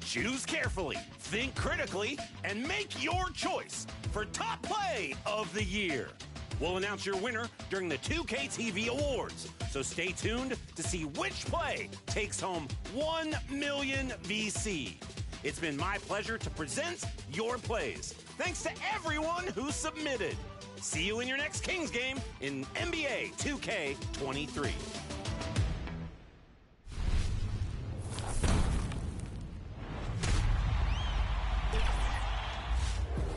Choose carefully, think critically, and make your choice for Top Play of the Year. We'll announce your winner during the 2K TV Awards, so stay tuned to see which play takes home 1 million VC. It's been my pleasure to present your plays. Thanks to everyone who submitted. See you in your next Kings game in NBA 2K23.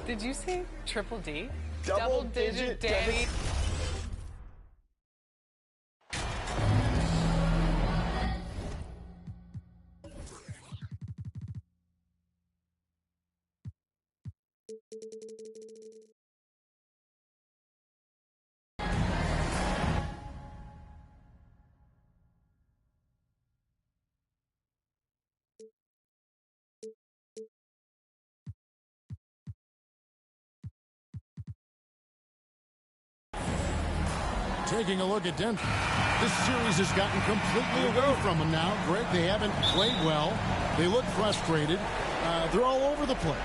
Did you say Triple D? Double-digit Danny. Taking a look at Denver. This series has gotten completely away from them now. Greg, they haven't played well. They look frustrated. They're all over the place.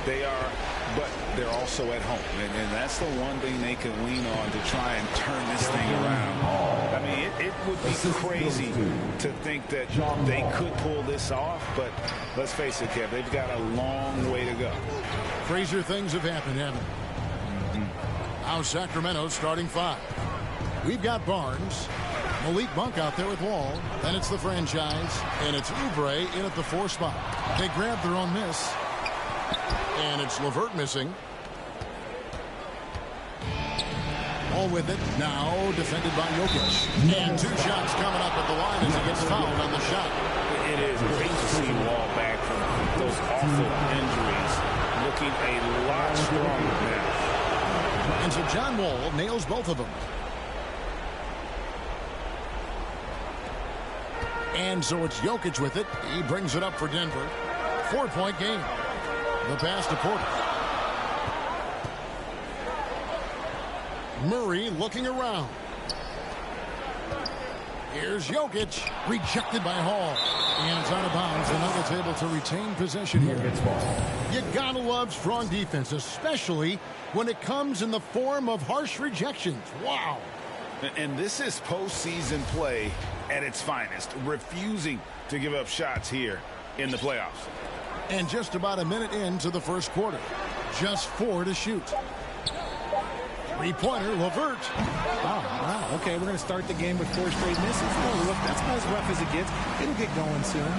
They are, but they're also at home. And that's the one thing they can lean on to try and turn this thing around. I mean, it would be crazy to think that they could pull this off, but let's face it, Kev, they've got a long way to go. Crazier things have happened, haven't they? Now Sacramento's starting five. We've got Barnes, Malik Monk out there with Wall. Then it's the franchise, and it's Oubre in at the 4 spot. They grab their own miss, and it's LeVert missing. All with it now, defended by Jokic. And 2 shots coming up at the line as he gets fouled on the shot. It is great to see Wall back from those awful injuries, looking a lot stronger now. And so John Wall nails both of them. And so it's Jokic with it. He brings it up for Denver. 4-point game. The pass to Porter. Murray looking around. Here's Jokic. Rejected by Hall. And it's out of bounds. The Nuggets able to retain possession here. You gotta love strong defense, especially when it comes in the form of harsh rejections. Wow. And this is postseason play at its finest, refusing to give up shots here in the playoffs. And just about a minute into the first quarter. Just 4 to shoot. 3-pointer, LeVert. Wow. Okay, we're going to start the game with 4 straight misses. Oh, look, that's about as rough as it gets. It'll get going soon.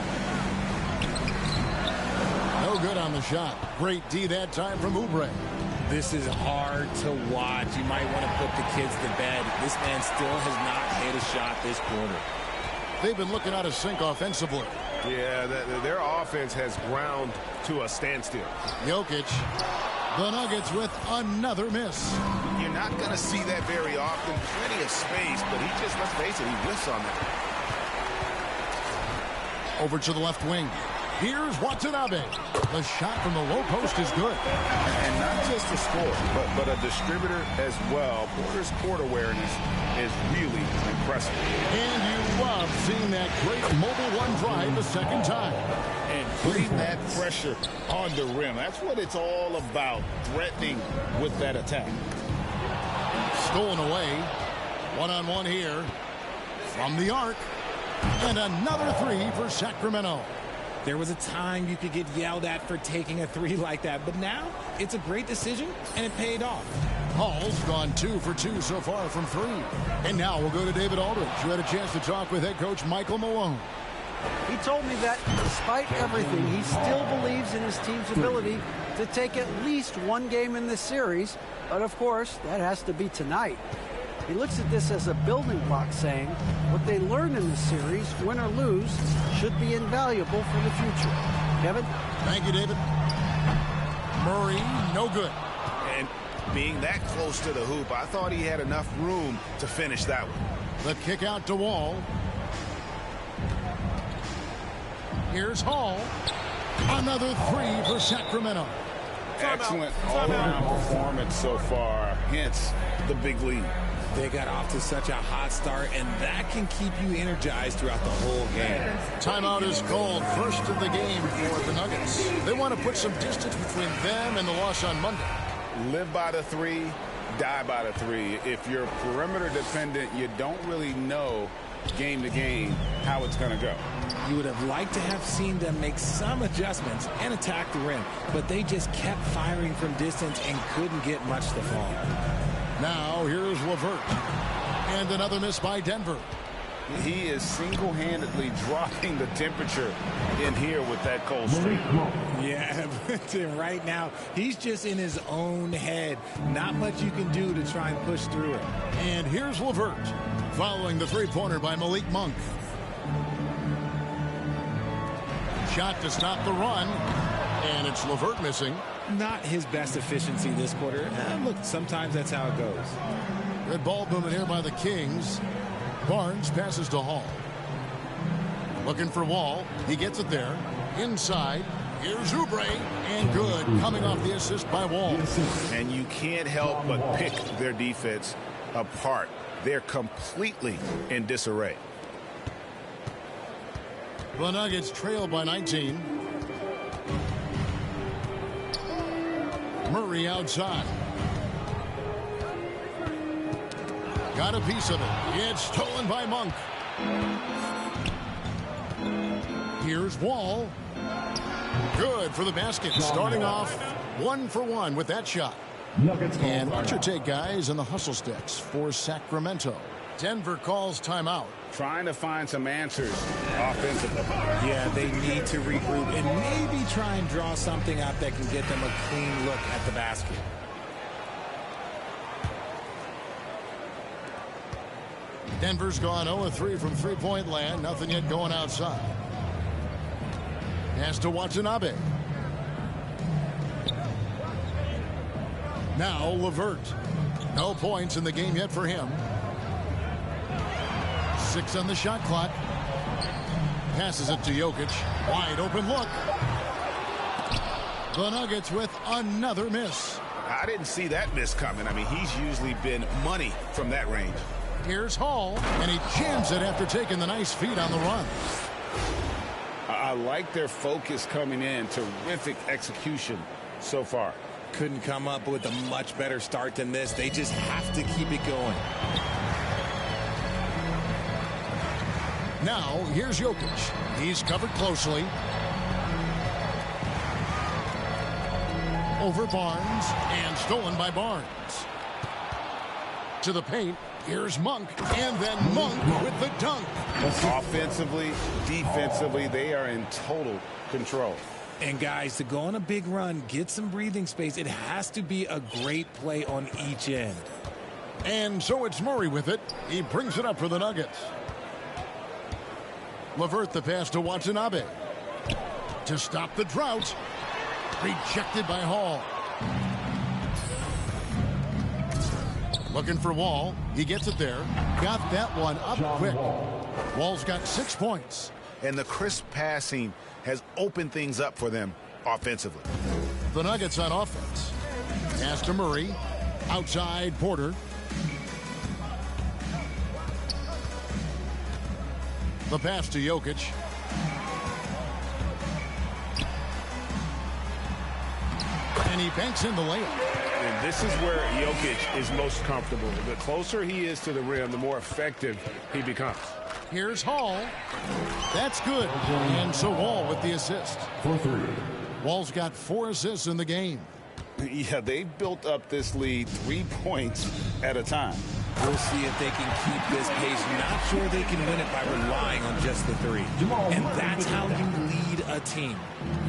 No good on the shot. Great D that time from Oubre. This is hard to watch. You might want to put the kids to bed. This man still has not hit a shot this quarter. They've been looking out of sync offensively. Yeah, their offense has ground to a standstill. Jokic, the Nuggets with another miss. You're not going to see that very often. Plenty of space, but he just, let's face it, he whiffs on that. Over to the left wing. Here's Watanabe. The shot from the low post is good. And not just a scorer, but a distributor as well. Porter's court awareness is really impressive. And you love seeing that great mobile one drive a second time. And putting that pressure on the rim. That's what it's all about, threatening with that attack. Stolen away. One-on-one here from the arc. And another 3 for Sacramento. There was a time you could get yelled at for taking a 3 like that, but now it's a great decision, and it paid off. Hall's gone 2 for 2 so far from 3. And now we'll go to David Aldridge, who had a chance to talk with head coach Michael Malone. He told me that despite everything, he still believes in his team's ability to take at least 1 game in this series. But, of course, that has to be tonight. He looks at this as a building block, saying what they learned in this series, win or lose, should be invaluable for the future. Kevin? Thank you, David. Murray, no good. And being that close to the hoop, I thought he had enough room to finish that one. The kick out to Wall. Here's Hall. Another three for Sacramento. Excellent all-around performance so far, hence the big lead. They got off to such a hot start, and that can keep you energized throughout the whole game. Timeout is called, first of the game for the Nuggets. They want to put some distance between them and the loss on Monday. Live by the three, die by the three. If you're perimeter dependent, you don't really know game to game how it's going to go. You would have liked to have seen them make some adjustments and attack the rim, but they just kept firing from distance and couldn't get much to fall. Now here's LeVert. And another miss by Denver. He is single-handedly dropping the temperature in here with that cold streak. Yeah, but right now, he's just in his own head. Not much you can do to try and push through it. And here's LeVert, following the three-pointer by Malik Monk. Shot to stop the run, and it's LeVert missing. Not his best efficiency this quarter. Look, sometimes that's how it goes. Red ball movement here by the Kings. Barnes passes to Hall. Looking for Wall. He gets it there. Inside. Here's Oubre. And good. Coming off the assist by Wall. And you can't help but pick their defense apart. They're completely in disarray. The Nuggets trail by 19. Murray outside. Got a piece of it. It's stolen by Monk. Here's Wall. Good for the basket. Starting off 1 for 1 with that shot. And what's your take, guys, on the hustle sticks for Sacramento? Denver calls timeout. Trying to find some answers offensively. Yeah, they need to regroup and maybe try and draw something up that can get them a clean look at the basket. Denver's gone 0-3 from three-point land. Nothing yet going outside. Pass to Watanabe. Now LeVert. No points in the game yet for him. 6 on the shot clock. Passes it to Jokic. Wide open look. The Nuggets with another miss. I didn't see that miss coming. I mean, he's usually been money from that range. Here's Hall, and he jams it after taking the nice feed on the run. I like their focus coming in. Terrific execution so far. Couldn't come up with a much better start than this. They just have to keep it going. Now, here's Jokic. He's covered closely. Over Barnes, and stolen by Barnes. To the paint, here's Monk, and then Monk with the dunk. Offensively, defensively, they are in total control. And guys, to go on a big run, get some breathing space, it has to be a great play on each end. And so it's Murray with it. He brings it up for the Nuggets. LeVert the pass to Watanabe. To stop the drought. Rejected by Hall. Looking for Wall. He gets it there. Got that one up quick. Wall's got 6 points. And the crisp passing has opened things up for them offensively. The Nuggets on offense. Pass to Murray. Outside Porter. The pass to Jokic. And he banks in the layup. And this is where Jokic is most comfortable. The closer he is to the rim, the more effective he becomes. Here's Hall. That's good. And so Wall with the assist. Wall's got 4 assists in the game. Yeah, they built up this lead 3 points at a time. We'll see if they can keep this pace. Not sure they can win it by relying on just the 3. And that's how you lead a team.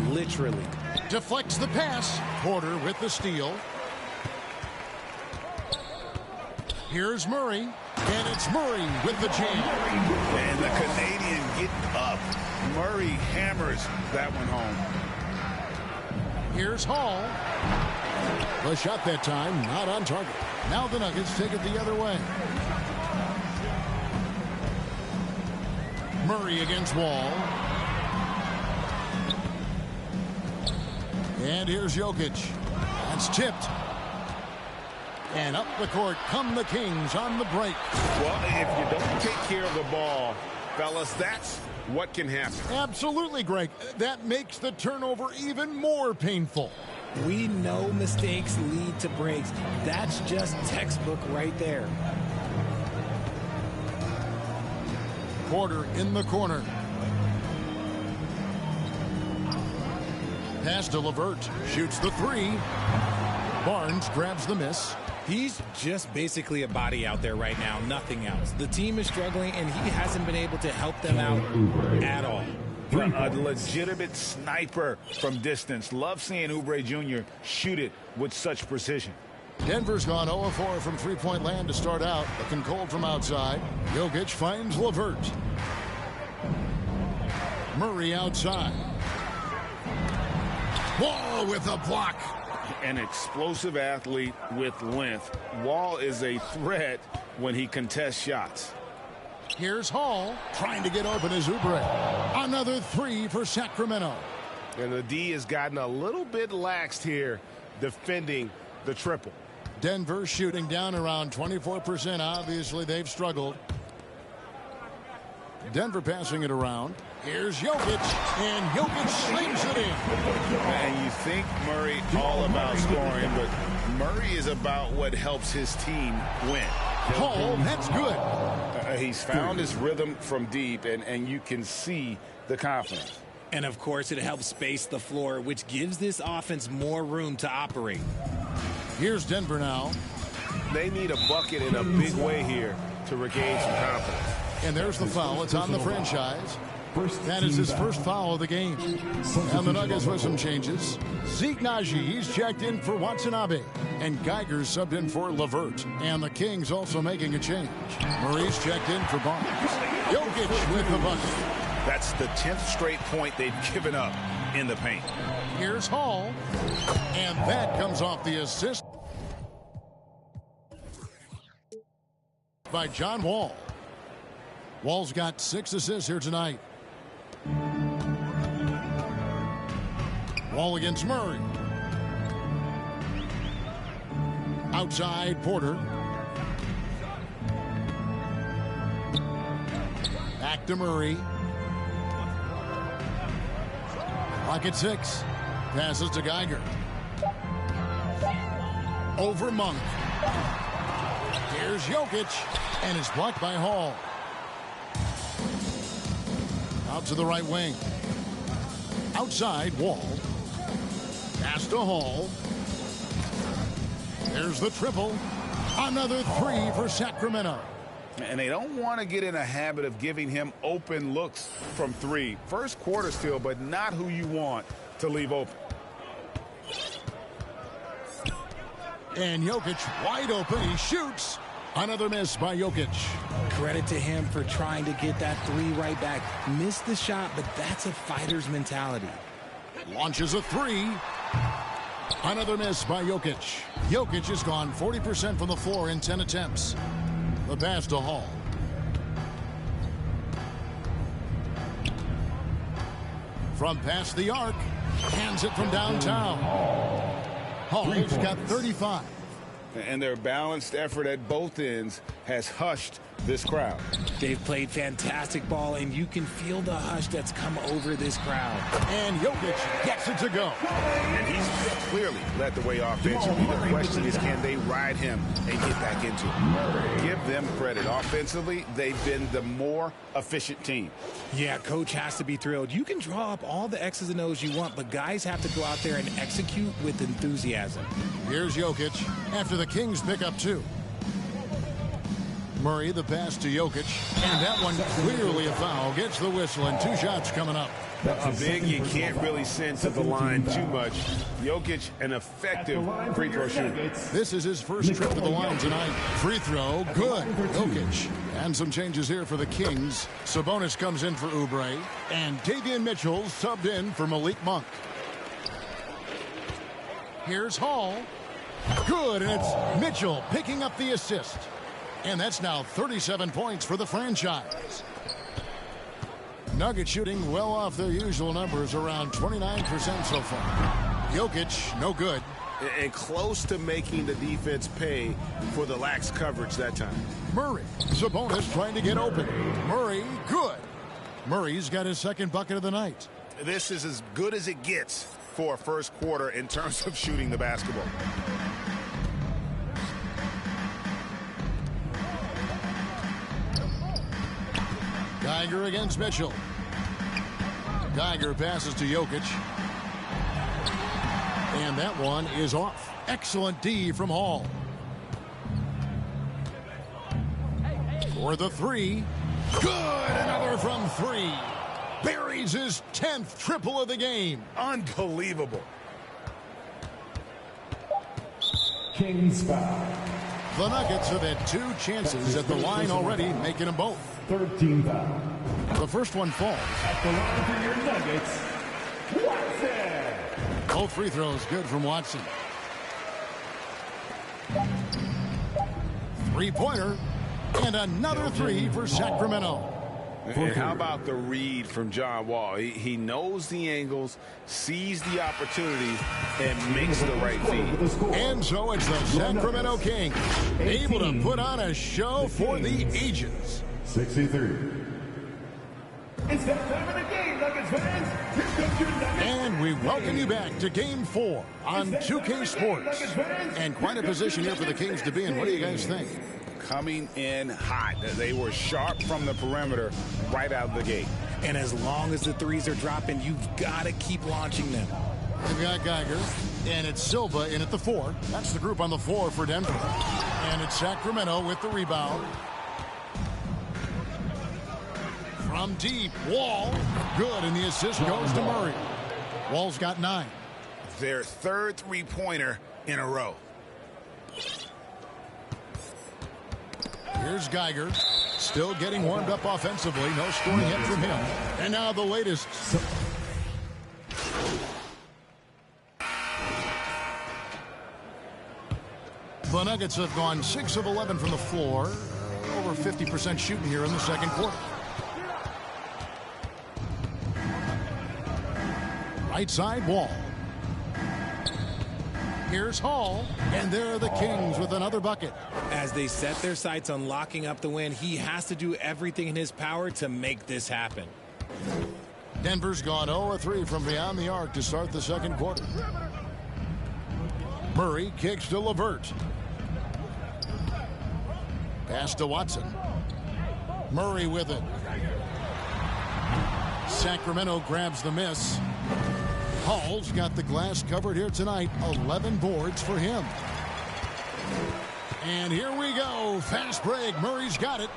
Literally. Deflects the pass. Porter with the steal. Here's Murray, and it's Murray with the jam. And the Canadian getting up. Murray hammers that one home. Here's Hall. The shot that time, not on target. Now the Nuggets take it the other way. Murray against Wall. And here's Jokic. That's tipped. And up the court come the Kings on the break. Well, if you don't take care of the ball, fellas, that's what can happen. Absolutely, Greg. That makes the turnover even more painful. We know mistakes lead to breaks. That's just textbook right there. Porter in the corner. Pass to LeVert. Shoots the three. Barnes grabs the miss. He's just basically a body out there right now, nothing else. The team is struggling, and he hasn't been able to help them out at all. A legitimate sniper from distance. Love seeing Oubre Jr. shoot it with such precision. Denver's gone 0-4 from three-point land to start out. Looking cold from outside. Jokic finds LeVert. Murray outside. Wall with a block. An explosive athlete with length. Wall is a threat when he contests shots. Here's Hall trying to get open as Oubre. Another three for Sacramento. And the D has gotten a little bit laxed here defending the triple. Denver shooting down around 24%. Obviously, they've struggled. Denver passing it around. Here's Jokic, and Jokic slings it in. And you think Murray all about scoring, but Murray is about what helps his team win. Hall, that's good. He's found his rhythm from deep, and you can see the confidence. And, of course, it helps space the floor, which gives this offense more room to operate. Here's Denver now. They need a bucket in a big way here to regain some confidence. And there's the foul. It's on the franchise. That is his first foul of the game. And the Nuggets with some changes. Zeke Naji, he's checked in for Watanabe. And Geiger's subbed in for LeVert. And the Kings also making a change. Murray's checked in for Barnes. Jokic with the bucket. That's the 10th straight point they've given up in the paint. Here's Hall. And that comes off the assist by John Wall. Wall's got 6 assists here tonight. Wall against Murray. Outside Porter. Back to Murray. Clock at 6. Passes to Geiger. Over Monk. Here's Jokic, and it's blocked by Hall. Out to the right wing. Outside, Wall. Pass to Hall. There's the triple. Another three for Sacramento. And they don't want to get in a habit of giving him open looks from three. First quarter still, but not who you want to leave open. And Jokic wide open. He shoots. Another miss by Jokic. Credit to him for trying to get that three right back. Missed the shot, but that's a fighter's mentality. Launches a three. Another miss by Jokic. Jokic has gone 40% from the floor in 10 attempts. The pass to Hall. From past the arc. Hands it from downtown. Hall's got 35. And their balanced effort at both ends has hushed this crowd. They've played fantastic ball, and you can feel the hush that's come over this crowd. And Jokic gets it to go. And he's clearly led the way offensively. The question is, can they ride him and get back into it? Give them credit. Offensively, they've been the more efficient team. Yeah, coach has to be thrilled. You can draw up all the X's and O's you want, but guys have to go out there and execute with enthusiasm. Here's Jokic after the Kings pick up 2. Murray, the pass to Jokic, and that one clearly a foul. Gets the whistle, and 2 shots coming up. A big you can't really send to the line too much. Jokic, an effective free throw shooter. This is his first trip to the line tonight. Free throw, good. Jokic. And some changes here for the Kings. Sabonis comes in for Oubre, and Davion Mitchell subbed in for Malik Monk. Here's Hall. Good, and it's Mitchell picking up the assist. And that's now 37 points for the franchise. Nuggets shooting well off their usual numbers, around 29% so far. Jokic, no good. And close to making the defense pay for the lax coverage that time. Murray, Sabonis trying to get open. Murray, good. Murray's got his second bucket of the night. This is as good as it gets for a first quarter in terms of shooting the basketball. Geiger against Mitchell. Geiger passes to Jokic. And that one is off. Excellent D from Hall. For the 3. Good! Another from 3. Buries his 10th triple of the game. Unbelievable. Kings foul. The Nuggets have had 2 chances at the line already, making them both. 13 foul. The first one falls. At the line for your Nuggets, Watson. Both free throws good from Watson. 3-pointer. And another 3 for Sacramento. And how about the read from John Wall? He knows the angles, sees the opportunity, and makes the right feed. And so it's the Sacramento Kings, able to put on a show for the ages. 63. It's that time of the game, Nuggets fans. Here comes your Nuggets. And we welcome you back to Game 4 on 2K Sports. And quite a position here for the Kings to be in. What do you guys think? Coming in hot. They were sharp from the perimeter right out of the gate. And as long as the threes are dropping, you've got to keep launching them. They've got Geiger, and it's Silva in at the 4. That's the group on the floor for Denver. And it's Sacramento with the rebound. From deep, Wall. Good, and the assist goes to Murray. Wall's got 9. Their third three-pointer in a row. Here's Geiger, still getting warmed up offensively. No scoring hit from him. And now the latest. The Nuggets have gone 6 of 11 from the floor. Over 50% shooting here in the second quarter. Right side, Wall. Here's Hall, and there are the Kings with another bucket. As they set their sights on locking up the win, he has to do everything in his power to make this happen. Denver's gone 0-3 from beyond the arc to start the second quarter. Murray kicks to LeVert. Pass to Watson. Murray with it. Sacramento grabs the miss. Hall's got the glass covered here tonight. 11 boards for him. And here we go. Fast break. Murray's got it.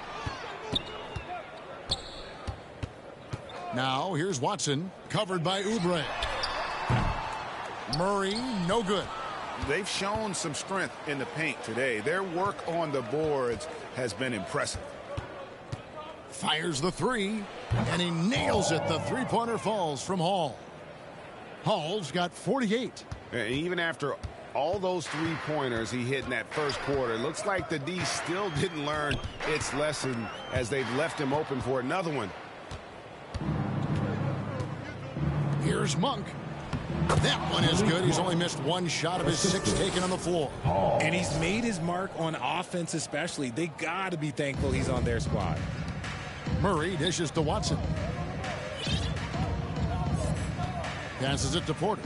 Now here's Watson, covered by Oubre. Murray, no good. They've shown some strength in the paint today. Their work on the boards has been impressive. Fires the 3, and he nails it. The 3-pointer falls from Hall. Hall's got 48. And even after all those 3-pointers he hit in that first quarter, it looks like the D still didn't learn its lesson as they've left him open for another one. Here's Monk. That one is good. He's only missed 1 shot of his 6 taken on the floor. And he's made his mark on offense especially. They got to be thankful he's on their squad. Murray dishes to Watson. Passes it to Porter.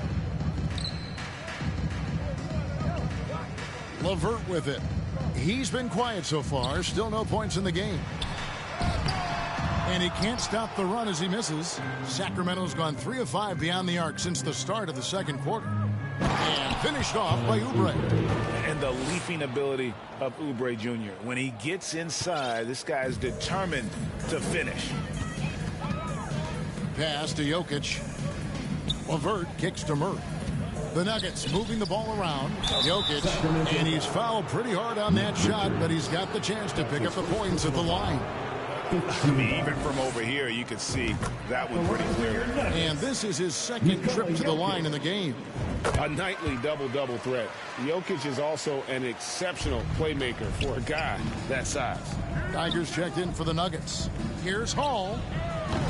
LeVert with it. He's been quiet so far. Still no points in the game. And he can't stop the run as he misses. Sacramento's gone 3 of 5 beyond the arc since the start of the second quarter. And finished off by Oubre. and the leaping ability of Oubre Jr. When he gets inside, this guy is determined to finish. Pass to Jokic. Levert kicks to Murray. The Nuggets moving the ball around. Jokic, and he's fouled pretty hard on that shot, but he's got the chance to pick up the points at the line. I mean, even from over here, you could see that was pretty clear. And this is his second trip to the line in the game. A nightly double-double threat. Jokic is also an exceptional playmaker for a guy that size. Tigers checked in for the Nuggets. Here's Hall.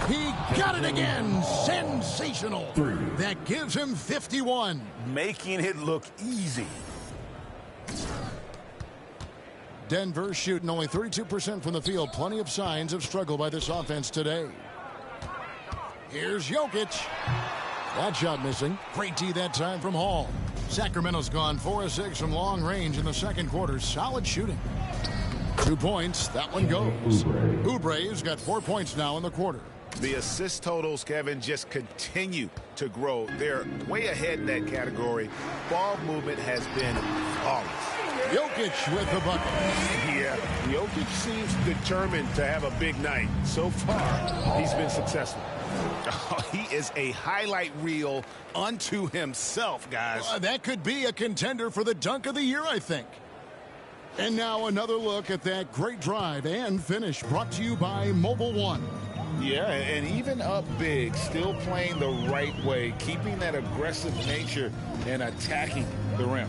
He got it again. Sensational. That gives him 51. Making it look easy. Denver shooting only 32% from the field. Plenty of signs of struggle by this offense today. Here's Jokic. That shot missing. Great D that time from Hall. Sacramento's gone 4 of 6 from long range in the second quarter. Solid shooting. 2 points. That one goes. Oubre's got 4 points now in the quarter. The assist totals, Kevin, just continue to grow. They're way ahead in that category. Ball movement has been flawless. Jokic with the bucket. Yeah, Jokic seems determined to have a big night. So far, he's been successful. Oh, he is a highlight reel unto himself, guys. That could be a contender for the dunk of the year, I think. And now another look at that great drive and finish brought to you by Mobile One. Yeah, and even up big, still playing the right way, keeping that aggressive nature and attacking the rim.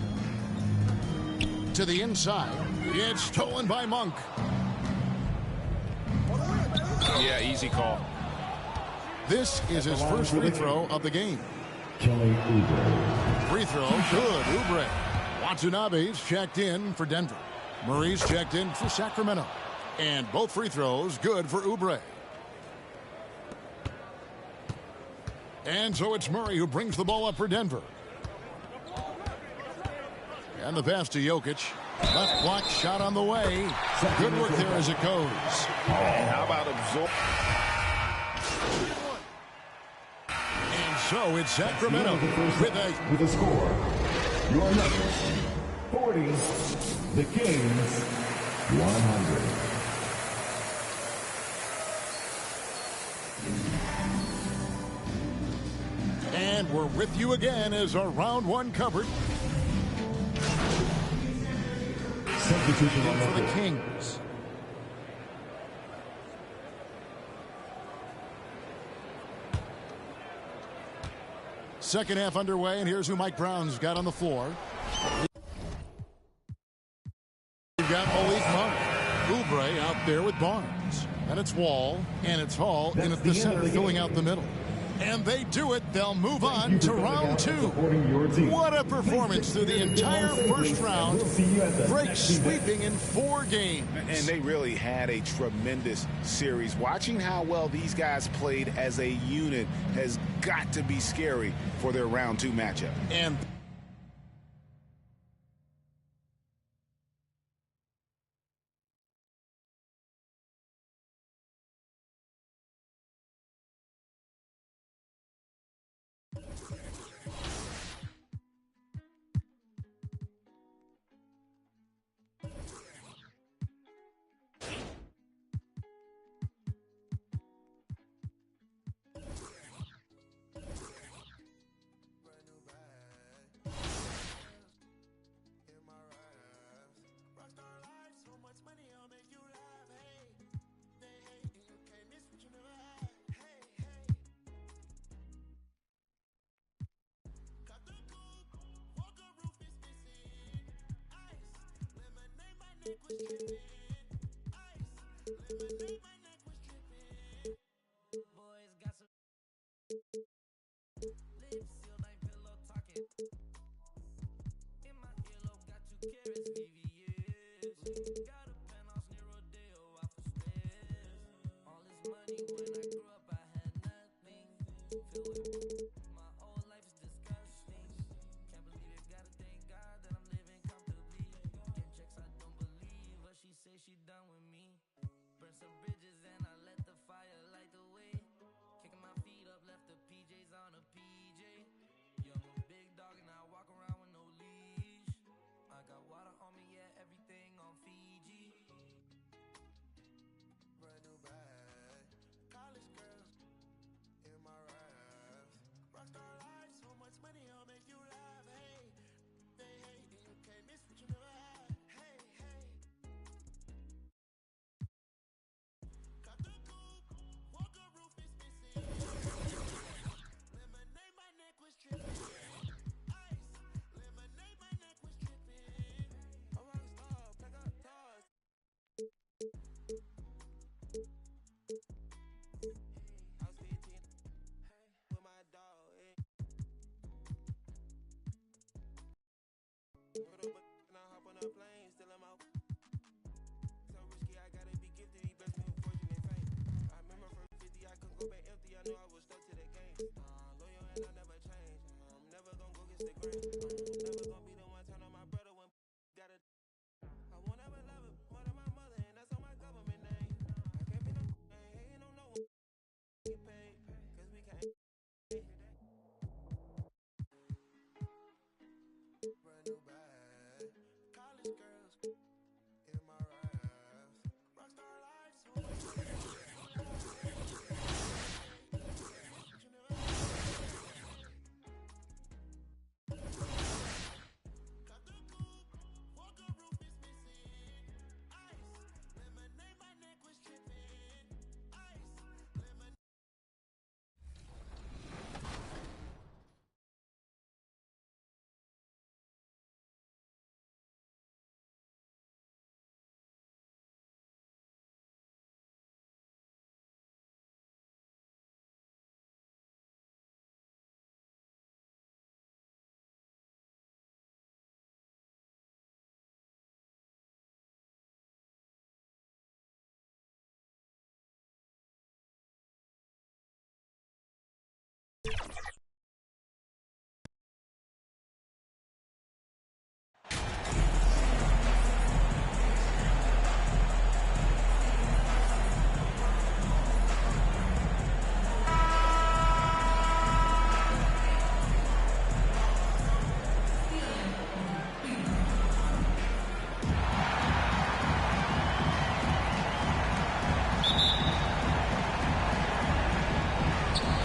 To the inside, it's stolen by Monk. Yeah, easy call. This is his first free throw of the game. Free throw, good, Oubre. Watanabe's checked in for Denver. Murray's checked in for Sacramento. And both free throws good for Oubre. And so it's Murray who brings the ball up for Denver. And the pass to Jokic. Left block shot on the way. Good work there as it goes. And how about absorb? And so it's Sacramento with a score. Your Nuggets 40, the Kings 100. And we're with you again as our round one covered. Substitution For the Kings. Second half underway, and here's who Mike Brown's got on the floor. We've got Malik Monk. Oubre out there with Barnes. And it's Wall, and it's Hall in at the center, filling out the middle. And they do it. They'll move on to round two. What a performance through the entire first round. Break sweeping in 4 games. And they really had a tremendous series. Watching how well these guys played as a unit has got to be scary for their round 2 matchup. And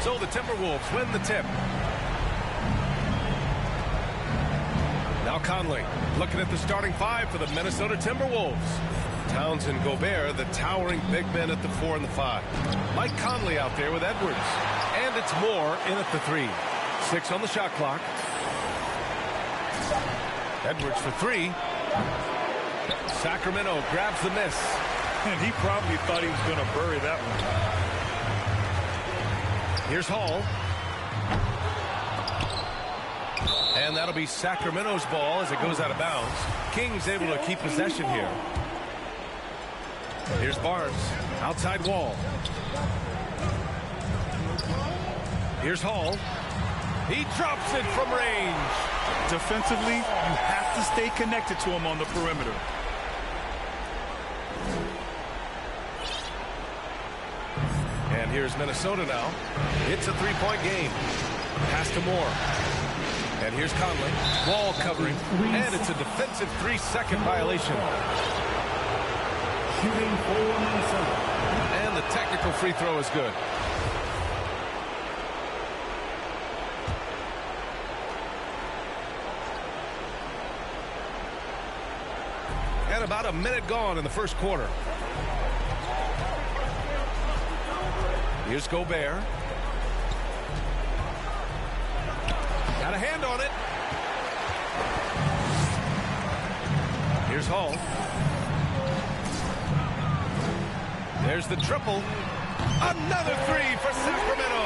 So the Timberwolves win the tip. Now Conley looking at the starting five for the Minnesota Timberwolves. Towns and Gobert, the towering big men at the 4 and the 5. Mike Conley out there with Edwards. And it's Moore in at the 3. 6 on the shot clock. Edwards for 3. Sacramento grabs the miss. And he probably thought he was going to bury that one. Here's Hall. And that'll be Sacramento's ball as it goes out of bounds. Kings able to keep possession here. Here's Barnes. Outside wall. Here's Hall. He drops it from range. Defensively, you have to stay connected to him on the perimeter. And here's Minnesota now. It's a three-point game. Pass to Moore. And here's Conley. Wall covering. And it's a defensive 3-second violation. Shooting for Minnesota. And the technical free throw is good. And about a minute gone in the first quarter. Here's Gobert. Got a hand on it. Here's Hall. There's the triple. Another 3 for Sacramento.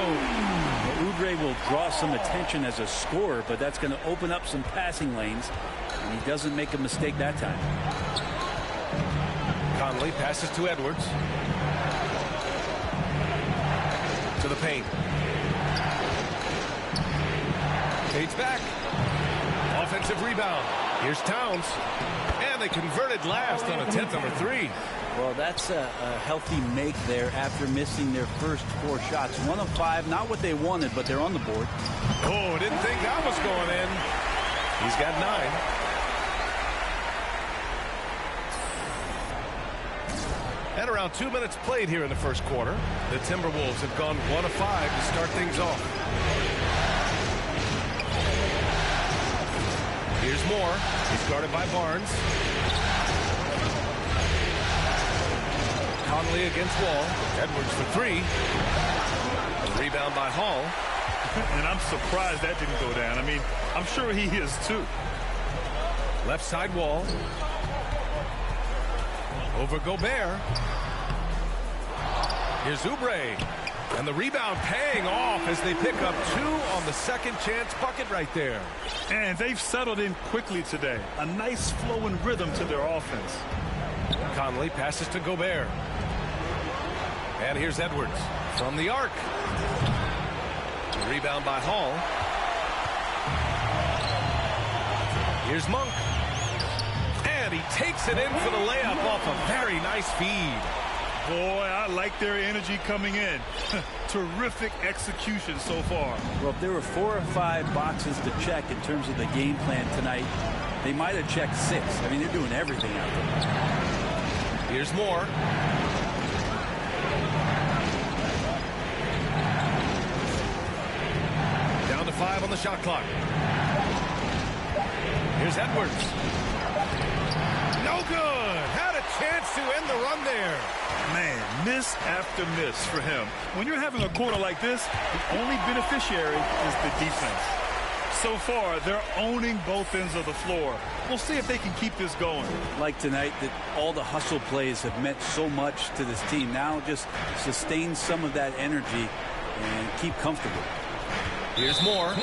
Well, Oubre will draw some attention as a scorer, but that's going to open up some passing lanes. And he doesn't make a mistake that time. Conley passes to Edwards. To the paint. Fades back. Offensive rebound. Here's Towns. And they converted last on attempt number 3. Well, that's a healthy make there after missing their first 4 shots. 1 of 5, not what they wanted, but they're on the board. Oh, didn't think that was going in. He's got 9. And around 2 minutes played here in the first quarter. The Timberwolves have gone 1 of 5 to start things off. Here's Moore. He's guarded by Barnes. Conley against Wall. Edwards for 3. A rebound by Hall. And I'm surprised that didn't go down. I mean, I'm sure he is too. Left side Wall. Over Gobert. Here's Oubre. And the rebound paying off as they pick up 2 on the second chance bucket right there. And they've settled in quickly today. A nice flow and rhythm to their offense. Conley passes to Gobert. And here's Edwards from the arc. The rebound by Hall. Here's Monk. And he takes it in for the layup off a very nice feed. Boy, I like their energy coming in. Terrific execution so far. Well, if there were 4 or 5 boxes to check in terms of the game plan tonight, they might have checked 6. I mean, they're doing everything out there. Here's Moore. Down to 5 on the shot clock. Here's Edwards. No good. Had a chance to end the run there. Man, miss after miss for him. When you're having a quarter like this, the only beneficiary is the defense. So far, they're owning both ends of the floor. We'll see if they can keep this going. Like tonight, that all the hustle plays have meant so much to this team. Now just sustain some of that energy and keep comfortable. Here's Moore,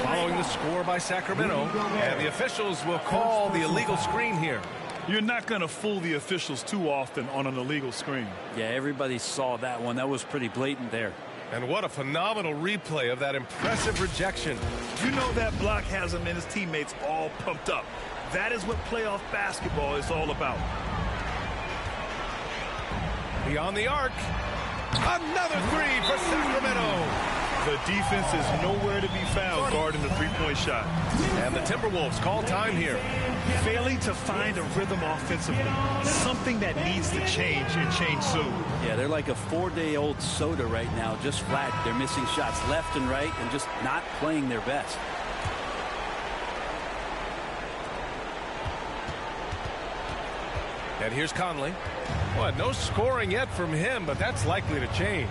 following the score by Sacramento, and the officials will call the illegal screen here. You're not going to fool the officials too often on an illegal screen. Yeah, everybody saw that one. That was pretty blatant there. And what a phenomenal replay of that impressive rejection. You know that block has him and his teammates all pumped up. That is what playoff basketball is all about. Beyond the arc. Another 3 for Sacramento. The defense is nowhere to be found guarding the three-point shot. And the Timberwolves call time here. Failing to find a rhythm offensively. Something that needs to change and change soon. Yeah, they're like a 4-day-old soda right now, just flat. They're missing shots left and right and just not playing their best. And here's Conley. Well, no scoring yet from him, but that's likely to change.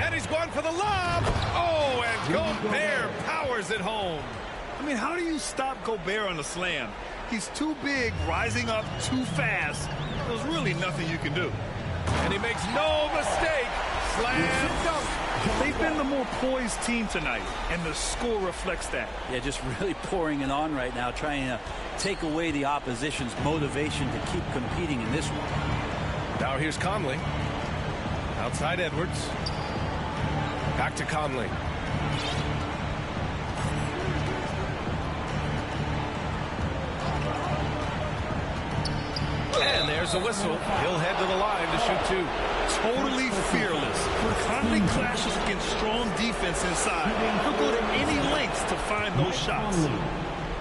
And he's going for the lob. Oh, and Gobert powers it home. I mean, how do you stop Gobert on a slam? He's too big, rising up too fast. There's really nothing you can do. And he makes no mistake. Slam dunk. They've been the more poised team tonight, and the score reflects that. Yeah, just really pouring it on right now, trying to take away the opposition's motivation to keep competing in this one. Now here's Conley. Outside Edwards. Back to Conley. And there's a whistle. He'll head to the line to shoot 2. Totally fearless. Conley clashes against strong defense inside. He'll go to any lengths to find those shots.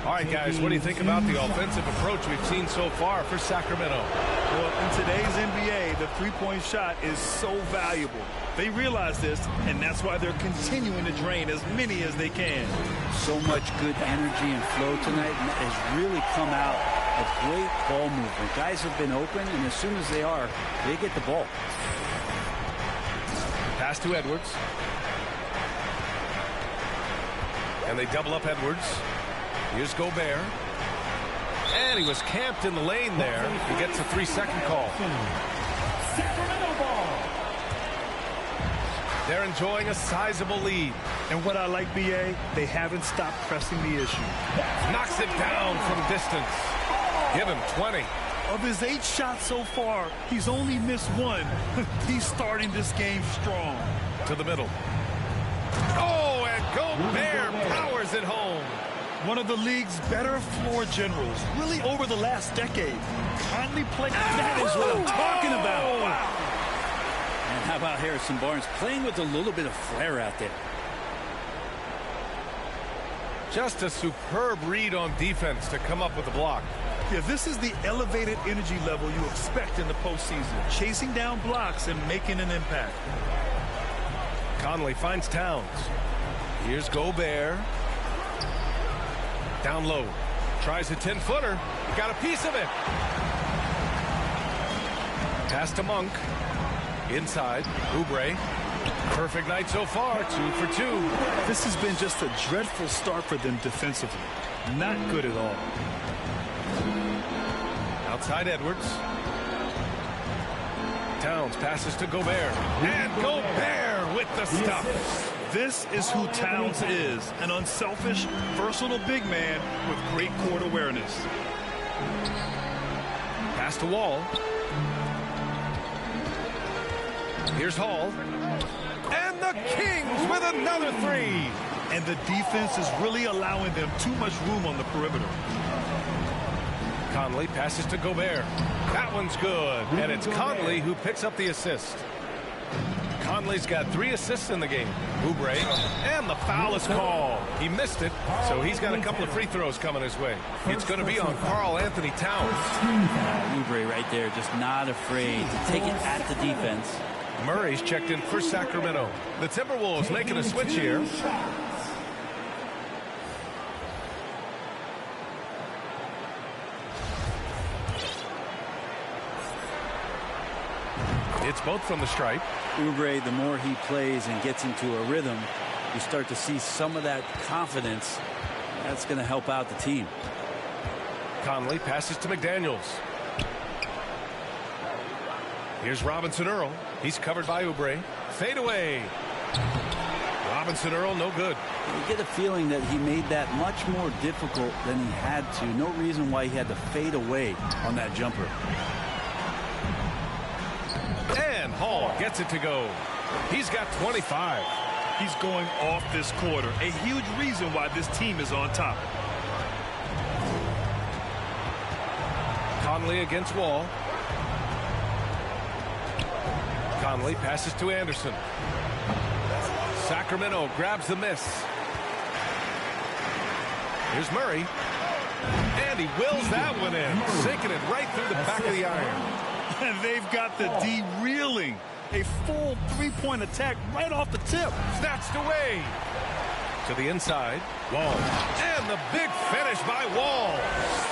All right, guys, what do you think about the offensive approach we've seen so far for Sacramento? Well, in today's NBA, the three-point shot is so valuable. They realize this, and that's why they're continuing to drain as many as they can. So much good energy and flow tonight, and that has really come out of great ball movement. Guys have been open, and as soon as they are, they get the ball. Pass to Edwards. And they double up Edwards. Here's Gobert. And he was camped in the lane there. He gets a 3-second call. Sacramento ball. They're enjoying a sizable lead. And what I like, B.A., they haven't stopped pressing the issue. Knocks it down from distance. Give him 20. Of his 8 shots so far, he's only missed 1. He's starting this game strong. To the middle. Oh, and Gobert powers it home. One of the league's better floor generals, really over the last decade. Conley played. That is what I'm talking about. Wow. And how about Harrison Barnes playing with a little bit of flair out there? Just a superb read on defense to come up with the block. Yeah, this is the elevated energy level you expect in the postseason. Chasing down blocks and making an impact. Conley finds Towns. Here's Gobert. Down low. Tries a 10-footer. Got a piece of it. Pass to Monk. Inside. Oubre. Perfect night so far. 2 for 2. This has been just a dreadful start for them defensively. Not good at all. Outside Edwards. Towns passes to Gobert. And Gobert with the stuff. This is who Towns is, an unselfish, versatile big man with great court awareness. Pass to Wall. Here's Hall. And And the Kings with another three. And the defense is really allowing them too much room on the perimeter. Conley passes to Gobert. That one's good. And it's Conley who picks up the assist. Conley's got 3 assists in the game. Oubre, and the foul is called. He missed it, so he's got a couple of free throws coming his way. It's going to be on Karl Anthony Towns. Oubre right there, just not afraid to take it at the defense. Murray's checked in for Sacramento. The Timberwolves making a switch here. It's both from the stripe. Oubre, the more he plays and gets into a rhythm, you start to see some of that confidence. That's going to help out the team. Conley passes to McDaniels. Here's Robinson Earl. He's covered by Oubre. Fade away. Robinson Earl, no good. You get a feeling that he made that much more difficult than he had to. No reason why he had to fade away on that jumper. And Hall gets it to go. He's got 25. He's going off this quarter. A huge reason why this team is on top. Conley against Wall. Conley passes to Anderson. Sacramento grabs the miss. Here's Murray. And he wills that one in, sinking it right through the back of the iron. And they've got the D reeling. A full three-point attack right off the tip. Snatched away. To the inside. Wall. And the big finish by Wall.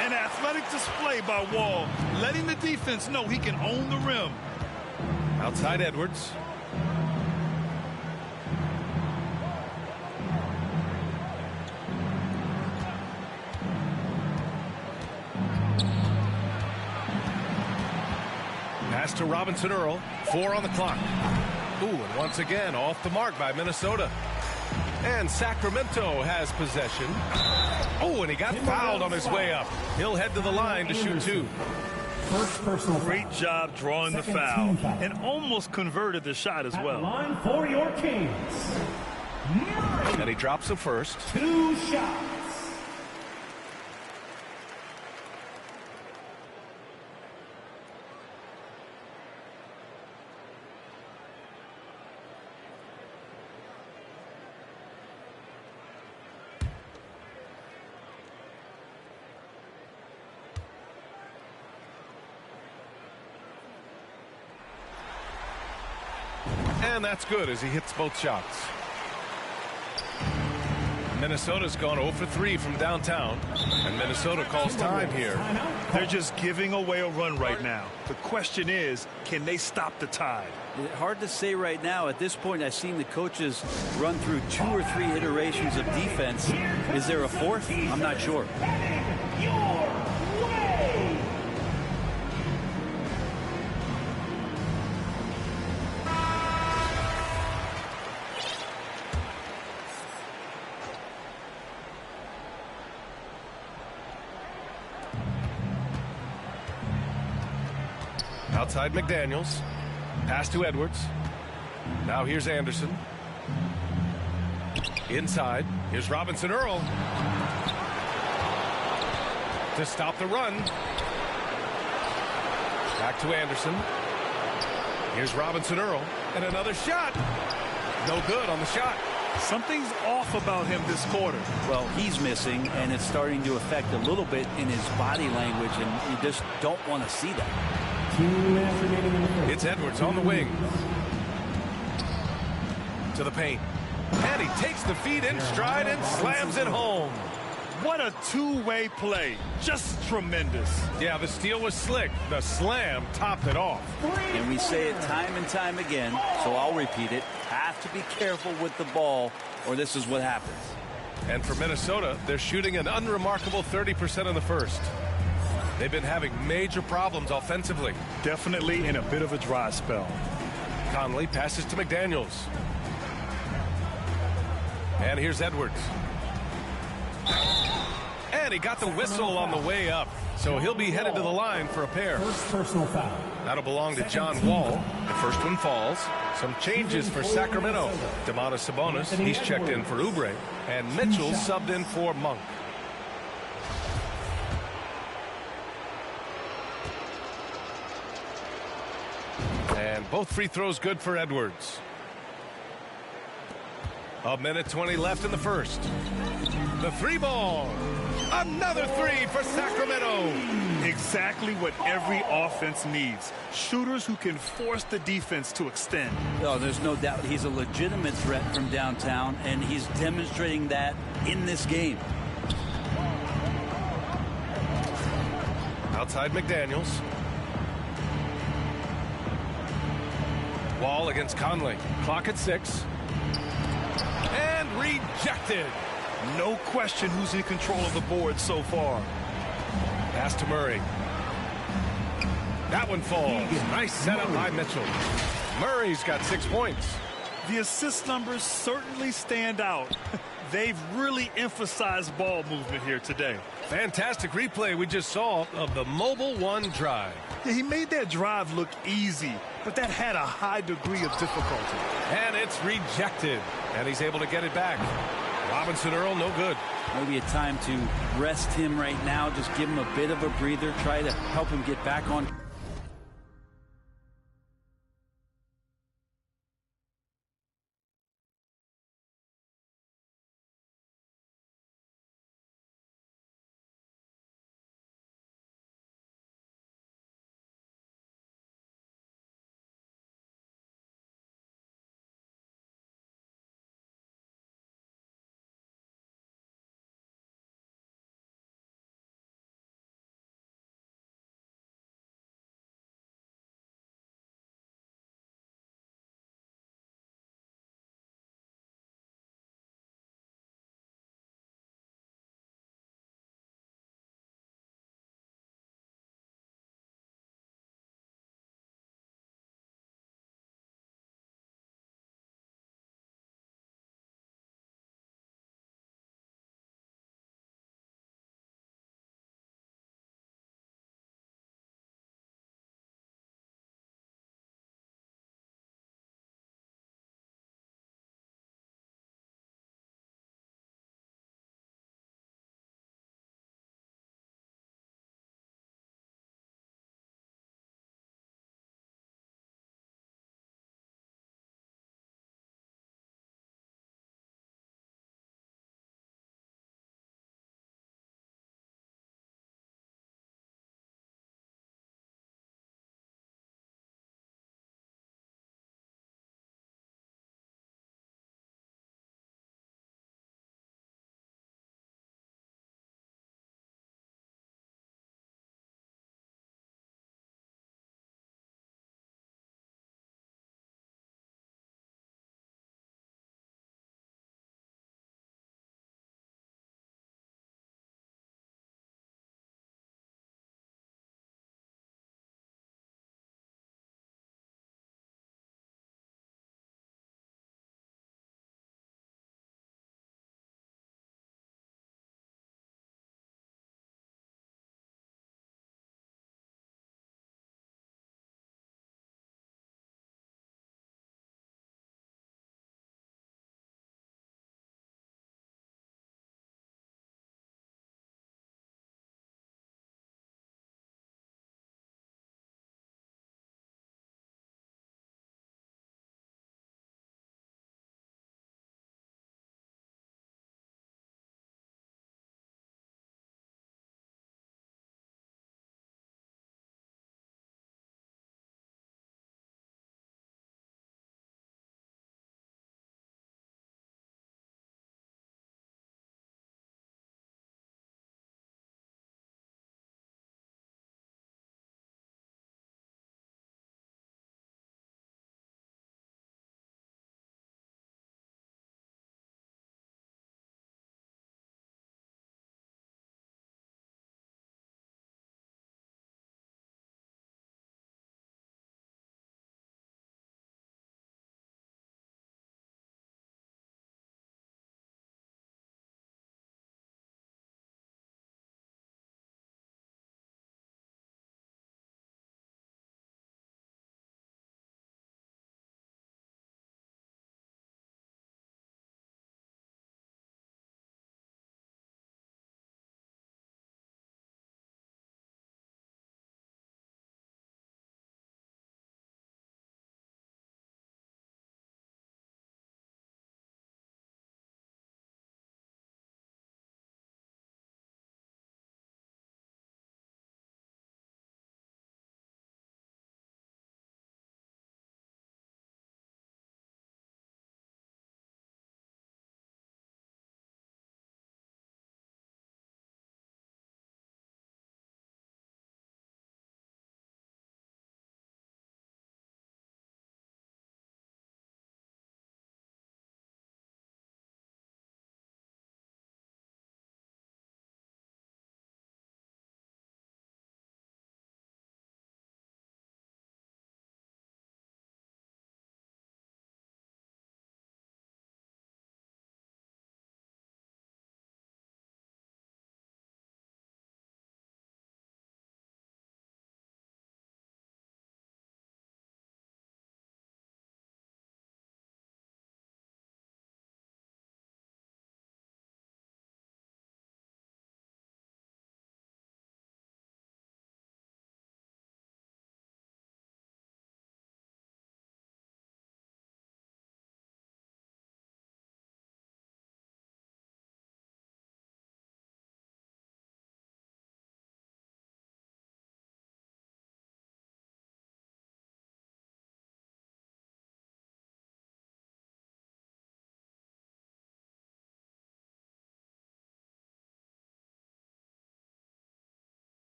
An athletic display by Wall, letting the defense know he can own the rim. Outside Edwards. Pass to Robinson Earl. 4 on the clock. Ooh, and once again off the mark by Minnesota. And Sacramento has possession. Oh, and he got fouled on his way up. He'll head to the line to shoot 2. Great job drawing the foul and almost converted the shot as well. Line for your Kings. And he drops the first. 2 shots. And that's good as he hits both shots. Minnesota's gone 0 for 3 from downtown, and Minnesota calls time here. They're just giving away a run right now. The question is, can they stop the tide? Hard to say right now. At this point, I've seen the coaches run through 2 or 3 iterations of defense. Is there a 4th? I'm not sure. Outside McDaniels. Pass to Edwards. Now here's Anderson. Inside. Here's Robinson Earl. To stop the run. Back to Anderson. Here's Robinson Earl. And another shot. No good on the shot. Something's off about him this quarter. Well, he's missing, and it's starting to affect a little bit in his body language, and you just don't want to see that. It's Edwards on the wing. To the paint. And he takes the feed in stride and slams it home. What a two-way play. Just tremendous. Yeah, the steal was slick. The slam topped it off. And we say it time and time again, so I'll repeat it. Have to be careful with the ball, or this is what happens. And for Minnesota, they're shooting an unremarkable 30% in the first. They've been having major problems offensively. Definitely in a bit of a dry spell. Conley passes to McDaniels. And here's Edwards. And he got the whistle on the way up. So he'll be headed to the line for a pair. First personal foul. That'll belong to John Wall. The first one falls. Some changes for Sacramento. Domantas Sabonis, he's checked in for Oubre. And Mitchell subbed in for Monk. And both free throws good for Edwards. A minute 20 left in the first. The three ball. Another three for Sacramento. Exactly what every offense needs. Shooters who can force the defense to extend. Oh, there's no doubt he's a legitimate threat from downtown, and he's demonstrating that in this game. Outside McDaniels. Wall against Conley. Clock at 6. And rejected. No question who's in control of the board so far. Pass to Murray. That one falls. Nice setup by Mitchell. Murray's got 6 points. The assist numbers certainly stand out. They've really emphasized ball movement here today. Fantastic replay we just saw of the Mobile One drive. Yeah, he made that drive look easy, but that had a high degree of difficulty. And it's rejected. And he's able to get it back. Robinson Earl, no good. Maybe a time to rest him right now. Just give him a bit of a breather. Try to help him get back on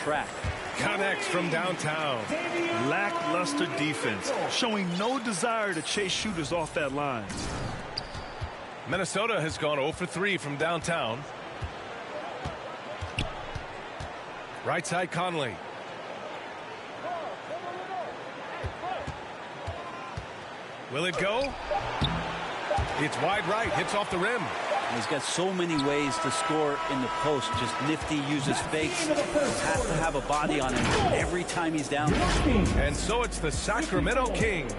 track. Connects from downtown. Lackluster defense, showing no desire to chase shooters off that line. Minnesota has gone 0 for 3 from downtown. Right side Conley. Will it go? It's wide right, hits off the rim. He's got so many ways to score in the post. Just nifty, uses fakes. Has to have a body on him every time he's down. And so it's the Sacramento Kings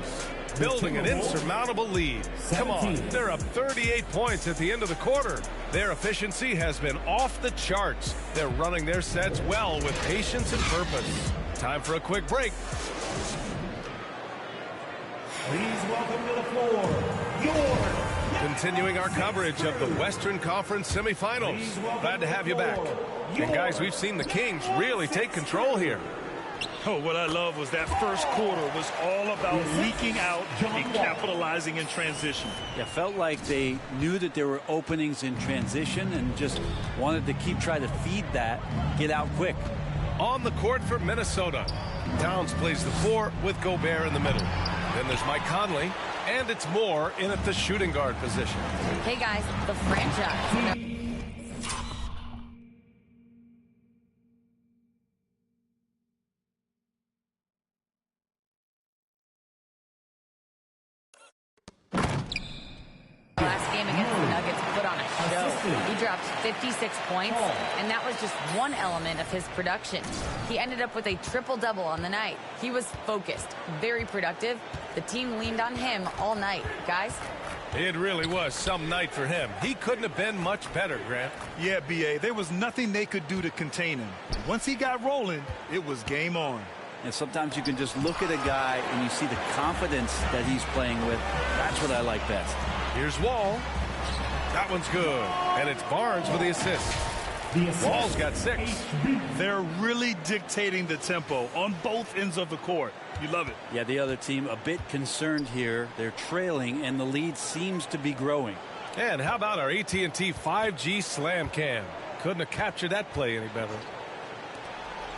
building an insurmountable lead. Come on, they're up 38 points at the end of the quarter. Their efficiency has been off the charts. They're running their sets well with patience and purpose. Time for a quick break. Please welcome to the floor, Continuing our coverage of the Western Conference semifinals. Glad to have you back. And guys, we've seen the Kings really take control here. Oh, what I love was that first quarter was all about leaking out and capitalizing in transition. Yeah, felt like they knew that there were openings in transition and just wanted to keep trying to feed that, get out quick. On the court for Minnesota, Towns plays the 4 with Gobert in the middle. Then there's Mike Conley, and it's Moore in at the shooting guard position. Hey guys, the franchise. Last game against the Nuggets put on a show. He dropped 56 points, and that was just one element of his production. He ended up with a triple-double on the night. He was focused, very productive. The team leaned on him all night. Guys? It really was some night for him. He couldn't have been much better, Grant. Yeah, B.A., there was nothing they could do to contain him. Once he got rolling, it was game on. And sometimes you can just look at a guy and you see the confidence that he's playing with. That's what I like best. Here's Wall. That one's good. And it's Barnes with the assist. Wall's got 6. They're really dictating the tempo on both ends of the court. You love it. Yeah, the other team a bit concerned here. They're trailing, and the lead seems to be growing. And how about our AT&T 5G Slam Cam? Couldn't have captured that play any better.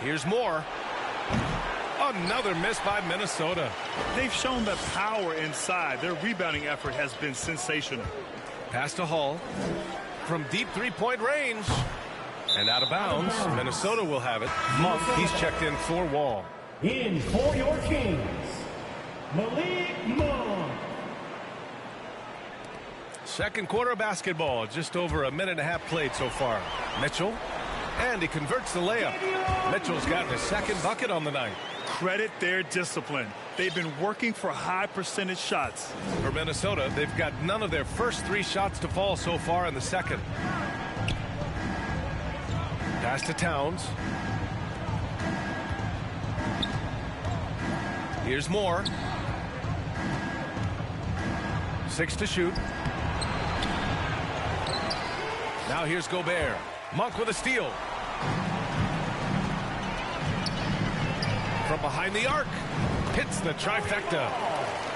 Here's Moore. Another miss by Minnesota. They've shown the power inside. Their rebounding effort has been sensational. Pass to Hall from deep three-point range. And out of bounds. Minnesota will have it. Monk, he's checked in for Wall. in for your Kings, Malik Monk. Second quarter basketball, just over a minute and a half played so far. Mitchell, and he converts the layup. Mitchell's gotten his second bucket on the night. Credit their discipline. They've been working for high percentage shots. For Minnesota, they've got none of their first 3 shots to fall so far in the second. Pass to Towns. Here's Moore. 6 to shoot. Now here's Gobert. Monk with a steal. From behind the arc. Hits the trifecta.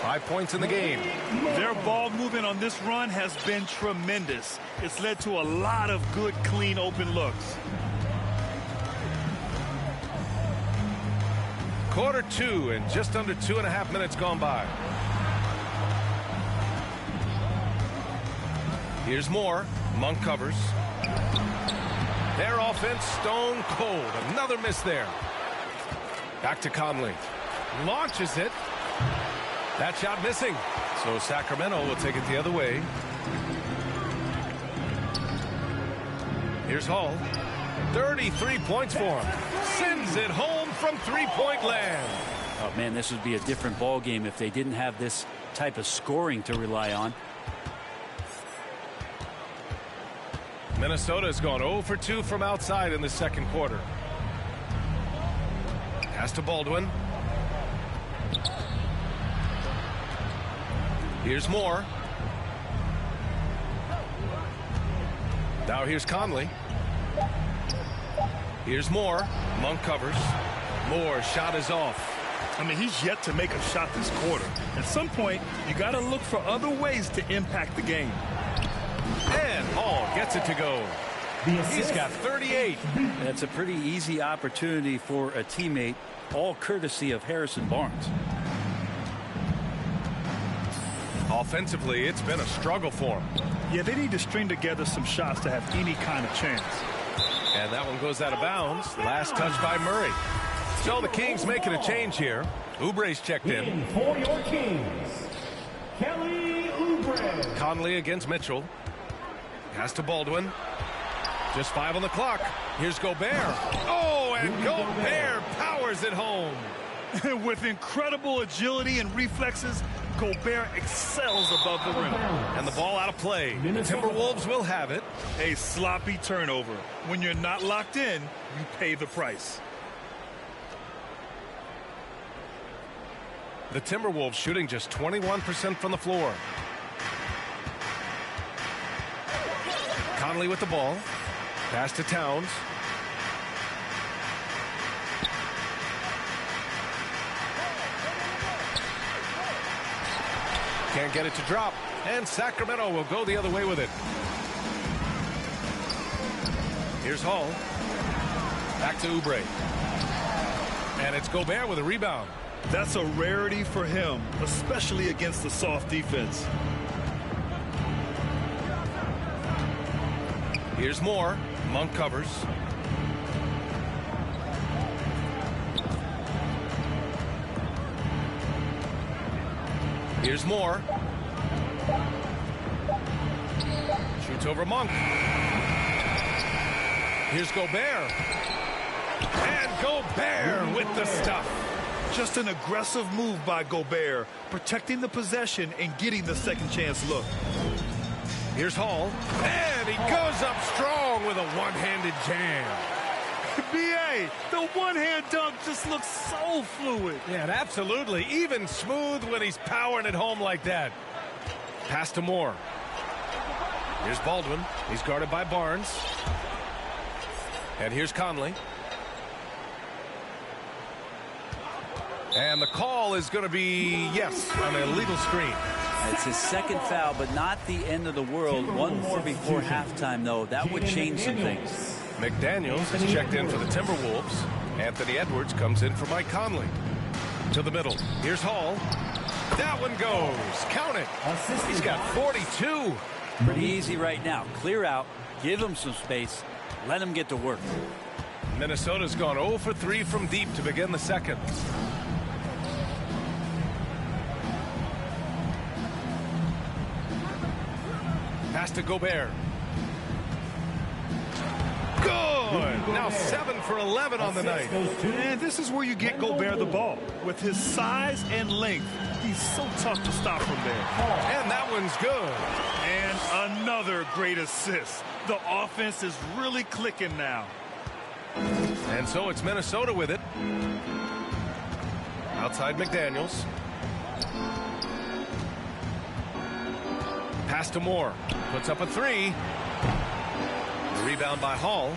5 points in the game. Their ball movement on this run has been tremendous. It's led to a lot of good, clean, open looks. Quarter 2 and just under 2.5 minutes gone by. Here's Moore. Monk covers. Their offense stone cold. Another miss there. Back to Conley. Launches it. That shot missing. So Sacramento will take it the other way. Here's Hall. 33 points for him. Sends it home from three-point land. Oh, man, this would be a different ball game if they didn't have this type of scoring to rely on. Minnesota's gone 0 for 2 from outside in the second quarter. Pass to Baldwin. Here's Moore. Now here's Conley. Here's Moore. Monk covers. Moore shot is off. I mean, he's yet to make a shot this quarter. At some point, you got to look for other ways to impact the game. And Hall gets it to go. He's got 38. That's a pretty easy opportunity for a teammate, all courtesy of Harrison Barnes. Offensively, it's been a struggle for him. Yeah, they need to string together some shots to have any kind of chance. And that one goes out of bounds. Last touch by Murray. So the Kings making a change here. Oubre's checked in. For your Kings, Kelly Oubre. Conley against Mitchell. Pass to Baldwin. Just 5 on the clock. Here's Gobert. Oh, and Gobert powers it home. With incredible agility and reflexes, Gobert excels above the rim. And the ball out of play. The Timberwolves will have it. A sloppy turnover. When you're not locked in, you pay the price. The Timberwolves shooting just 21% from the floor. Conley with the ball. Pass to Towns. Can't get it to drop. And Sacramento will go the other way with it. Here's Hall. Back to Oubre. And it's Gobert with a rebound. That's a rarity for him, especially against the soft defense. Here's Moore. Monk covers. Here's Moore. Shoots over Monk. Here's Gobert. And Gobert with the stuff. Just an aggressive move by Gobert, protecting the possession and getting the second chance look. Here's Hall. And he goes up strong with a one-handed jam. B.A., the one-hand dunk just looks so fluid. Yeah, absolutely. Even smooth when he's powering it home like that. Pass to Moore. Here's Baldwin. He's guarded by Barnes. And here's Conley. And the call is going to be, yes, on an illegal screen. It's his second foul, but not the end of the world. One more before halftime, though. That would change some things. McDaniels is checked in for the Timberwolves. Anthony Edwards comes in for Mike Conley. To the middle. Here's Hall. That one goes. Count it. He's got 42. Pretty easy right now. Clear out. Give him some space. Let him get to work. Minnesota's gone 0 for 3 from deep to begin the second. Pass to Gobert. Good. Now 7 for 11 on the night. And this is where you get Gobert the ball. With his size and length, he's so tough to stop from there. And that one's good. And another great assist. The offense is really clicking now. And so it's Minnesota with it. Outside McDaniels. Pass to Moore. Puts up a 3. Rebound by Hall.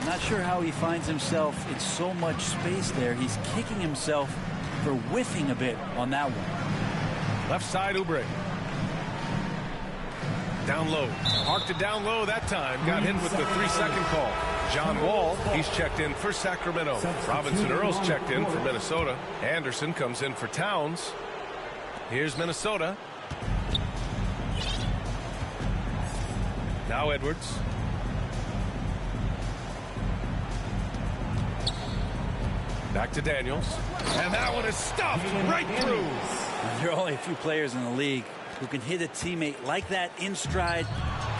Not sure how he finds himself in so much space there. He's kicking himself for whiffing a bit on that one. Left side, Oubre. Down low. Parked it down low that time. Got hit with the 3-second call. John Wall, he's checked in for Sacramento. Robinson Earl's checked in for Minnesota. Anderson comes in for Towns. Here's Minnesota. Now Edwards. Back to Daniels. And that one is stuffed right through. There are only a few players in the league who can hit a teammate like that in stride.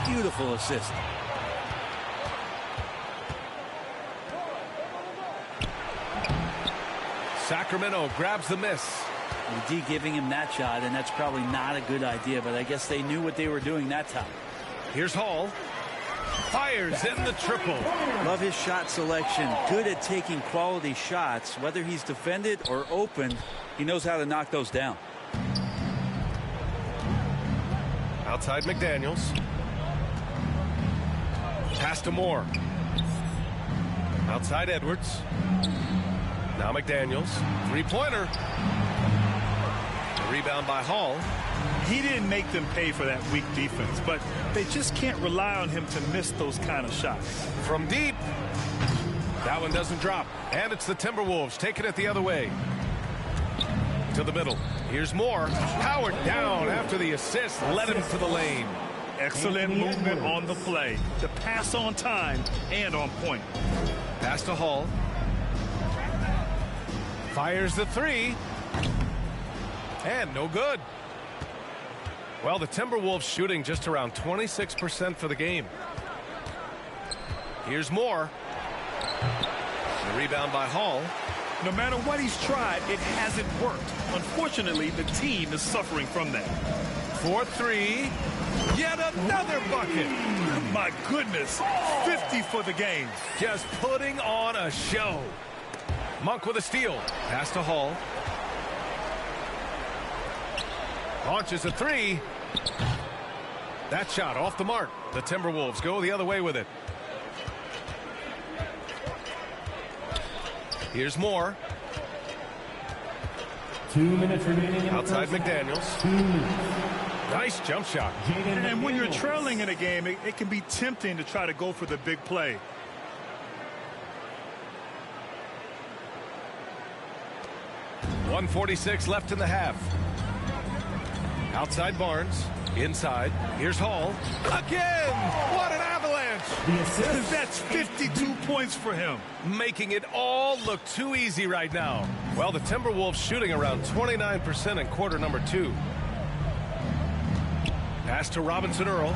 Beautiful assist. Sacramento grabs the miss. The D giving him that shot, and that's probably not a good idea, but I guess they knew what they were doing that time. Here's Hall. Fires in the triple. Love his shot selection. Good at taking quality shots. Whether he's defended or open, he knows how to knock those down. Outside McDaniels. Pass to Moore. Outside Edwards. Now McDaniels. Three-pointer. Rebound by Hall. He didn't make them pay for that weak defense, but they just can't rely on him to miss those kind of shots. From deep. That one doesn't drop. And it's the Timberwolves taking it the other way. To the middle. Here's Moore. Powered down after the assist. Led him to the lane. Excellent movement on the play. The pass on time and on point. Pass to Hall. Fires the three. And no good. Well, the Timberwolves shooting just around 26% for the game. Here's Moore. The rebound by Hall. No matter what he's tried, it hasn't worked. Unfortunately, the team is suffering from that. 4-3. Yet another bucket. My goodness. 50 for the game. Just putting on a show. Monk with a steal. Pass to Hall. Launches a three. That shot off the mark. The Timberwolves go the other way with it. Here's Moore. 2 minutes remaining. Outside McDaniels. 2 minutes. Nice jump shot. And when you're trailing in a game, it can be tempting to try to go for the big play. .146 left in the half. Outside Barnes. Inside. Here's Hall. Again! What an avalanche! The assist. That's 52 points for him. Making it all look too easy right now. Well, the Timberwolves shooting around 29% in quarter number 2. Pass to Robinson Earl.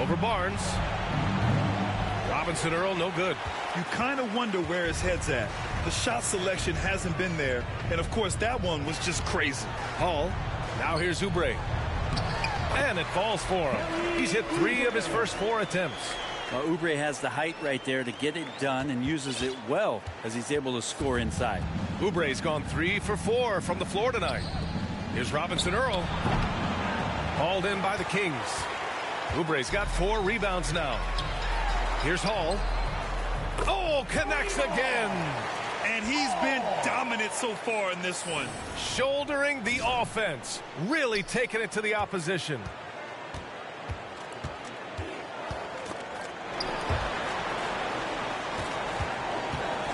Over Barnes. Robinson Earl, no good. You kind of wonder where his head's at. The shot selection hasn't been there. And, of course, that one was just crazy. Hall. Now here's Oubre. And it falls for him. He's hit 3 of his first 4 attempts. Well, Oubre has the height right there to get it done and uses it well as he's able to score inside. Oubre's gone 3 for 4 from the floor tonight. Here's Robinson Earl. Hauled in by the Kings. Oubre's got 4 rebounds now. Here's Hall. Oh, connects again. And he's been dominant so far in this one. Shouldering the offense. Really taking it to the opposition.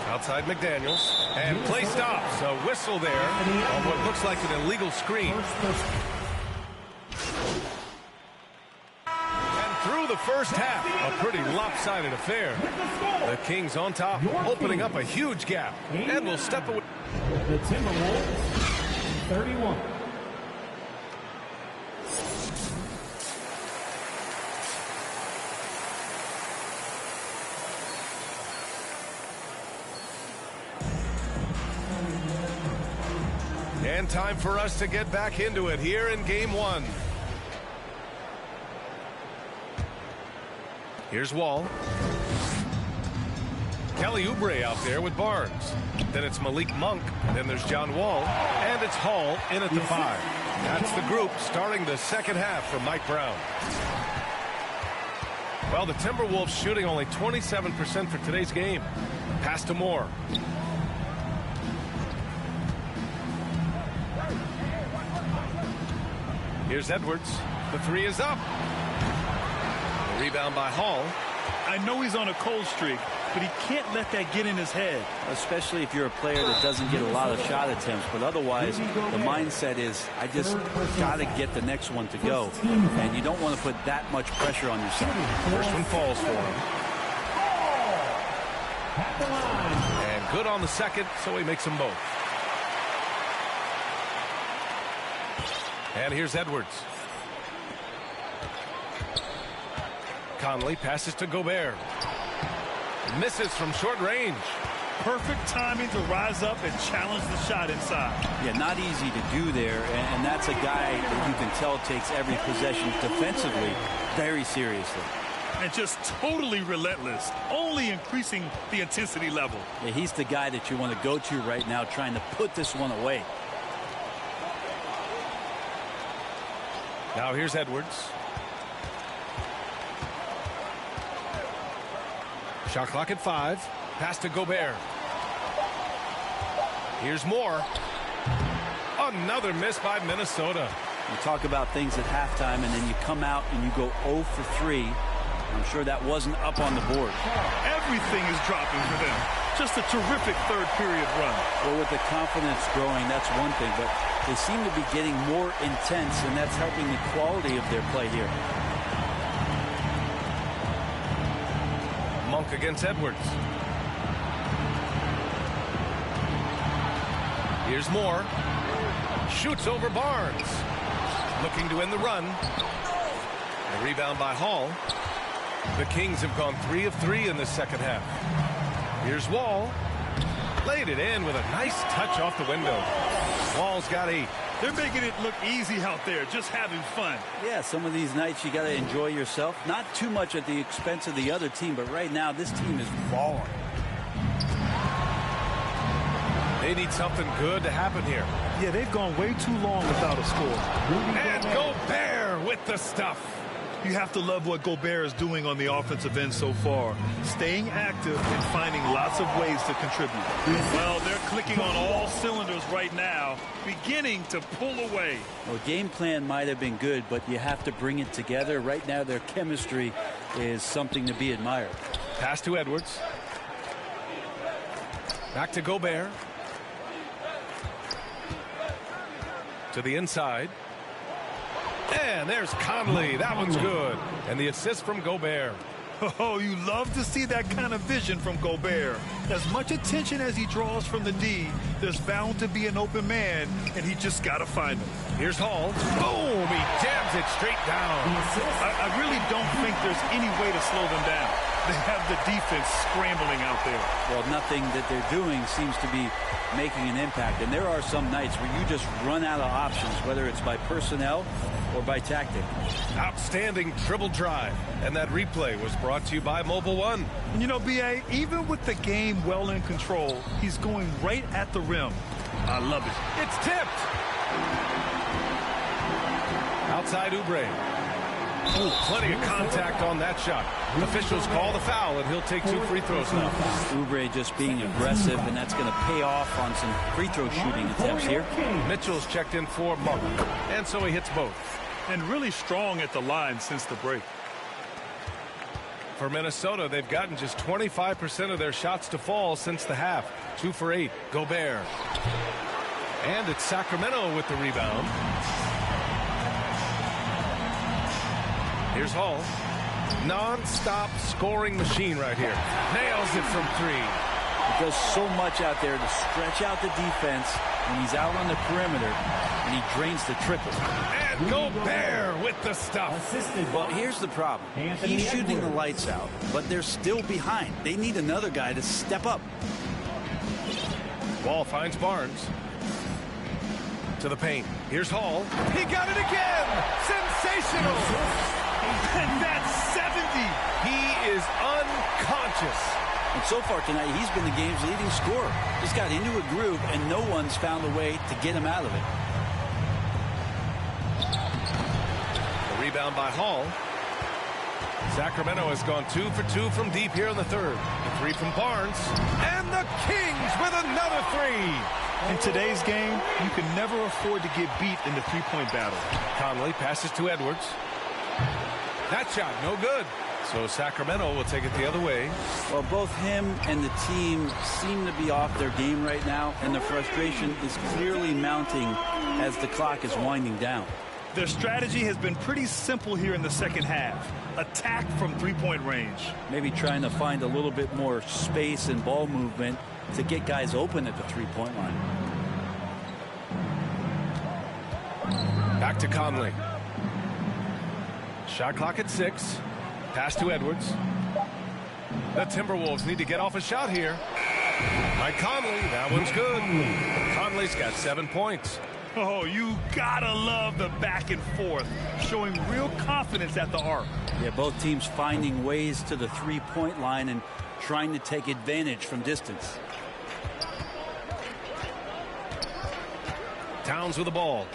Outside McDaniels. And play stops. A whistle there on what looks like an illegal screen. And through the first half, a pretty lopsided affair. The Kings on top, opening up a huge gap. And will step away. The Timberwolves, 31. And time for us to get back into it here in game 1. Here's Wall. Kelly Oubre out there with Barnes. Then it's Malik Monk. Then there's John Wall. And it's Hall in at the 5. That's the group starting the second half for Mike Brown. Well, the Timberwolves shooting only 27% for today's game. Pass to Moore. Here's Edwards. The 3 is up. The rebound by Hall. I know he's on a cold streak, but he can't let that get in his head. Especially if you're a player that doesn't get a lot of shot attempts. But otherwise, the mindset is, I just got to get the next one to go. And you don't want to put that much pressure on yourself. First one falls for him. And good on the second, so he makes them both. And here's Edwards. Conley passes to Gobert. Misses from short range. Perfect timing to rise up and challenge the shot inside. Yeah, not easy to do there, and that's a guy that you can tell takes every possession defensively very seriously. And just totally relentless, only increasing the intensity level. Yeah, he's the guy that you want to go to right now, trying to put this one away. Now here's Edwards. Shot clock at 5. Pass to Gobert. Here's Moore. Another miss by Minnesota. You talk about things at halftime, and then you come out and you go 0 for 3. I'm sure that wasn't up on the board. Everything is dropping for them. Just a terrific third period run. Well, with the confidence growing, that's one thing, but they seem to be getting more intense, and that's helping the quality of their play here. Monk against Edwards. Here's Moore. Shoots over Barnes. Looking to end the run. The rebound by Hall. The Kings have gone 3 of 3 in the second half. Here's Wall. Laid it in with a nice touch off the window. Wall's got 8. They're making it look easy out there, just having fun. Yeah, some of these nights you got to enjoy yourself. Not too much at the expense of the other team, but right now this team is balling. They need something good to happen here. Yeah, they've gone way too long without a score. And Gobert with the stuff. You have to love what Gobert is doing on the offensive end so far. Staying active and finding lots of ways to contribute. Well, they're clicking on all cylinders right now, beginning to pull away. Well, game plan might have been good, but you have to bring it together. Right now, their chemistry is something to be admired. Pass to Edwards. Back to Gobert. To the inside. And there's Conley. That one's good. And the assist from Gobert. Oh, you love to see that kind of vision from Gobert. As much attention as he draws from the D, there's bound to be an open man, and he just got to find him. Here's Hall. Boom! He jams it straight down. I really don't think there's any way to slow them down. They have the defense scrambling out there. Well, nothing that they're doing seems to be making an impact. And there are some nights where you just run out of options, whether it's by personnel or by tactic. Outstanding dribble drive. And that replay was brought to you by Mobile One. You know, B.A., even with the game well in control, he's going right at the rim. I love it. It's tipped. Outside Oubre. Ooh, plenty of contact on that shot. Officials call the foul, and he'll take 2 free throws now. Oubre just being aggressive, and that's going to pay off on some free throw shooting attempts here. Mitchell's checked in for Monk, and so he hits both. And really strong at the line since the break. For Minnesota, they've gotten just 25% of their shots to fall since the half. 2 for 8. Gobert. And it's Sacramento with the rebound. Here's Hall. Non-stop scoring machine right here. Nails it from 3. He does so much out there to stretch out the defense when he's out on the perimeter, and he drains the triple. And Gobert with the stuff. Well, here's the problem. He's shooting the lights out, but they're still behind. They need another guy to step up. Wall finds Barnes. To the paint. Here's Hall. He got it again. Sensational. And that's 70. He is unconscious. And so far tonight, he's been the game's leading scorer. He's got into a groove, and no one's found a way to get him out of it. The rebound by Hall. Sacramento has gone 2 for 2 from deep here in the third. The 3 from Barnes. And the Kings with another 3. In today's game, you can never afford to get beat in the three-point battle. Conley passes to Edwards. That shot, no good. So Sacramento will take it the other way. Well, both him and the team seem to be off their game right now, and the frustration is clearly mounting as the clock is winding down. Their strategy has been pretty simple here in the second half. Attack from three-point range. Maybe trying to find a little bit more space and ball movement to get guys open at the three-point line. Back to Conley. Shot clock at 6. Pass to Edwards. The Timberwolves need to get off a shot here. By Conley, that one's good. Conley's got 7 points. Oh, you gotta love the back and forth, showing real confidence at the arc. Yeah, both teams finding ways to the three-point line and trying to take advantage from distance. Towns with the ball.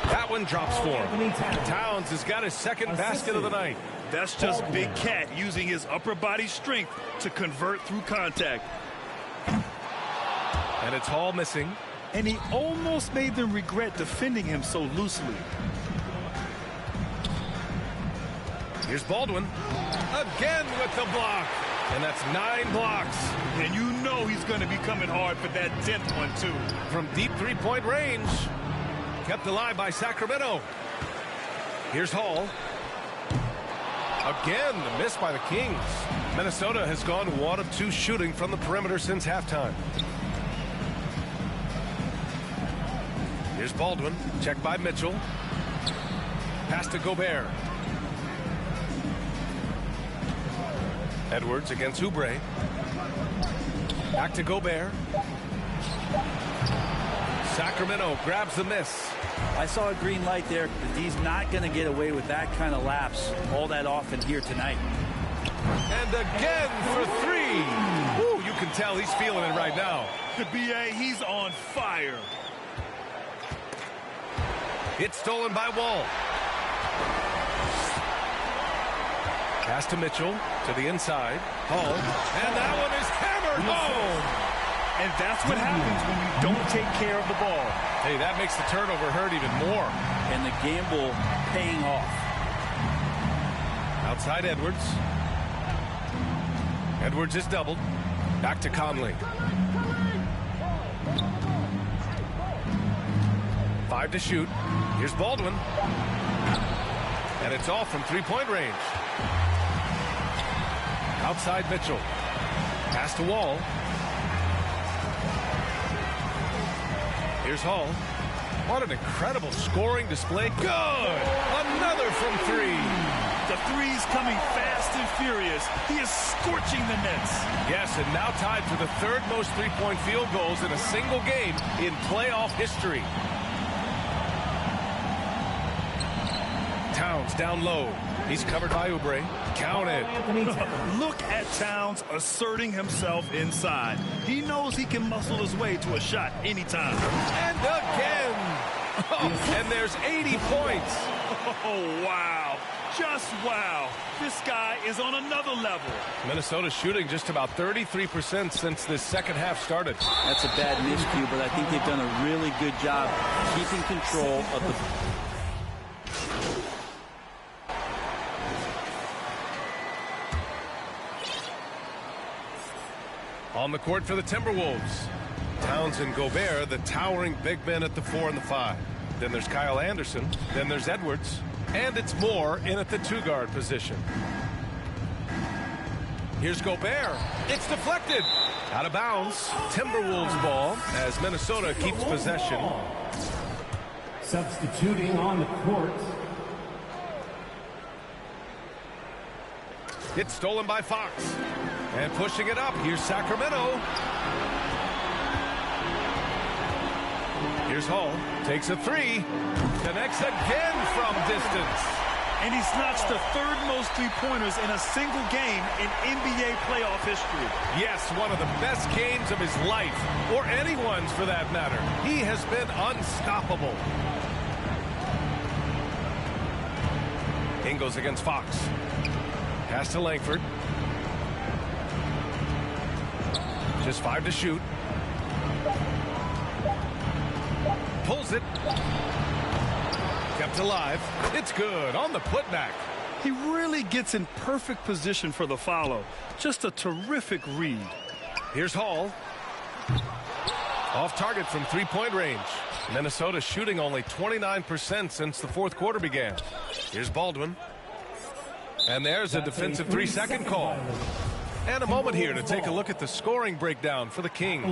That That one drops for him. Towns has got his second basket of the night. That's just Big Cat using his upper body strength to convert through contact. And it's Hall missing. And he almost made them regret defending him so loosely. Here's Baldwin. Again with the block. And that's 9 blocks. And you know he's going to be coming hard for that 10th one, too. From deep three-point range. Kept alive by Sacramento. Here's Hall. Again, the miss by the Kings. Minnesota has gone 1 of 2 shooting from the perimeter since halftime. Here's Baldwin. Checked by Mitchell. Pass to Gobert. Edwards against Oubre. Back to Gobert. Sacramento grabs the miss. I saw a green light there. He's not going to get away with that kind of lapse all that often here tonight. And again for 3. Woo, you can tell he's feeling it right now. The BA, he's on fire. It's stolen by Wall. Pass to Mitchell, to the inside. Hall, and that one is hammered home. And that's what happens when you don't take care of the ball. Hey, that makes the turnover hurt even more. And the gamble paying off. Outside Edwards. Edwards is doubled. Back to Conley. 5 to shoot. Here's Baldwin. And it's off from three-point range. Outside Mitchell. Pass to Wall. Here's Hall. What an incredible scoring display. Good! Another from 3. The three's coming fast and furious. He is scorching the nets. Yes, and now tied for the 3rd most three-point field goals in a single game in playoff history. Towns down low. He's covered by Oubre. Counted. Look at Towns asserting himself inside. He knows he can muscle his way to a shot anytime. And again. Oh, and there's 80 points. Oh, wow. Just wow. This guy is on another level. Minnesota shooting just about 33% since this second half started. That's a bad miscue, but I think they've done a really good job keeping control of the... On the court for the Timberwolves. Towns and Gobert, the towering big men at the 4 and the 5. Then there's Kyle Anderson. Then there's Edwards. And it's Moore in at the 2-guard position. Here's Gobert. It's deflected. Out of bounds. Timberwolves ball as Minnesota keeps possession. Substituting on the court. It's stolen by Fox. And pushing it up, here's Sacramento. Here's Hall, takes a 3, connects again from distance. And he's notched the 3rd most three-pointers in a single game in NBA playoff history. Yes, one of the best games of his life, or anyone's for that matter. He has been unstoppable. Ingles against Fox. Pass to Langford. Just 5 to shoot. Pulls it. Kept alive. It's good on the putback. He really gets in perfect position for the follow. Just a terrific read. Here's Hall. Off target from three-point range. Minnesota shooting only 29% since the 4th quarter began. Here's Baldwin. And there's a defensive 3-second call. And a moment here to take a look at the scoring breakdown for the Kings.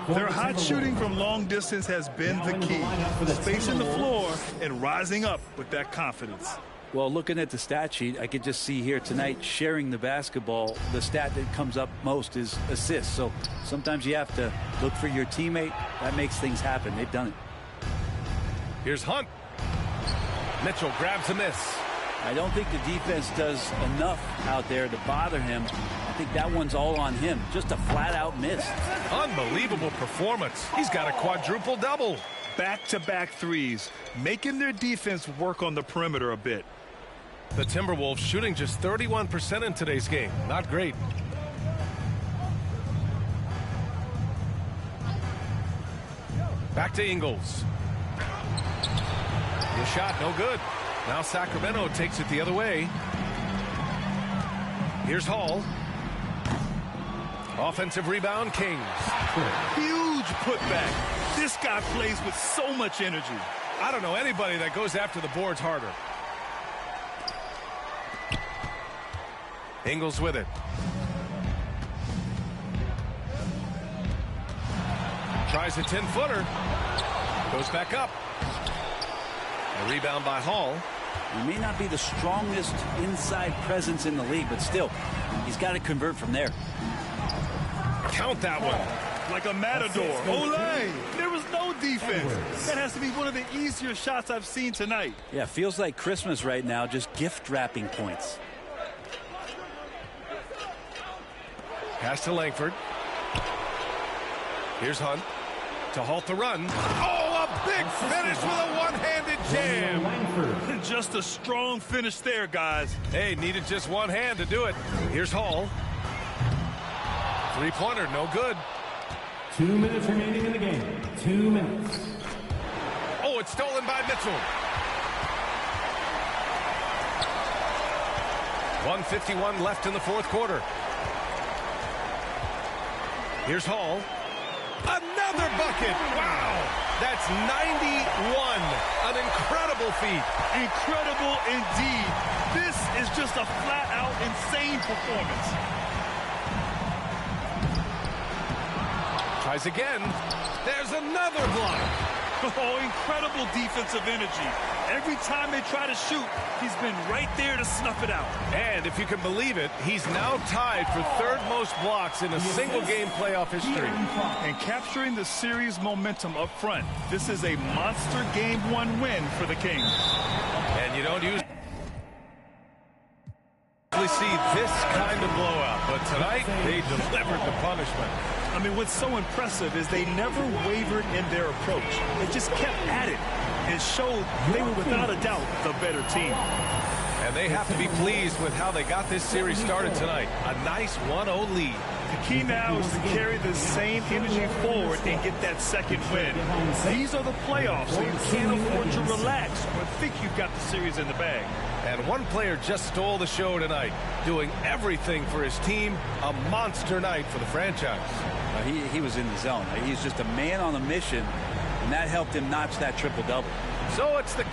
Their hot shooting from long distance has been the key. Spacing the floor and rising up with that confidence. Well, looking at the stat sheet, I could just see here tonight sharing the basketball. The stat that comes up most is assists. So sometimes you have to look for your teammate. That makes things happen. They've done it. Here's Hunt. Mitchell grabs a miss. I don't think the defense does enough out there to bother him. I think that one's all on him. Just a flat-out miss. Unbelievable performance. He's got a quadruple-double. back-to-back threes, making their defense work on the perimeter a bit. The Timberwolves shooting just 31% in today's game. Not great. Back to Ingles. The shot, no good. Now Sacramento takes it the other way. Here's Hall. Offensive rebound, Kings. Huge putback. This guy plays with so much energy. I don't know anybody that goes after the boards harder. Ingles with it. Tries a 10-footer. Goes back up. A rebound by Hall. He may not be the strongest inside presence in the league, but still, he's got to convert from there. Count that one. Like a matador. Olay! There was no defense. That has to be one of the easier shots I've seen tonight. Yeah, feels like Christmas right now, just gift wrapping points. Pass to Langford. Here's Hunt to halt the run. Oh, a big finish with a one-handed jam. Just a strong finish there, guys. Hey, needed just one hand to do it. Here's Hall. Three-pointer, no good. 2 minutes remaining in the game. 2 minutes. Oh, it's stolen by Mitchell. 1:51 left in the fourth quarter. Here's Hall. Another bucket. Wow. That's 91. An incredible feat. Incredible indeed. This is just a flat-out insane performance. Tries again. There's another block. Oh, incredible defensive energy. Every time they try to shoot, he's been right there to snuff it out. And if you can believe it, he's now tied for third most blocks in a single game playoff history. And capturing the series momentum up front. This is a monster game 1 win for the Kings. And you don't usually see this kind of blowout, but tonight they delivered the punishment. I mean, what's so impressive is they never wavered in their approach. They just kept at it and showed they were without a doubt the better team. And they have to be pleased with how they got this series started tonight. A nice 1-0 lead. The key now is to carry the same energy forward and get that second win. These are the playoffs, so you can't afford to relax or think you've got the series in the bag. And one player just stole the show tonight, doing everything for his team. A monster night for the franchise. He was in the zone. He's just a man on a mission, and that helped him notch that triple-double. So it's the...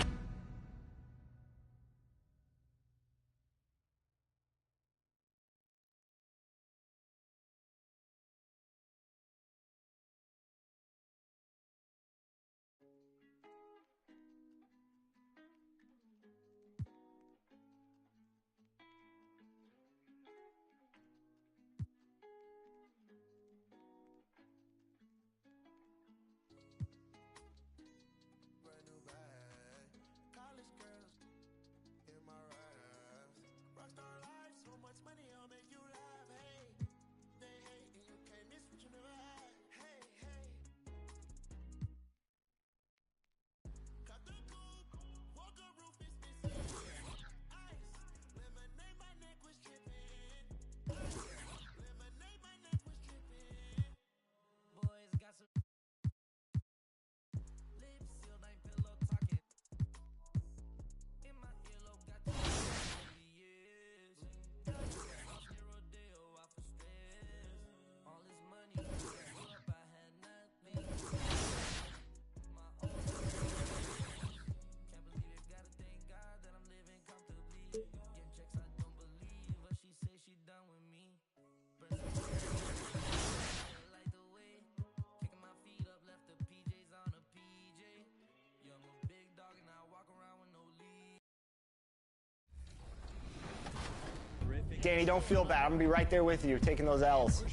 Danny, don't feel bad. I'm going to be right there with you, taking those L's.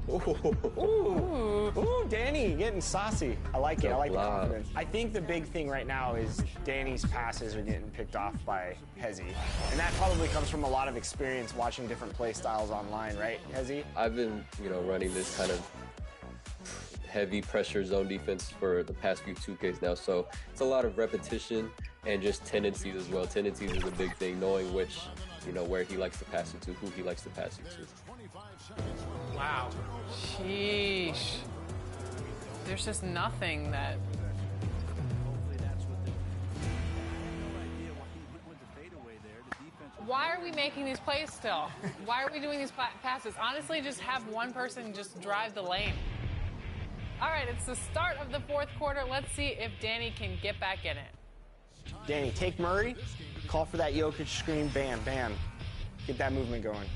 Ooh, Danny, getting saucy. I like it. I like the confidence. I think the big thing right now is Danny's passes are getting picked off by Hezzy. And that probably comes from a lot of experience watching different play styles online, right, Hezzy? I've been, running this kind of heavy pressure zone defense for the past few 2Ks now. So it's a lot of repetition and just tendencies as well. Tendencies is a big thing, knowing which, where he likes to pass it to, who he likes to pass it to. Wow. Sheesh. There's just nothing that... Why are we making these plays still? Why are we doing these passes? Honestly, just have one person just drive the lane. All right, it's the start of the fourth quarter. Let's see if Danny can get back in it. Danny, take Murray, call for that Jokic screen, bam, bam. Get that movement going.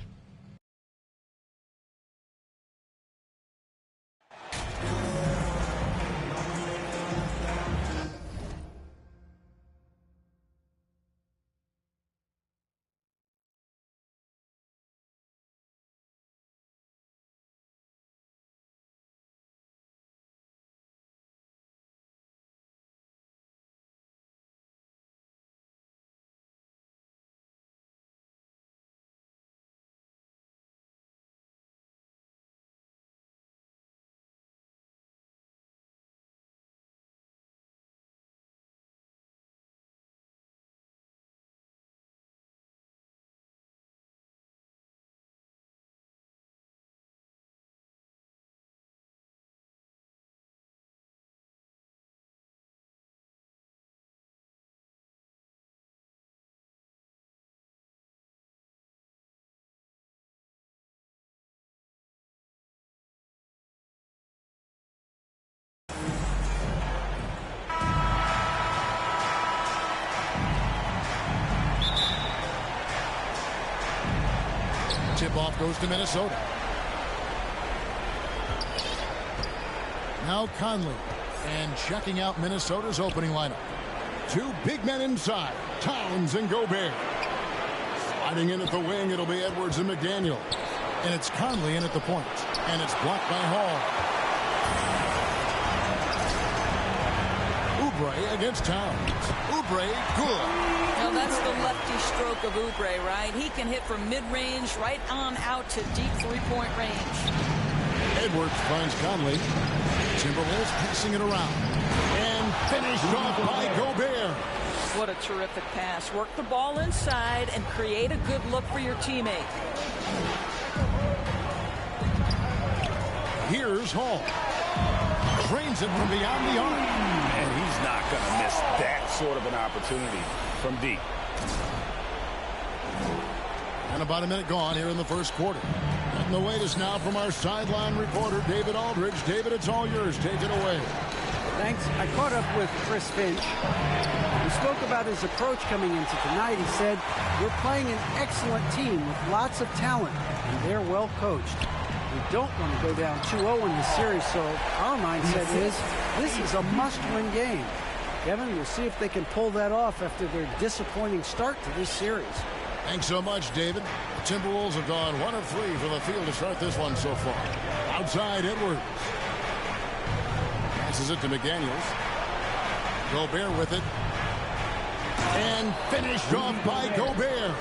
Tip-off goes to Minnesota. Now Conley. And checking out Minnesota's opening lineup. Two big men inside. Towns and Gobert. Sliding in at the wing, it'll be Edwards and McDaniel. And it's Conley in at the point. And it's blocked by Hall. Oubre against Towns. Oubre, good. Now that's the lefty stroke of Oubre, right? He can hit from mid-range right on out to deep three-point range. Edwards finds Conley. Timberwolves passing it around. And finished off by Gobert. What a terrific pass. Work the ball inside and create a good look for your teammate. Here's Hall. Drains it from beyond the arc. And he's not going to miss that sort of an opportunity from deep. And about a minute gone here in the first quarter. And the wait is now from our sideline reporter, David Aldridge. David, it's all yours. Take it away. Thanks. I caught up with Chris Finch. We spoke about his approach coming into tonight. He said, we're playing an excellent team with lots of talent, and they're well coached. We don't want to go down 2-0 in the series, so our mindset is this is a must-win game. Kevin, we'll see if they can pull that off after their disappointing start to this series. Thanks so much, David. The Timberwolves have gone 1 of 3 from the field to start this one so far. Outside, Edwards. Passes it to McDaniels. Gobert with it. And finished off by Gobert.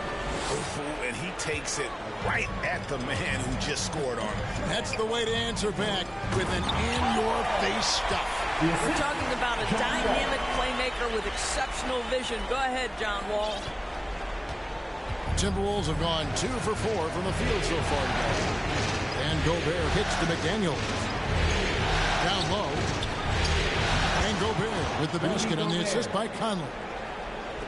And he takes it right at the man who just scored on him. That's the way to answer back with an in-your-face stuff. We're talking about a dynamic playmaker with exceptional vision. Go ahead, John Wall. Timberwolves have gone 2 for 4 from the field so far today. And Gobert hits to McDaniels. Down low. And Gobert with the basket on the assist by Conley.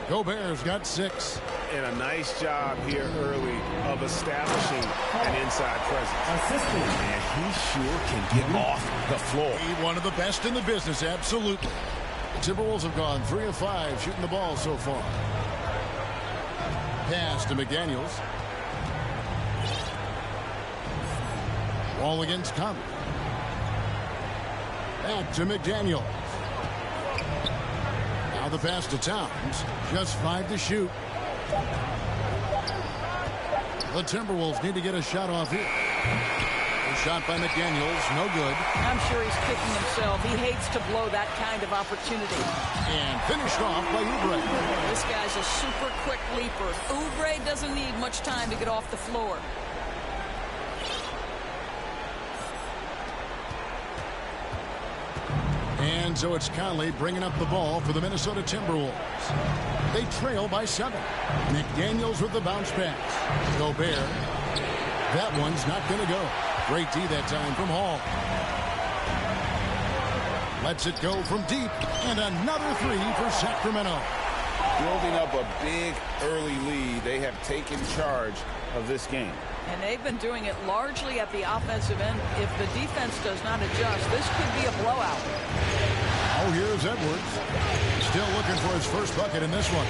Gobert's got 6. And a nice job here early of establishing an inside presence. And he sure can get off the floor. He's one of the best in the business, absolutely. The Timberwolves have gone 3 of 5 shooting the ball so far. Pass to McDaniels. Wall against Conley. Back to McDaniels. Now the pass to Towns. Just 5 to shoot. The Timberwolves need to get a shot off here. A shot by McDaniels, no good. I'm sure he's kicking himself. He hates to blow that kind of opportunity. And finished off by Oubre. This guy's a super quick leaper. Oubre doesn't need much time to get off the floor. And so it's Conley bringing up the ball for the Minnesota Timberwolves. They trail by 7. McDaniels with the bounce pass. Gobert. That one's not going to go. Great D that time from Hall. Lets it go from deep. And another 3 for Sacramento. Building up a big early lead. They have taken charge of this game. And they've been doing it largely at the offensive end. If the defense does not adjust, this could be a blowout. Oh, here's Edwards. Still looking for his first bucket in this one.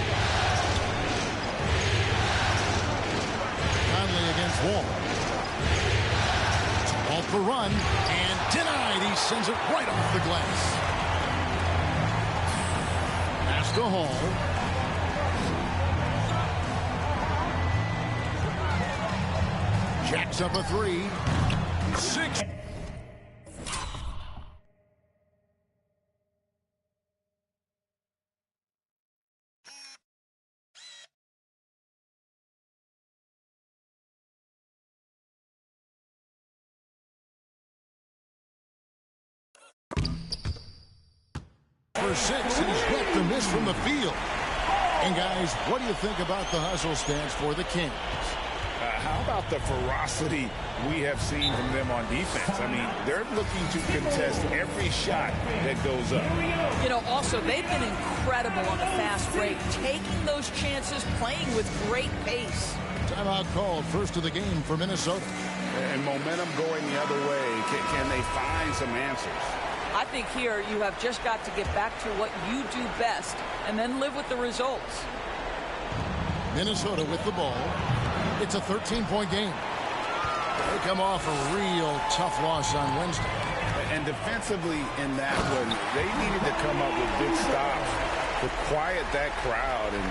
Conley against Wall. Off the run and denied. He sends it right off the glass. Pass to Hall. Jacks up a 3. 6. For 6, he's got the miss from the field. And guys, what do you think about the hustle stance for the Kings? How about the ferocity we have seen from them on defense? I mean, they're looking to contest every shot that goes up. You know, also, they've been incredible on the fast break, taking those chances, playing with great pace. Timeout called, first of the game for Minnesota. And momentum going the other way. Can they find some answers? I think here you have just got to get back to what you do best and then live with the results. Minnesota with the ball. It's a 13-point game. They come off a real tough loss on Wednesday. And defensively in that one, they needed to come up with big stops to quiet that crowd. And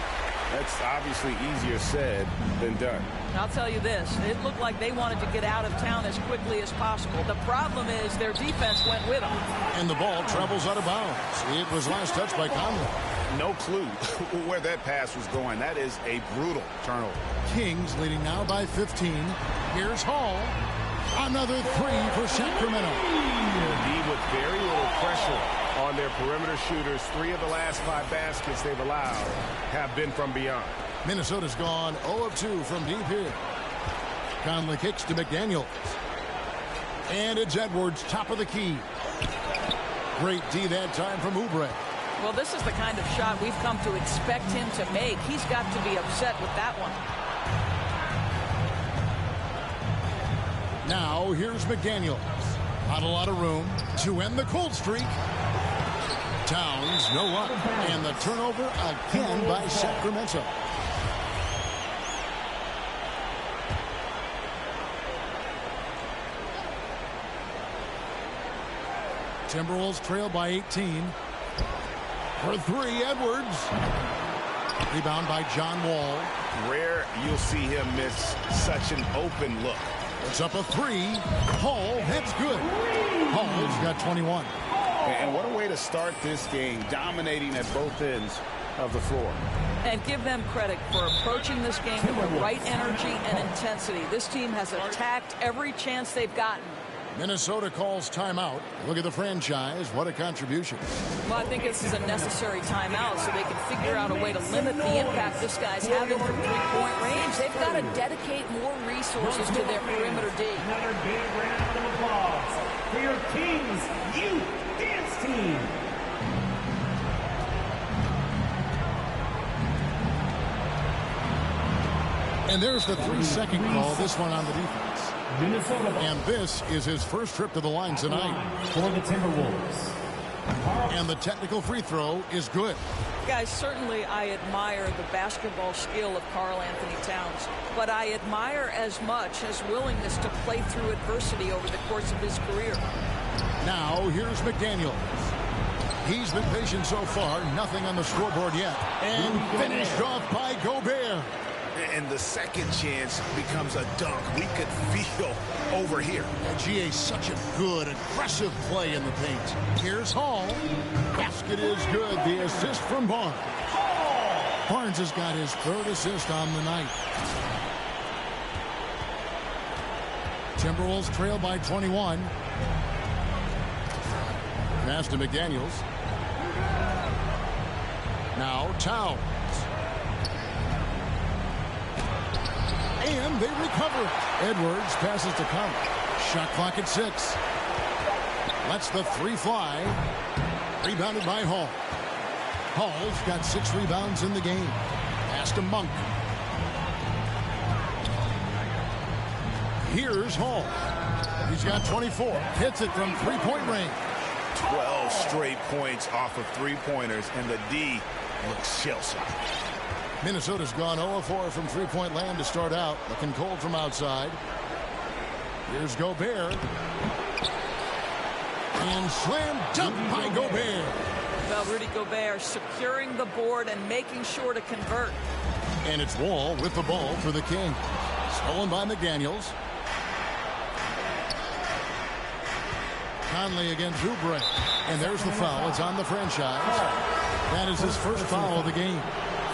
that's obviously easier said than done. I'll tell you this. It looked like they wanted to get out of town as quickly as possible. The problem is their defense went with them. And the ball travels out of bounds. It was last touched by Conley. No clue where that pass was going. That is a brutal turnover. Kings leading now by 15. Here's Hall. Another 3 for Sacramento. D with very little pressure on their perimeter shooters. 3 of the last 5 baskets they've allowed have been from beyond. Minnesota's gone 0 of 2 from deep here. Conley kicks to McDaniels. And it's Edwards, top of the key. Great D that time from Oubre. Well, this is the kind of shot we've come to expect him to make. He's got to be upset with that one. Now, here's McDaniels. Not a lot of room to end the cold streak. Towns, no luck. And the turnover again by Sacramento. Timberwolves trail by 18. For 3, Edwards. Rebound by John Wall. Rare you'll see him miss such an open look. It's up a 3. Hall, that's good. Hall's got 21. And what a way to start this game, dominating at both ends of the floor. And give them credit for approaching this game with the right energy and intensity. This team has attacked every chance they've gotten. Minnesota calls timeout. Look at the franchise. What a contribution. Well, I think this is a necessary timeout so they can figure out a way to limit the impact this guy's having from three-point range. They've got to dedicate more resources to their perimeter D. Another big round of applause for your Kings Youth Dance Team. And there's the 3-second call, this one on the defense. Minnesota. And this is his first trip to the line tonight. For the Timberwolves. And the technical free throw is good. Guys, certainly I admire the basketball skill of Karl Anthony Towns, but I admire as much his willingness to play through adversity over the course of his career. Now, here's McDaniels. He's been patient so far, nothing on the scoreboard yet. And finished off by Gobert. And the second chance becomes a dunk. We could feel over here. GA, such a good, aggressive play in the paint. Here's Hall. Basket is good. The assist from Barnes. Barnes has got his third assist on the night. Timberwolves trail by 21. Pass to McDaniels. Now Towns. And they recover it. Edwards passes to Conley. Shot clock at 6. Lets the 3 fly. Rebounded by Hall. Hall's got 6 rebounds in the game. Pass to Monk. Here's Hall. He's got 24. Hits it from three-point range. 12 straight points off of three-pointers, and the D looks shell-shocked. Minnesota's gone 0-4 from three-point land to start out. Looking cold from outside. Here's Gobert. And slam dunk by Gobert. Well, Rudy Gobert securing the board and making sure to convert. And it's Wall with the ball for the Kings. Stolen by McDaniels. Conley against Oubre. And there's the foul. It's on the franchise. That is his first foul of the game.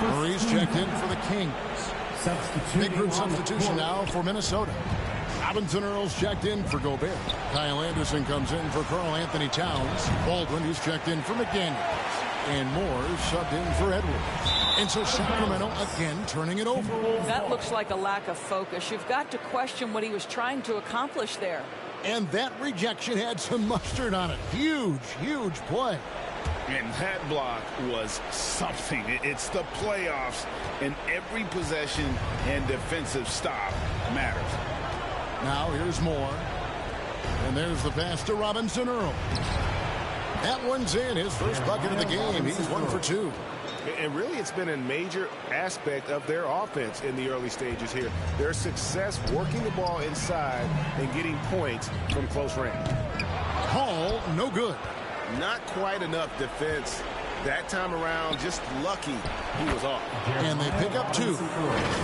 Murray's checked in for the Kings. Big group substitution now for Minnesota. Robinson Earl's checked in for Gobert. Kyle Anderson comes in for Karl Anthony Towns. Baldwin, who's checked in for McDaniels. And Moore subbed in for Edwards. And so Sacramento again turning it over. That looks like a lack of focus. You've got to question what he was trying to accomplish there. And that rejection had some mustard on it. Huge, huge play. And that block was something. It's the playoffs, and every possession and defensive stop matters. Now here's Moore. And there's the pass to Robinson Earl. That one's in. His first bucket of the game. He's 1 for 2. And really, it's been a major aspect of their offense in the early stages here. Their success working the ball inside and getting points from close range. Hall, no good. Not quite enough defense that time around. Just lucky he was off. And they pick up 2.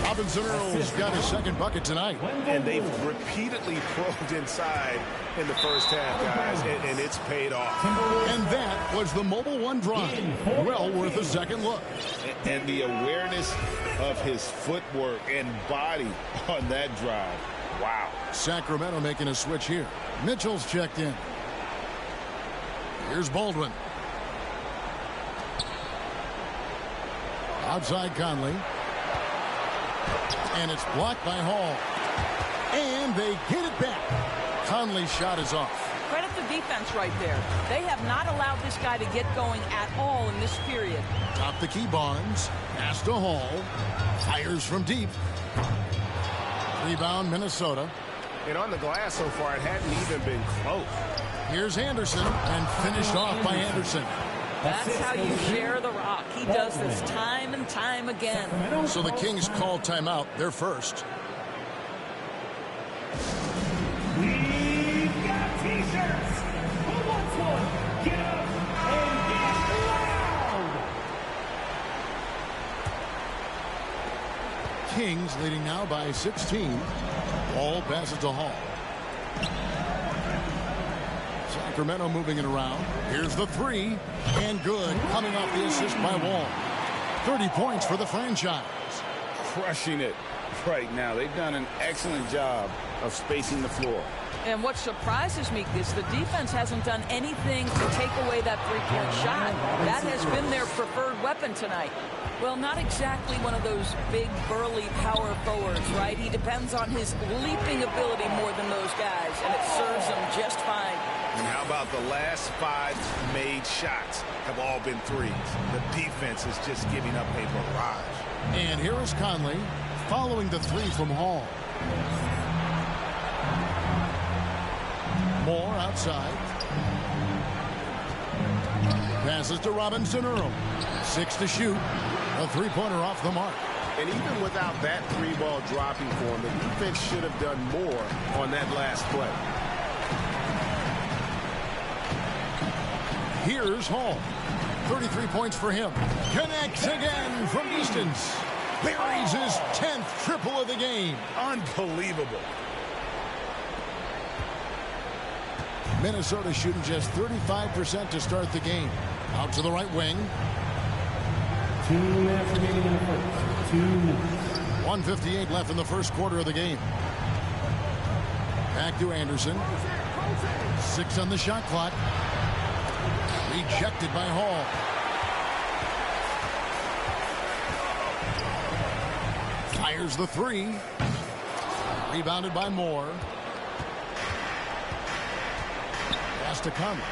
Robinson Earl's got his second bucket tonight. And they've repeatedly probed inside in the first half, guys, and it's paid off. And that was the Mobile One drive. Well worth a second look. And the awareness of his footwork and body on that drive. Wow. Sacramento making a switch here. Mitchell's checked in. Here's Baldwin. Outside Conley. And it's blocked by Hall. And they get it back. Conley's shot is off. Credit the defense right there. They have not allowed this guy to get going at all in this period. Top the key, Barnes. Pass to Hall. Fires from deep. Rebound, Minnesota. And on the glass so far, it hadn't even been close. Here's Anderson, and finished off by Anderson. That's how you share the rock. He does this time and time again. So the Kings call timeout. They're first. We've got T-shirts. Who wants one? Get up and get loud. Kings leading now by 16. Ball passes to Hall. Sacramento moving it around. Here's the 3. And good. Coming off the assist by Wall. 30 points for the franchise. Crushing it right now. They've done an excellent job of spacing the floor. And what surprises me is the defense hasn't done anything to take away that three-point shot. That has been their preferred weapon tonight. Well, not exactly one of those big, burly power forwards, right? He depends on his leaping ability more than those guys, and it serves him just fine. And how about the last 5 made shots have all been threes? The defense is just giving up a barrage. And here is Conley following the 3 from Hall. Moore outside. Passes to Robinson Earl. 6 to shoot. A three-pointer off the mark. And even without that 3-ball dropping for him, the defense should have done more on that last play. Here's Hall. 33 points for him. Connects again from distance. Buries his 10th triple of the game. Unbelievable. Minnesota shooting just 35% to start the game. Out to the right wing. 2 minutes remaining in the first. 2 minutes. 1:58 left in the first quarter of the game. Back to Anderson. 6 on the shot clock. Rejected by Hall. Here's the three. Rebounded by Moore. Pass to Conley.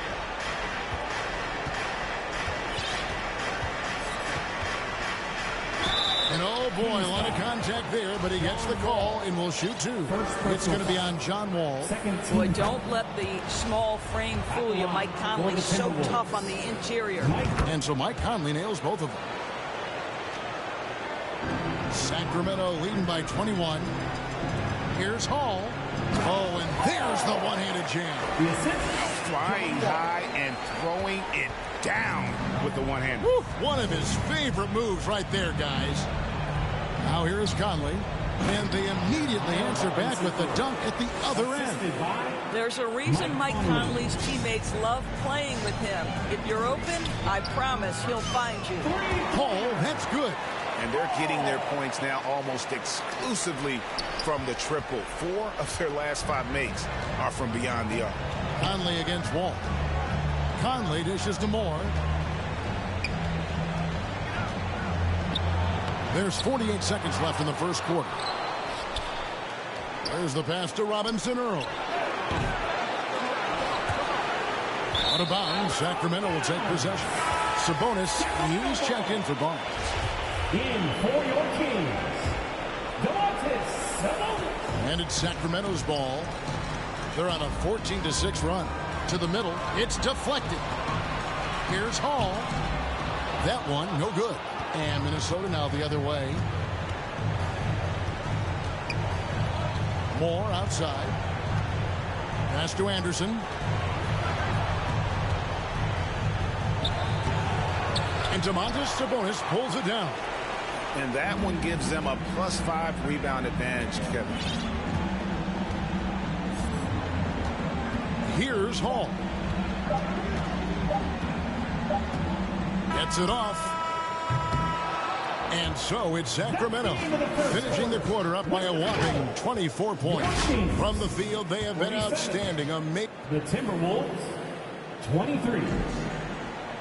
And oh boy, a lot of contact there, but he gets the call and will shoot two. It's going to be on John Wall. Boy, don't let the small frame fool you. Mike Conley's so tough on the interior. And so Mike Conley nails both of them. Sacramento leading by 21. Here's Hall. Oh, and there's the one-handed jam. Flying high and throwing it down with the one-hand. One of his favorite moves right there, guys. Now here is Conley. And they immediately answer back with the dunk at the other end. There's a reason Mike Conley's teammates love playing with him. If you're open, I promise he'll find you. Oh, that's good. And they're getting their points now almost exclusively from the triple. 4 of their last 5 makes are from beyond the arc. Conley against Wall. Conley dishes to Moore. There's 48 seconds left in the first quarter. There's the pass to Robinson Earl. Out of bounds, Sacramento will take possession. Sabonis, he's checked in for Barnes. In for your Kings, and it's Sacramento's ball. They're on a 14-6 run. To the middle, it's deflected. Here's Hall. That one, no good. And Minnesota now the other way. Moore outside. Pass to Anderson. And Domantas Sabonis pulls it down. And that one gives them a +5 rebound advantage, Kevin. Here's Hall. Gets it off. And so it's Sacramento finishing the quarter up by a whopping 24 points. From the field, they have been outstanding. The Timberwolves, 23.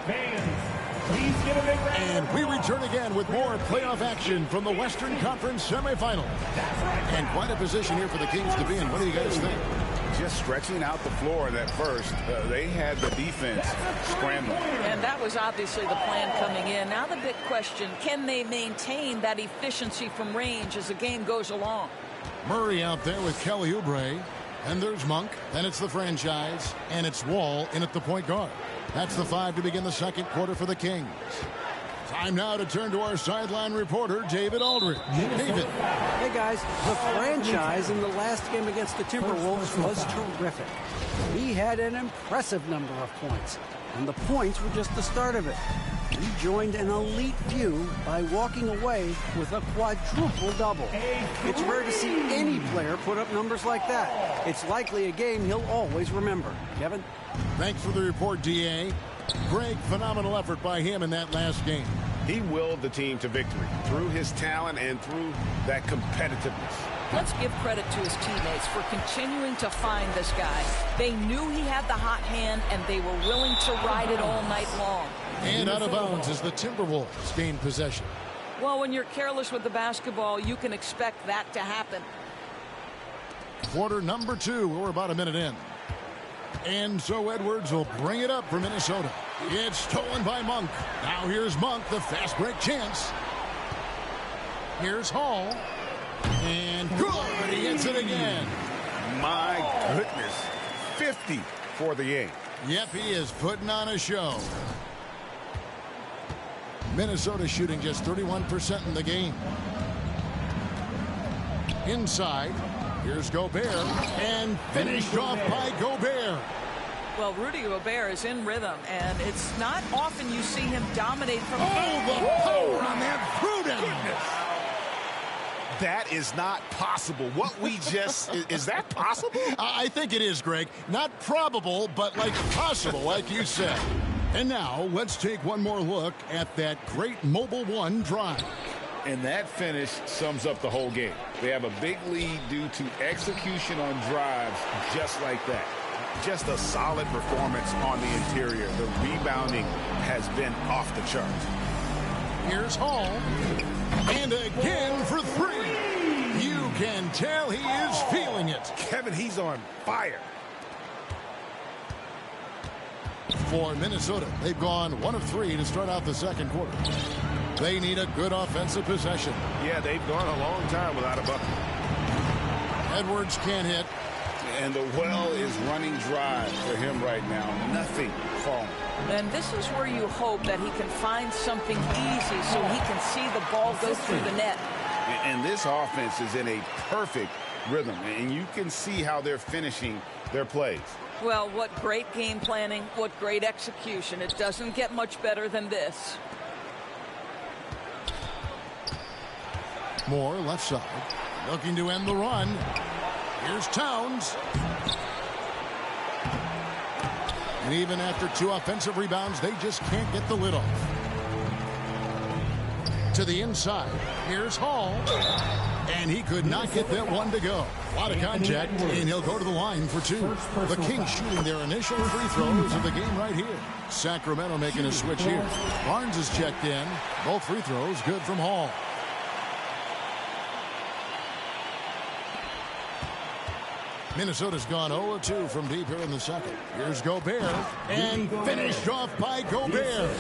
Fans, please give a big round. And we return again with more playoff action from the Western Conference semifinal. And quite a position here for the Kings to be in. What do you guys think? Just stretching out the floor in that first. They had the defense scrambling. And that was obviously the plan coming in. Now the big question, can they maintain that efficiency from range as the game goes along? Murray out there with Kelly Oubre. And there's Monk. Then it's the franchise. And it's Wall in at the point guard. That's the 5 to begin the second quarter for the Kings. Time now to turn to our sideline reporter, David Aldridge. David. Hey, guys. The franchise in the last game against the Timberwolves was terrific. He had an impressive number of points, and the points were just the start of it. He joined an elite few by walking away with a quadruple double. It's rare to see any player put up numbers like that. It's likely a game he'll always remember. Kevin? Thanks for the report, D.A. Greg, phenomenal effort by him in that last game. He willed the team to victory through his talent and through that competitiveness. Let's give credit to his teammates for continuing to find this guy. They knew he had the hot hand, and they were willing to ride it all night long. And out of bounds as the Timberwolves gain possession. Well, when you're careless with the basketball, you can expect that to happen. Quarter number 2. We're about a minute in. And so Edwards will bring it up for Minnesota. It's stolen by Monk. Now here's Monk, the fast break chance. Here's Hall. And good. He hits it again. My goodness. 50 for the game. Yep, he is putting on a show. Minnesota shooting just 31% in the game. Inside. Here's Gobert, and finished off by Gobert. Well, Rudy Gobert is in rhythm, and it's not often you see him dominate from... Oh, the power on that Pruden! That is not possible. What we just... is that possible? I think it is, Greg. Not probable, but like possible, like you said. And now, let's take one more look at that great Mobile One drive. And that finish sums up the whole game. They have a big lead due to execution on drives just like that. Just a solid performance on the interior. The rebounding has been off the charts. Here's Hall. And again for 3. can tell he is feeling it. Kevin, he's on fire. For Minnesota, they've gone 1 of 3 to start out the second quarter. They need a good offensive possession. Yeah, they've gone a long time without a bucket. Edwards can't hit. And the well is running dry for him right now. Nothing falling. And this is where you hope that he can find something easy so he can see the ball go through the net. And this offense is in a perfect rhythm. And you can see how they're finishing their plays. Well, what great game planning, what great execution. It doesn't get much better than this. Moore left side, looking to end the run. Here's Towns. And even after 2 offensive rebounds, they just can't get the lid off. To the inside. Here's Hall. And he could not get that one to go. A lot of contact, and he'll go to the line for 2. The Kings shooting their initial free throws of the game right here. Sacramento making a switch here. Barnes is checked in. Both free throws good from Hall. Minnesota's gone 0-2 from deep here in the second. Here's Gobert, and finished off by Gobert.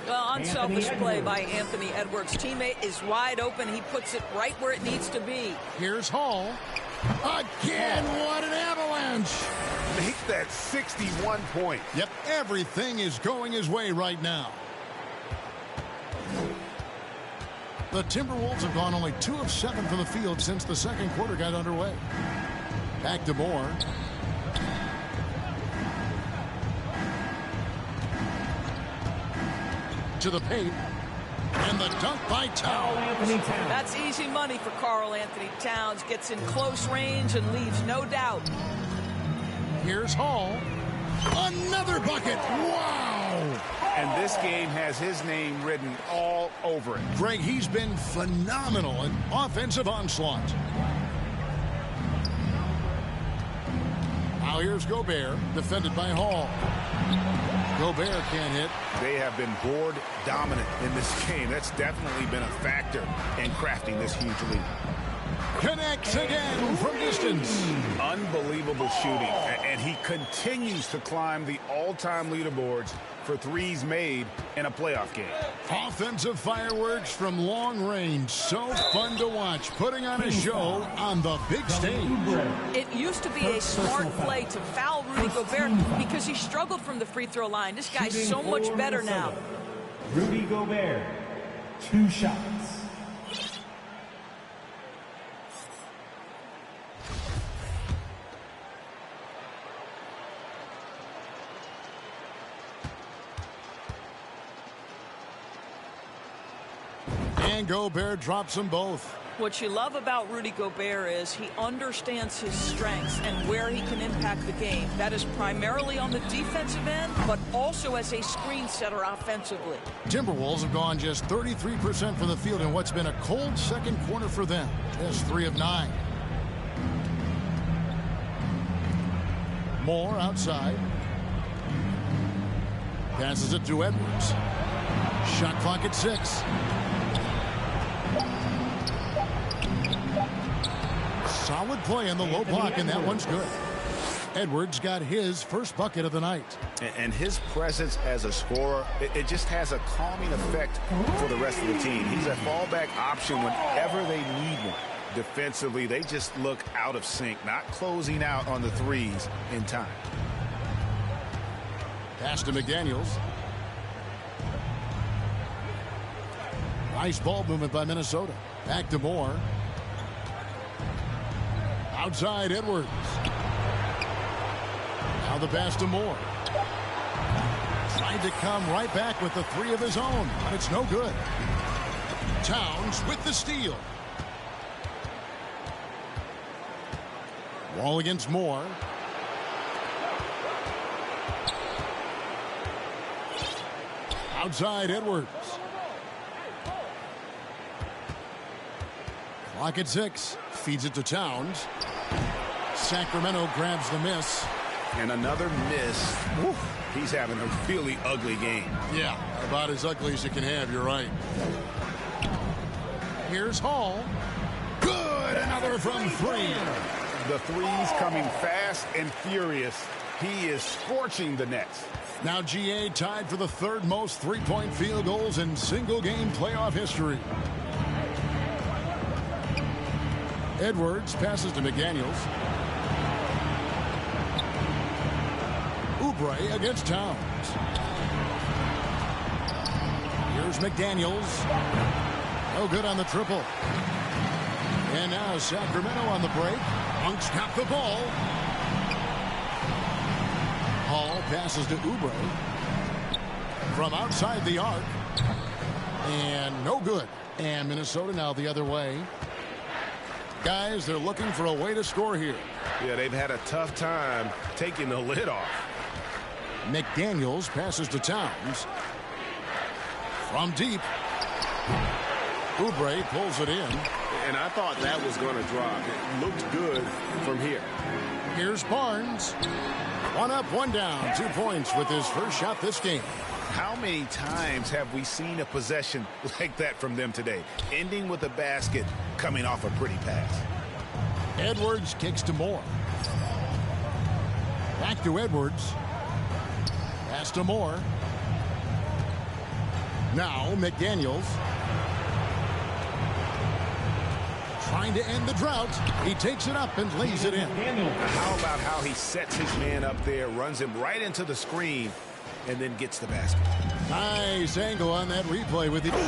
Well, unselfish play by Anthony Edwards. Teammate is wide open. He puts it right where it needs to be. Here's Hall. Again, what an avalanche. Make that 61 point. Yep, everything is going his way right now. The Timberwolves have gone only 2 of 7 from the field since the second quarter got underway. Back to Moore. To the paint. And the dunk by Towns. That's easy money for Karl Anthony Towns. Gets in close range and leaves no doubt. Here's Hall. Another bucket. Wow. And this game has his name written all over it. Greg, he's been phenomenal in offensive onslaught. Now here's Gobert, defended by Hall. Gobert can't hit. They have been board dominant in this game. That's definitely been a factor in crafting this huge lead. Connects again from distance. Unbelievable shooting. And he continues to climb the all-time leaderboards for threes made in a playoff game. Offensive fireworks from long range. So fun to watch. Putting on a show on the big stage. It used to be a smart play to foul Rudy Gobert because he struggled from the free throw line. This guy's so much better now. Rudy Gobert, 2 shots. And Gobert drops them both. What you love about Rudy Gobert is he understands his strengths and where he can impact the game. That is primarily on the defensive end, but also as a screen setter offensively. Timberwolves have gone just 33% from the field in what's been a cold second quarter for them. Just 3 of 9. Moore outside. Passes it to Edwards. Shot clock at 6. Solid play in the low block, and that one's good. Edwards got his first bucket of the night. And his presence as a scorer, it just has a calming effect for the rest of the team. He's a fallback option whenever they need one. Defensively, they just look out of sync, not closing out on the threes in time. Pass to McDaniels. Nice ball movement by Minnesota. Back to Moore. Outside Edwards. Now the pass to Moore. Tried to come right back with the 3 of his own, but it's no good. Towns with the steal. Wall against Moore. Outside Edwards. Clock at 6. Feeds it to Towns. Sacramento grabs the miss. And another miss. Woo. He's having a really ugly game. Yeah, about as ugly as you can have. You're right. Here's Hall. Good. Another Miller from three. The threes coming fast and furious. He is scorching the Nets. Now GA tied for the third most three-point field goals in single-game playoff history. Edwards passes to McDaniels. Oubre against Towns. Here's McDaniels. No good on the triple. And now Sacramento on the break. Bunk's got the ball. Hall passes to Oubre. From outside the arc. And no good. And Minnesota now the other way. Guys, they're looking for a way to score here. Yeah, they've had a tough time taking the lid off. McDaniels passes to Towns. From deep. Oubre pulls it in. And I thought that was going to drop. It looked good from here. Here's Barnes. One up, one down. 2 points with his first shot this game. How many times have we seen a possession like that from them today? Ending with a basket, coming off a pretty pass. Edwards kicks to Moore. Back to Edwards. Pass to Moore. Now McDaniels. Trying to end the drought. He takes it up and lays it in. How about how he sets his man up there, runs him right into the screen, and then gets the basket. Nice angle on that replay with the... Oh!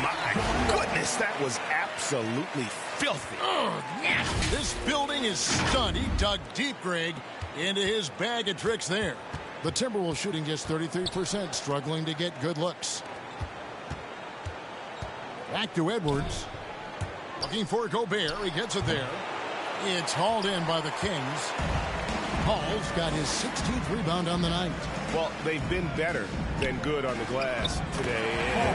My goodness, that was absolutely filthy. Oh, nasty. This building is stunned. He dug deep, Greg, into his bag of tricks there. The Timberwolves shooting just 33%, struggling to get good looks. Back to Edwards. Looking for Gobert. He gets it there. It's hauled in by the Kings. Hall's got his 16th rebound on the night. Well, they've been better than good on the glass today.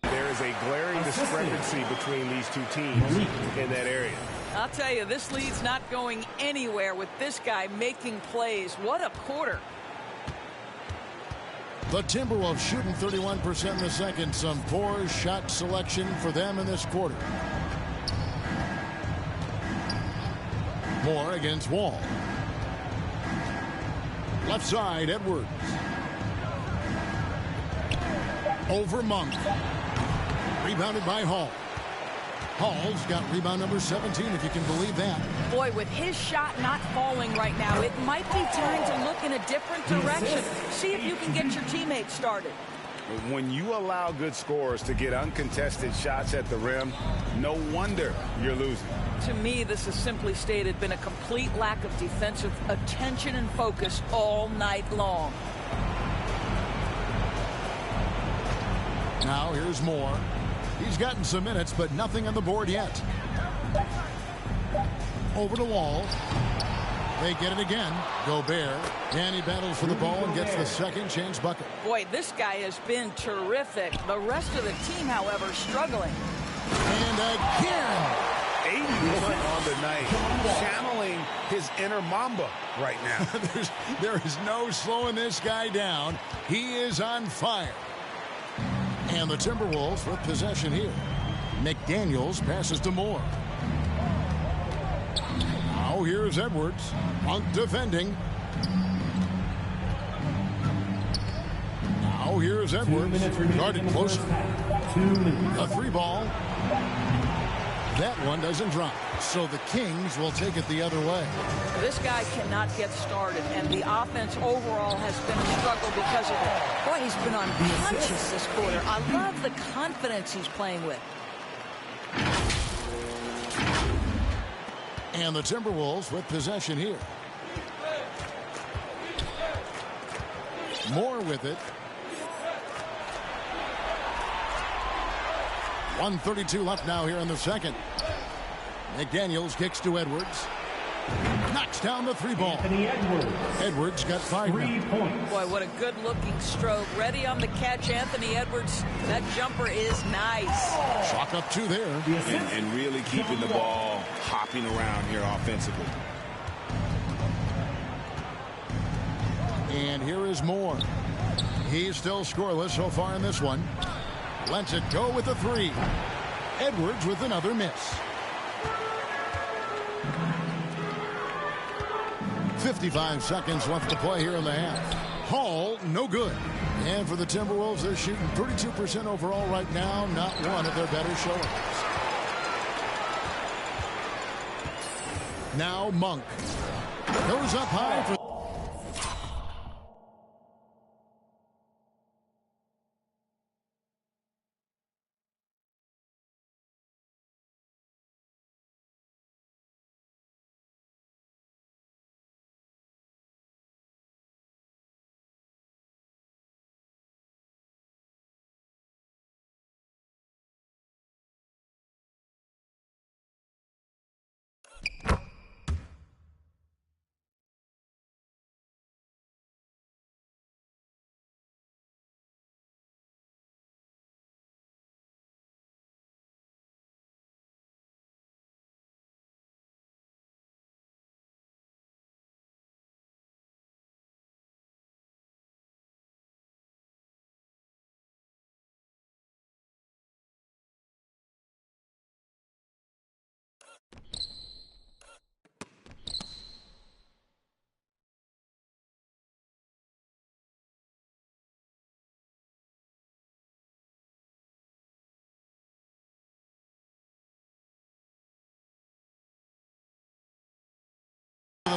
There is a glaring discrepancy between these two teams in that area. I'll tell you, this lead's not going anywhere with this guy making plays. What a quarter. The Timberwolves shooting 31% in the second. Some poor shot selection for them in this quarter. Moore against Wall. Left side, Edwards. Over Monk. Rebounded by Hall. Hall's got rebound number 17, if you can believe that. Boy, with his shot not falling right now, it might be time to look in a different direction. See if you can get your teammates started. When you allow good scorers to get uncontested shots at the rim, no wonder you're losing. To me, this has simply stated been a complete lack of defensive attention and focus all night long. Now here's Moore. He's gotten some minutes, but nothing on the board yet. Over the Wall. They get it again. Gobert. And he battles for the ball and gets the second chance bucket. Boy, this guy has been terrific. The rest of the team, however, struggling. And again. 81 on the night. Channeling his inner Mamba right now. There is no slowing this guy down. He is on fire. And the Timberwolves with possession here. McDaniels passes to Moore. Now here's Edwards. Monk defending. Now here's Edwards. Guarded closer. A three ball. That one doesn't drop. So the Kings will take it the other way. This guy cannot get started, and the offense overall has been a struggle because of it. Boy, he's been on punches this quarter. I love the confidence he's playing with. And the Timberwolves with possession here. Moore with it. 1:32 left now here in the second. McDaniels kicks to Edwards. Knocks down the 3 ball. Edwards got 5 points. Boy, what a good-looking stroke. Ready on the catch, Anthony Edwards. That jumper is nice. Chalk up 2 there. And really keeping the ball hopping around here offensively. And here is Moore. He's still scoreless so far in this one. Lets it go with the 3. Edwards with another miss. 55 seconds left to play here in the half. Hall, no good. And for the Timberwolves, they're shooting 32% overall right now. Not one of their better showings. Now Monk goes up high for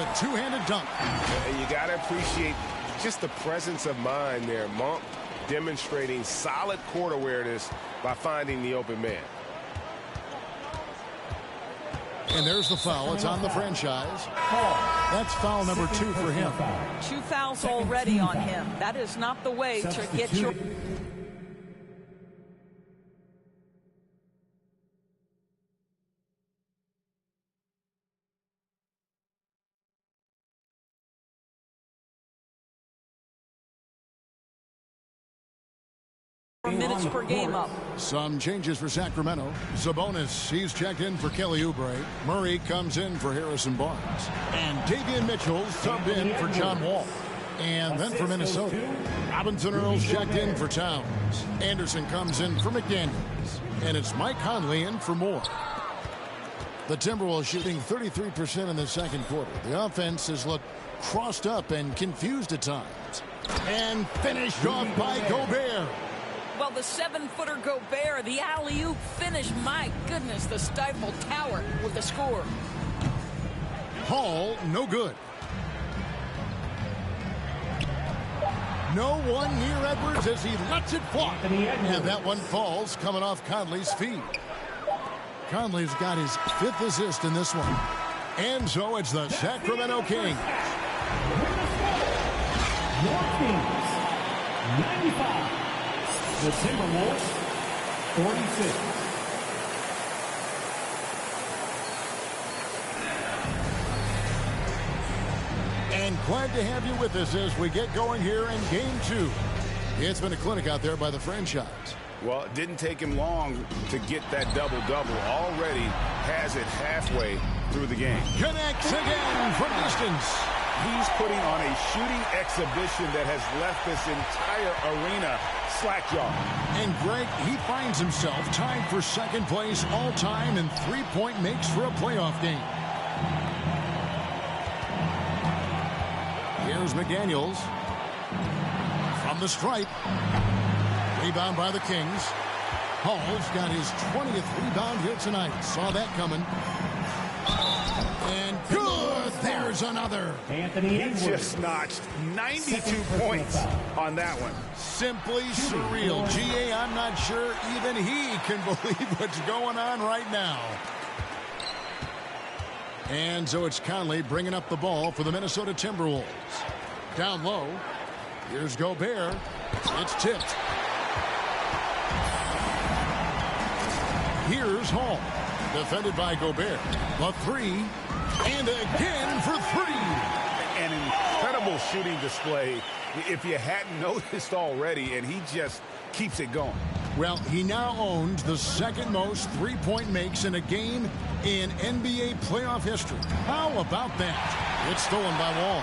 a two-handed dunk. And you got to appreciate just the presence of mind there. Monk demonstrating solid court awareness by finding the open man. And there's the foul. It's on the franchise. That's foul number 2 for him. 2 fouls already on him. That is not the way to get your... minutes per game up. Some changes for Sacramento. Sabonis, he's checked in for Kelly Oubre. Murray comes in for Harrison Barnes. And Davion Mitchell subbed in for John Wall. And then for Minnesota, Robinson Earls checked in for Towns. Anderson comes in for McDaniels. And it's Mike Conley in for Moore. The Timberwolves shooting 33% in the second quarter. The offense has looked crossed up and confused at times. And finished off by Gobert. Well, the 7-footer Gobert, the alley-oop finish. My goodness, the Stifle Tower with the score. Hall, no good. No one near Edwards as he lets it fly. And that one falls coming off Conley's feet. Conley's got his 5th assist in this one. And so it's the Sacramento Kings. 95. The Timberwolves, 46. And glad to have you with us as we get going here in Game 2. It's been a clinic out there by the franchise. Well, it didn't take him long to get that double-double. Already has it halfway through the game. Connects again from distance. He's putting on a shooting exhibition that has left this entire arena slack-jawed. And Greg, he finds himself tied for second place all-time in three-point makes for a playoff game. Here's McDaniels from the stripe. Rebound by the Kings. Hall's got his 20th rebound here tonight. Saw that coming. And good. There's another. He just notched 92 points on that one. Simply surreal. G.A., I'm not sure even he can believe what's going on right now. And so it's Conley bringing up the ball for the Minnesota Timberwolves. Down low. Here's Gobert. It's tipped. Here's Hall. Defended by Gobert. The three. And again for three. An incredible shooting display, if you hadn't noticed already, and he just keeps it going. Well, he now owns the second most three-point makes in a game in NBA playoff history. How about that? It's stolen by Wall.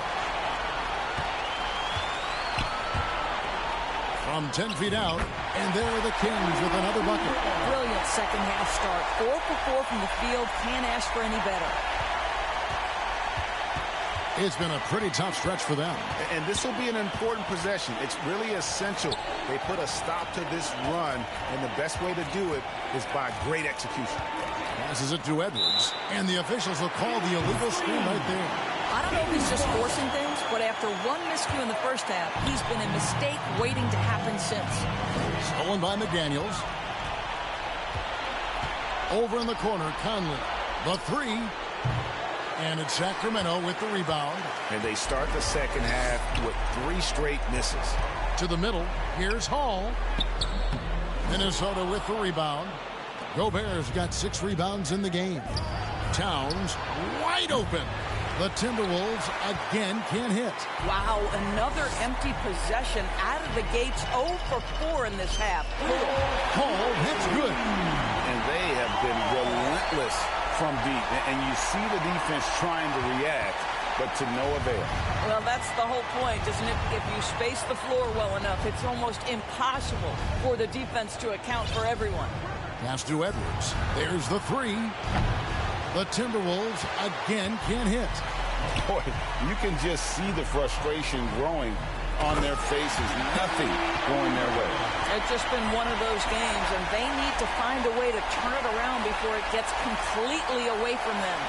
From 10 feet out, and there are the Kings with another bucket. Brilliant second half start. 4 for 4 from the field. Can't ask for any better. It's been a pretty tough stretch for them. And this will be an important possession. It's really essential. They put a stop to this run, and the best way to do it is by great execution. Passes it to Edwards, and the officials will call the illegal screen right there. I don't know if he's just forcing things, but after one miscue in the first half, he's been a mistake waiting to happen since. Stolen by McDaniels. Over in the corner, Conley. The three. And it's Sacramento with the rebound. And they start the second half with 3 straight misses. To the middle, here's Hall. Minnesota with the rebound. Gobert's got 6 rebounds in the game. Towns wide open. The Timberwolves again can't hit. Wow, another empty possession out of the gates. 0 for 4 in this half. Hall hits good. And they have been relentless from deep. And you see the defense trying to react, but to no avail. Well, that's the whole point, isn't it? If you space the floor well enough, it's almost impossible for the defense to account for everyone. Pass to Edwards. There's the three. The Timberwolves again can't hit. Boy, you can just see the frustration growing on their faces. Nothing going their way. It's just been one of those games, and they need to find a way to turn it around before it gets completely away from them.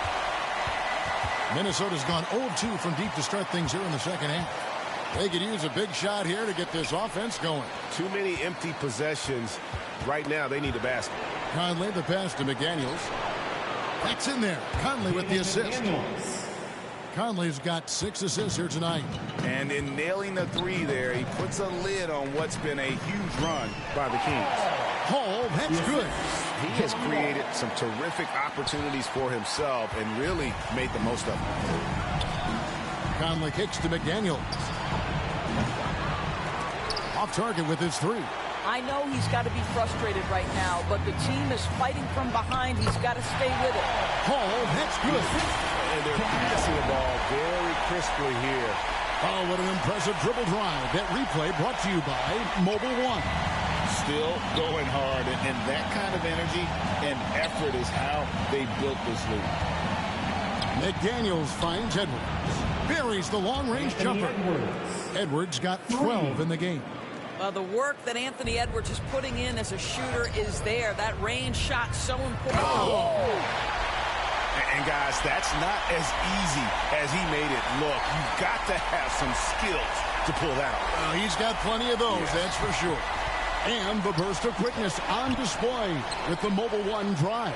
Minnesota's gone 0-2 from deep to start things here in the second half. They could use a big shot here to get this offense going. Too many empty possessions. Right now, they need a basket. Conley, the pass to McDaniels. That's in there. Conley with the assist. Conley's got 6 assists here tonight. And in nailing the three there, he puts a lid on what's been a huge run by the Kings. Hall, that's good. He has created some terrific opportunities for himself and really made the most of them. Conley kicks to McDaniels. Off target with his three. I know he's got to be frustrated right now, but the team is fighting from behind. He's got to stay with it. Hall, that's good. And they're passing the ball very crisply here. Oh, what an impressive dribble drive. That replay brought to you by Mobile One. Still going hard, and that kind of energy and effort is how they built this league. McDaniels finds Edwards. Buries the long-range jumper. Edwards got 12 in the game. The work that Anthony Edwards is putting in as a shooter is there. That range shot so important. Oh. And guys, that's not as easy as he made it look. You've got to have some skills to pull that off. He's got plenty of those, that's for sure. And the burst of quickness on display with the Mobile One drive.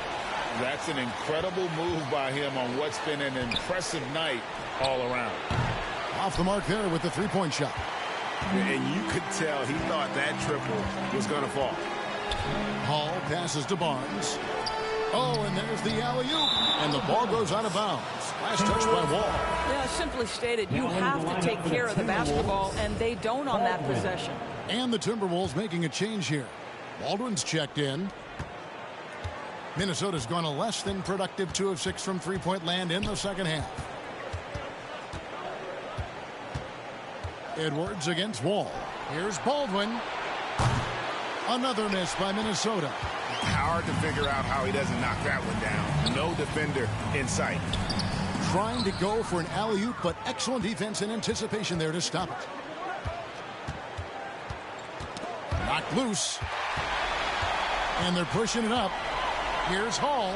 That's an incredible move by him on what's been an impressive night all around. Off the mark there with the three-point shot. And you could tell he thought that triple was going to fall. Hall passes to Barnes. Oh, and there's the alley-oop. And the ball goes out of bounds. Last touch by Wall. Yeah, simply stated, you have to take care of the basketball, and they don't on that possession. And the Timberwolves making a change here. Baldwin's checked in. Minnesota's gone a less than productive 2 of 6 from three-point land in the second half. Edwards against Wall. Here's Baldwin. Another miss by Minnesota. Hard to figure out how he doesn't knock that one down. No defender in sight. Trying to go for an alley-oop, but excellent defense and anticipation there to stop it. Knocked loose. And they're pushing it up. Here's Hall.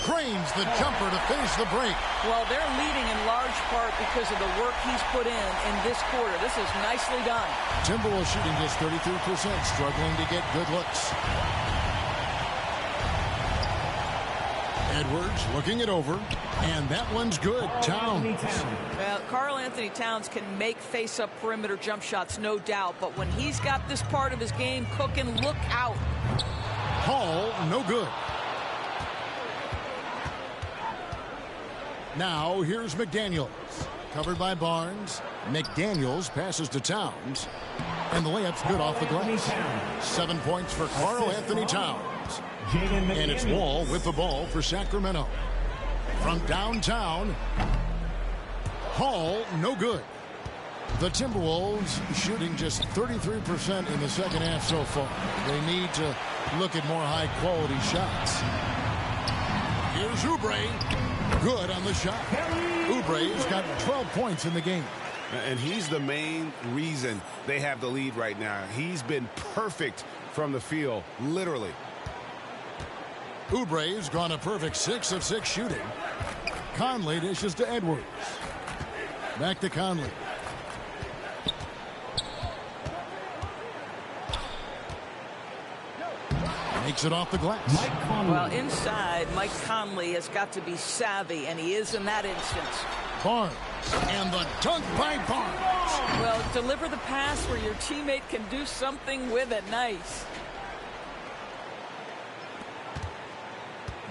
Cranes the jumper to finish the break. Well, they're leading in large part because of the work he's put in this quarter. This is nicely done. Timberwolves shooting just 33%, struggling to get good looks. Edwards looking it over, and that one's good. Towns. Well, Karl Anthony Towns can make face-up perimeter jump shots, no doubt, but when he's got this part of his game cooking, look out. Hall, no good. Now here's McDaniels. Covered by Barnes. McDaniels passes to Towns. And the layup's good off the glass. 7 points for Karl Anthony Towns. And it's Wall with the ball for Sacramento. From downtown, Hall, no good. The Timberwolves shooting just 33% in the second half so far. They need to look at more high-quality shots. Here's Oubre. Good on the shot. Oubre's got 12 points in the game. And he's the main reason they have the lead right now. He's been perfect from the field, literally. Oubre's gone a perfect 6 of 6 shooting. Conley dishes to Edwards. Back to Conley. Makes it off the glass. Well, inside, Mike Conley has got to be savvy, and he is in that instance. Barnes, and the dunk by Barnes. Well, deliver the pass where your teammate can do something with it. Nice.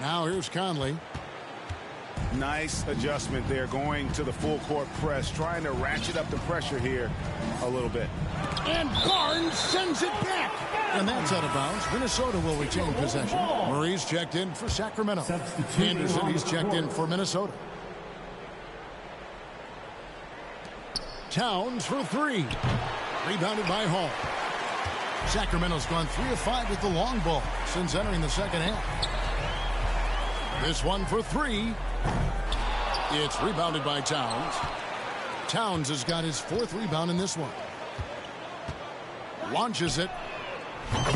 Now here's Conley. Nice adjustment there, going to the full court press, trying to ratchet up the pressure here a little bit. And Barnes sends it back. And that's out of bounds. Minnesota will retain possession. Murray's checked in for Sacramento. Anderson, he's checked in for Minnesota. Towns for 3. Rebounded by Hall. Sacramento's gone 3 of 5 with the long ball since entering the second half. This one for 3. It's rebounded by Towns. Towns has got his 4th rebound in this one. Launches it.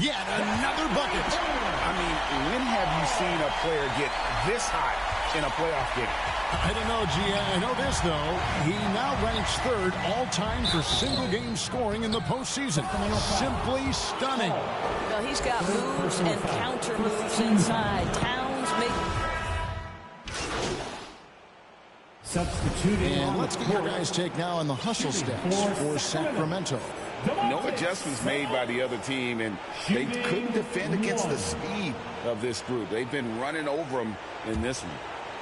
Yet another bucket. I mean, when have you seen a player get this high in a playoff game? I don't know, Gia. I know this, though. He now ranks 3rd all-time for single-game scoring in the postseason. Simply stunning. Well, he's got moves and counter moves inside. Towns make... And let's get your guys' take now on the hustle stats for Sacramento. No adjustments made by the other team, and they couldn't defend against the speed of this group. They've been running over them in this one.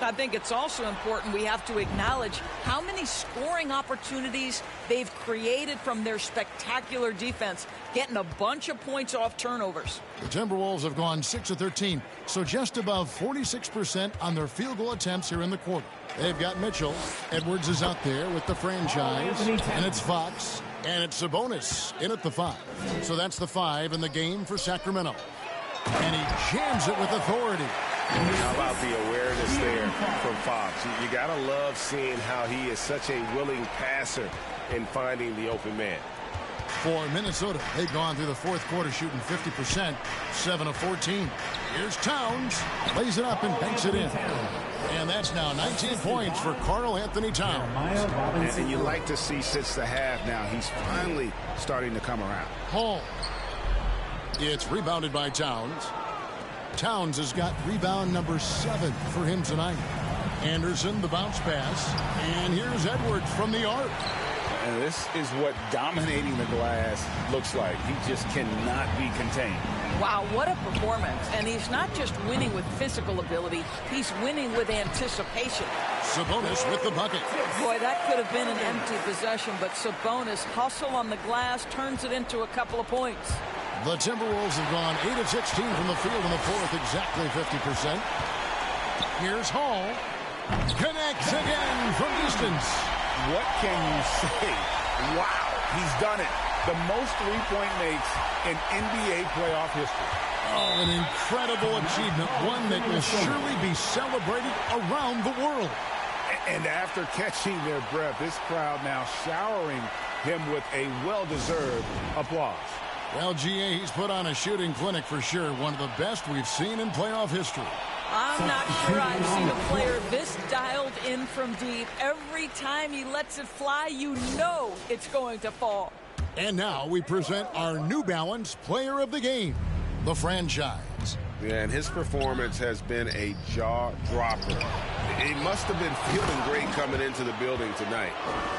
I think it's also important we have to acknowledge how many scoring opportunities they've created from their spectacular defense, getting a bunch of points off turnovers. The Timberwolves have gone 6 of 13, so just above 46% on their field goal attempts here in the quarter. They've got Mitchell. Edwards is out there with the franchise, and it's Fox, and it's Sabonis in at the 5. So that's the 5 in the game for Sacramento. And he jams it with authority. How about the awareness there from Fox? You got to love seeing how he is such a willing passer in finding the open man. For Minnesota, they've gone through the 4th quarter shooting 50%, 7 of 14. Here's Towns, lays it up and banks it in. And that's now 19 points for Karl Anthony Towns. And you like to see since the half now, he's finally starting to come around. Hall. It's rebounded by Towns. Towns has got rebound number 7 for him tonight. Anderson, the bounce pass. And here's Edwards from the arc. And this is what dominating the glass looks like. He just cannot be contained. Wow, what a performance. And he's not just winning with physical ability, he's winning with anticipation. Sabonis with the bucket. Boy, that could have been an empty possession, but Sabonis hustle on the glass, turns it into a couple of points. The Timberwolves have gone 8 of 16 from the field in the 4th, exactly 50%. Here's Hall. Connects again from distance. What can you say? Wow, he's done it. The most three-point makes in NBA playoff history. Oh, an incredible achievement, one that will surely be celebrated around the world. And after catching their breath, this crowd now showering him with a well-deserved applause. Well, GA, he's put on a shooting clinic for sure. One of the best we've seen in playoff history. I'm not sure I've seen a player this dialed in from deep. Every time he lets it fly, you know it's going to fall. And now we present our New Balance Player of the Game, the franchise. Yeah, and his performance has been a jaw-dropper. He must have been feeling great coming into the building tonight,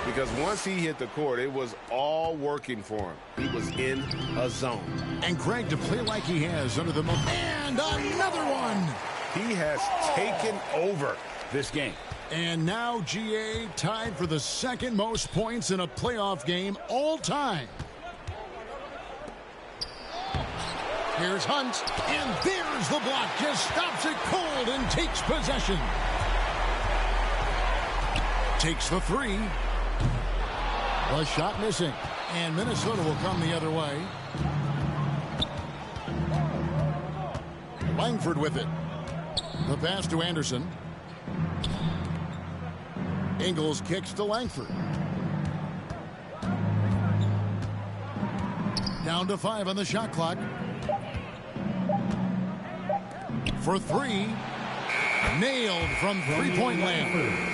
because once he hit the court, it was all working for him. He was in a zone. And Greg, to play like he has under the and another one. He has taken over this game. And now GA tied for the second most points in a playoff game all time. Here's Hunt, and there's the block. Just stops it cold and takes possession. Takes the three. A shot missing, and Minnesota will come the other way. Langford with it. The pass to Anderson. Ingles kicks to Langford. Down to 5 on the shot clock. For three. Nailed from three-point land.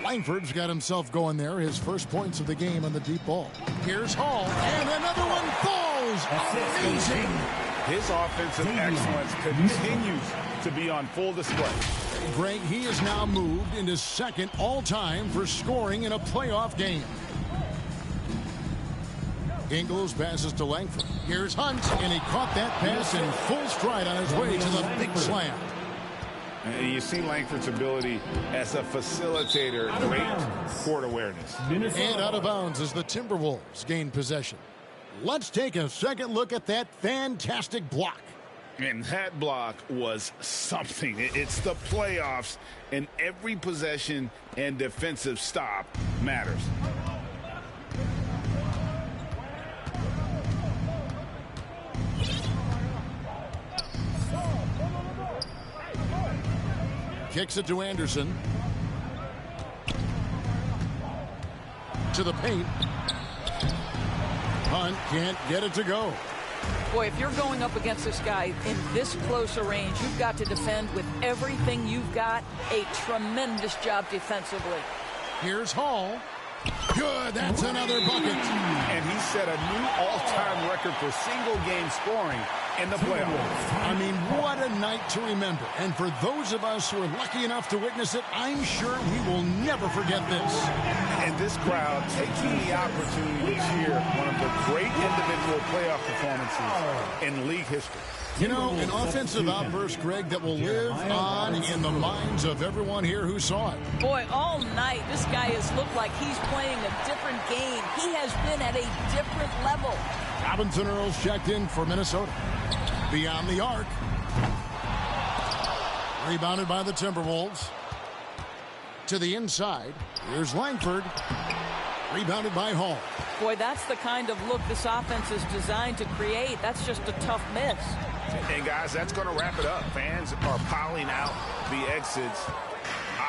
Langford's got himself going there. His first points of the game on the deep ball. Here's Hall. And another one falls. Amazing. His offensive excellence continues to be on full display. Greg, he has now moved into second all-time for scoring in a playoff game. Ingles passes to Langford. Here's Hunt, and he caught that pass in full stride on his way to the big slam. And you see Langford's ability as a facilitator, great court awareness. And out of bounds as the Timberwolves gain possession. Let's take a second look at that fantastic block. And that block was something. It's the playoffs, and every possession and defensive stop matters. Kicks it to Anderson. To the paint. Hunt can't get it to go. Boy, if you're going up against this guy in this close a range, you've got to defend with everything you've got. A tremendous job defensively. Here's Hall. Good, that's another bucket. And he set a new all-time record for single-game scoring in the playoffs. I mean, what a night to remember. And for those of us who are lucky enough to witness it, I'm sure we will never forget this. And this crowd taking the opportunity to cheer one of the great individual playoff performances in league history. You know, an offensive outburst, Greg, that will live on in the minds of everyone here who saw it. Boy, all night, this guy has looked like he's playing a different game. He has been at a different level. Robinson Earls checked in for Minnesota. Beyond the arc. Rebounded by the Timberwolves. To the inside. Here's Langford. Rebounded by Hall. Boy, that's the kind of look this offense is designed to create. That's just a tough miss. And, guys, that's going to wrap it up. Fans are piling out the exits.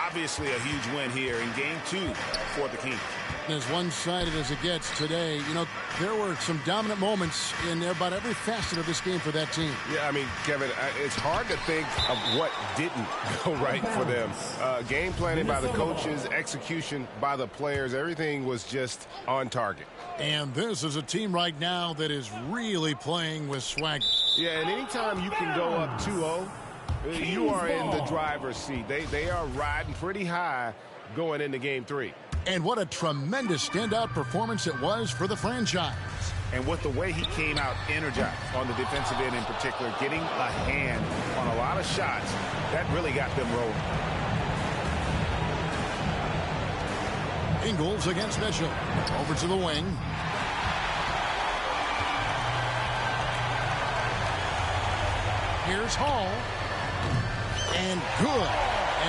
Obviously a huge win here in Game 2 for the Kings. As one-sided as it gets today, you know, there were some dominant moments in about every facet of this game for that team. Yeah, I mean, Kevin, it's hard to think of what didn't go right for them. Game planning by the coaches, execution by the players, everything was just on target. And this is a team right now that is really playing with swagger. Yeah, and anytime you can go up 2-0, you are in the driver's seat. They are riding pretty high going into Game 3. And what a tremendous standout performance it was for the franchise. And with the way he came out energized on the defensive end in particular, getting a hand on a lot of shots, that really got them rolling. Ingles against Mitchell. Over to the wing. Here's Hall. And good,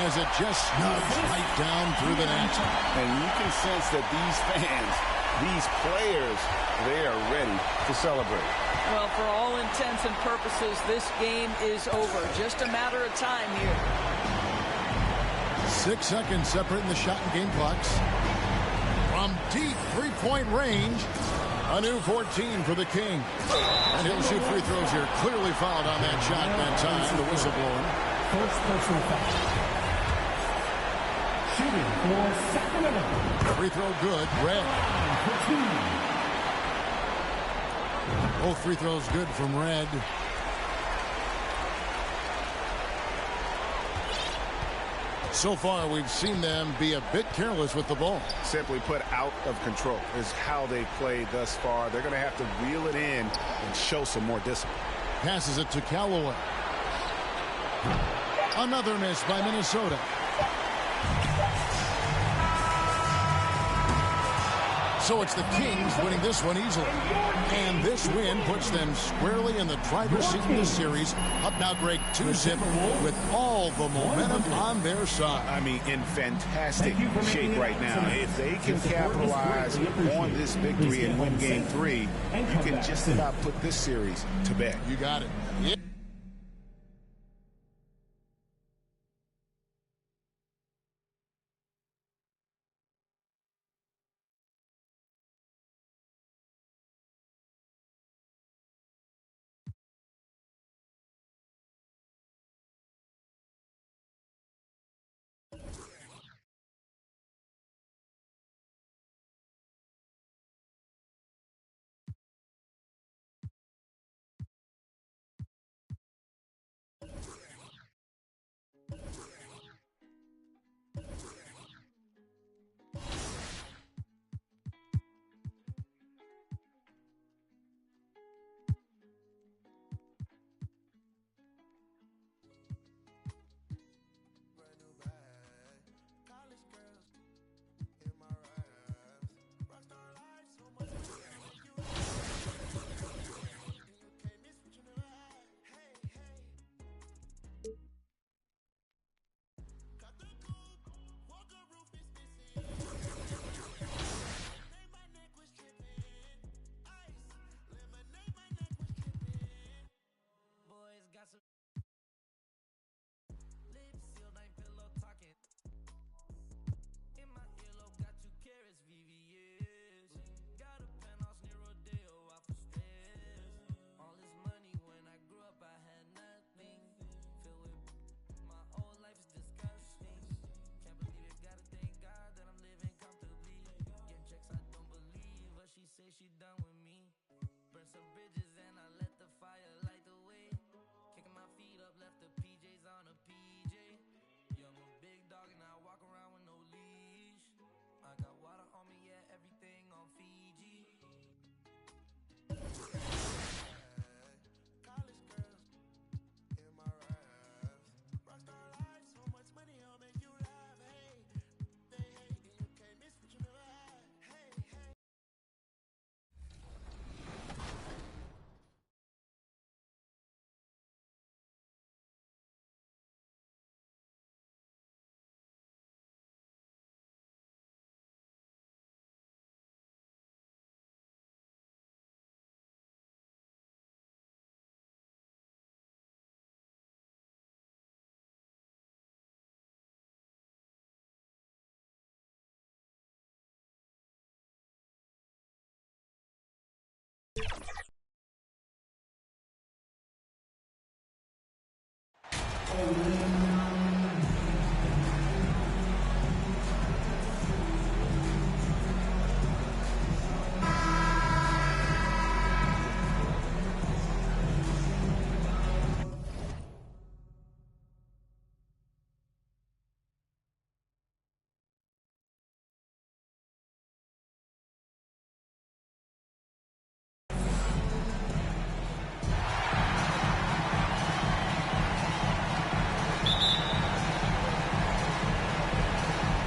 as it just snubs right down through the net. And you can sense that these fans, these players, they are ready to celebrate. Well, for all intents and purposes, this game is over. Just a matter of time here. 6 seconds separating the shot and game clocks. From deep three-point range, a new 14 for the King. And he'll shoot free throws here. Clearly fouled on that shot that time. The whistle blowing. First personal foul. Shooting for Sacramento. Free throw good. Red. Both free throws good from Red. So far, we've seen them be a bit careless with the ball. Simply put, out of control is how they played thus far. They're going to have to reel it in and show some more discipline. Passes it to Callaway. Another miss by Minnesota. So it's the Kings winning this one easily. And this win puts them squarely in the driver's seat in this series. Up now, Greg, 2-zip with all the momentum on their side. I mean, in fantastic shape right now. If they can capitalize on this victory and win Game 3, you can just about put this series to bed. You got it. Yeah.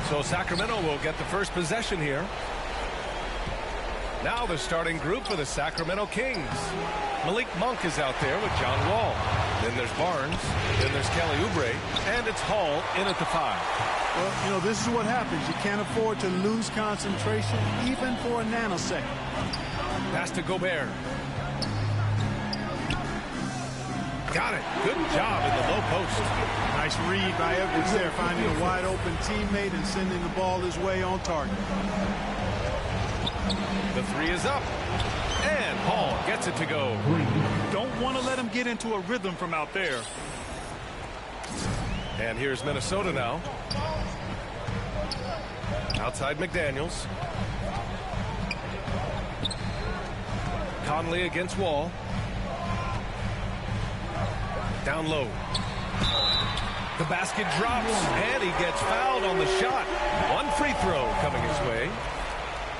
So Sacramento will get the first possession here. Now the starting group for the Sacramento Kings. Malik Monk is out there with John Wall. Then there's Barnes. Then there's Kelly Oubre. And it's Hall in at the 5. Well, you know, this is what happens. You can't afford to lose concentration, even for a nanosecond. Pass to Gobert. Got it. Good job in the low post. Nice read by Edwards there, finding a wide open teammate and sending the ball his way on target. The 3 is up. And Hall gets it to go. Don't want to let him get into a rhythm from out there. And here's Minnesota now. Outside McDaniels. Conley against Wall. Down low. The basket drops, and he gets fouled on the shot. One free throw coming his way.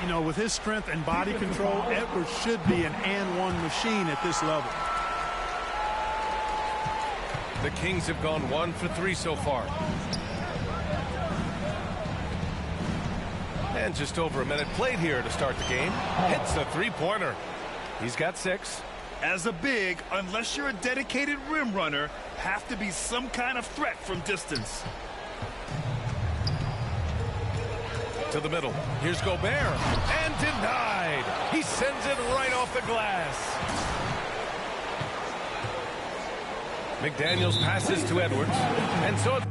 You know, with his strength and body control, Edwards should be an and-one machine at this level. The Kings have gone 1 for 3 so far. And just over a minute played here to start the game. Hits the three-pointer. He's got 6. As a big, unless you're a dedicated rim runner, have to be some kind of threat from distance. To the middle. Here's Gobert. And denied. He sends it right off the glass. McDaniels passes to Edwards. And so it's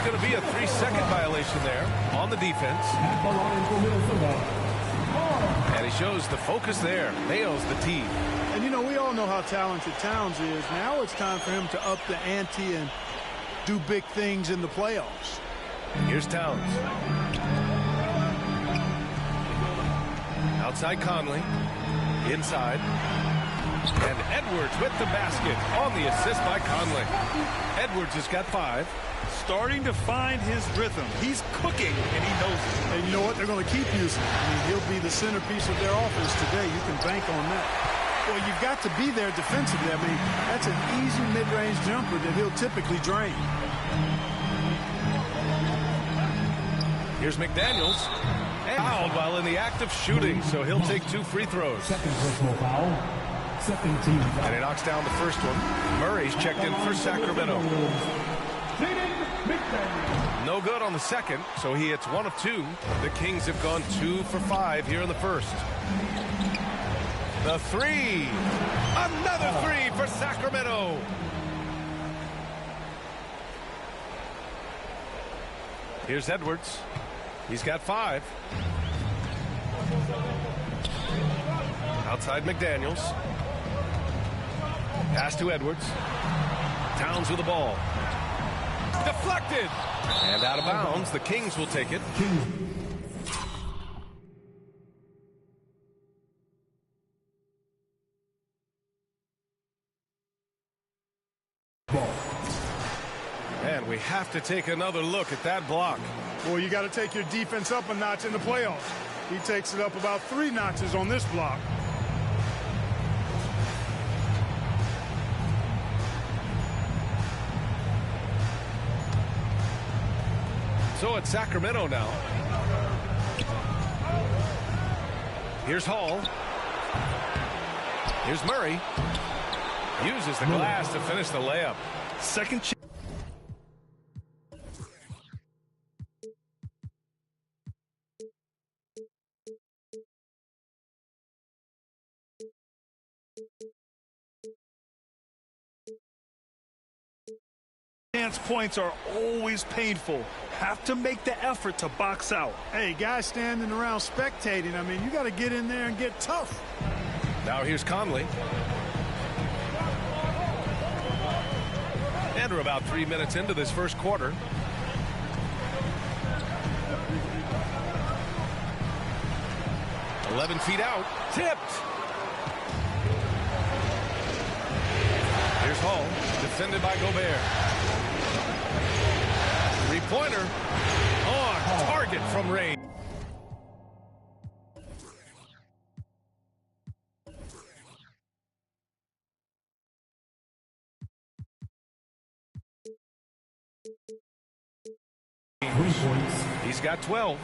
going to be a 3-second violation there on the defense. And he shows the focus there. Nails the tee. And, you know, we all know how talented Towns is. Now it's time for him to up the ante and do big things in the playoffs. Here's Towns. Outside Conley. Inside. And Edwards with the basket on the assist by Conley. Edwards has got 5. Starting to find his rhythm. He's cooking, and he knows it. And you know what? They're going to keep using him. I mean, he'll be the centerpiece of their offense today. You can bank on that. Well, you've got to be there defensively. I mean, that's an easy mid-range jumper that he'll typically drain. Here's McDaniels. And fouled while in the act of shooting, so he'll take 2 free throws. Second personal foul. Second team foul. And he knocks down the first one. Murray's checked in for Sacramento. No good on the second, so he hits 1 of 2. The Kings have gone 2 for 5 here in the first. The 3. Another 3 for Sacramento. Here's Edwards. He's got 5. Outside McDaniels. Pass to Edwards. Towns with the ball. Deflected. And out of bounds. The Kings will take it. And we have to take another look at that block. Well, you got to take your defense up a notch in the playoffs. He takes it up about 3 notches on this block. So it's Sacramento now. Here's Hall. Here's Murray. Uses the glass to finish the layup. Second chance points are always painful. Have to make the effort to box out. Hey, guys standing around spectating, I mean, you got to get in there and get tough. Now here's Conley. And we're about 3 minutes into this first quarter. "11 feet out. Tipped. Here's Hall. Defended by Gobert. 3-pointer. On target from range. He's got 12.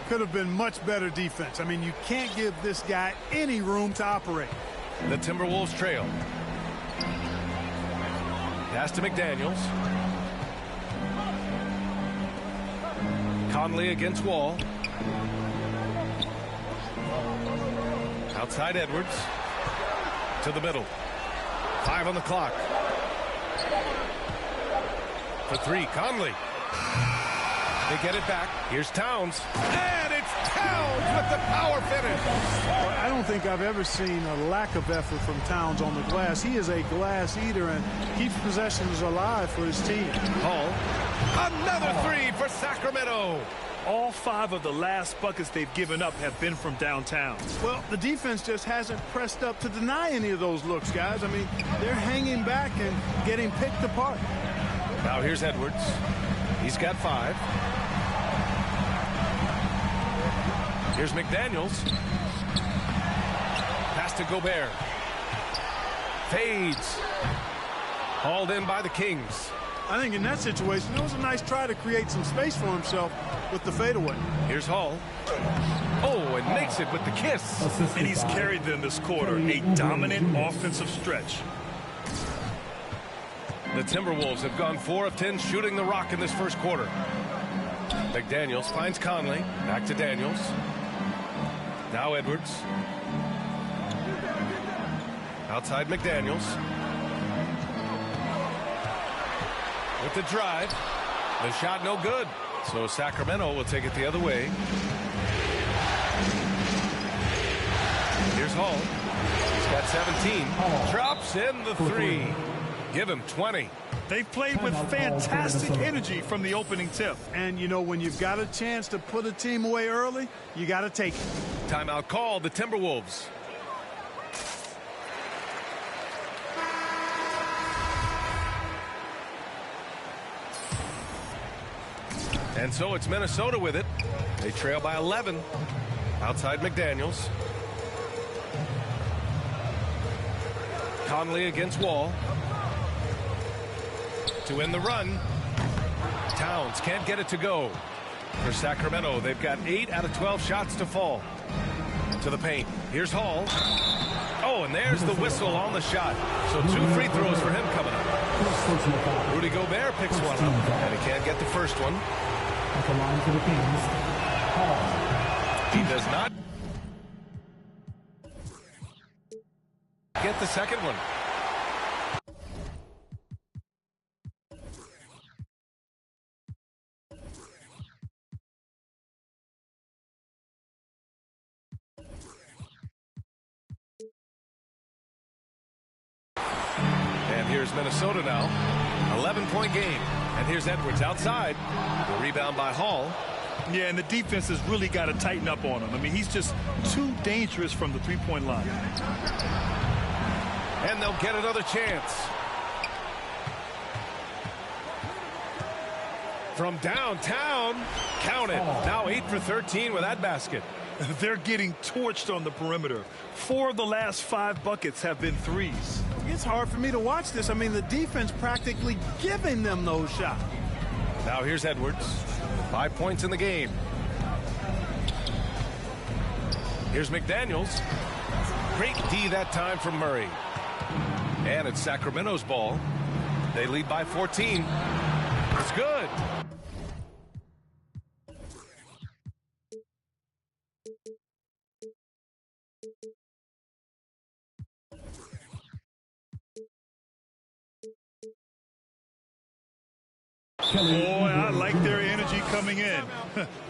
Could have been much better defense. I mean, you can't give this guy any room to operate. The Timberwolves trail. Pass to McDaniels. Conley against Wall. Outside Edwards. To the middle. 5 on the clock. For 3, Conley. They get it back. Here's Towns. And it's Towns with the power finish. I don't think I've ever seen a lack of effort from Towns on the glass. He is a glass eater and keeps possessions alive for his team. Hall. Another 3 for Sacramento. All 5 of the last buckets they've given up have been from downtown. Well, the defense just hasn't pressed up to deny any of those looks, guys. I mean, they're hanging back and getting picked apart. Now here's Edwards. He's got 5. Here's McDaniels. to Gobert. Fades. Hauled in by the Kings. I think in that situation, it was a nice try to create some space for himself with the fadeaway. Here's Hall. Oh, and makes it with the kiss. And he's carried them this quarter. A dominant offensive stretch. The Timberwolves have gone 4 of 10 shooting the rock in this first quarter. McDaniels finds Conley. Back to Daniels. Now Edwards. Outside McDaniels. With the drive. The shot no good. So Sacramento will take it the other way. Here's Hall. He's got 17. Drops in the 3. Give him 20. They've played with fantastic energy from the opening tip. And, you know, when you've got a chance to put a team away early, you got to take it. Timeout called, the Timberwolves. And so it's Minnesota with it. They trail by 11. Outside McDaniels. Conley against Wall. To end the run. Towns can't get it to go. For Sacramento, they've got 8 out of 12 shots to fall. To the paint. Here's Hall. Oh, and there's the whistle on the shot. So 2 free throws for him coming up. Rudy Gobert picks one up, and he can't get the first one. At the line for the Kings, Hall. He does not get the second one. And here's Minnesota now. 11-point game. And here's Edwards outside. The rebound by Hall. Yeah, and the defense has really got to tighten up on him. I mean, he's just too dangerous from the three-point line. And they'll get another chance. From downtown. Count it. Now 8 for 13 with that basket. They're getting torched on the perimeter. 4 of the last 5 buckets have been threes. It's hard for me to watch this. I mean, the defense practically giving them those shots. Now here's Edwards. 5 points in the game. Here's McDaniels. Great D that time from Murray. And it's Sacramento's ball. They lead by 14. It's good. Boy, I like their energy coming in.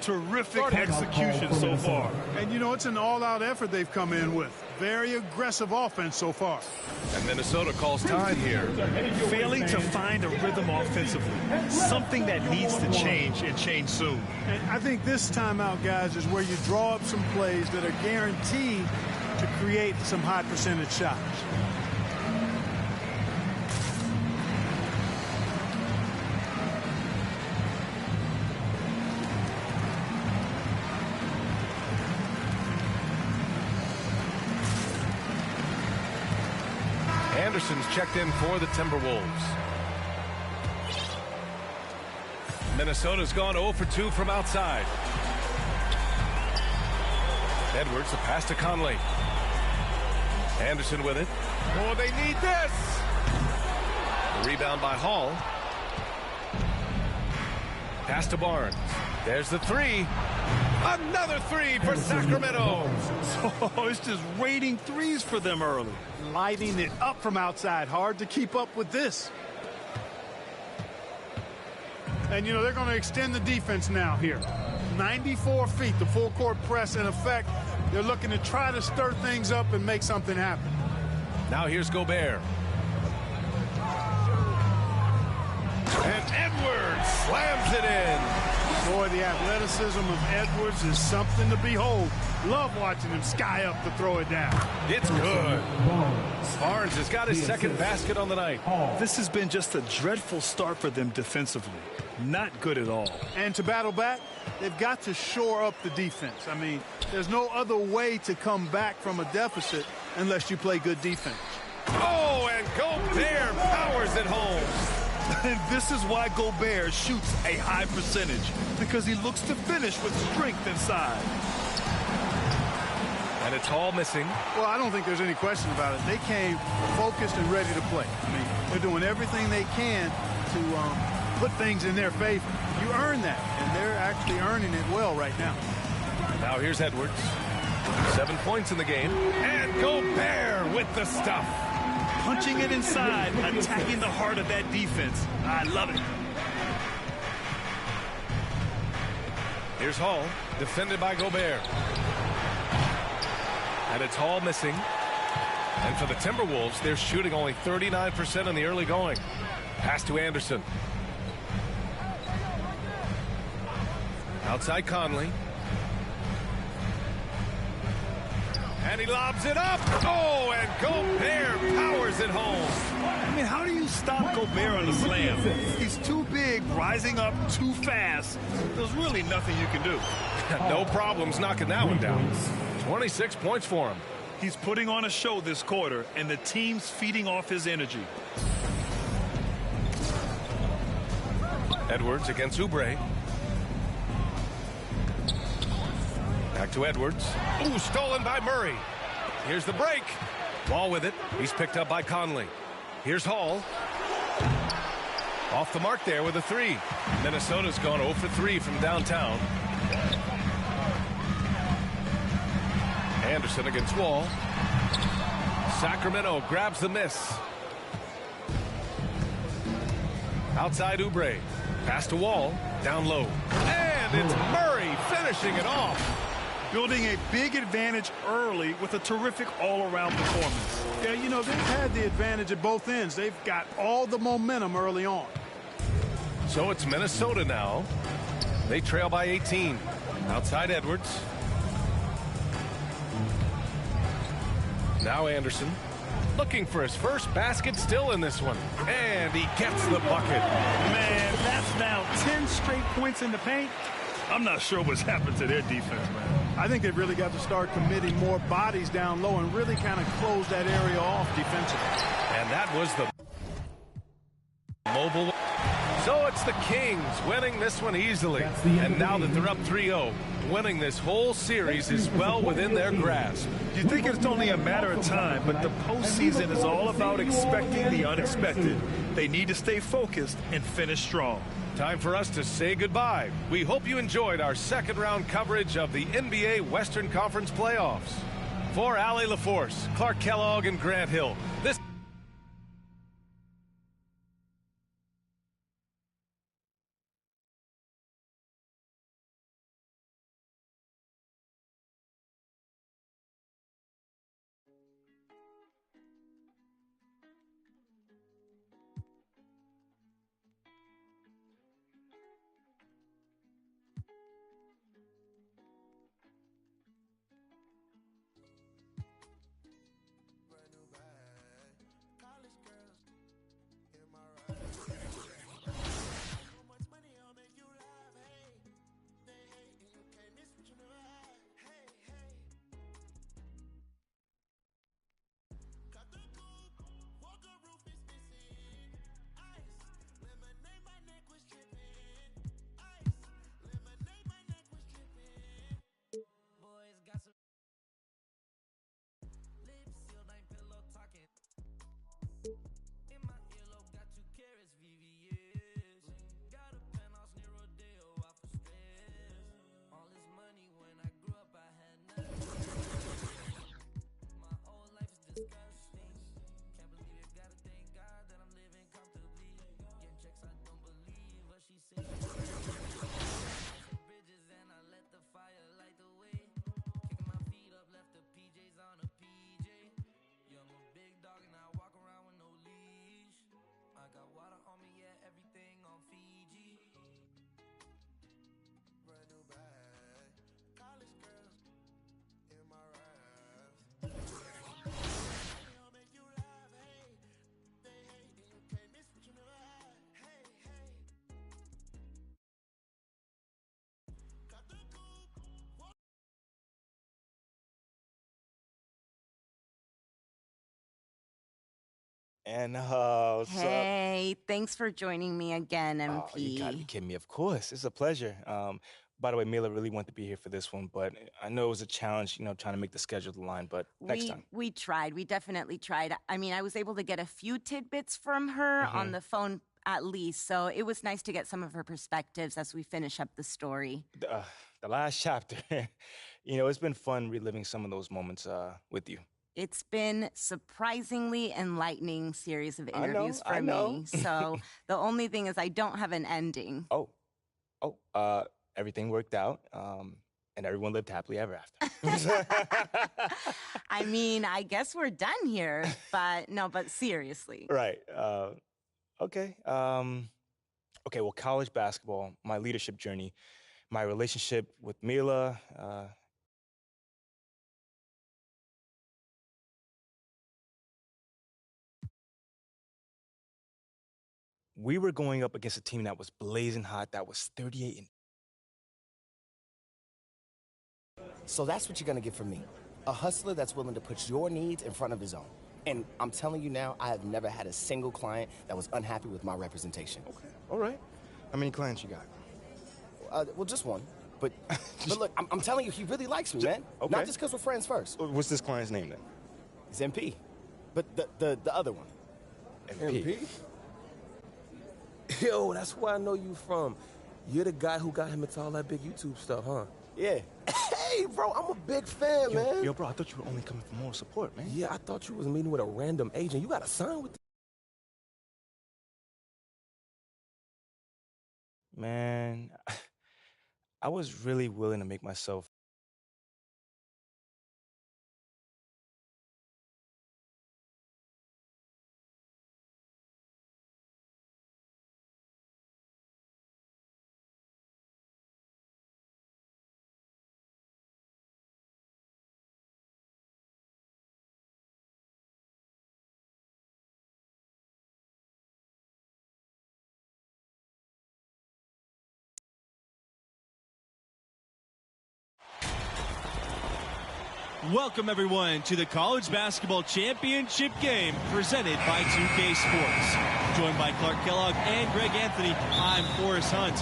Terrific execution so far. And, you know, it's an all-out effort they've come in with. Very aggressive offense so far. And Minnesota calls time here. Failing to find a rhythm offensively. Something that needs to change and change soon. And I think this timeout, guys, is where you draw up some plays that are guaranteed to create some high percentage shots. Anderson's checked in for the Timberwolves. Minnesota's gone 0 for 2 from outside. Edwards, a pass to Conley. Anderson with it. Oh, they need this! The rebound by Hall. Pass to Barnes. There's the 3. Another 3 for Sacramento. Oh, it's just raining threes for them early. Lighting it up from outside. Hard to keep up with this. And, you know, they're going to extend the defense now here. 94 feet, the full court press in effect. They're looking to try to stir things up and make something happen. Now here's Gobert. And Edwards slams it in. Boy, the athleticism of Edwards is something to behold. Love watching him sky up to throw it down. It's good. Barnes has got his second basket on the night. This has been just a dreadful start for them defensively. Not good at all. And to battle back, they've got to shore up the defense. I mean, there's no other way to come back from a deficit unless you play good defense. Oh, and Gobert powers it home. And this is why Gobert shoots a high percentage, because he looks to finish with strength inside. And it's all missing. Well, I don't think there's any question about it. They came focused and ready to play. I mean, they're doing everything they can to put things in their favor. You earn that, and they're actually earning it well right now. Now here's Edwards. 7 points in the game. And Gobert with the stuff. Punching it inside, attacking the heart of that defense. I love it. Here's Hall, defended by Gobert. And it's Hall missing. And for the Timberwolves, they're shooting only 39% in the early going. Pass to Anderson. Outside Conley. And he lobs it up. Oh, and Gobert powers it home. I mean, how do you stop Gobert on the slam? He's too big, rising up too fast. There's really nothing you can do. No problems knocking that one down. 26 points for him. He's putting on a show this quarter, and the team's feeding off his energy. Edwards against Oubre. Back to Edwards. Ooh, stolen by Murray. Here's the break. Wall with it. He's picked up by Conley. Here's Hall. Off the mark there with a three. Minnesota's gone 0 for 3 from downtown. Anderson against Wall. Sacramento grabs the miss. Outside Oubre. Pass to Wall. Down low. And it's Murray finishing it off. Building a big advantage early with a terrific all-around performance. Yeah, you know, they've had the advantage at both ends. They've got all the momentum early on. So it's Minnesota now. They trail by 18. Outside Edwards. Now Anderson. Looking for his first basket still in this one. And he gets the bucket. Man, that's now 10 straight points in the paint. I'm not sure what's happened to their defense, man. I think they've really got to start committing more bodies down low and really kind of close that area off defensively. And that was the mobile. So it's the Kings winning this one easily. And now that they're up 3-0, winning this whole series is well within their grasp. You think it's only a matter of time, but the postseason is all about expecting the unexpected. They need to stay focused and finish strong. Time for us to say goodbye. We hope you enjoyed our second round coverage of the NBA Western Conference playoffs. For Allie LaForce, Clark Kellogg, and Grant Hill, this And hey, thanks for joining me again, MP. Oh, you gotta be kidding me. Of course, it's a pleasure. By the way, Mila really wanted to be here for this one, but I know it was a challenge, trying to make the schedule align, but next time. We tried. We definitely tried. I mean, I was able to get a few tidbits from her on the phone at least, so it was nice to get some of her perspectives as we finish up the story. The last chapter, it's been fun reliving some of those moments with you. It's been surprisingly enlightening series of interviews for me. So the only thing is I don't have an ending. Everything worked out, and everyone lived happily ever after. I mean, I guess we're done here, but seriously. Right. Okay. Okay, well, college basketball, my leadership journey, my relationship with Mila, we were going up against a team that was blazing hot, that was 38 and So that's what you're going to get from me. A hustler that's willing to put your needs in front of his own. And I'm telling you now, I have never had a single client that was unhappy with my representation. Okay, all right. How many clients you got? Well, just one. But look, I'm telling you, he really likes me, man. Okay. Not just because we're friends first. What's this client's name, then? It's MP. But the other one. MP? Yo, that's where I know you from. You're the guy who got him into all that big YouTube stuff, huh? Yeah. Hey, bro, I'm a big fan, man. Yo, bro, I thought you were only coming for moral support, man. Yeah, I thought you was meeting with a random agent. You got to sign with Man, I was really willing to make myself Welcome, everyone, to the College Basketball Championship game presented by 2K Sports. Joined by Clark Kellogg and Greg Anthony, I'm Forrest Hunt.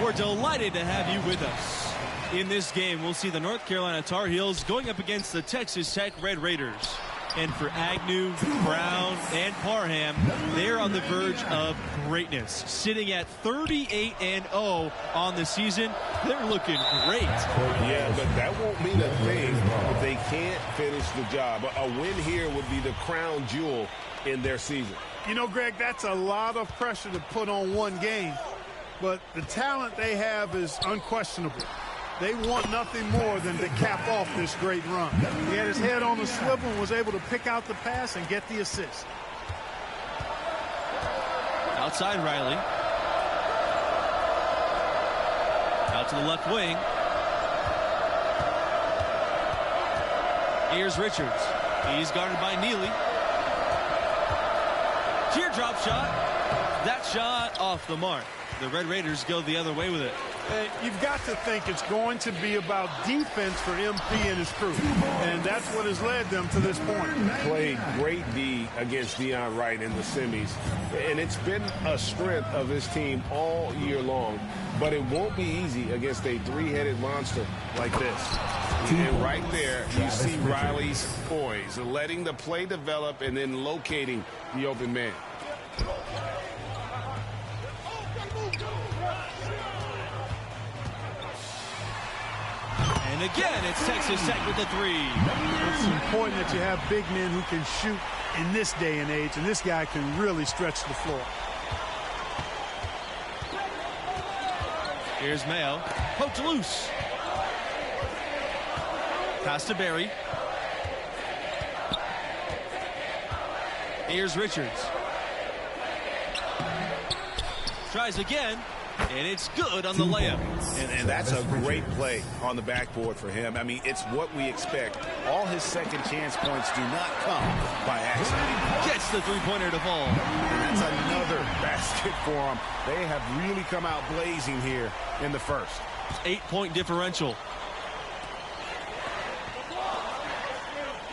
We're delighted to have you with us. In this game, we'll see the North Carolina Tar Heels going up against the Texas Tech Red Raiders. And for Agnew, Brown, and Parham, they're on the verge of greatness. Sitting at 38-0 on the season, they're looking great. Yeah, but that won't mean a thing if they can't finish the job. A win here would be the crown jewel in their season. You know, Greg, that's a lot of pressure to put on one game, but the talent they have is unquestionable. They want nothing more than to cap off this great run. He had his head on the swivel and was able to pick out the pass and get the assist. Outside Riley. Out to the left wing. Here's Richards. He's guarded by Neely. Teardrop shot. That shot off the mark. The Red Raiders go the other way with it. You've got to think it's going to be about defense for MP and his crew, and that's what has led them to this point. Played great D against Deion Wright in the semis, and it's been a strength of this team all year long, but it won't be easy against a three-headed monster like this. And right there, you see Riley's poise, letting the play develop and then locating the open man. And again, it's Texas Tech with the three. It's important that you have big men who can shoot in this day and age, and this guy can really stretch the floor. Here's Mayo. Poked loose. Pass to Barry. Here's Richards. Tries again. And it's good on the layup. And that's a great play on the backboard for him. I mean, it's what we expect. All his second chance points do not come by accident. Gets the three-pointer to fall. And that's another basket for him. They have really come out blazing here in the first. 8-point differential.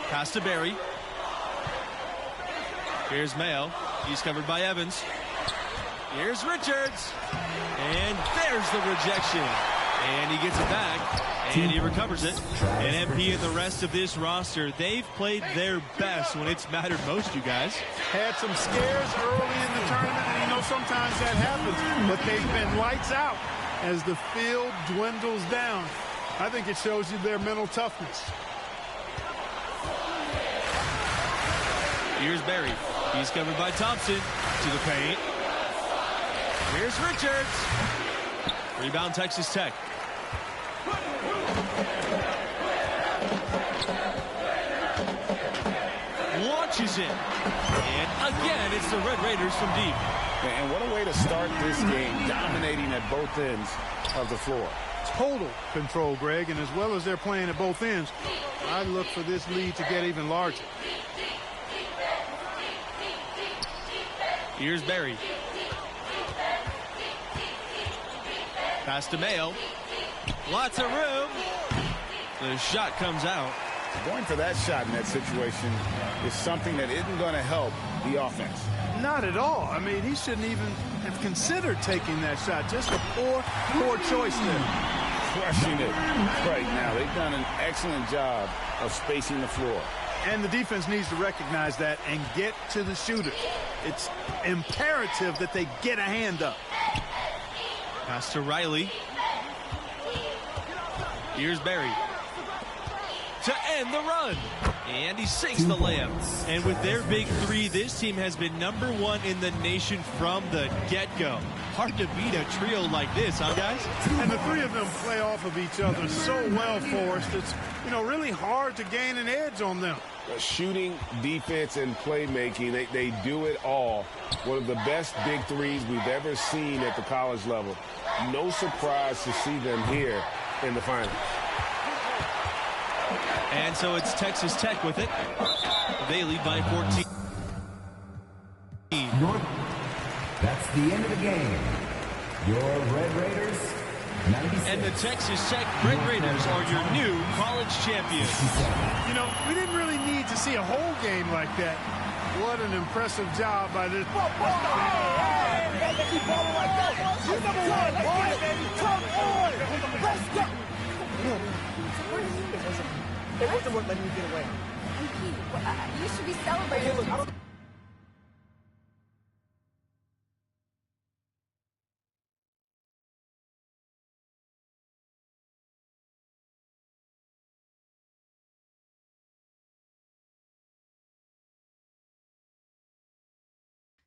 Pass to Barry. Here's Mayo. He's covered by Evans. Here's Richards. And there's the rejection. And he gets it back. And he recovers it. And MP and the rest of this roster, they've played their best when it's mattered most, you guys. Had some scares early in the tournament, and you know sometimes that happens. But they've been lights out as the field dwindles down. I think it shows you their mental toughness. Here's Barry. He's covered by Thompson to the paint. Here's Richards. Rebound Texas Tech. Launches it. And again, it's the Red Raiders from deep. And what a way to start this game, dominating at both ends of the floor. Total control, Greg, and as well as they're playing at both ends, I look for this lead to get even larger. Here's Barry. Pass to Mayo. Lots of room. The shot comes out. Going for that shot in that situation is something that isn't going to help the offense. Not at all. I mean, he shouldn't even have considered taking that shot. Just a poor choice there. Crushing it right now. They've done an excellent job of spacing the floor. And the defense needs to recognize that and get to the shooter. It's imperative that they get a hand up. Pass to Riley. Here's Barry. To end the run. And he sinks the layup. And with their big three, this team has been #1 in the nation from the get-go. Hard to beat a trio like this, huh, guys? And the three of them play off of each other so well, Forrest. It's, really hard to gain an edge on them. Shooting, defense, and playmaking, they do it all. One of the best big threes we've ever seen at the college level. No surprise to see them here in the finals. And so it's Texas Tech with it. They lead by 14. That's the end of the game. Your Red Raiders, 96. And the Texas Tech Red Raiders are your new college champions. We didn't really need to see a whole game like that. What an impressive job by this. It wasn't what letting you get away. You should be celebrating.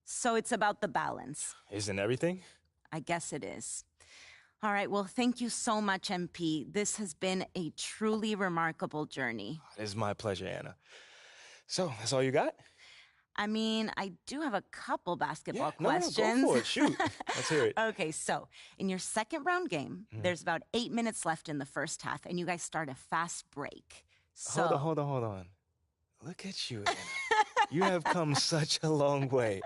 So it's about the balance. Isn't everything? I guess it is. All right, well, thank you so much, MP. This has been a truly remarkable journey. It is my pleasure, Anna. So, that's all you got? I mean, I do have a couple basketball No, questions. go for it. Shoot. Let's hear it. Okay, so in your second round game, there's about 8 minutes left in the first half, and you guys start a fast break. So Hold on. Look at you, Anna. You have come such a long way.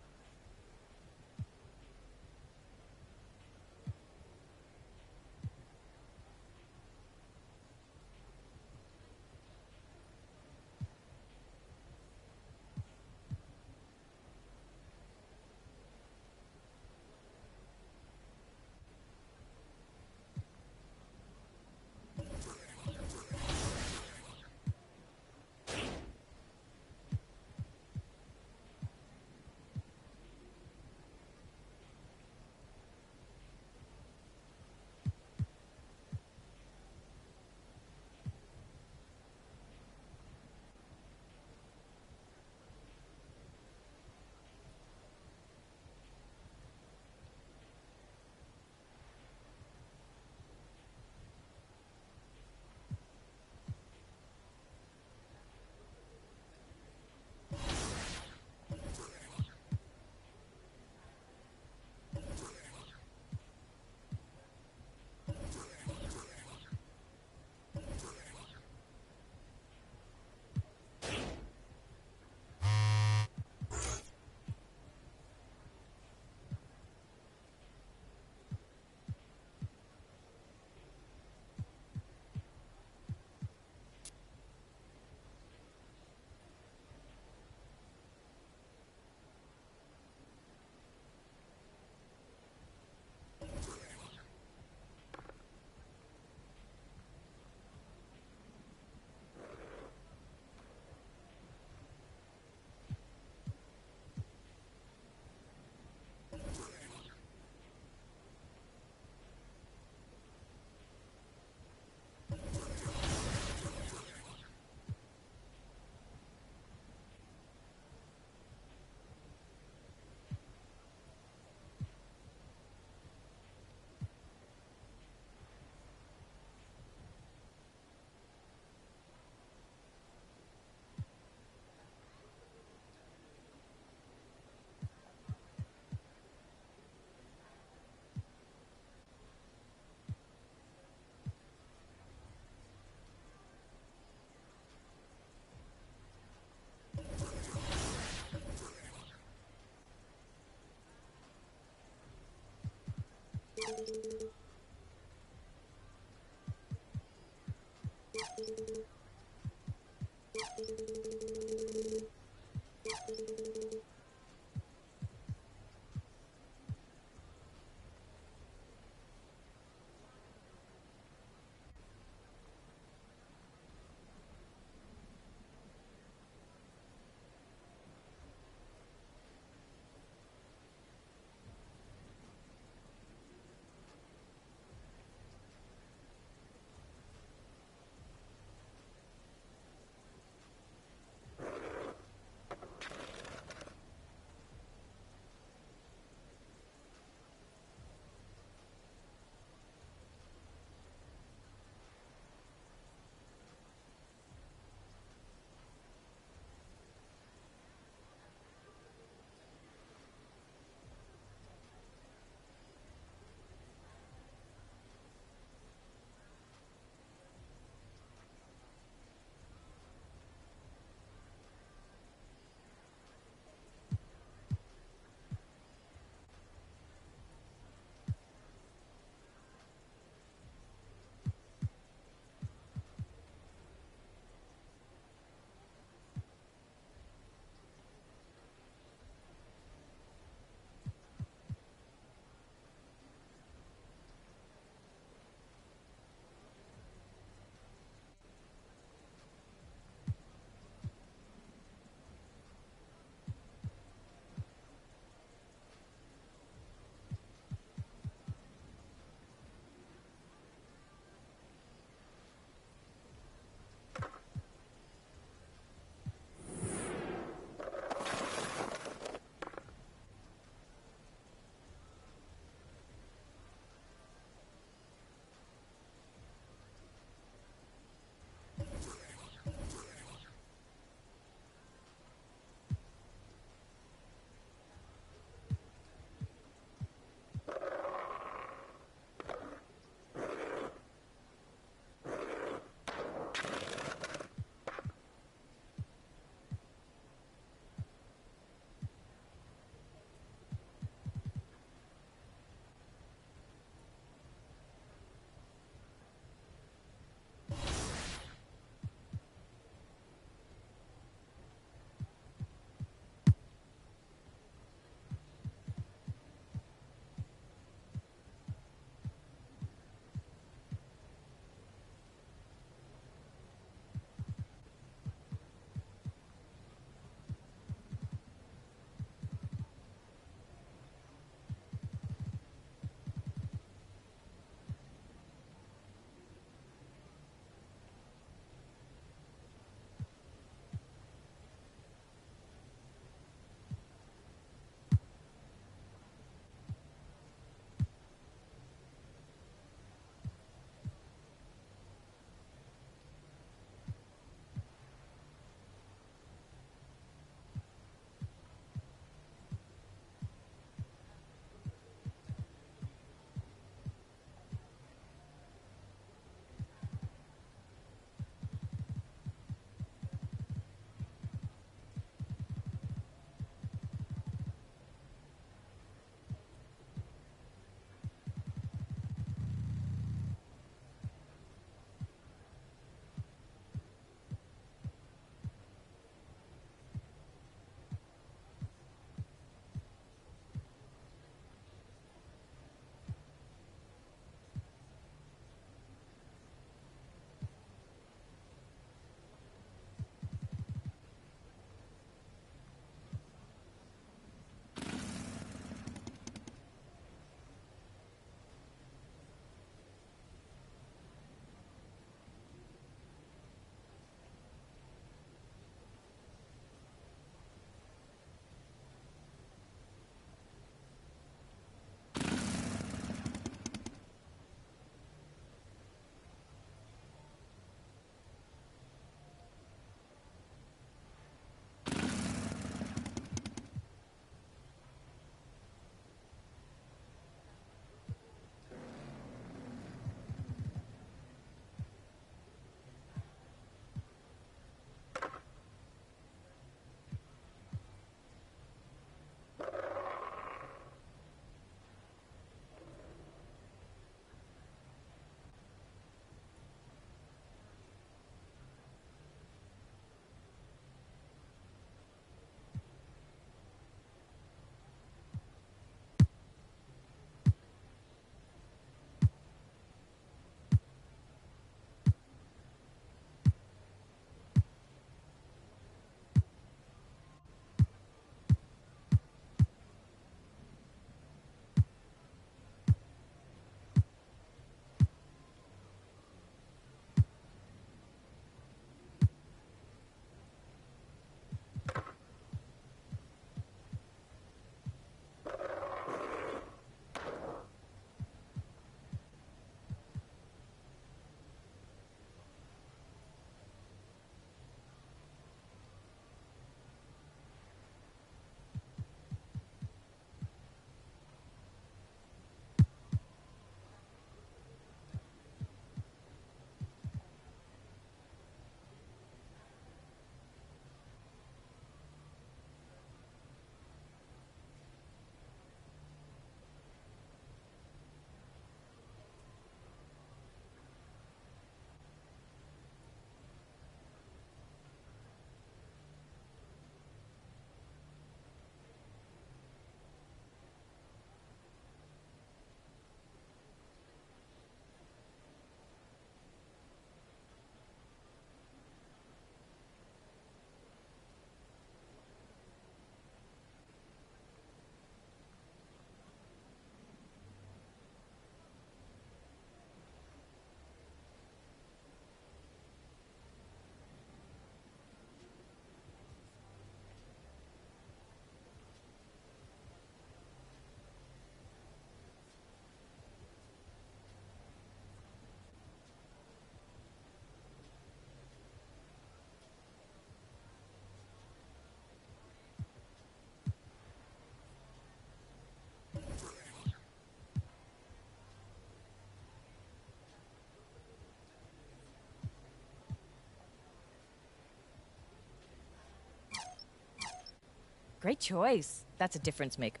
Great choice. That's a difference maker.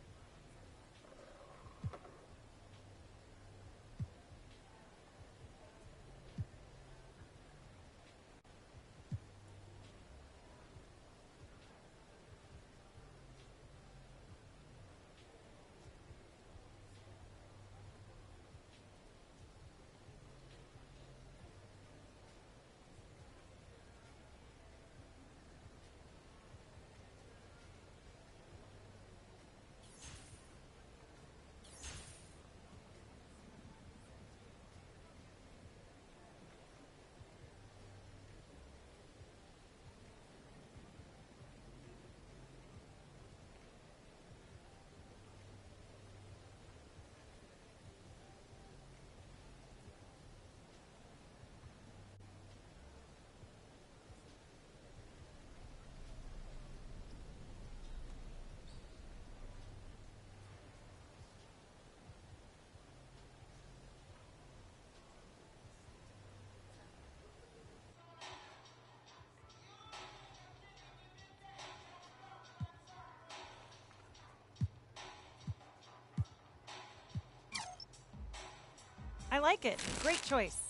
I like it. Great choice.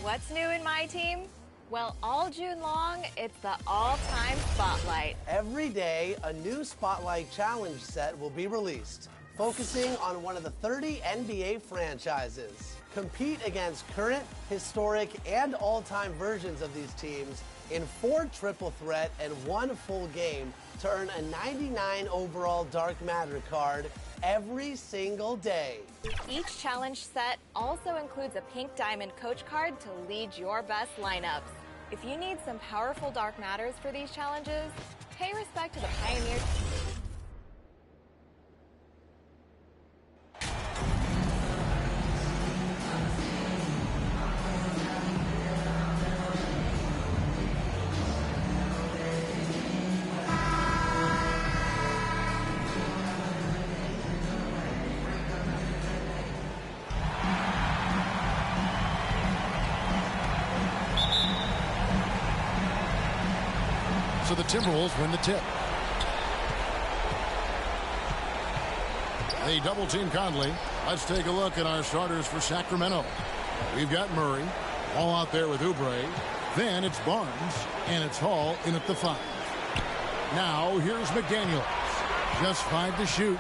What's new in my team? Well, all June long, it's the all-time spotlight. Every day, a new Spotlight Challenge set will be released, focusing on one of the 30 NBA franchises. Compete against current, historic, and all-time versions of these teams in 4 triple threat and 1 full game to earn a 99 overall Dark Matter card every single day. Each challenge set also includes a pink diamond coach card to lead your best lineups. If you need some powerful Dark Matters for these challenges, pay respect to the pioneer. So the Timberwolves win the tip. They double team Conley. Let's take a look at our starters for Sacramento. We've got Murray, all out there with Oubre. Then it's Barnes, and it's Hall in at the 5. Now here's McDaniels. Just 5 to shoot.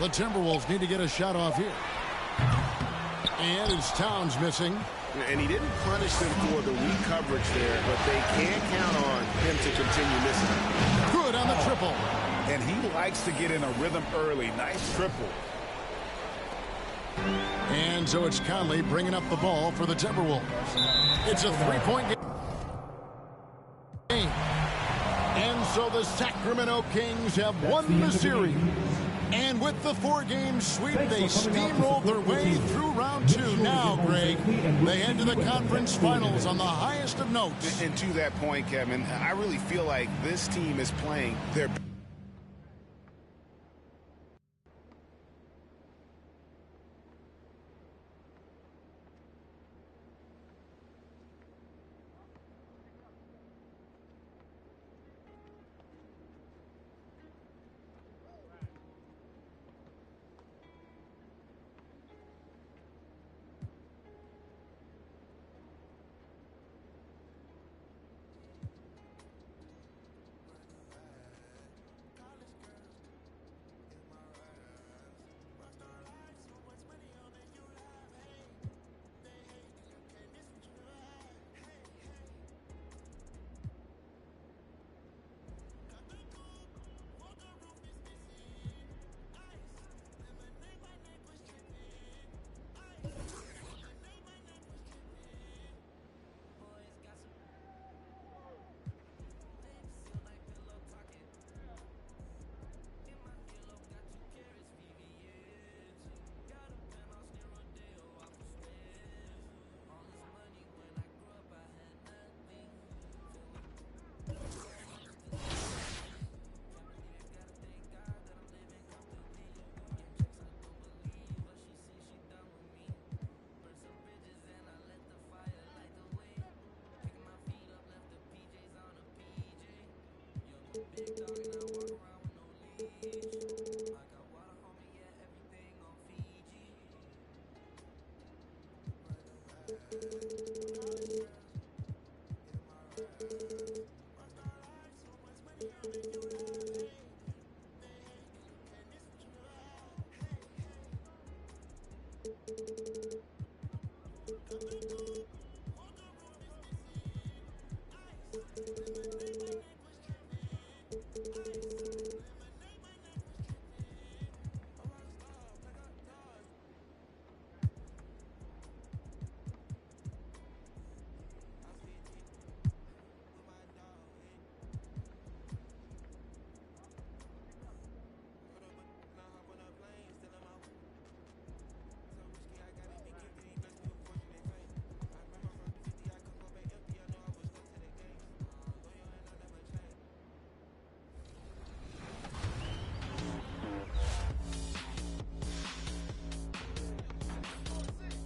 The Timberwolves need to get a shot off here. And it's Towns missing. And he didn't punish them for the weak coverage there, but they can't count on him to continue missing. Good on the triple. And he likes to get in a rhythm early. Nice triple. And so it's Conley bringing up the ball for the Timberwolves. It's a 3-point game. And so the Sacramento Kings have won the series. And with the 4-game sweep, they steamrolled their way through round 2. Now, Greg, they head to the conference finals on the highest of notes. And to that point, Kevin, I really feel like this team is playing their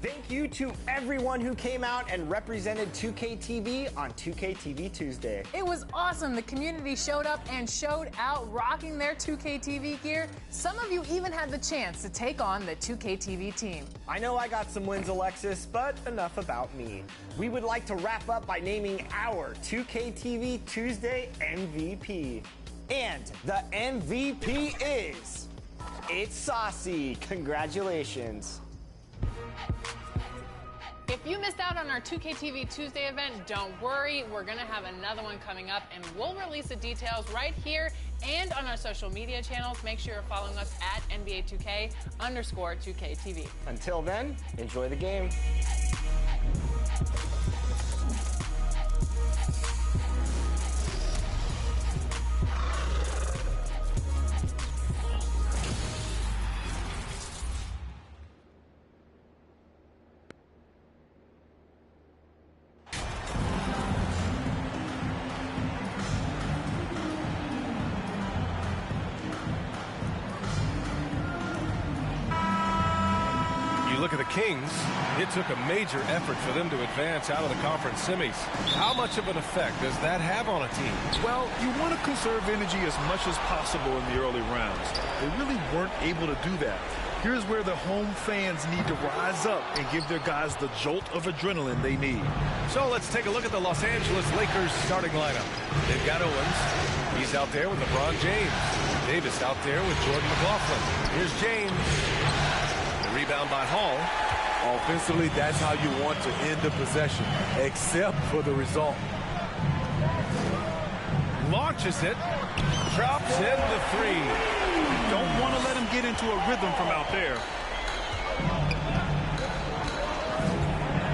Thank you to everyone who came out and represented 2K TV on 2K TV Tuesday. It was awesome. The community showed up and showed out, rocking their 2K TV gear. Some of you even had the chance to take on the 2K TV team. I know I got some wins, Alexis, but enough about me. We would like to wrap up by naming our 2K TV Tuesday MVP. And the MVP is... It's Saucy. Congratulations. If you missed out on our 2K TV Tuesday event, don't worry. We're going to have another one coming up, and we'll release the details right here and on our social media channels. Make sure you're following us at NBA2K_2K TV. Until then, enjoy the game. Look at the Kings. It took a major effort for them to advance out of the conference semis. How much of an effect does that have on a team? Well, you want to conserve energy as much as possible in the early rounds. They really weren't able to do that. Here's where the home fans need to rise up and give their guys the jolt of adrenaline they need. So let's take a look at the Los Angeles Lakers starting lineup. They've got Owens. He's out there with LeBron James. Davis out there with Jordan McLaughlin. Here's James. Rebound by Hall. Offensively, that's how you want to end the possession, except for the result. Launches it. Drops in the three. Don't want to let him get into a rhythm from out there.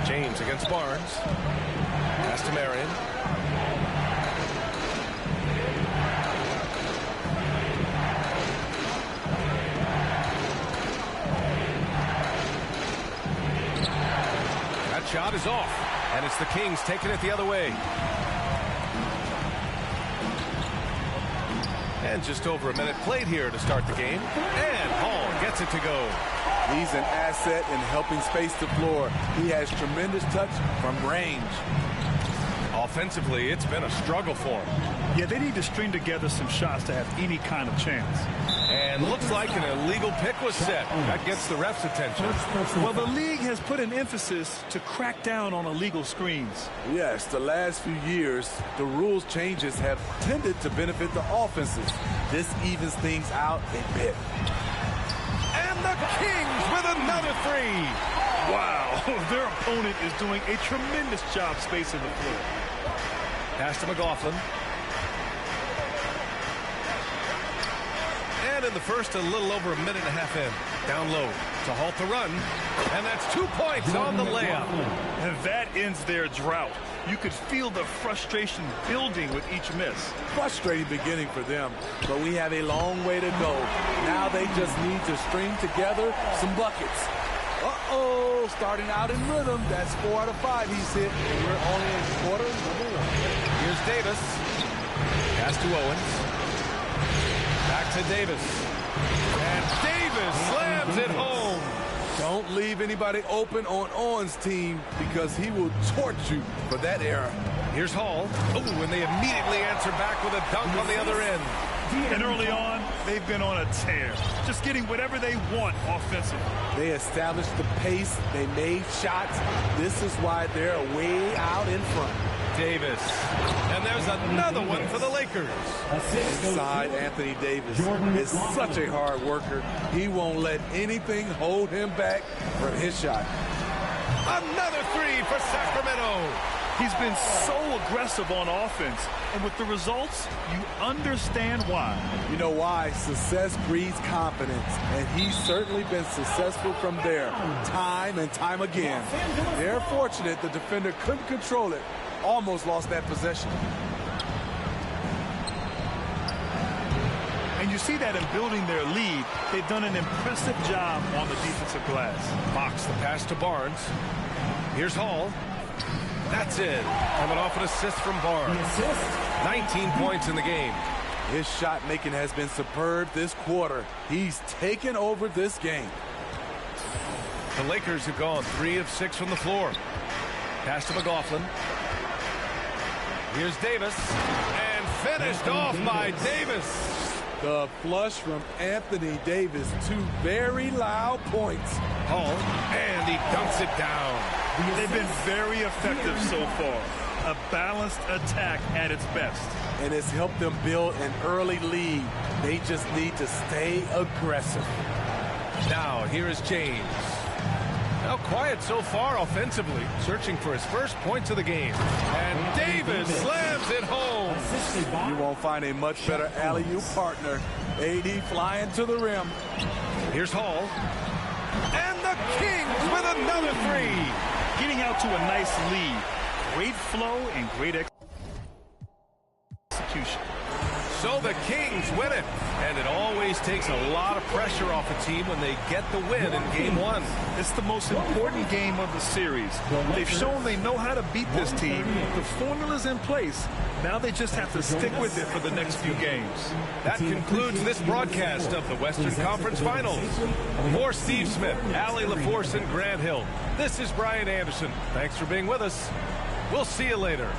James against Barnes. Pass to Marion. Shot is off, and it's the Kings taking it the other way. And just over a minute played here to start the game, and Hall gets it to go. He's an asset in helping space the floor. He has tremendous touch from range. Offensively, it's been a struggle for him. Yeah, they need to string together some shots to have any kind of chance. And looks like an illegal pick was set. That gets the ref's attention. Well, the league has put an emphasis to crack down on illegal screens. Yes, the last few years, the rules changes have tended to benefit the offenses. This evens things out a bit. And the Kings with another three. Wow, their opponent is doing a tremendous job spacing the floor. Pass to McLaughlin. And in the first, a little over a minute and a half in. Down low to halt the run. And that's 2 points on the layup. And that ends their drought. You could feel the frustration building with each miss. Frustrating beginning for them, but we have a long way to go. Now they just need to string together some buckets. Uh-oh, starting out in rhythm. That's 4 out of 5 he's hit, and we're only in quarter number 1. Here's Davis. Pass to Owens. Back to Davis. And Davis slams it home. Don't leave anybody open on Owens' team because he will torch you for that error. Here's Hall. Oh, and they immediately answer back with a dunk on the other end. And early on, they've been on a tear, just getting whatever they want offensively. They established the pace. They made shots. This is why they're way out in front. Davis. And there's another one for the Lakers. Inside, Anthony Davis is such a hard worker. He won't let anything hold him back from his shot. Another three for Sacramento. He's been so aggressive on offense, and with the results, you understand why. You know why? Success breeds confidence, and he's certainly been successful from there, time and time again. They're fortunate the defender couldn't control it, almost lost that possession. And you see that in building their lead, they've done an impressive job on the defensive glass. Box the pass to Barnes. Here's Hall. That's it. Coming off an assist from Barnes. 19 points in the game. His shot making has been superb this quarter. He's taken over this game. The Lakers have gone 3 of 6 from the floor. Pass to McLaughlin. Here's Davis. And finished off by Davis. The flush from Anthony Davis. 2 very loud points. Hall. And he dunks it down. They've been very effective so far. A balanced attack at its best. And it's helped them build an early lead. They just need to stay aggressive. Now, here is James. Now quiet so far offensively, searching for his first points of the game. And Davis slams it home. You won't find a much better alley-oop partner. AD flying to the rim. Here's Hall. And the Kings with another three. Getting out to a nice lead. Great flow and great execution. So the Kings win it. And it always takes a lot of pressure off a team when they get the win in Game 1. It's the most important game of the series. They've shown they know how to beat this team. The formula's in place. Now they just have to stick with it for the next few games. That concludes this broadcast of the Western Conference Finals. For Steve Smith, Allie LaForce, and Grant Hill, this is Brian Anderson. Thanks for being with us. We'll see you later.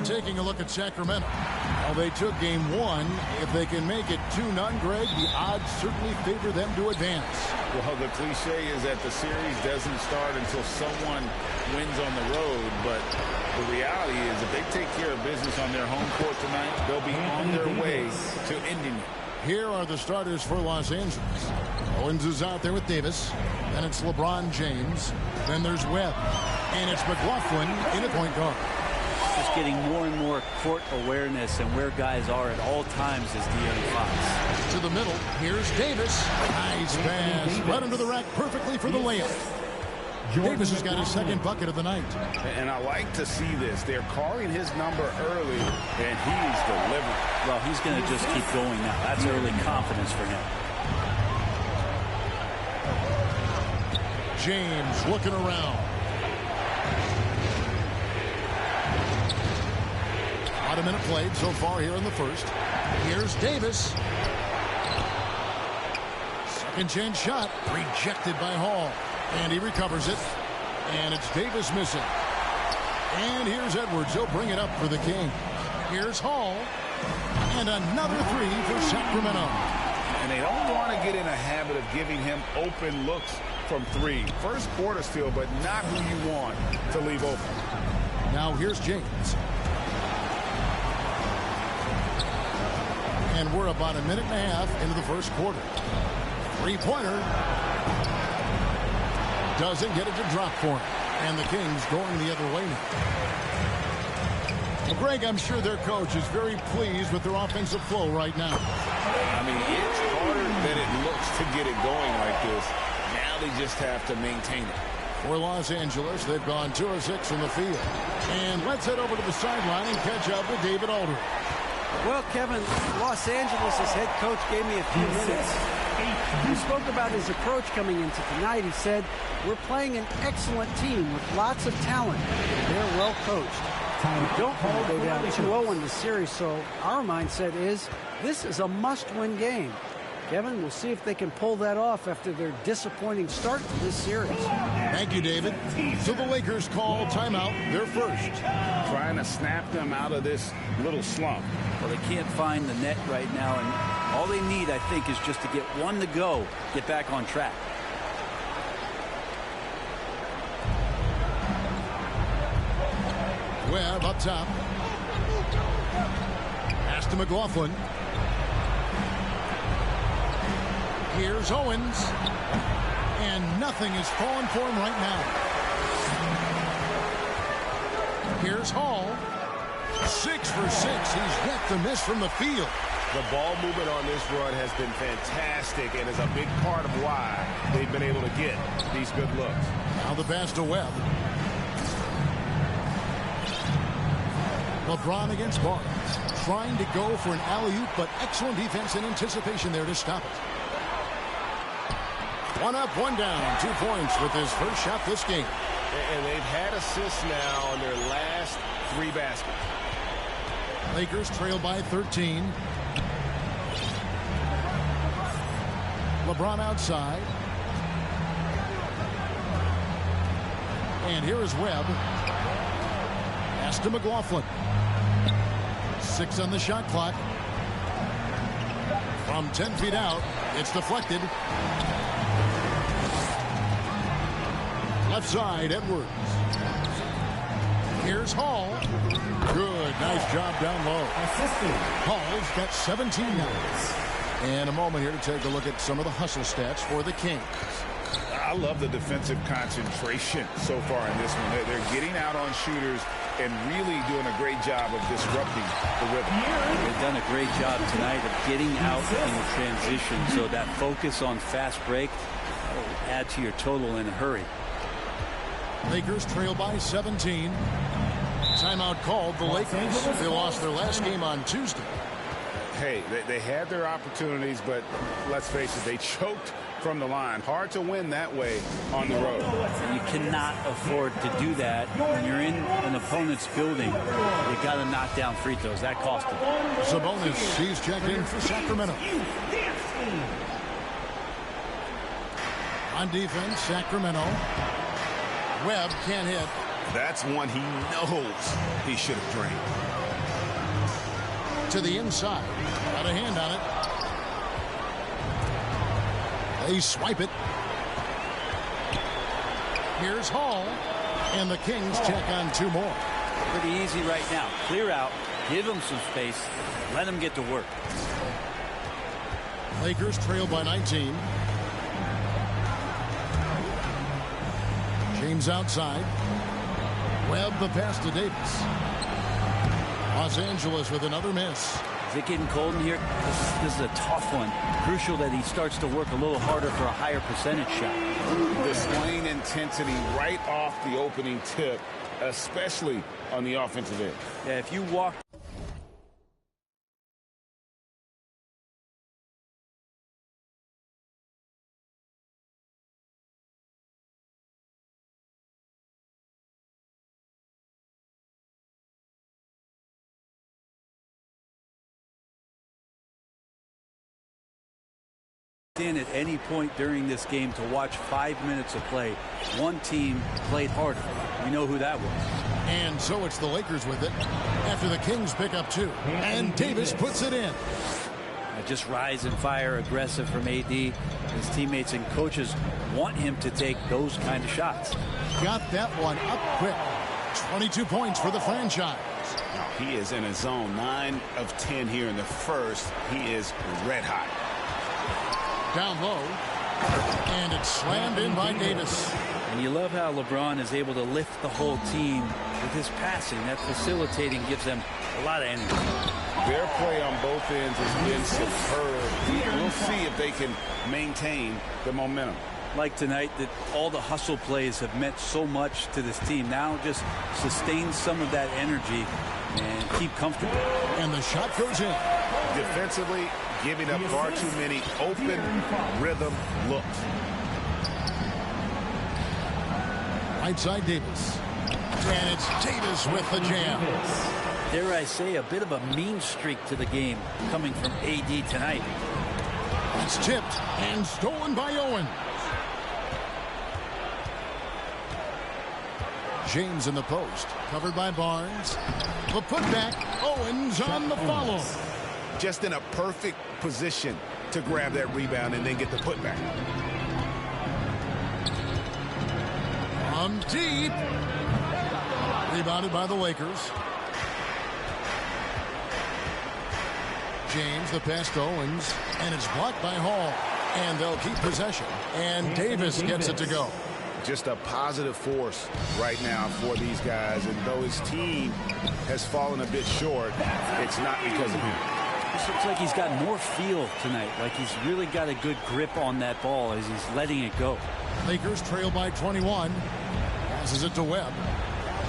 Taking a look at Sacramento. Well, they took game one. If they can make it 2-0, Greg, the odds certainly favor them to advance. Well, the cliche is that the series doesn't start until someone wins on the road, but the reality is if they take care of business on their home court tonight, they'll be on their way to ending it. Here are the starters for Los Angeles. Owens is out there with Davis. Then it's LeBron James. Then there's Webb. And it's McLaughlin in at point guard. Just getting more and more court awareness and where guys are at all times is De'Aaron Fox. To the middle, here's Davis. Nice pass. Right under the rack perfectly for the layup. Davis has got his second bucket of the night. And I like to see this. They're calling his number early, and he's delivering. Well, he's going to just keep going now. That's early confidence for him. James looking around. About a minute played so far here in the first. Here's Davis. Second chance shot. Rejected by Hall. And he recovers it. And it's Davis missing. And here's Edwards. He'll bring it up for the King. Here's Hall. And another three for Sacramento. And they don't want to get in a habit of giving him open looks from three. First quarter still, but not who you want to leave open. Now here's James. And we're about a minute and a half into the first quarter. Three-pointer. Doesn't get it to drop for him. And the Kings going the other way now. Well, Greg, I'm sure their coach is very pleased with their offensive flow right now. I mean, it's harder than it looks to get it going like this. Now they just have to maintain it. For Los Angeles, they've gone 2 of 6 in the field. And let's head over to the sideline and catch up with David Aldridge. Well, Kevin, Los Angeles' head coach gave me a few minutes. He spoke about his approach coming into tonight. He said, we're playing an excellent team with lots of talent. They're well coached. We don't want to go down 2-0 in the series, so our mindset is this is a must-win game. Kevin, we'll see if they can pull that off after their disappointing start to this series. Thank you, David. So the Lakers call timeout, their first. Trying to snap them out of this little slump. Well, they can't find the net right now, and All they need, I think, is just to get one to go, get back on track. Webb up top. Pass to McLaughlin. Here's Owens. And nothing is falling for him right now. Here's Hall. 6 for 6. He's yet to miss from the field. The ball movement on this run has been fantastic and is a big part of why they've been able to get these good looks. Now the pass to Webb. LeBron against Barnes. Trying to go for an alley-oop, but excellent defense and anticipation there to stop it. 1 up, 1 down. 2 points with his first shot this game. And they've had assists now on their last 3 baskets. Lakers trail by 13. LeBron outside. And here is Webb. Pass to McLaughlin. 6 on the shot clock. From 10 feet out, it's deflected. Left side, Edwards. Here's Hall. Good, nice job down low. Hall's got 17 now. And a moment here to take a look at some of the hustle stats for the Kings. I love the defensive concentration so far in this one. They're getting out on shooters and really doing a great job of disrupting the rhythm. They've done a great job tonight of getting out in the transition, so that focus on fast break will add to your total in a hurry. Lakers trail by 17. Timeout called. The Lakers, they lost their last game on Tuesday. Hey, they had their opportunities, but let's face it, they choked from the line. Hard to win that way on the road. You cannot afford to do that when you're in an opponent's building. You got to knock down free throws. That cost them. Sabonis, he's checked in for Sacramento. On defense, Sacramento. Webb can't hit. That's one he knows he should have drained. To the inside. Got a hand on it. They swipe it. Here's Hall. And the Kings check on 2 more. Pretty easy right now. Clear out. Give them some space. Let them get to work. Lakers trail by 19. James outside. Webb the pass to Davis. Los Angeles with another miss. Is it getting cold in here? This is a tough one. Crucial that he starts to work a little harder for a higher percentage shot. Displaying intensity right off the opening tip, especially on the offensive end. Yeah, if you walk... in at any point during this game to watch 5 minutes of play. One team played harder. We know who that was. And so it's the Lakers with it after the Kings pick up 2. And Davis puts it in. Just rise and fire, aggressive from AD. His teammates and coaches want him to take those kind of shots. Got that one up quick. 22 points for the franchise. He is in a zone. 9 of 10 here in the first. He is red hot. Down low, and it's slammed in by Davis. And you love how LeBron is able to lift the whole team with his passing. That facilitating gives them a lot of energy. Their play on both ends has been superb. We'll see if they can maintain the momentum. Like tonight, that all the hustle plays have meant so much to this team. Now just sustain some of that energy and keep comfortable. And the shot goes in. Defensively, giving up far too many open rhythm looks. Right side Davis. And it's Davis with the jam. Dare I say, a bit of a mean streak to the game coming from AD tonight. It's tipped and stolen by Owens. James in the post. Covered by Barnes. The putback. Owens on the follow. just in a perfect position to grab that rebound and then get the putback. From deep. Rebounded by the Lakers. James, the pass to Owens, and it's blocked by Hall. And they'll keep possession. And Davis gets it to go. Just a positive force right now for these guys. And though his team has fallen a bit short, it's not because of him. It looks like he's got more feel tonight. Like he's really got a good grip on that ball as he's letting it go. Lakers trail by 21. Passes it to Webb.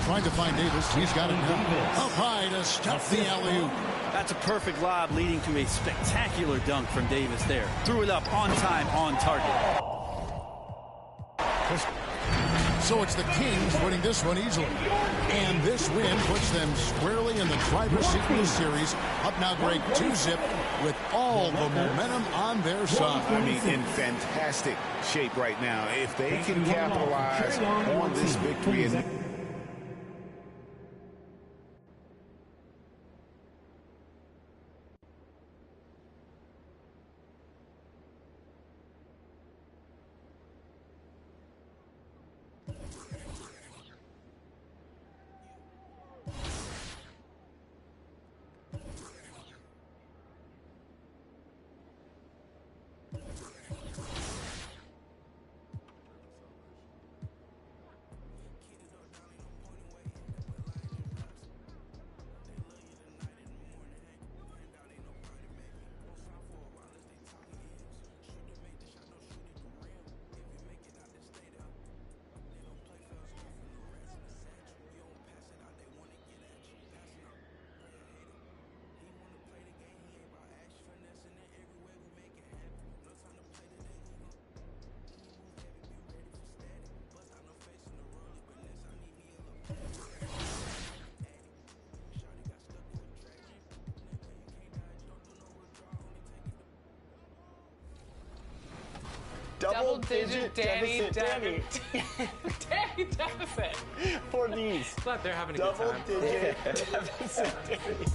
Trying to find Davis. He's got it now. Up high to stuff the alley-oop. That's a perfect lob leading to a spectacular dunk from Davis there. Threw it up on time, on target. So it's the Kings winning this one easily. And this win puts them squarely in the driver's seat in the series. Up now, Greg, 2-zip with all the momentum on their side. I mean, in fantastic shape right now. If they can capitalize on this victory and double-digit Danny deficit. Danny deficit. For these. Glad they're having a good time. Double-digit deficit, Danny.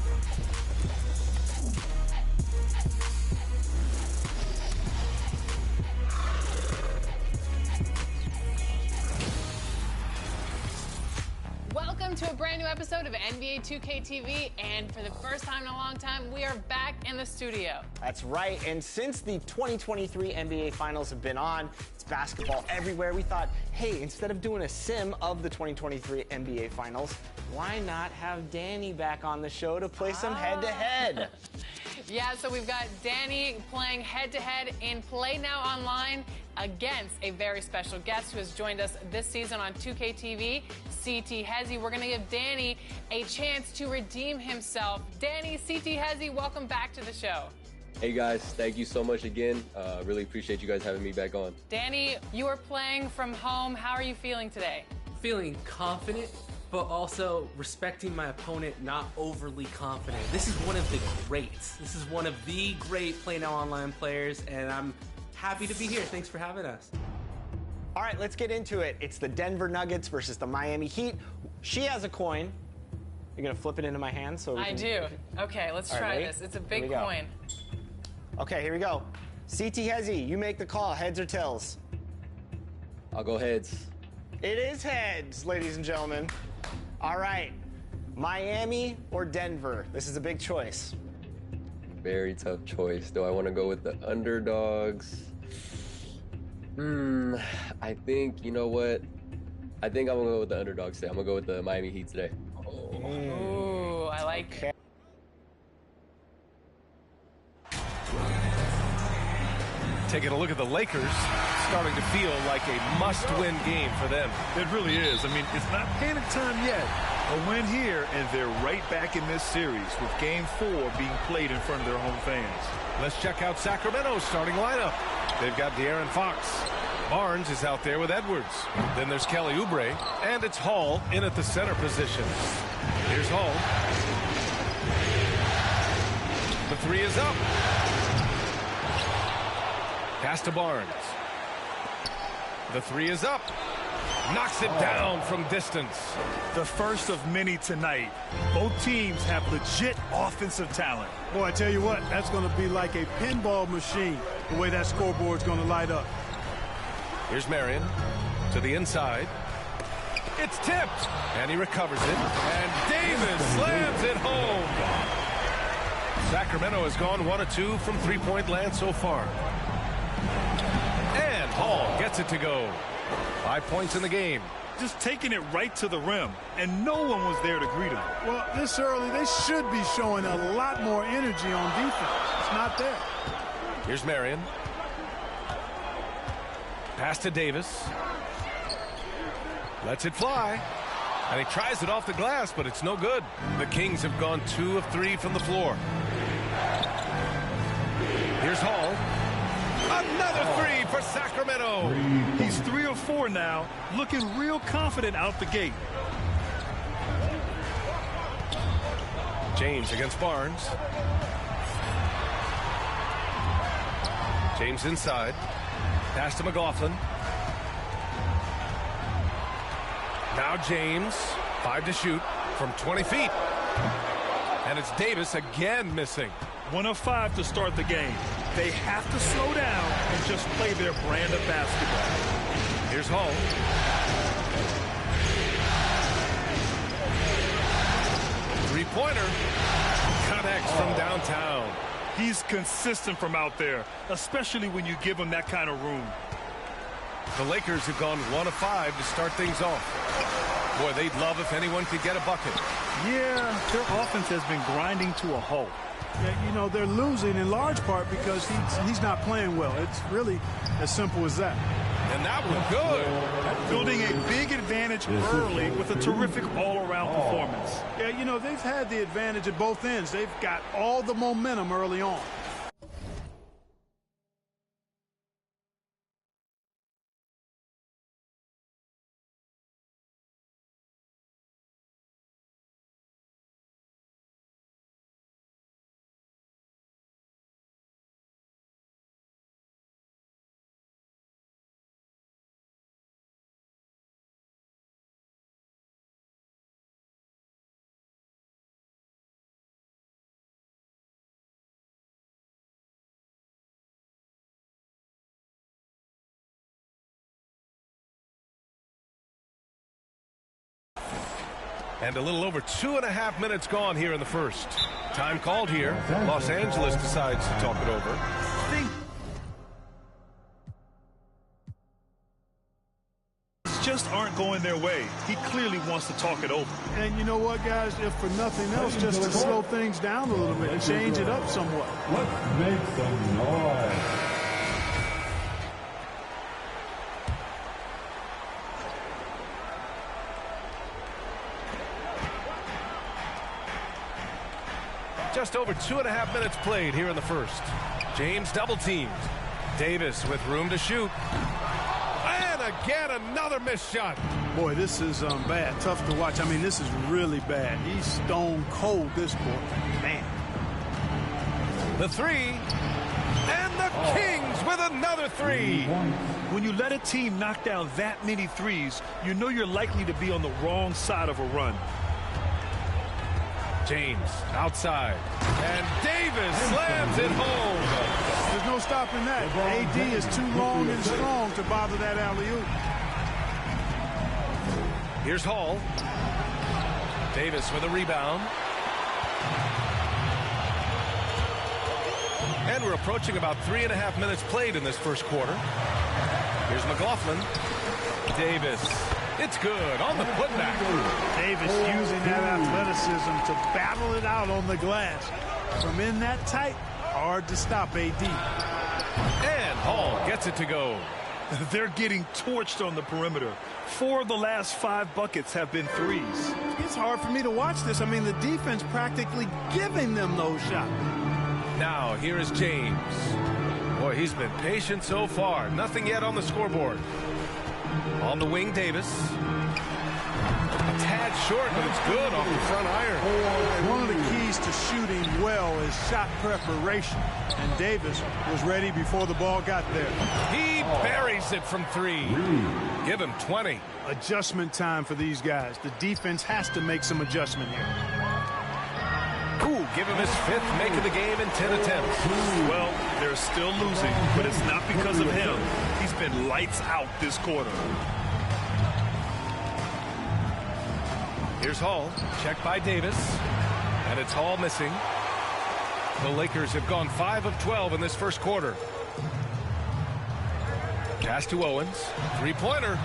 Welcome to a brand new episode of NBA 2K TV, and for the first time in a long time, we are back in the studio. That's right, and since the 2023 NBA Finals have been on, it's basketball everywhere, we thought, hey, instead of doing a sim of the 2023 NBA Finals, why not have Danny back on the show to play some head-to-head? Yeah, so we've got Danny playing head-to-head in Play Now Online against a very special guest who has joined us this season on 2K TV, CT Hezzy. We're going to give Danny a chance to redeem himself. Danny, CT Hezzy, welcome back to the show. Hey guys, thank you so much again. Really appreciate you guys having me back on. Danny, you are playing from home. How are you feeling today? Feeling confident, but also respecting my opponent, not overly confident. This is one of the greats. This is one of the great Play Now Online players, and I'm happy to be here. Thanks for having us. All right, let's get into it. It's the Denver Nuggets versus the Miami Heat. She has a coin. You're going to flip it into my hand? So I do. Okay, let's try this. It's a big coin. Okay, here we go. CT Hezzy, you make the call. Heads or tails? I'll go heads. It is heads, ladies and gentlemen. All right, Miami or Denver? This is a big choice. Very tough choice. Do I want to go with the underdogs? I think, you know what? I think I'm going to go with the underdogs today. I'm going to go with the Miami Heat today. Ooh, I like it. Taking a look at the Lakers, starting to feel like a must-win game for them. It really is. I mean, it's not panic time yet. A win here, and they're right back in this series with Game 4 being played in front of their home fans. Let's check out Sacramento's starting lineup. They've got De'Aaron Fox. Barnes is out there with Edwards. Then there's Kelly Oubre, and it's Hall in at the center position. Here's Hall. The three is up. Pass to Barnes. The three is up. Knocks it down from distance. The first of many tonight. Both teams have legit offensive talent. Boy, I tell you what, that's going to be like a pinball machine, the way that scoreboard's going to light up. Here's Marion to the inside. It's tipped, and he recovers it. And Davis slams it home. Sacramento has gone 1 of 2 from three-point land so far. And Hall gets it to go. 5 points in the game. Just taking it right to the rim, and no one was there to greet him. Well, this early, they should be showing a lot more energy on defense. It's not there. Here's Marion. Pass to Davis. Lets it fly. And he tries it off the glass, but it's no good. The Kings have gone 2 of 3 from the floor. Here's Hall. Another 3 for Sacramento. He's 3 of 4 now, looking real confident out the gate. James against Barnes. James inside. Pass to McLaughlin. Now James, 5 to shoot from 20 feet. And it's Davis again missing. 1 of 5 to start the game. They have to slow down and just play their brand of basketball. Here's Hall. Three-pointer. Connects from downtown. He's consistent from out there, especially when you give him that kind of room. The Lakers have gone 1 of 5 to start things off. Boy, they'd love if anyone could get a bucket. Yeah, their offense has been grinding to a halt. Yeah, you know, they're losing in large part because he's not playing well. It's really as simple as that. And that was good. Building a big advantage early with a terrific all-around performance. Yeah, you know, they've had the advantage at both ends. They've got all the momentum early on. And a little over 2.5 minutes gone here in the first. Time called here. Los Angeles decides to talk it over. Just aren't going their way. He clearly wants to talk it over. And you know what, guys? If for nothing else, just to slow things down a little bit and change it up somewhat. Let's make some noise. Just over 2.5 minutes played here in the first. James double teamed. Davis with room to shoot. And again, another missed shot. Boy, this is bad. Tough to watch. I mean, this is really bad. He's stone cold this quarter. Man. The 3. And the Kings with another 3. When you let a team knock down that many threes, you know you're likely to be on the wrong side of a run. James outside. And Davis slams it home. There's no stopping that. AD is too long and strong to bother that alley-oop. Here's Hall. Davis with a rebound. And we're approaching about 3.5 minutes played in this first quarter. Here's McLaughlin. Davis. It's good on the putback. Davis using that athleticism to battle it out on the glass. From in that tight, hard to stop AD. And Hall gets it to go. They're getting torched on the perimeter. 4 of the last 5 buckets have been threes. It's hard for me to watch this. I mean, the defense practically giving them those shots. Now, here is James. Boy, he's been patient so far. Nothing yet on the scoreboard. On the wing, Davis. A tad short, but it's good off the front iron. One of the keys to shooting well is shot preparation. And Davis was ready before the ball got there. He buries nails it from 3. Give him 20. Adjustment time for these guys. The defense has to make some adjustment here. Ooh, give him his 5th make of the game in 10 attempts. Well, they're still losing, but it's not because of him. He's been lights out this quarter. Here's Hall, checked by Davis, and it's Hall missing. The Lakers have gone 5 of 12 in this first quarter. Pass to Owens, 3-pointer.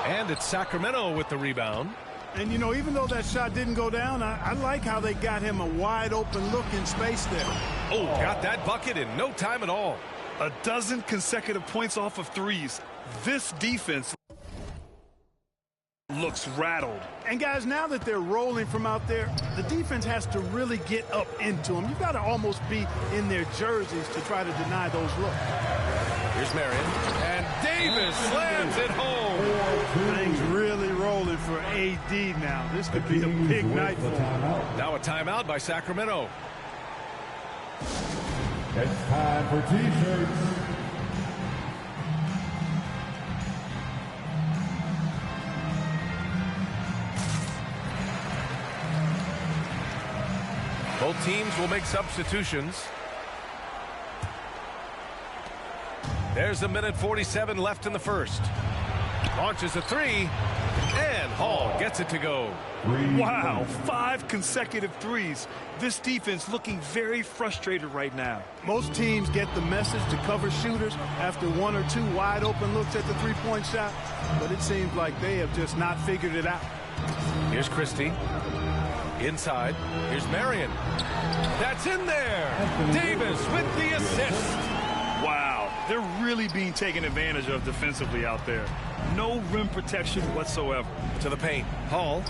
And it's Sacramento with the rebound. And, you know, even though that shot didn't go down, I like how they got him a wide open look in space there. Oh, got that bucket in no time at all. A dozen consecutive points off of threes. This defense looks rattled. And, guys, now that they're rolling from out there, the defense has to really get up into them. You've got to almost be in their jerseys to try to deny those looks. Here's Marion, and Davis slams it home. Things really rolling for AD now. This could be a big night for him. Now a timeout by Sacramento. It's time for T-shirts. Both teams will make substitutions. There's 1:47 left in the first. Launches a 3, and Hall gets it to go. Wow, 5 consecutive threes. This defense looking very frustrated right now. Most teams get the message to cover shooters after 1 or 2 wide open looks at the three-point shot, but it seems like they have just not figured it out. Here's Christie. Inside. Here's Marion. That's in there. Davis with the assist. Wow, they're really being taken advantage of defensively out there. No rim protection whatsoever. To the paint. Hall.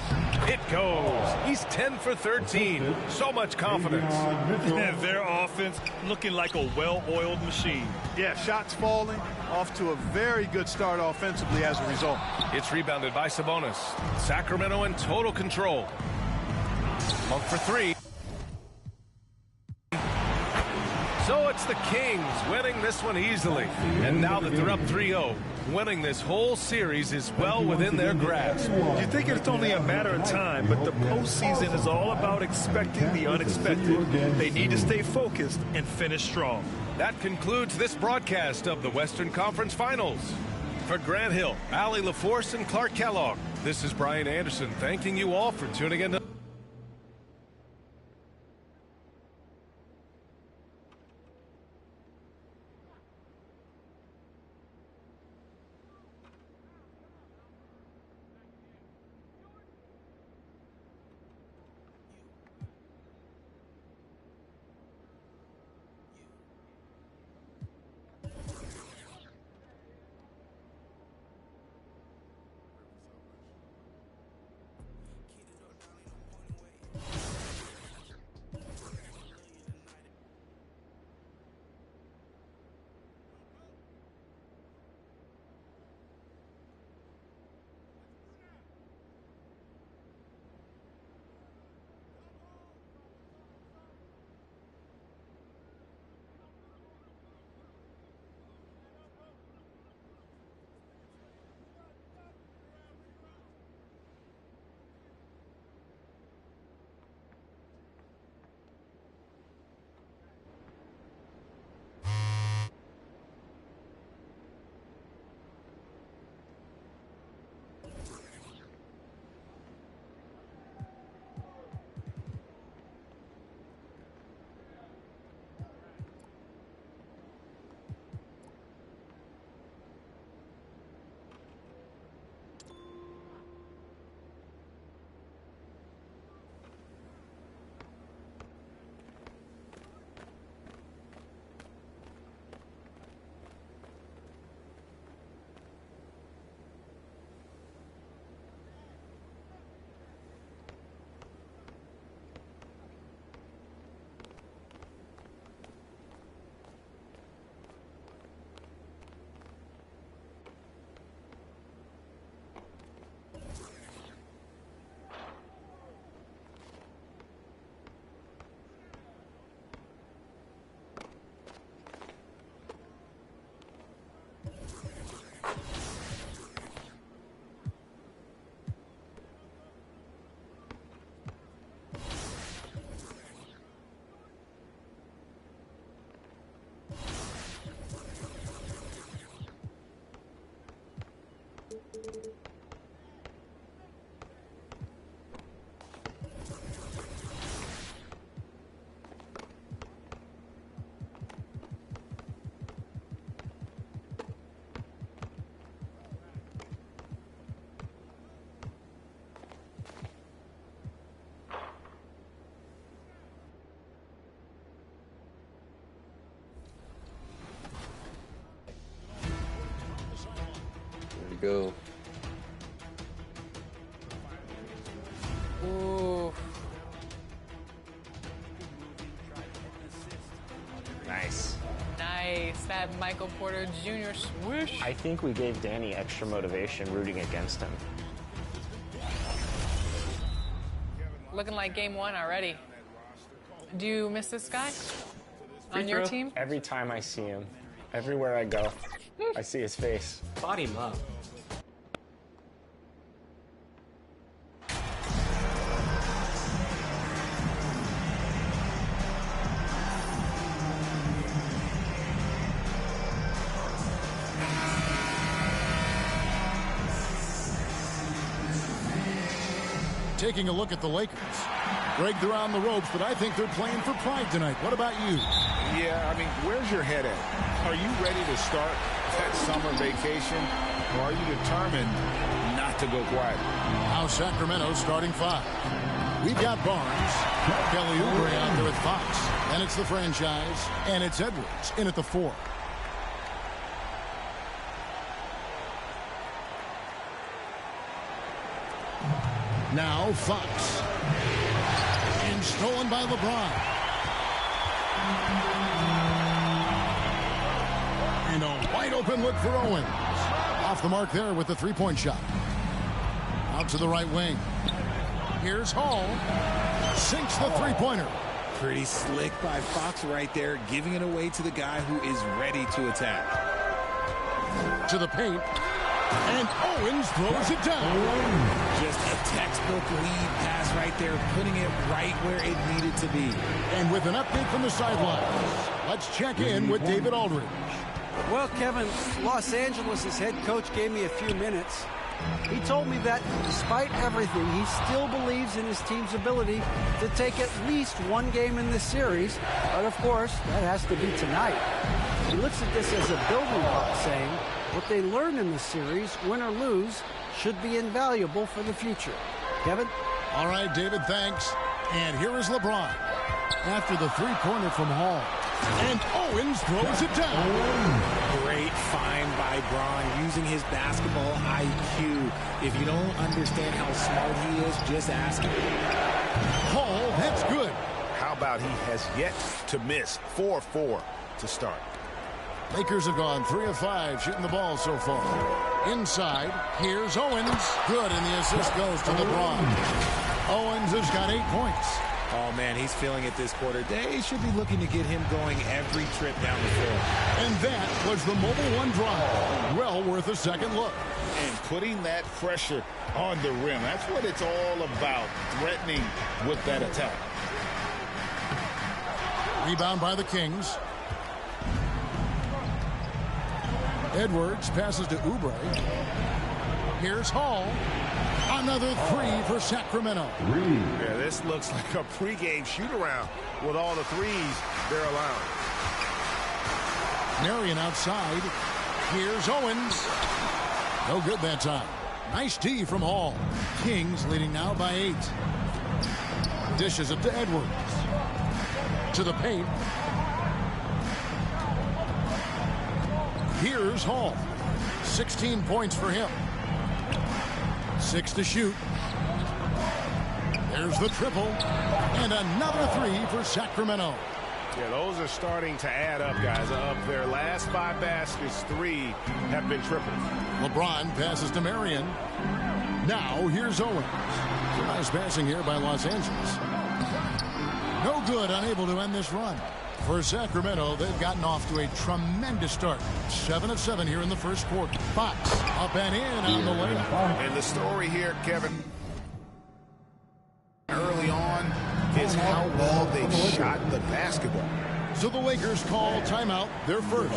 It goes. He's 10 for 13. So much confidence. Their offense looking like a well-oiled machine. Yeah, shots falling. Off to a very good start offensively as a result. It's rebounded by Sabonis. Sacramento in total control. Monk for 3. So it's the Kings winning this one easily. And now that they're up 3-0, winning this whole series is well within their grasp. You think it's only a matter of time, but the postseason is all about expecting the unexpected. They need to stay focused and finish strong. That concludes this broadcast of the Western Conference Finals. For Grant Hill, Allie LaForce, and Clark Kellogg, this is Brian Anderson thanking you all for tuning in. Go. Ooh. Nice. Nice. That Michael Porter Jr. swoosh. I think we gave Danny extra motivation rooting against him. Looking like game one already. Do you miss this guy on your team? Every time I see him, everywhere I go, I see his face. Body him up. Taking a look at the Lakers. Greg, they're on the ropes, but I think they're playing for pride tonight. What about you? Yeah, I mean, where's your head at? Are you ready to start that summer vacation, or are you determined not to go quiet? Now Sacramento starting 5. We've got Barnes, Kelly Oubre out there with Fox, and it's the franchise, and it's Edwards in at the 4. Now Fox. And stolen by LeBron. And a wide open look for Owens. Off the mark there with the three-point shot. Out to the right wing. Here's Hall. Sinks the three-pointer. Pretty slick by Fox right there, giving it away to the guy who is ready to attack. To the paint. And Owens throws it down. Just a textbook lead pass right there, putting it right where it needed to be. And with an update from the sidelines, let's check in with David Aldridge. Well, Kevin, Los Angeles' head coach gave me a few minutes. He told me that despite everything, he still believes in his team's ability to take at least one game in this series. But of course, that has to be tonight. He looks at this as a building block, saying what they learn in this series, win or lose, should be invaluable for the future. Kevin? All right, David, thanks. And here is LeBron after the three-pointer from Hall. And Owens throws it down. Great find by Braun, using his basketball IQ. If you don't understand how smart he is, just ask him. Hall, that's good. How about he has yet to miss 4-4 to start? Lakers have gone 3 of 5 shooting the ball so far. Inside, here's Owens. Good, and the assist goes to LeBron. Owens has got 8 points. Oh, man, he's feeling it this quarter. They should be looking to get him going every trip down the floor. And that was the Mobile One drive. Well worth a second look. And putting that pressure on the rim. That's what it's all about, threatening with that attack. Rebound by the Kings. Edwards passes to Oubre. Here's Hall. Another 3 for Sacramento. Yeah, this looks like a pregame shoot-around with all the threes they're allowing. Marion outside. Here's Owens. No good that time. Nice D from Hall. Kings leading now by 8. Dishes it to Edwards. To the paint. Here's Hall. 16 points for him. 6 to shoot. There's the triple. And another 3 for Sacramento. Yeah, those are starting to add up, guys. Of their last 5 baskets, 3 have been triples. LeBron passes to Marion. Now here's Owens. Nice passing here by Los Angeles. No good, unable to end this run. For Sacramento, they've gotten off to a tremendous start. 7 of 7 here in the first quarter. Fox up and in on the layup. And the story here, Kevin, early on is how well they've shot the basketball. So the Lakers call timeout, their first.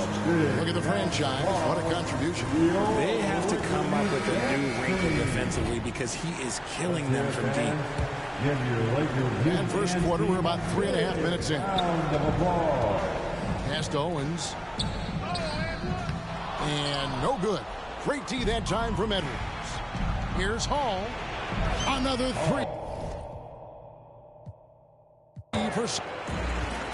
Look at the franchise. What a contribution. They have to come up with a new wrinkle defensively because he is killing them from deep. And first quarter, we're about 3.5 minutes in. Pass to Owens. And no good. Great D that time from Edwards. Here's Hall. Another three.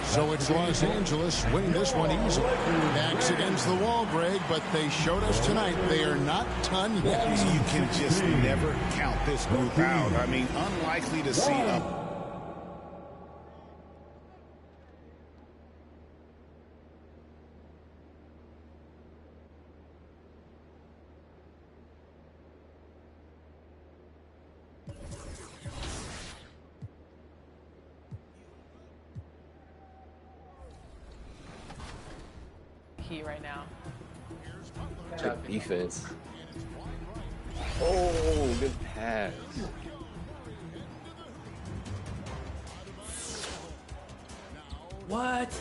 So it's Los Angeles winning this one easily. Backs against the wall, Greg, but they showed us tonight they are not done yet. You can just never count this group out. I mean, unlikely to see a... Right now. Good defense. Oh, good pass. What?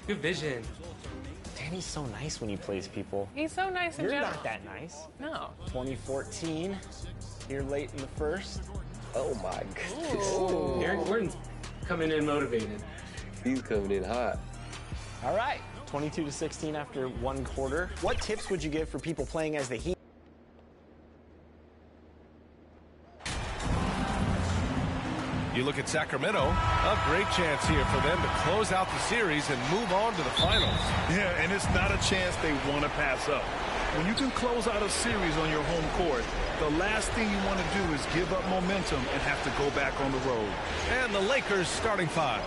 Good vision. Danny's so nice when he plays people. He's so nice in You're general. not that nice. No. 2014. You're late in the first. Oh my goodness. Eric Gordon's coming in motivated. He's coming in hot. All right, 22-16 after one quarter. What tips would you give for people playing as the Heat? You look at Sacramento, a great chance here for them to close out the series and move on to the finals. Yeah, and it's not a chance they want to pass up. When you can close out a series on your home court, the last thing you want to do is give up momentum and have to go back on the road. And the Lakers starting five.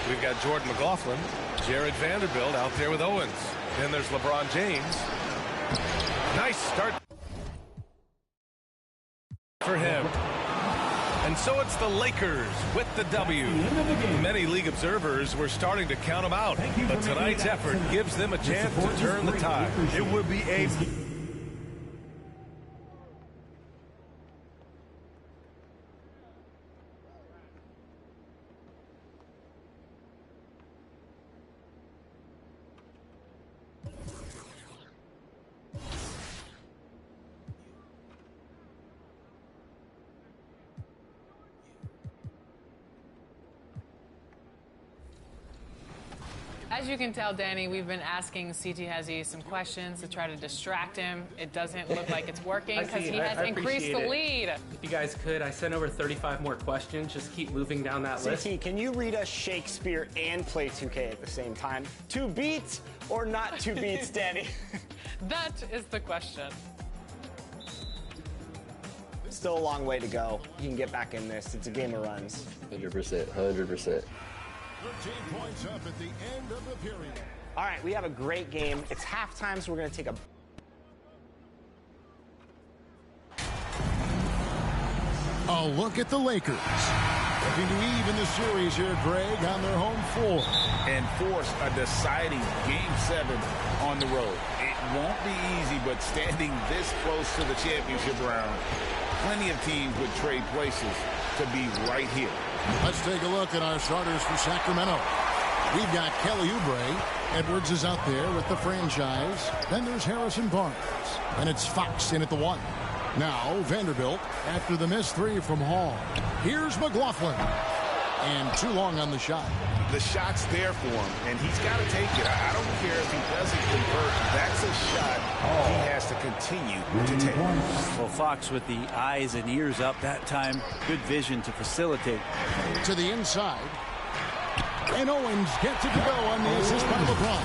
We've got Jordan McLaughlin, Jared Vanderbilt out there with Owens. Then there's LeBron James. Nice start for him. And so it's the Lakers with the W. Many league observers were starting to count them out, but tonight's effort gives them a chance to turn the tide. It would be a... As you can tell, Danny, we've been asking CT Hezzy some questions to try to distract him. It doesn't look like it's working because he has increased the lead. If you guys could, I sent over 35 more questions. Just keep moving down that list. CT, can you read us Shakespeare and play 2K at the same time? 2 beats or not 2 beats, Danny? That is the question. Still a long way to go. You can get back in this. It's a game of runs. 100%, 100%. 13 points up at the end of the period. All right, we have a great game. It's halftime, so we're going to take a... A look at the Lakers. Looking to even the series here, Greg, on their home floor. And force a deciding Game 7 on the road. It won't be easy, but standing this close to the championship round, plenty of teams would trade places to be right here. Let's take a look at our starters for Sacramento. We've got Kelly Oubre. Edwards is out there with the franchise. Then there's Harrison Barnes. And it's Fox in at the 1. Now Vanderbilt after the missed 3 from Hall. Here's McLaughlin. And too long on the shot. The shot's there for him, and he's got to take it. I don't care if he doesn't convert. That's a shot he has to continue to take. Well, Fox with the eyes and ears up that time. Good vision to facilitate. To the inside. And Owens gets it to go on the assist by LeBron.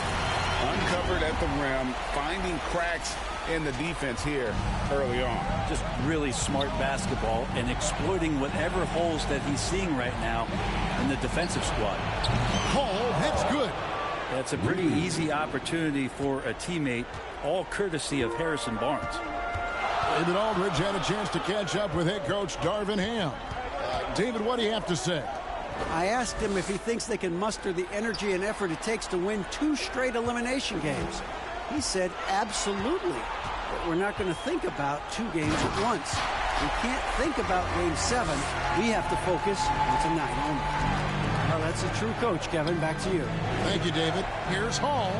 Uncovered at the rim, finding cracks in the defense here early on. Just really smart basketball and exploiting whatever holes that he's seeing right now in the defensive squad. Hall hits good. That's a pretty easy opportunity for a teammate, all courtesy of Harrison Barnes. David Aldridge had a chance to catch up with head coach Darvin Ham. David, what do you have to say? I asked him if he thinks they can muster the energy and effort it takes to win 2 straight elimination games. He said, absolutely. But we're not going to think about 2 games at once. We can't think about Game 7. We have to focus on tonight only. Well, That's a true coach, Kevin. Back to you. Thank you, David. Here's Hall.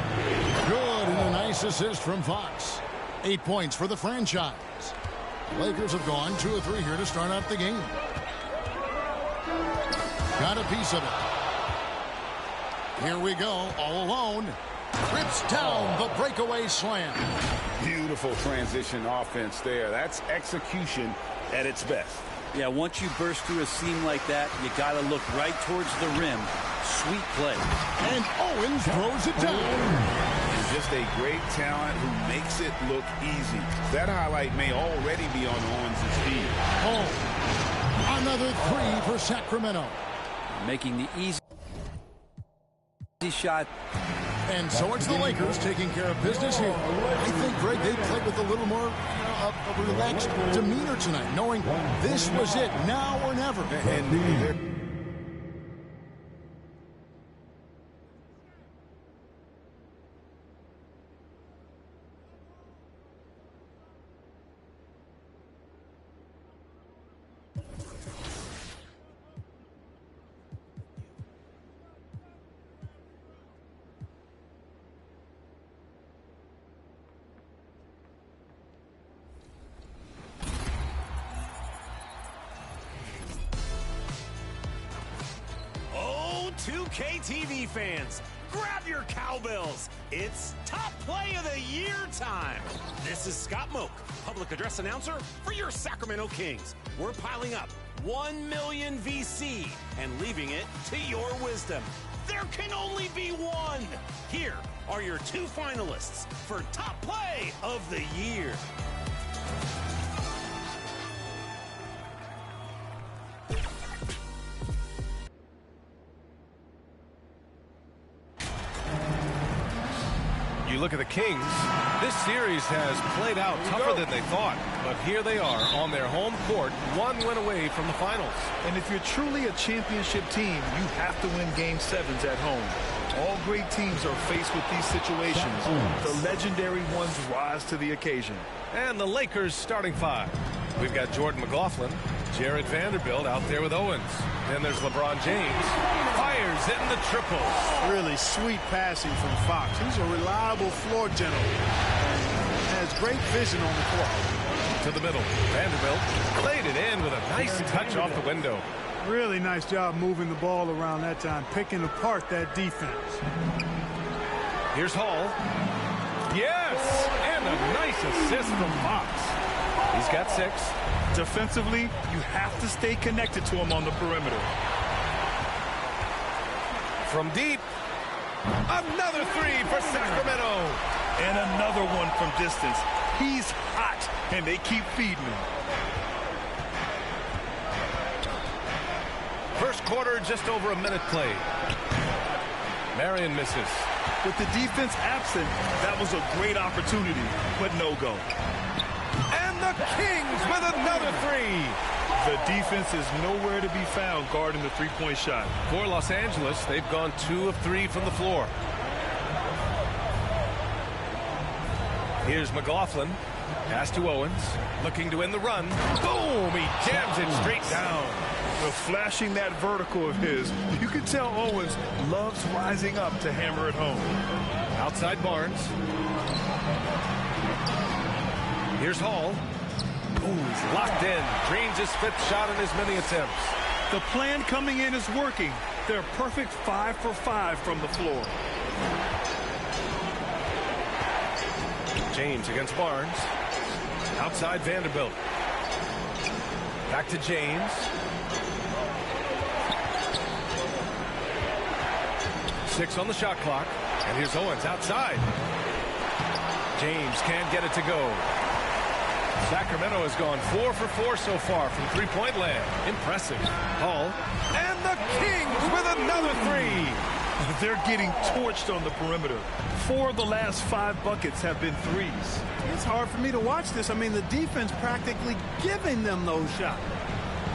Good, and a nice assist from Fox. 8 points for the franchise. The Lakers have gone 2 of 3 here to start out the game. Got a piece of it. Here we go, all alone. Rips down the breakaway slam. Beautiful transition offense there. That's execution at its best. Yeah, once you burst through a seam like that, you got to look right towards the rim. Sweet play. And Owens throws it down. Just a great talent who makes it look easy. That highlight may already be on Owens' feed. Oh, another 3 for Sacramento. Making the easy shot. And so it's the Lakers taking care of business here. I think, Greg, they played with a little more of a relaxed demeanor tonight, knowing this was it, now or never. And TV fans, grab your cowbells. It's Top Play of the Year time. This is Scott Moak, public address announcer for your Sacramento Kings. We're piling up 1 million VC and leaving it to your wisdom. There can only be one. Here are your 2 finalists for Top Play of the Year. You look at the Kings, this series has played out tougher than they thought, but here they are on their home court, 1 win away from the finals. And if you're truly a championship team, you have to win Game 7s at home. All great teams are faced with these situations. The legendary ones rise to the occasion. And the Lakers starting 5. We've got Jordan McLaughlin, Jared Vanderbilt out there with Owens. Then there's LeBron James. Fires in the triple. Really sweet passing from Fox. He's a reliable floor general. Has great vision on the court. To the middle. Vanderbilt laid it in with a nice touch off the window. Really nice job moving the ball around that time, picking apart that defense. Here's Hall. Yes! And a nice assist from Fox. He's got 6. Defensively, you have to stay connected to him on the perimeter. From deep, another 3 for Sacramento. And another one from distance. He's hot, and they keep feeding him. First quarter, just over a minute played. Marion misses. With the defense absent, that was a great opportunity, but no go. And the Kings with another 3. The defense is nowhere to be found guarding the three-point shot. For Los Angeles, they've gone 2 of 3 from the floor. Here's McLaughlin. Pass to Owens. Looking to end the run. Boom! He jams it straight down. Flashing that vertical of his, you can tell Owens loves rising up to hammer it home. Outside Barnes. Here's Hall. Ooh, he's locked in. Drains his 5th shot in as many attempts. The plan coming in is working. They're perfect 5 for 5 from the floor. James against Barnes. Outside Vanderbilt. Back to James. 6 on the shot clock. And here's Owens outside. James can't get it to go. Sacramento has gone 4 for 4 so far from three-point land. Impressive. Hall. And the Kings with another 3. They're getting torched on the perimeter. 4 of the last 5 buckets have been threes. It's hard for me to watch this. I mean, the defense practically giving them those shots.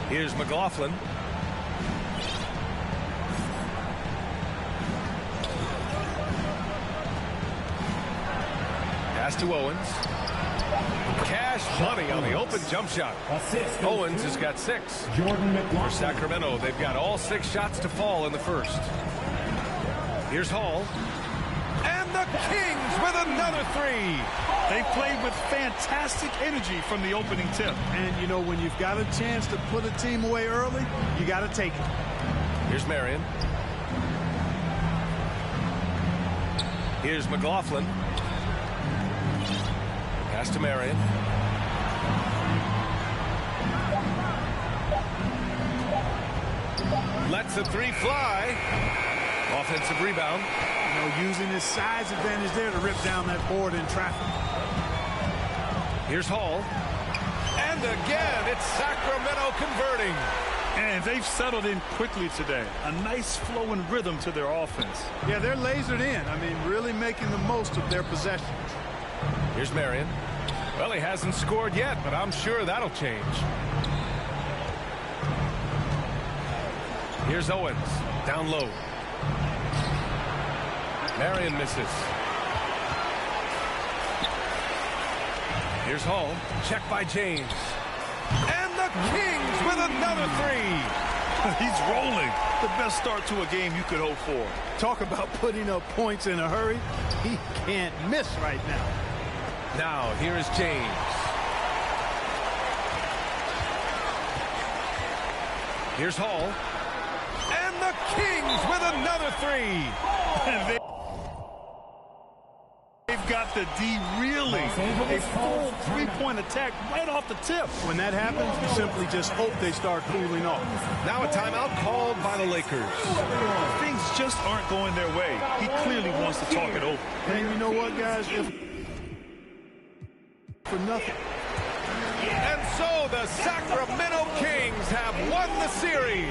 Here's McLaughlin. Pass to Owens. Cash money on the open jump shot. Owens has got 6. For Sacramento, they've got all 6 shots to fall in the first. Here's Hall. And the Kings with another 3. They played with fantastic energy from the opening tip. And, you know, when you've got a chance to put a team away early, you got to take it. Here's Marion. Here's McLaughlin. Pass to Marion. Lets the 3 fly. Offensive rebound. You know, using his size advantage there to rip down that board in traffic. Here's Hall. And again, it's Sacramento converting. And they've settled in quickly today. A nice flow and rhythm to their offense. Yeah, they're lasered in. I mean, really making the most of their possessions. Here's Marion. Well, he hasn't scored yet, but I'm sure that'll change. Here's Owens. Down low. Marion misses. Here's Hall. Check by James. And the Kings with another 3. He's rolling. The best start to a game you could hope for. Talk about putting up points in a hurry. He can't miss right now. Now, here is James. Here's Hall. And the Kings with another 3. They've got the D reeling. A full 3-point attack right off the tip. When that happens, you simply just hope they start cooling off. Now a timeout called by the Lakers. Things just aren't going their way. He clearly wants to talk it over. And you know what, guys? If for nothing. And so the Sacramento Kings have won the series.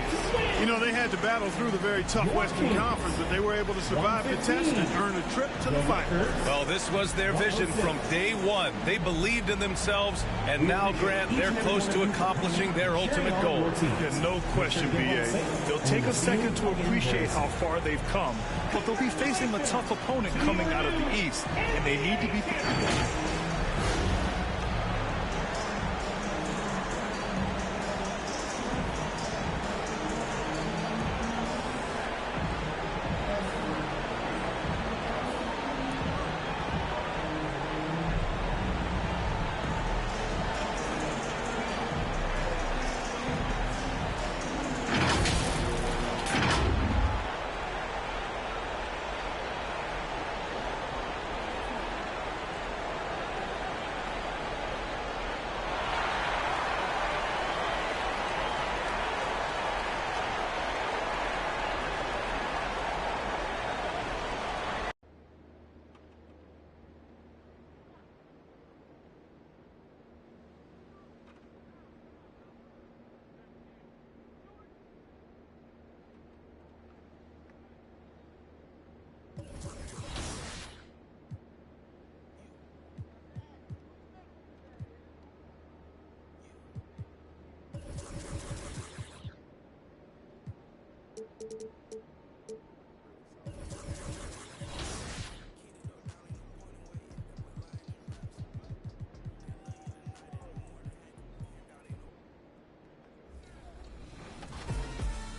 You know, they had to battle through the very tough Western Conference, but they were able to survive the test and earn a trip to the final. Well, this was their vision from day one. They believed in themselves, and now, Grant, they're close to accomplishing their ultimate goal. Yeah, no question, B.A. They'll take a second to appreciate how far they've come, but they'll be facing a tough opponent coming out of the East, and they need to be prepared.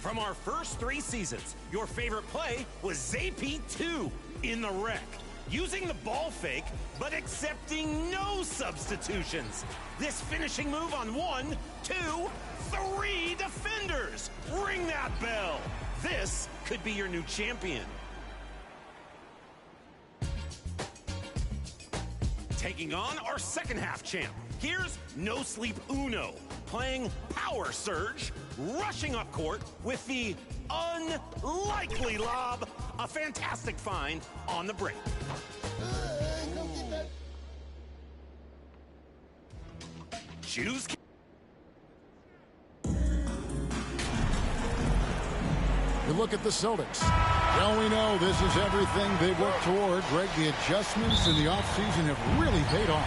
From our first 3 seasons, your favorite play was ZP2 in the wreck. Using the ball fake, but accepting no substitutions. This finishing move on 1, 2, 3 defenders. Ring that bell. This could be your new champion. Taking on our second half champ. Here's No Sleep Uno, playing Power Surge, rushing up court with the unlikely lob. A fantastic find on the break. Choose. You look at the Celtics. Well, we know this is everything they worked toward. Greg, the adjustments in the offseason have really paid off.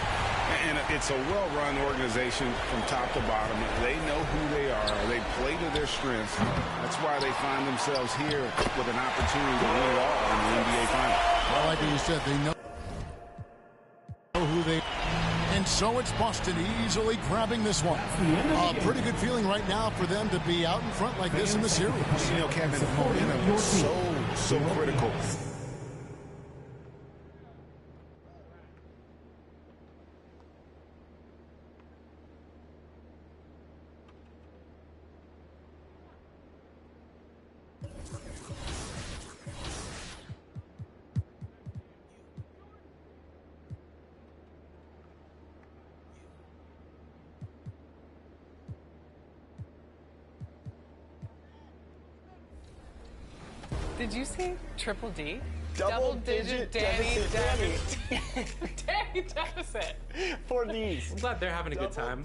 And it's a well-run organization from top to bottom. They know who they are. They play to their strengths. That's why they find themselves here with an opportunity to win it all in the NBA Finals. Well, like you said, they know who they And so it's Boston easily grabbing this one. A pretty good feeling right now for them to be out in front like this in the series. You know, Kevin, momentum is so critical. Did you see Triple D? Double-digit Danny deficit. Danny deficit. For these. I'm glad they're having a good time.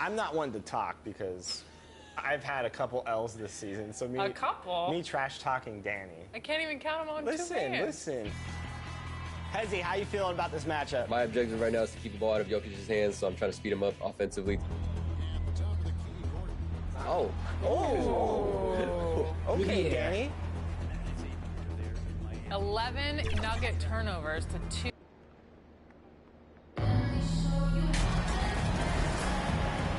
I'm not one to talk because I've had a couple L's this season. So A couple? Me trash talking Danny. I can't even count them on two hands. Listen. Hezzy, how you feeling about this matchup? My objective right now is to keep the ball out of Jokic's hands, so I'm trying to speed him up offensively. Oh. Okay, Danny. 11 Nugget turnovers to 2.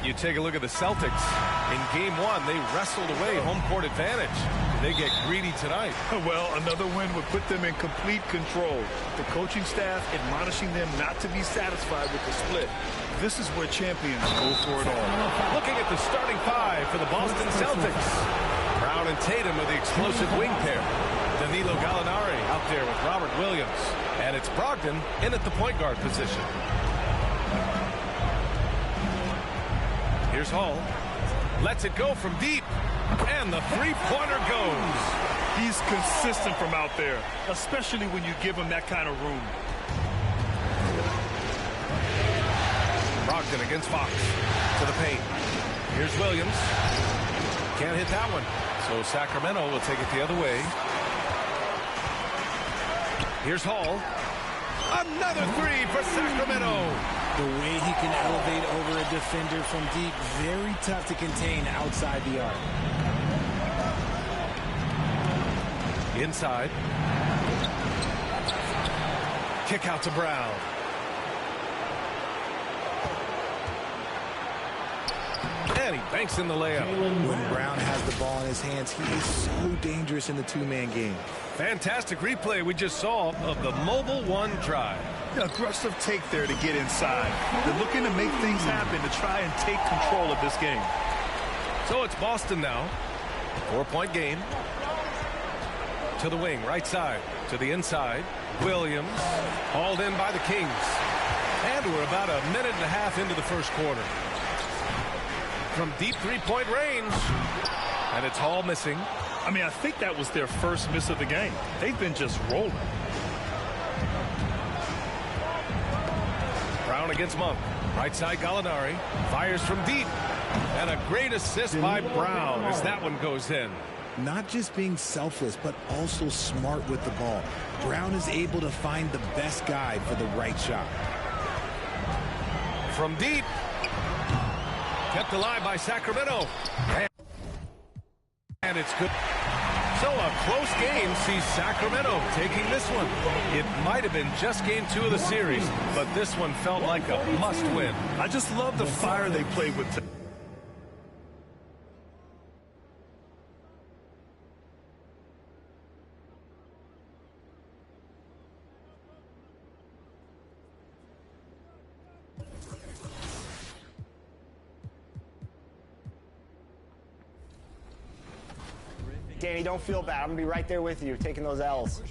You take a look at the Celtics. In game one, they wrestled away home court advantage. They get greedy tonight. Well, another win would put them in complete control. The coaching staff admonishing them not to be satisfied with the split. This is where champions go for it all. Looking at the starting five for the Boston Celtics. Brown and Tatum are the explosive wing pair. Danilo Gallinari out there with Robert Williams. And it's Brogdon in at the point guard position. Here's Hall. Lets it go from deep. And the three-pointer goes. He's consistent from out there, especially when you give him that kind of room. Brogdon against Fox to the paint. Here's Williams. Can't hit that one. So Sacramento will take it the other way. Here's Hall. Another three for Sacramento. The way he can elevate over a defender from deep, very tough to contain outside the arc. Inside. Kick out to Brown. And he banks in the layup. When Brown has the ball in his hands, he is so dangerous in the two-man game. Fantastic replay we just saw of the mobile one drive. Aggressive take there to get inside. They're looking to make things happen to try and take control of this game. So it's Boston now. 4-point game. To the wing, right side. To the inside. Williams hauled in by the Kings. And we're about a minute and a half into the first quarter. From deep three-point range. And it's Hall missing. I mean, I think that was their first miss of the game. They've been just rolling. Brown against Monk. Right side Gallinari. Fires from deep. And a great assist by Brown as that one goes in. Not just being selfless, but also smart with the ball. Brown is able to find the best guy for the right shot. From deep. Kept alive by Sacramento. And it's good. So a close game sees Sacramento taking this one. It might have been just game 2 of the series, but this one felt like a must-win. I just love the fire they played with. Danny, don't feel bad. I'm going to be right there with you, taking those L's.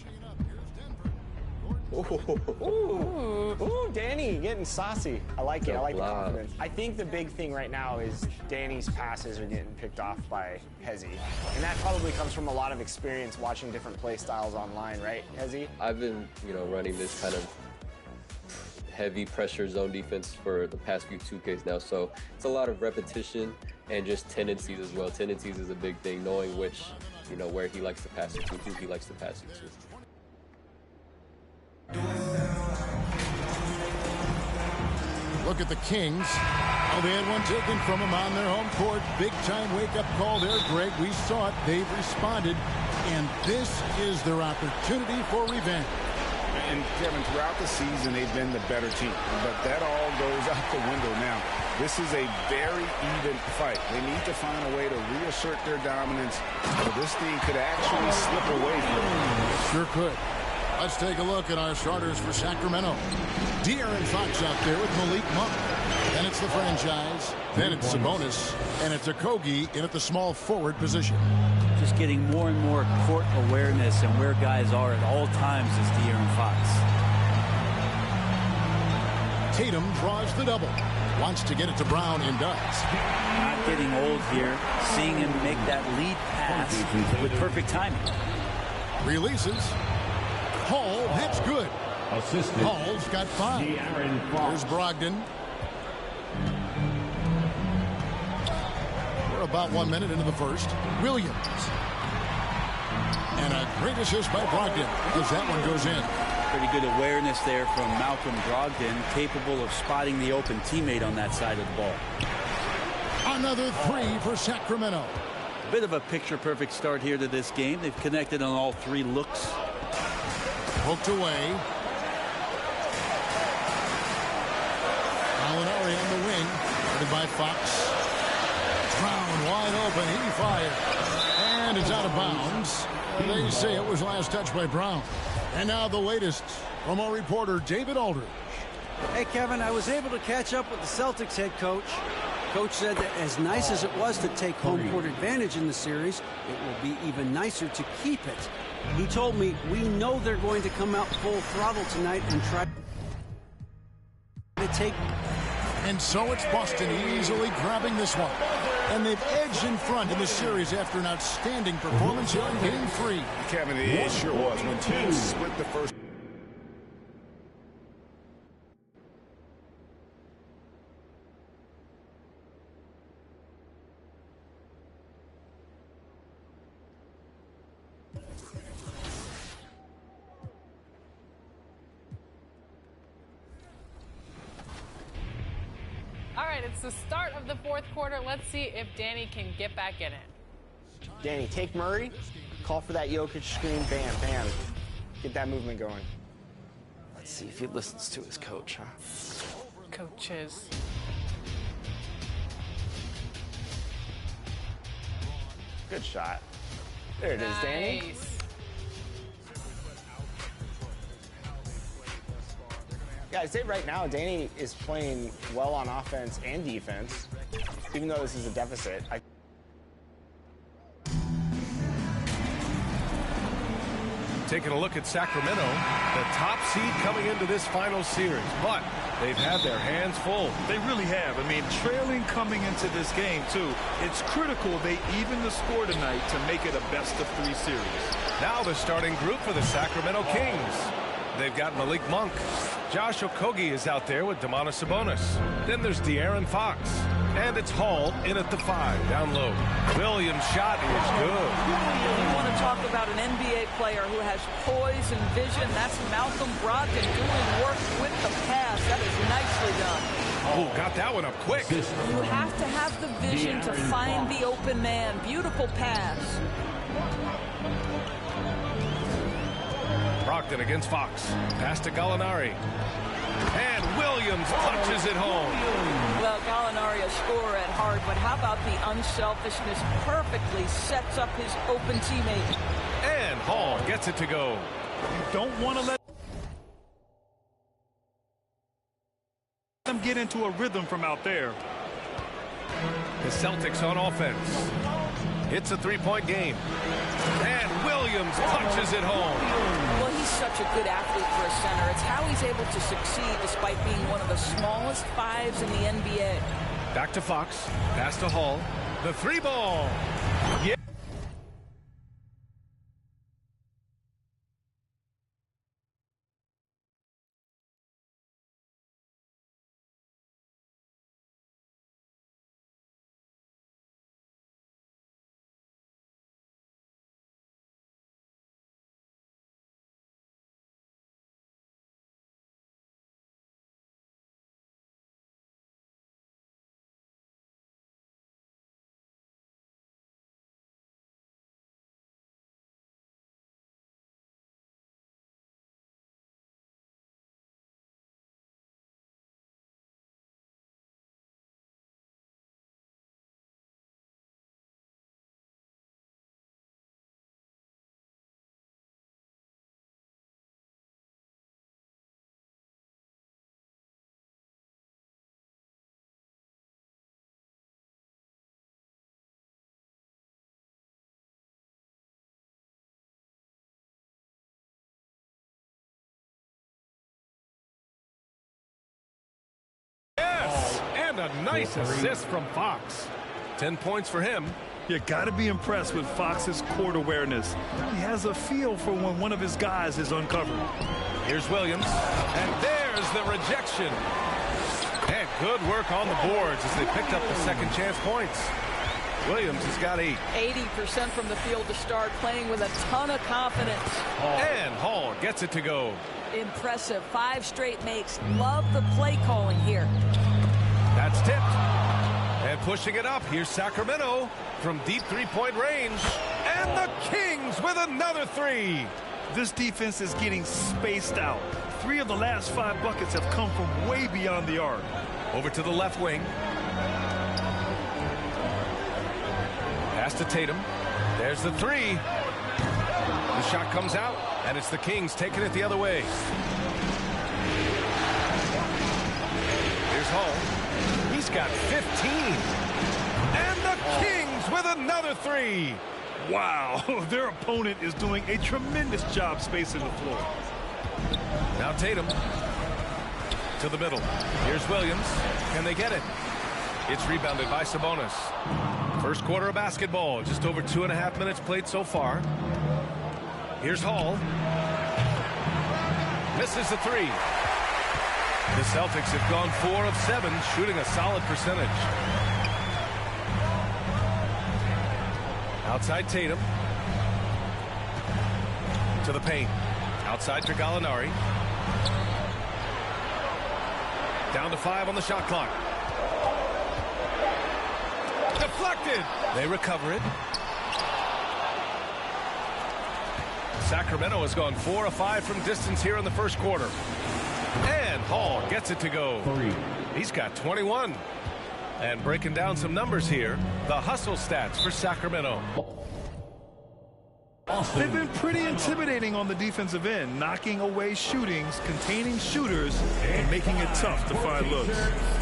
Ooh, Danny, getting saucy. I like it. I like the confidence. I think the big thing right now is Danny's passes are getting picked off by Hezzy. And that probably comes from a lot of experience watching different play styles online, right, Hezzy? I've been, running this kind of heavy pressure zone defense for the past few 2Ks now. So it's a lot of repetition and just tendencies as well. Tendencies is a big thing, knowing which, where he likes to pass it to, who he likes to pass it to. Look at the Kings. Oh, they had one taken from them on their home court. Big-time wake-up call there, Greg. We saw it. They've responded. And this is their opportunity for revenge. And Kevin, throughout the season, they've been the better team. But that all goes out the window now. This is a very even fight. They need to find a way to reassert their dominance, or this thing could actually slip away from them. Sure could. Let's take a look at our starters for Sacramento. De'Aaron Fox out there with Malik Monk. Then it's the franchise. Then it's Sabonis. And it's Okogie in at the small forward position. Just getting more and more court awareness and where guys are at all times is De'Aaron Fox. Tatum draws the double. Wants to get it to Brown and does. Not getting old here. Seeing him make that lead pass with perfect timing. Releases. Hall hits good. Assistant. Hall's got 5. Here's Brogdon. We're about 1 minute into the first. Williams. And a great assist by Brogdon as that one goes in. Pretty good awareness there from Malcolm Brogdon, capable of spotting the open teammate on that side of the ball. Another 3 for Sacramento. A bit of a picture-perfect start here to this game. They've connected on all 3 looks. Poked away. Gallinari on the wing. Headed by Fox. Brown wide open. He fired. And it's out of bounds. They say it was last touched by Brown. And now the latest from our reporter, David Aldridge. Hey, Kevin, I was able to catch up with the Celtics head coach. Coach said that as nice as it was to take home court advantage in the series, it will be even nicer to keep it. He told me, we know they're going to come out full throttle tonight and try to take. And so it's Boston easily grabbing this one. And they've edged in front in the series after an outstanding performance here in Game 3. Kevin, it sure was. When teams split the first. All right, it's the start of the fourth quarter. Let's see if Danny can get back in it. Danny, take Murray, call for that Jokic screen, bam, bam. Get that movement going. Let's see if he listens to his coach, huh? Coaches. Good shot. There it is, Danny. Nice. Yeah, I'd say right now, Danny is playing well on offense and defense, even though this is a deficit. Taking a look at Sacramento, the top seed coming into this final series, but they've had their hands full. They really have. I mean, trailing coming into this game, too. It's critical they even the score tonight to make it a best-of-3 series. Now the starting group for the Sacramento Kings. They've got Malik Monk. Josh Okogie is out there with Domantas Sabonis. Then there's De'Aaron Fox. And it's Hall in at the 5, down low. Williams' shot is good. You want to talk about an NBA player who has poise and vision. That's Malcolm Brogdon doing work with the pass. That is nicely done. Oh, got that one up quick. You have to have the vision to find the open man. Beautiful pass. Brogdon against Fox. Pass to Gallinari. And Williams punches it home. Well, Gallinari a scorer at heart, but how about the unselfishness? Perfectly sets up his open teammate. And Hall gets it to go. You don't want to let them get into a rhythm from out there. The Celtics on offense. It's a 3-point game. And Williams punches it home. Well, he's such a good athlete for a center. It's how he's able to succeed despite being one of the smallest 5s in the NBA. Back to Fox. Pass to Hall. The 3-ball. Yeah. a nice assist from Fox. 10 points for him. You got to be impressed with Fox's court awareness. He has a feel for when one of his guys is uncovered. Here's Williams, and there's the rejection. And good work on the boards as they picked up the second chance points. Williams has got 8. 80% from the field to start, playing with a ton of confidence. And Hall gets it to go. Impressive. 5 straight makes. Love the play calling here. That's tipped. And pushing it up, here's Sacramento from deep three-point range. And the Kings with another 3. This defense is getting spaced out. 3 of the last 5 buckets have come from way beyond the arc. Over to the left wing. Pass to Tatum. There's the 3. The shot comes out, and it's the Kings taking it the other way. Here's Hall. He's got 15. And the Kings with another 3. Wow, their opponent is doing a tremendous job spacing the floor. Now Tatum to the middle. Here's Williams. Can they get it? It's rebounded by Sabonis. First quarter of basketball. Just over 2.5 minutes played so far. Here's Hall. Misses the 3. The Celtics have gone 4 of 7, shooting a solid percentage. Outside Tatum. To the paint. Outside for Gallinari. Down to 5 on the shot clock. Deflected. They recover it. Sacramento has gone 4 of 5 from distance here in the first quarter. And Hall gets it to go. 3. He's got 21. And breaking down some numbers here, the hustle stats for Sacramento. They've been pretty intimidating on the defensive end, knocking away shootings, containing shooters, and making it tough to find looks.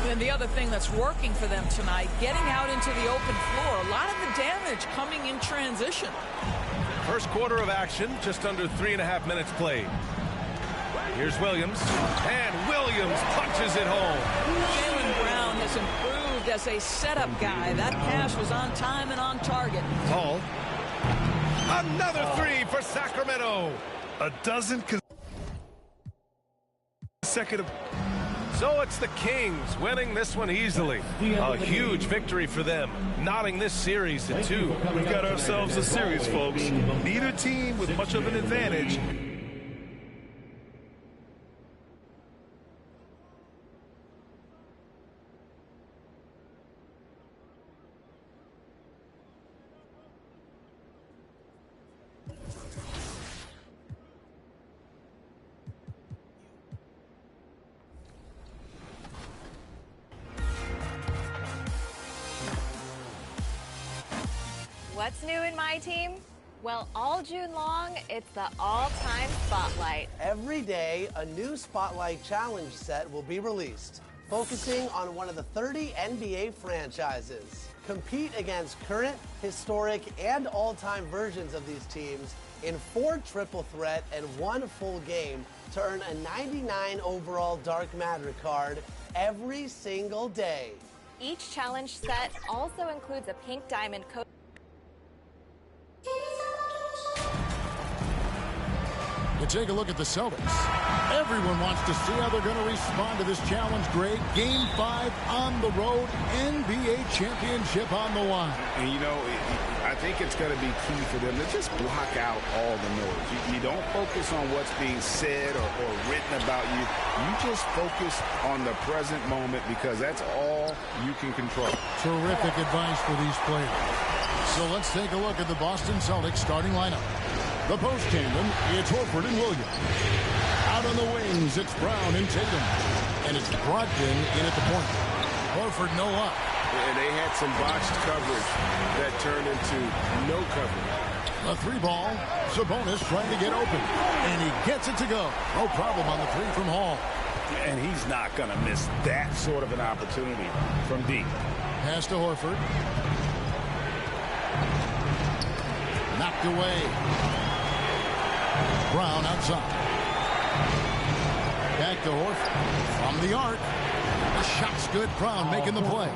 And the other thing that's working for them tonight, getting out into the open floor. A lot of the damage coming in transition. First quarter of action, just under 3.5 minutes played. Here's Williams, and Williams punches it home. Jaylen Brown has improved as a setup guy. That pass was on time and on target. Hall. Another 3 for Sacramento. A dozen consecutive. So it's the Kings winning this one easily. A huge victory for them, knotting this series at 2. We've got ourselves a series, folks. Neither team with much of an advantage. What's new in my team? Well, all June long, it's the all-time Spotlight. Every day, a new Spotlight Challenge set will be released, focusing on one of the 30 NBA franchises. Compete against current, historic, and all-time versions of these teams in 4 triple threat and 1 full game to earn a 99 overall Dark Matter card every single day. Each challenge set also includes a pink diamond coat. You take a look at the Celtics. Everyone wants to see how they're going to respond to this challenge. Great. Game 5 on the road. NBA championship on the line. And, you know, I think it's going to be key for them to just block out all the noise. You don't focus on what's being said or written about you. You just focus on the present moment because that's all you can control. Terrific advice for these players. So let's take a look at the Boston Celtics starting lineup. The post tandem, it's Horford and Williams. Out on the wings, it's Brown and Tatum. And it's Brogdon in at the point. Horford no up. And they had some botched coverage that turned into no coverage. A 3-ball. Sabonis trying to get open. And he gets it to go. No problem on the 3 from Hall. And he's not going to miss that sort of an opportunity from deep. Pass to Horford. Knocked away. Brown outside. Back to Horford from the arc. Shot's good. Brown making the play.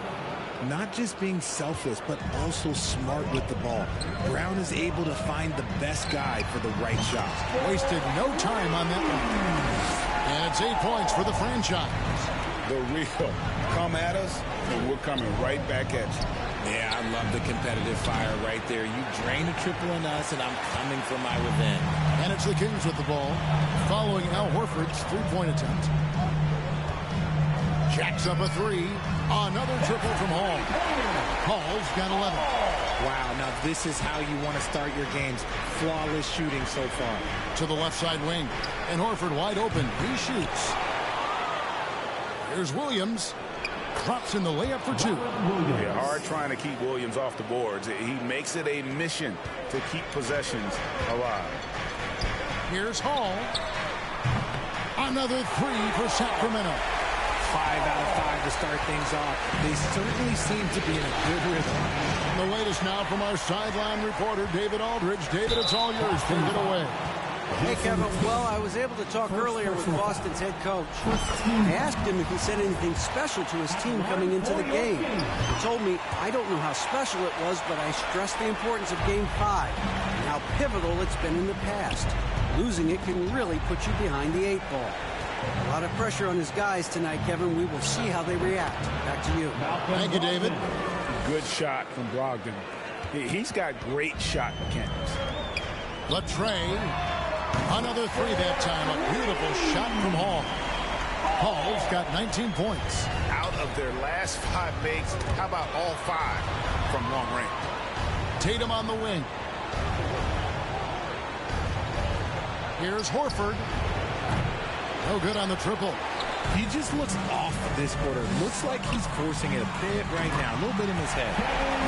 Not just being selfless, but also smart with the ball. Brown is able to find the best guy for the right shot. Wasted no time on that one. And it's 8 points for the franchise. The real come at us, and we're coming right back at you. Yeah, I love the competitive fire right there. You drain a triple on us, and I'm coming for my revenge. And it's the Kings with the ball, following Al Horford's three-point attempt. Jacks up a three. Another triple from Hall. Hall's got 11. Wow, now this is how you want to start your games. Flawless shooting so far. To the left side wing. And Horford wide open. He shoots. Here's Williams. Drops in the layup for two. Yeah, hard trying to keep Williams off the boards. He makes it a mission to keep possessions alive. Here's Hall. Another three for Sacramento. 5 out of 5 to start things off. They certainly seem to be in a good rhythm. The latest now from our sideline reporter, David Aldridge. David, it's all yours. Take it away. Hey, Kevin. Well, I was able to talk earlier with Boston's head coach. I asked him if he said anything special to his team coming into the game. He told me, I don't know how special it was, but I stressed the importance of Game 5 and how pivotal it's been in the past. Losing it can really put you behind the 8 ball. A lot of pressure on his guys tonight, Kevin. We will see how they react. Back to you. Thank you, David. Good shot from Brogdon. He's got great shot mechanics. Latrey. Another three that time. A beautiful shot from Hall. Hall's got 19 points. Out of their last 5 makes, how about all 5 from long range? Tatum on the wing. Here's Horford. No good on the triple. He just looks off this quarter. Looks like he's forcing it a bit right now. A little bit in his head.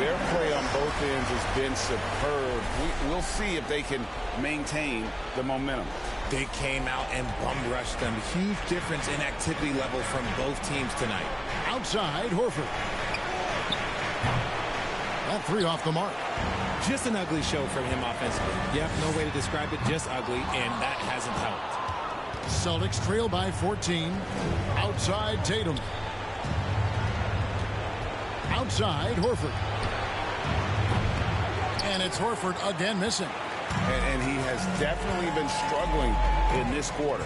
Their play on both ends has been superb. We'll see if they can maintain the momentum. They came out and bum rushed them. Huge difference in activity level from both teams tonight. Outside, Horford. That three off the mark. Just an ugly show from him offensively. Yep, no way to describe it. Just ugly, and that hasn't helped. Celtics trail by 14. Outside, Tatum. Outside, Horford. And it's Horford again missing. And he has definitely been struggling in this quarter.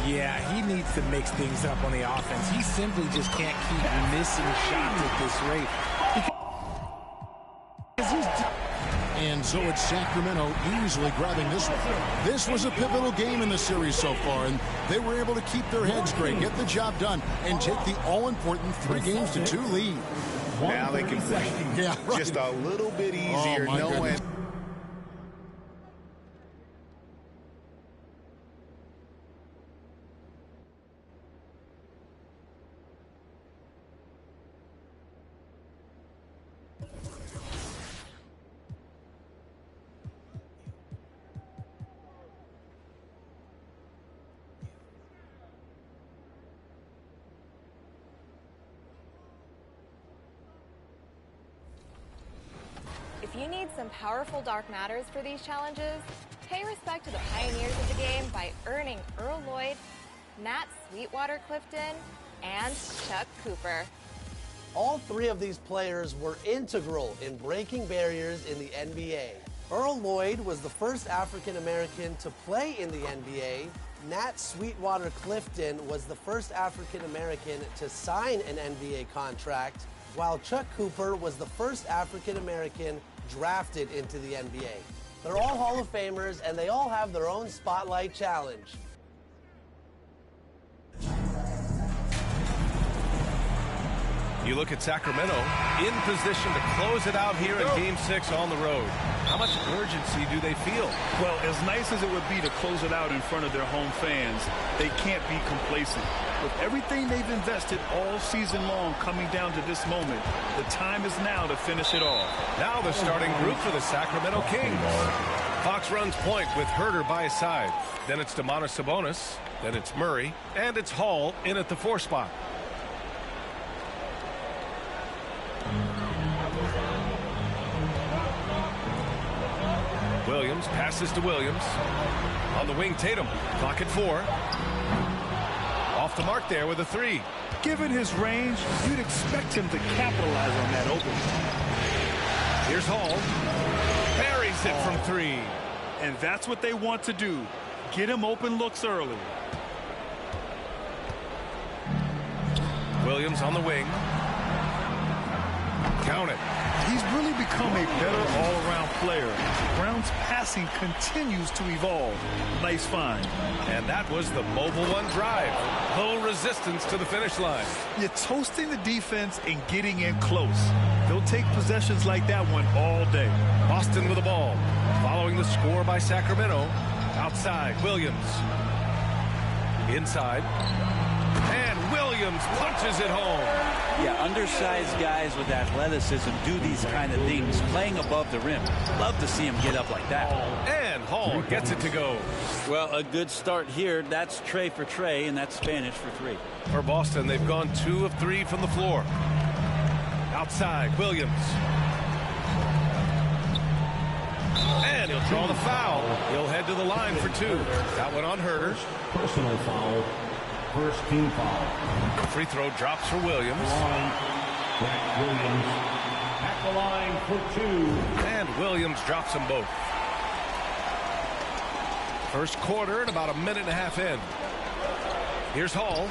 Yeah, he needs to mix things up on the offense. He simply just can't keep missing shots at this rate. And so it's Sacramento easily grabbing this one. This was a pivotal game in the series so far, and they were able to keep their heads straight, get the job done, and take the all-important 3-2 lead. Now they can play just a little bit easier, knowing. If you need some powerful dark matters for these challenges, pay respect to the pioneers of the game by earning Earl Lloyd, Nat Sweetwater Clifton, and Chuck Cooper. All 3 of these players were integral in breaking barriers in the NBA. Earl Lloyd was the first African-American to play in the NBA. Nat Sweetwater Clifton was the first African-American to sign an NBA contract, while Chuck Cooper was the first African-American drafted into the NBA. They're all Hall of Famers, and they all have their own spotlight challenge. You look at Sacramento in position to close it out here in Game 6 on the road. How much urgency do they feel? Well, as nice as it would be to close it out in front of their home fans, they can't be complacent. With everything they've invested all season long coming down to this moment, the time is now to finish it all. Now the starting group for the Sacramento Kings. Fox runs point with Herter by his side. Then it's Domantas Sabonis. Then it's Murray. And it's Hall in at the 4 spot. Williams passes to Williams. On the wing, Tatum. Clock at 4. Off off the mark there with a three. Given his range, you'd expect him to capitalize on that opening. Here's Hall. Buries it from three. And that's what they want to do. Get him open looks early. Williams on the wing. Count it. He's really become a better all-around player. Brown's passing continues to evolve. Nice find. And that was the mobile one drive. Low resistance to the finish line. You're toasting the defense and getting in close. They'll take possessions like that one all day. Boston with the ball. Following the score by Sacramento. Outside, Williams. Inside. And Williams punches it home. Yeah, undersized guys with athleticism do these kind of things, playing above the rim. Love to see him get up like that. And Hall gets it to go. Well, a good start here. That's Trey for Trey, and that's Spanish for three. For Boston, they've gone 2 of 3 from the floor. Outside, Williams. And he'll draw the foul. He'll head to the line for 2. That one on Herter. Personal foul. First team foul. Free throw drops for Williams. Jack Williams at the line for 2. And Williams drops them both. First quarter and about a minute and a half in. Here's Hall.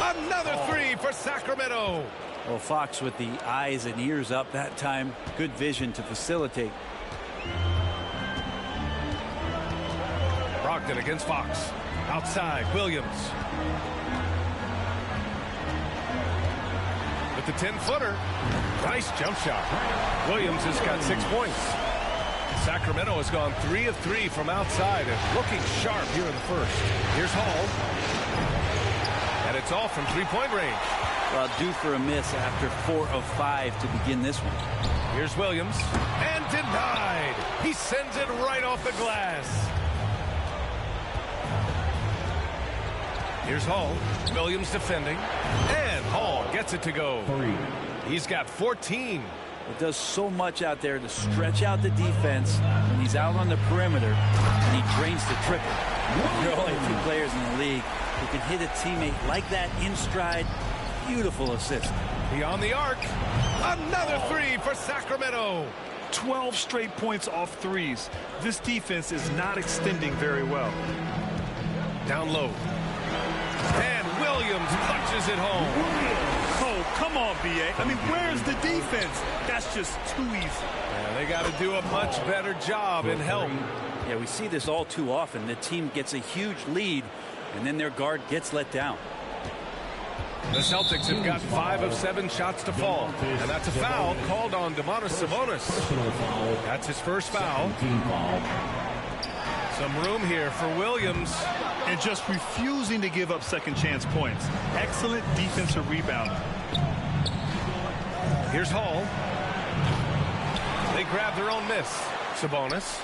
Another three for Sacramento. Well, Fox with the eyes and ears up that time. Good vision to facilitate. Brogdon against Fox. Outside, Williams. With the 10-footer. Nice jump shot. Williams has got 6 points. Sacramento has gone 3 of 3 from outside and looking sharp here in the first. Here's Hall. And it's all from three-point range. Well, due for a miss after 4 of 5 to begin this one. Here's Williams. And denied. He sends it right off the glass. Here's Hall. Williams defending. And Hall gets it to go. 3. He's got 14. It does so much out there to stretch out the defense when he's out on the perimeter, and he drains the triple. There are only 2 players in the league who can hit a teammate like that in stride. Beautiful assist. Beyond the arc. Another 3 for Sacramento. 12 straight points off threes. This defense is not extending very well. Down low. And Williams punches it home. Oh, come on, B.A. I mean, where's the defense? That's just too easy. Yeah, they got to do a much better job in help. Yeah, we see this all too often. The team gets a huge lead, and then their guard gets let down. The Celtics have got 5 of 7 shots to fall. And that's a foul called on Domantas Sabonis. That's his first foul. Some room here for Williams. And just refusing to give up second chance points. Excellent defensive rebound. Here's Hall. They grab their own miss. Sabonis.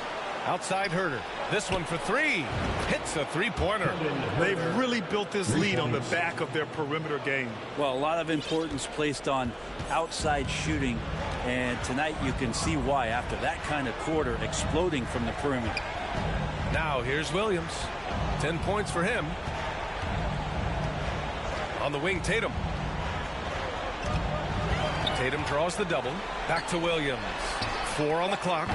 Outside Herter. This one for 3. Hits a three-pointer. They've really built this lead on the back of their perimeter game. Well, a lot of importance placed on outside shooting. And tonight you can see why after that kind of quarter exploding from the perimeter. Now here's Williams. 10 points for him. On the wing, Tatum. Tatum draws the double. Back to Williams. 4 on the clock.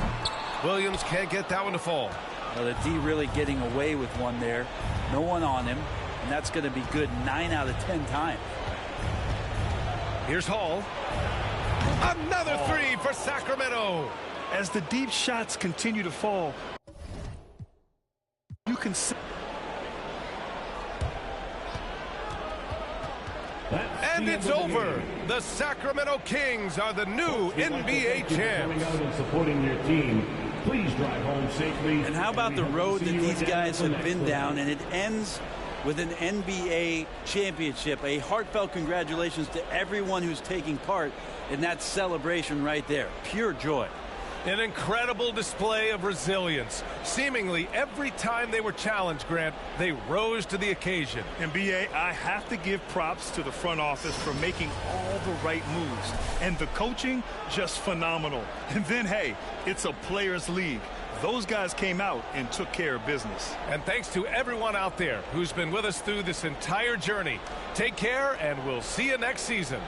Williams can't get that one to fall. Well, the D really getting away with one there. No one on him. And that's going to be good 9 out of 10 times. Here's Hall. Another 3 for Sacramento. As the deep shots continue to fall, you can see. And it's over. The Sacramento Kings are the new NBA champs. Supporting your team. Please drive home safely. And how about the road that these guys have been down, and it ends with an NBA championship. A heartfelt congratulations to everyone who's taking part in that celebration right there. Pure joy. An incredible display of resilience. Seemingly every time they were challenged, Grant, they rose to the occasion. And BA, I have to give props to the front office for making all the right moves. And the coaching, just phenomenal. And then, hey, it's a players' league. Those guys came out and took care of business. And thanks to everyone out there who's been with us through this entire journey. Take care, and we'll see you next season.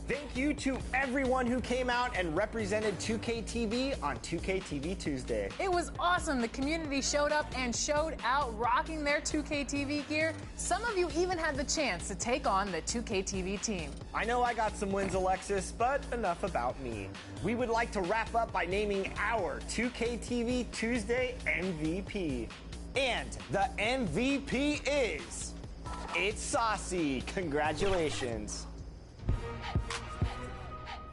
Thank you to everyone who came out and represented 2K TV on 2K TV Tuesday. It was awesome. The community showed up and showed out, rocking their 2K TV gear. Some of you even had the chance to take on the 2K TV team. I know I got some wins, Alexis, but enough about me. We would like to wrap up by naming our 2K TV Tuesday MVP. And the MVP is... It's Saucy. Congratulations.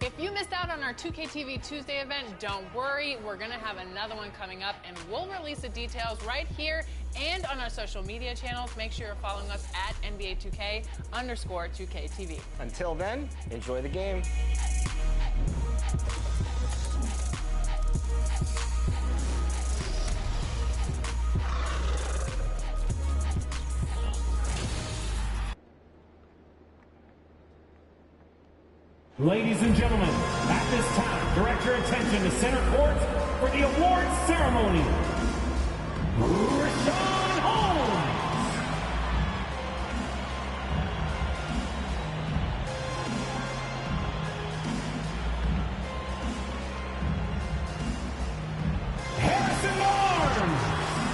If you missed out on our 2K TV Tuesday event, don't worry. We're going to have another one coming up, and we'll release the details right here and on our social media channels. Make sure you're following us at NBA2K_2K TV. Until then, enjoy the game. Ladies and gentlemen, at this time, direct your attention to center court for the awards ceremony. Rashawn Holmes. Harrison Barnes.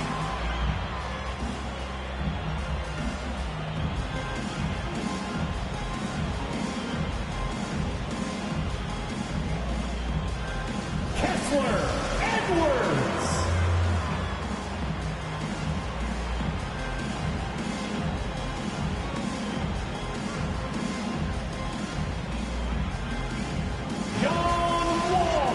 Kessler Edwards. John Wall.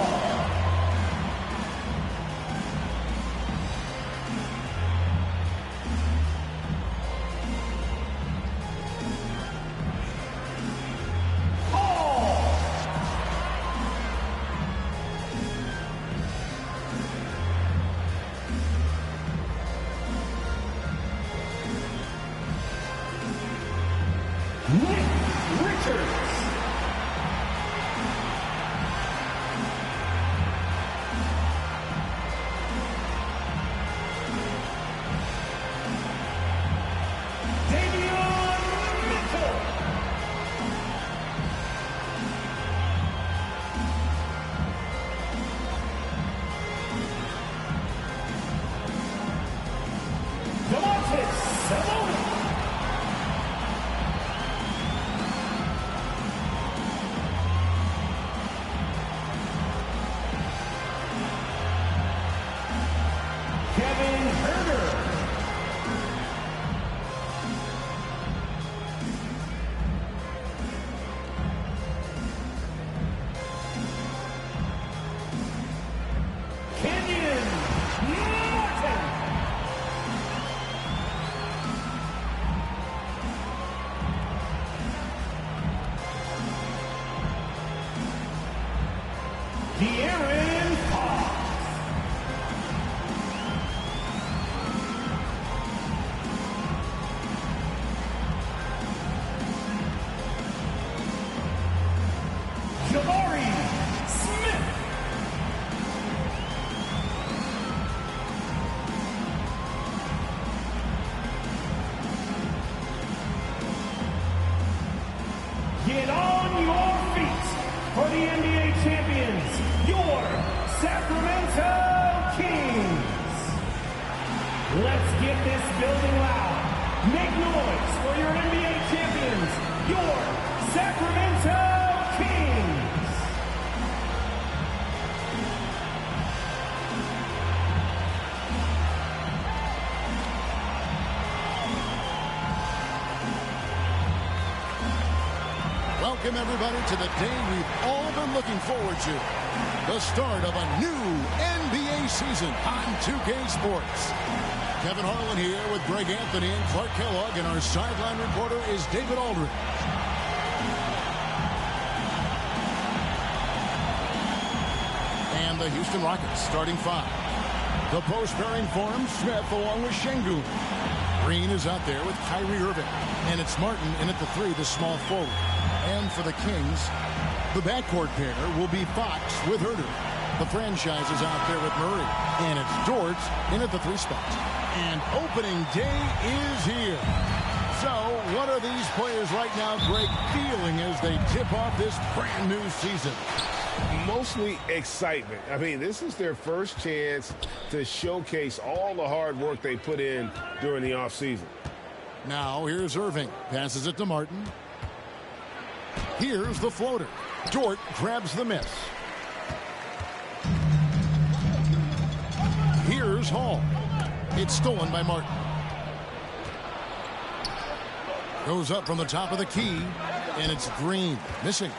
Get on your feet for the NBA champions, your Sacramento Kings. Let's get this building loud. Make noise for your NBA champions, your Sacramento Kings. Welcome, everybody, to the day we've all been looking forward to. The start of a new NBA season on 2K Sports. Kevin Harlan here with Greg Anthony and Clark Kellogg, and our sideline reporter is David Aldridge. And the Houston Rockets starting five. The post pairing forms Smith along with Şengün. Green is out there with Kyrie Irving. And it's Martin in at the three, the small forward. And for the Kings, the backcourt pair will be Fox with Herter. The franchise is out there with Murray. And it's Dort in at the three spot. And opening day is here. So what are these players right now, Greg, feeling as they tip off this brand new season? Mostly excitement. I mean, this is their first chance to showcase all the hard work they put in during the offseason. Now here's Irving. Passes it to Martin. Here's the floater. Dort grabs the miss. Here's Hall. It's stolen by Martin. Goes up from the top of the key, and it's Green. Missing.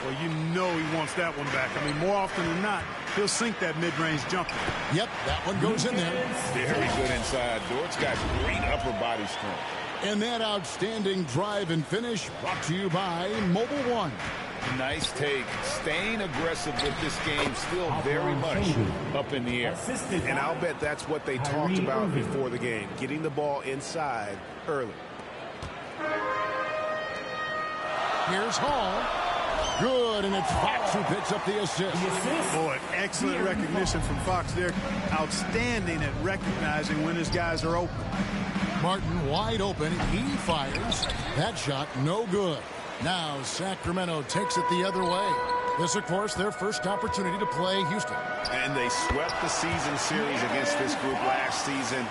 Well, you know he wants that one back. I mean, more often than not, he'll sink that mid-range jumper. Yep, that one goes in there. Very good inside. Dort's got great upper body strength. And that outstanding drive and finish brought to you by Mobile One. Nice take. Staying aggressive with this game, still very much up in the air. And I'll bet that's what they talked about before the game, getting the ball inside early. Here's Hall. Good, and it's Fox who picks up the assist. Boy, excellent recognition from Fox there. Outstanding at recognizing when his guys are open. Martin wide open. He fires. That shot no good. Now Sacramento takes it the other way. This, of course, their first opportunity to play Houston. And they swept the season series against this group last season.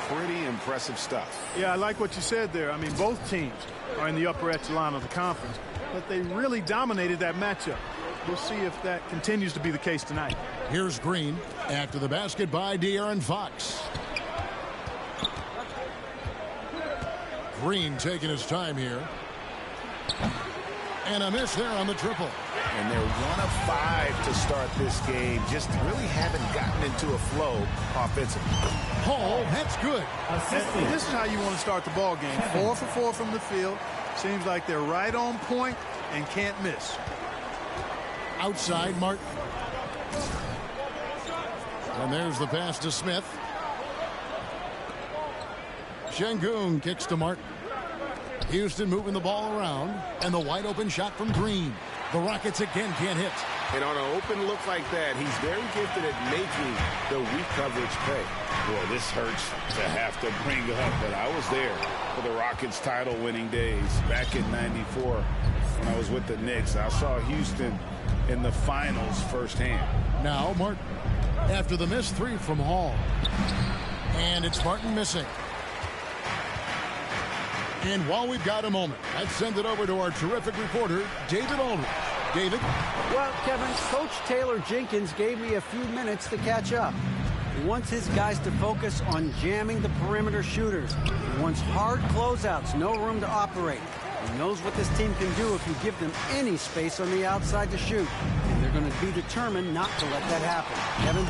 Pretty impressive stuff. Yeah, I like what you said there. I mean, both teams are in the upper echelon of the conference, but they really dominated that matchup. we'll see if that continues to be the case tonight. Here's Green after the basket by De'Aaron Fox. Green taking his time here. And a miss there on the triple. And they're 1 of 5 to start this game. Just really haven't gotten into a flow offensively. Hall, that's good. And this is how you want to start the ball game. 4 for 4 from the field. Seems like they're right on point and can't miss. Outside, Martin. And there's the pass to Smith. Şengün kicks to Martin. Houston moving the ball around, and the wide open shot from Green. The Rockets again can't hit. And on an open look like that, he's very gifted at making the weak coverage pay. Boy, this hurts to have to bring up, but I was there for the Rockets title-winning days back in '94 when I was with the Knicks. I saw Houston in the finals firsthand. Now Martin after the missed 3 from Hall. And it's Martin missing. And while we've got a moment, let's send it over to our terrific reporter, David Aldridge. David? Well, Kevin, Coach Taylor Jenkins gave me a few minutes to catch up. He wants his guys to focus on jamming the perimeter shooters. He wants hard closeouts, no room to operate. He knows what this team can do if you give them any space on the outside to shoot. And they're going to be determined not to let that happen. Kevin?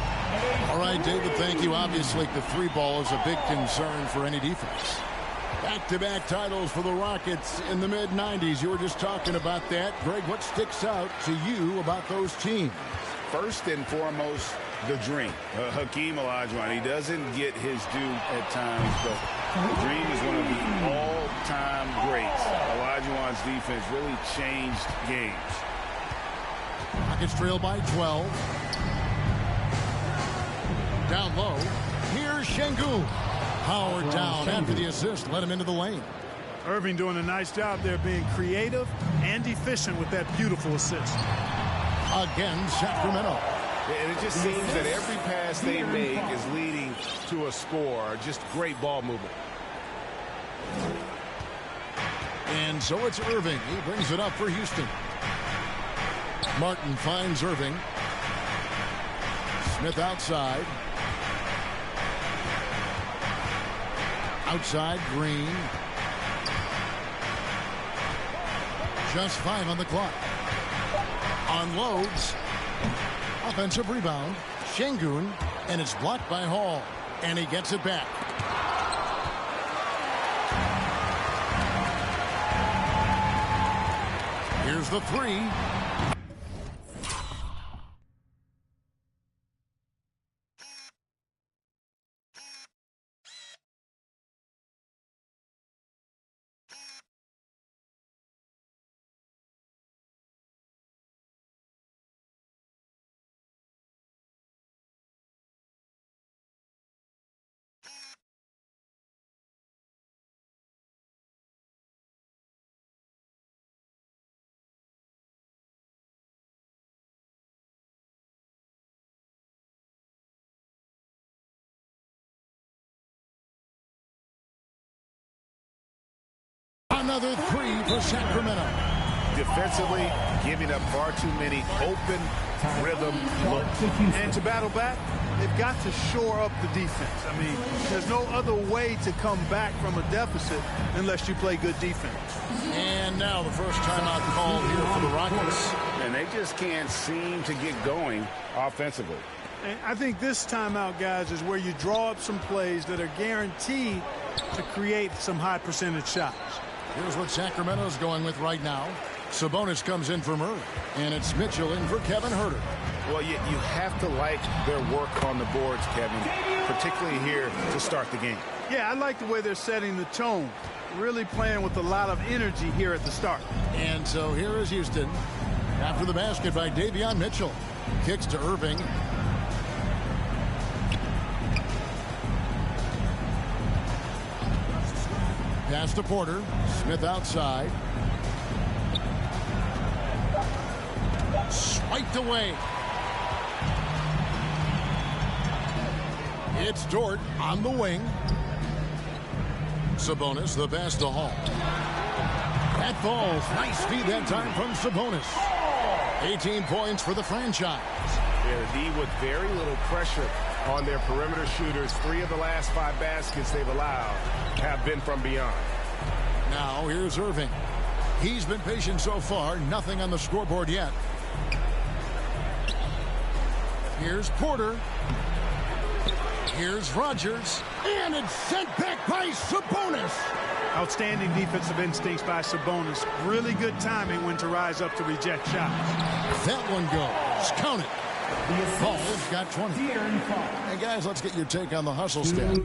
All right, David, thank you. Obviously, the 3-ball is a big concern for any defense. Back-to-back titles for the Rockets in the mid-'90s. You were just talking about that. Greg, what sticks out to you about those teams? First and foremost, the dream. Hakeem Olajuwon, he doesn't get his due at times, but the dream is one of the all-time greats. Olajuwon's defense really changed games. Rockets trail by 12. Down low. Here's Şengün. Howard down after the assist, let him into the lane. Irving doing a nice job there being creative and efficient with that beautiful assist. Again, Sacramento. And it just seems that every pass they make is leading to a score. Just great ball movement. And so it's Irving. He brings it up for Houston. Martin finds Irving. Smith outside. Outside, Green. Just 5 on the clock. Unloads. Offensive rebound. Şengün, and it's blocked by Hall. And he gets it back. Here's the 3. Another 3 for Sacramento. Defensively, giving up far too many open rhythm looks. And to battle back, they've got to shore up the defense. I mean, there's no other way to come back from a deficit unless you play good defense. And now the first timeout called here for the Rockets. And they just can't seem to get going offensively. And I think this timeout, guys, is where you draw up some plays that are guaranteed to create some high percentage shots. Here's what Sacramento's going with right now. Sabonis comes in for Murray, and it's Mitchell in for Kevin Huerter. Well, you have to like their work on the boards, Kevin, particularly here to start the game. Yeah, I like the way they're setting the tone, really playing with a lot of energy here at the start. And so here is Houston. After the basket by Davion Mitchell. Kicks to Irving. Pass to Porter. Smith outside. Swiped away. It's Dort on the wing. Sabonis, the pass to Hall. That falls. Nice feed that time from Sabonis. 18 points for the franchise. Yeah, the D with very little pressure on their perimeter shooters. 3 of the last 5 baskets they've allowed have been from beyond. Now here's Irving. He's been patient so far. Nothing on the scoreboard yet. Here's Porter. Here's Rogers. And it's sent back by Sabonis. Outstanding defensive instincts by Sabonis. Really good timing when to rise up to reject shots. That one goes. Count it. Paul's got 20. Hey, guys, let's get your take on the hustle stat.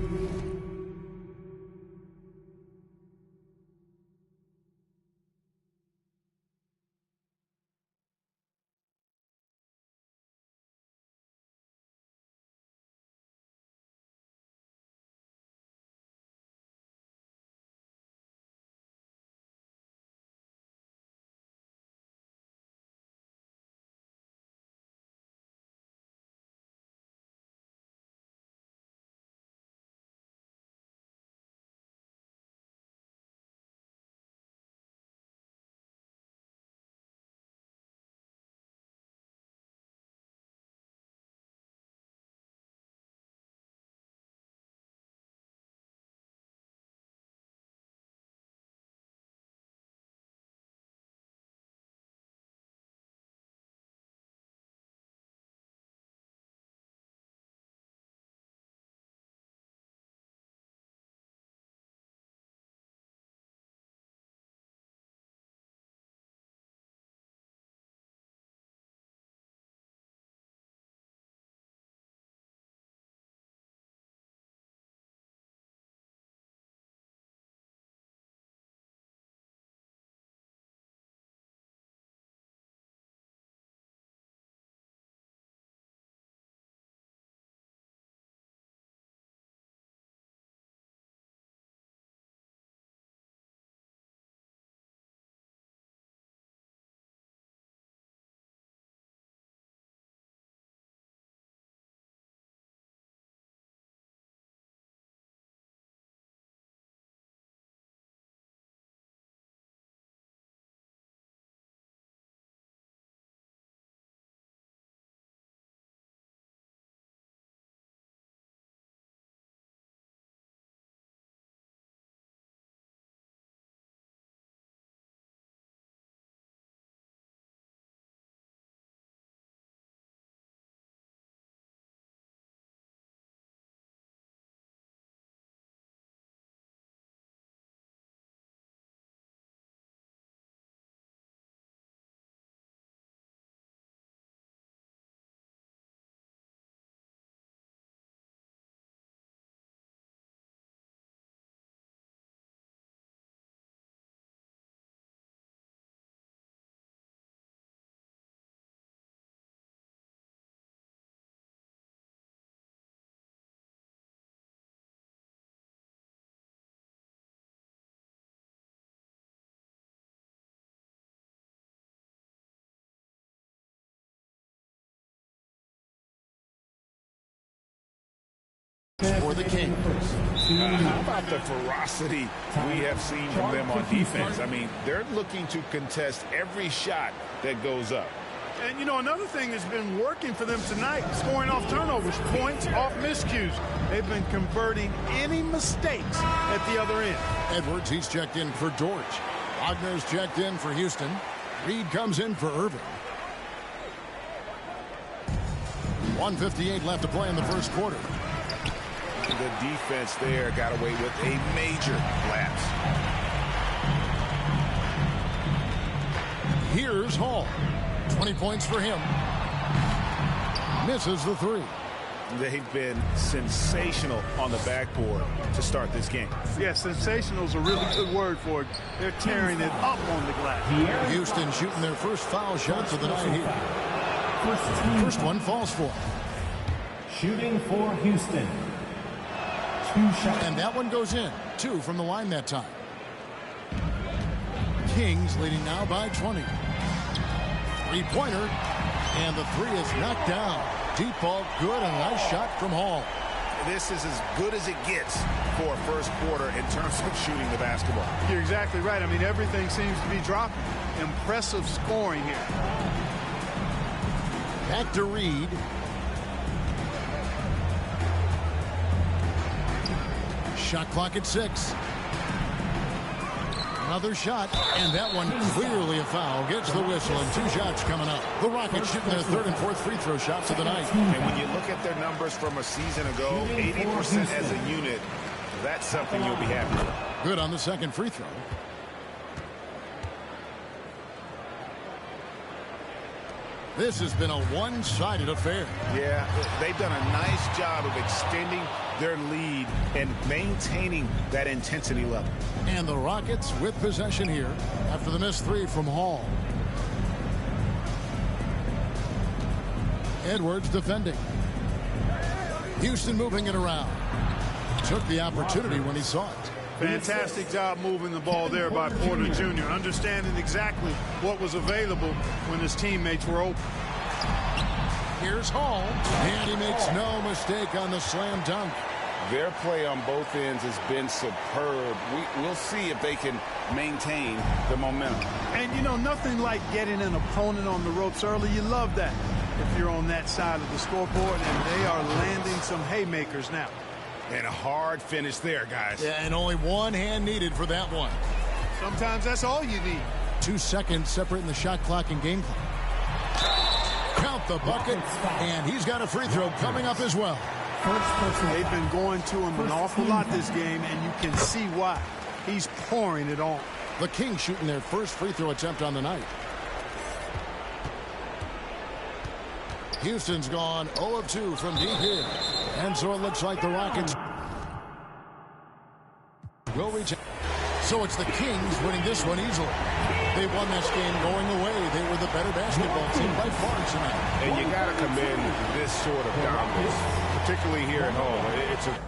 For the Kings. How about the ferocity we have seen from them on defense? I mean, they're looking to contest every shot that goes up. And, you know, another thing that's been working for them tonight, scoring off turnovers, points off miscues. They've been converting any mistakes at the other end. Edwards, he's checked in for George. Wagner's checked in for Houston. Reed comes in for Irving. 1:58 left to play in the first quarter. The defense there got away with a major lapse. Here's Hall. 20 points for him. Misses the 3. They've been sensational on the backboard to start this game. Yeah, sensational is a really good word for it. They're tearing it up on the glass. Houston shooting their first foul shots of the night here. First one falls for. Shooting for Houston. 2 shots. And that one goes in. 2 from the line that time. Kings leading now by 20. Three-pointer. And the 3 is knocked down. Deep ball, good, and a nice shot from Hall. This is as good as it gets for a first quarter in terms of shooting the basketball. You're exactly right. I mean, everything seems to be dropping. Impressive scoring here. Back to Reed. Shot clock at 6. Another shot, and that one clearly a foul. Gets the whistle, and 2 shots coming up. The Rockets shooting their 3rd and 4th free throw shots of the night. And when you look at their numbers from a season ago, 80% as a unit, that's something you'll be happy with. Good on the 2nd free throw. This has been a one-sided affair. Yeah, they've done a nice job of extending their lead and maintaining that intensity level. And the Rockets with possession here after the missed 3 from Hall. Edwards defending. Houston moving it around. Took the opportunity when he saw it. Fantastic job moving the ball there by Porter Jr., understanding exactly what was available when his teammates were open. Here's Hall, and he makes no mistake on the slam dunk. Their play on both ends has been superb. We'll see if they can maintain the momentum. And, you know, nothing like getting an opponent on the ropes early. You love that if you're on that side of the scoreboard, and they are landing some haymakers now. And a hard finish there, guys. Yeah, and only one hand needed for that one. Sometimes that's all you need. 2 seconds separating the shot clock and game clock. Count the bucket, and he's got a free throw coming up as well. They've been going to him an awful lot this game, and you can see why. He's pouring it on. The Kings shooting their first free throw attempt on the night. Houston's gone 0 of 2 from deep here. And so it looks like the Rockets will reach. So it's the Kings winning this one easily. They won this game going away. They were the better basketball team by far tonight. And you got to commend this sort of dominance, particularly here at home. It's a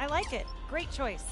I like it. Great choice.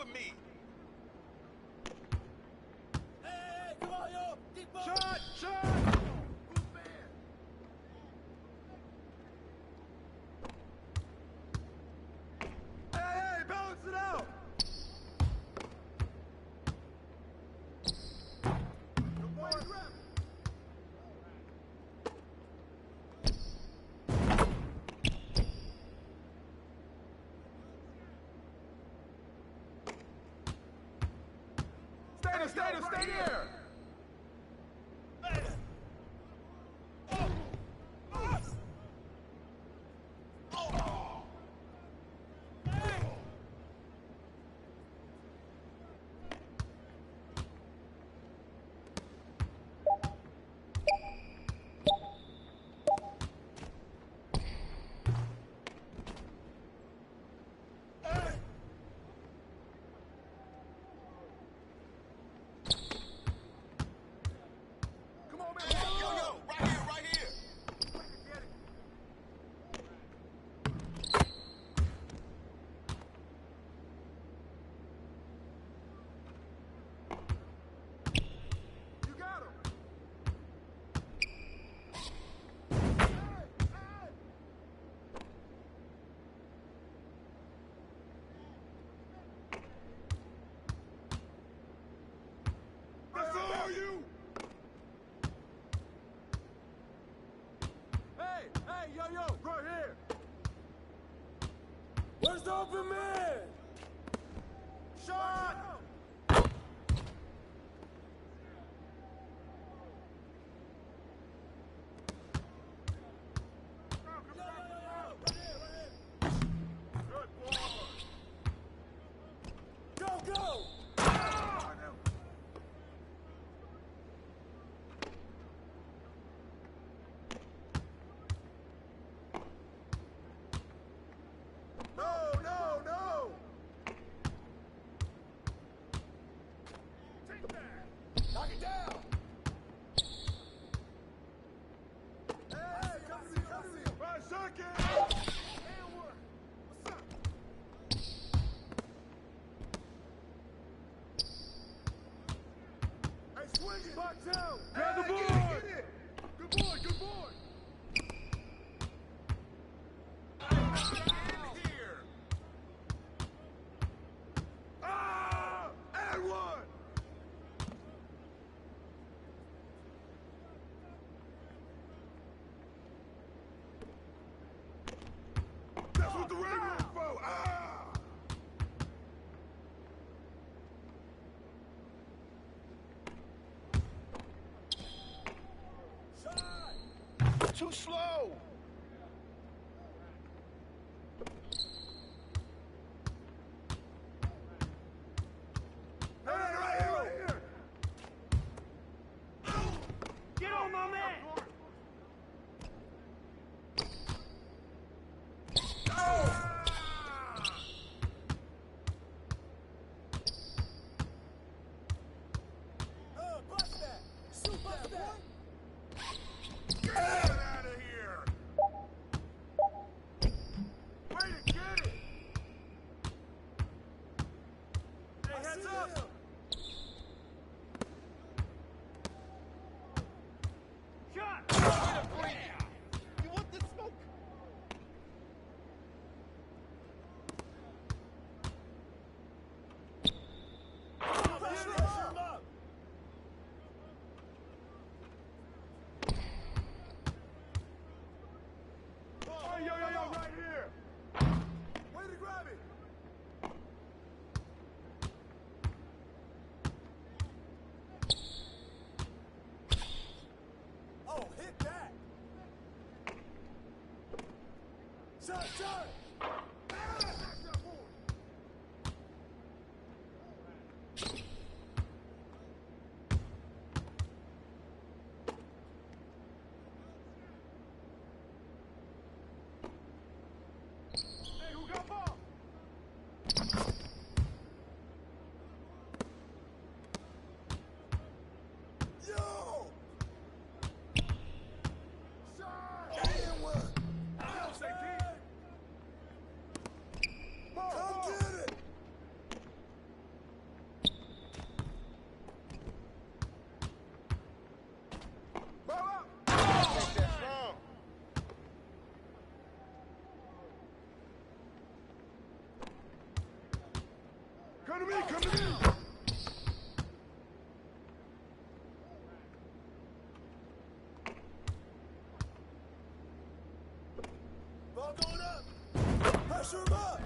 with me. Hey, come on, yo. Deep ball. Shot! Hey, balance it out. Good boy. Stay there. Where's the open man? Shot! Go! No! Take that! Knock it down! Hey, come see! 5 seconds! And one! What's up? Hey, swing it! Box out! Grab the board! Get it! Good boy! And one! That's what the ring is for! Shot! Too slow! Right here! Get on my man! Bust that! Shoot bust that! Get out of here! Way to get it! Hey, heads up! Shot! You want the smoke? Pressure him up! Oh, yo, right here! Way to grab it! Oh, hit that! Shot! Hey, who got ball? Yo! Shot! And one! Ball going up. Pressure him up.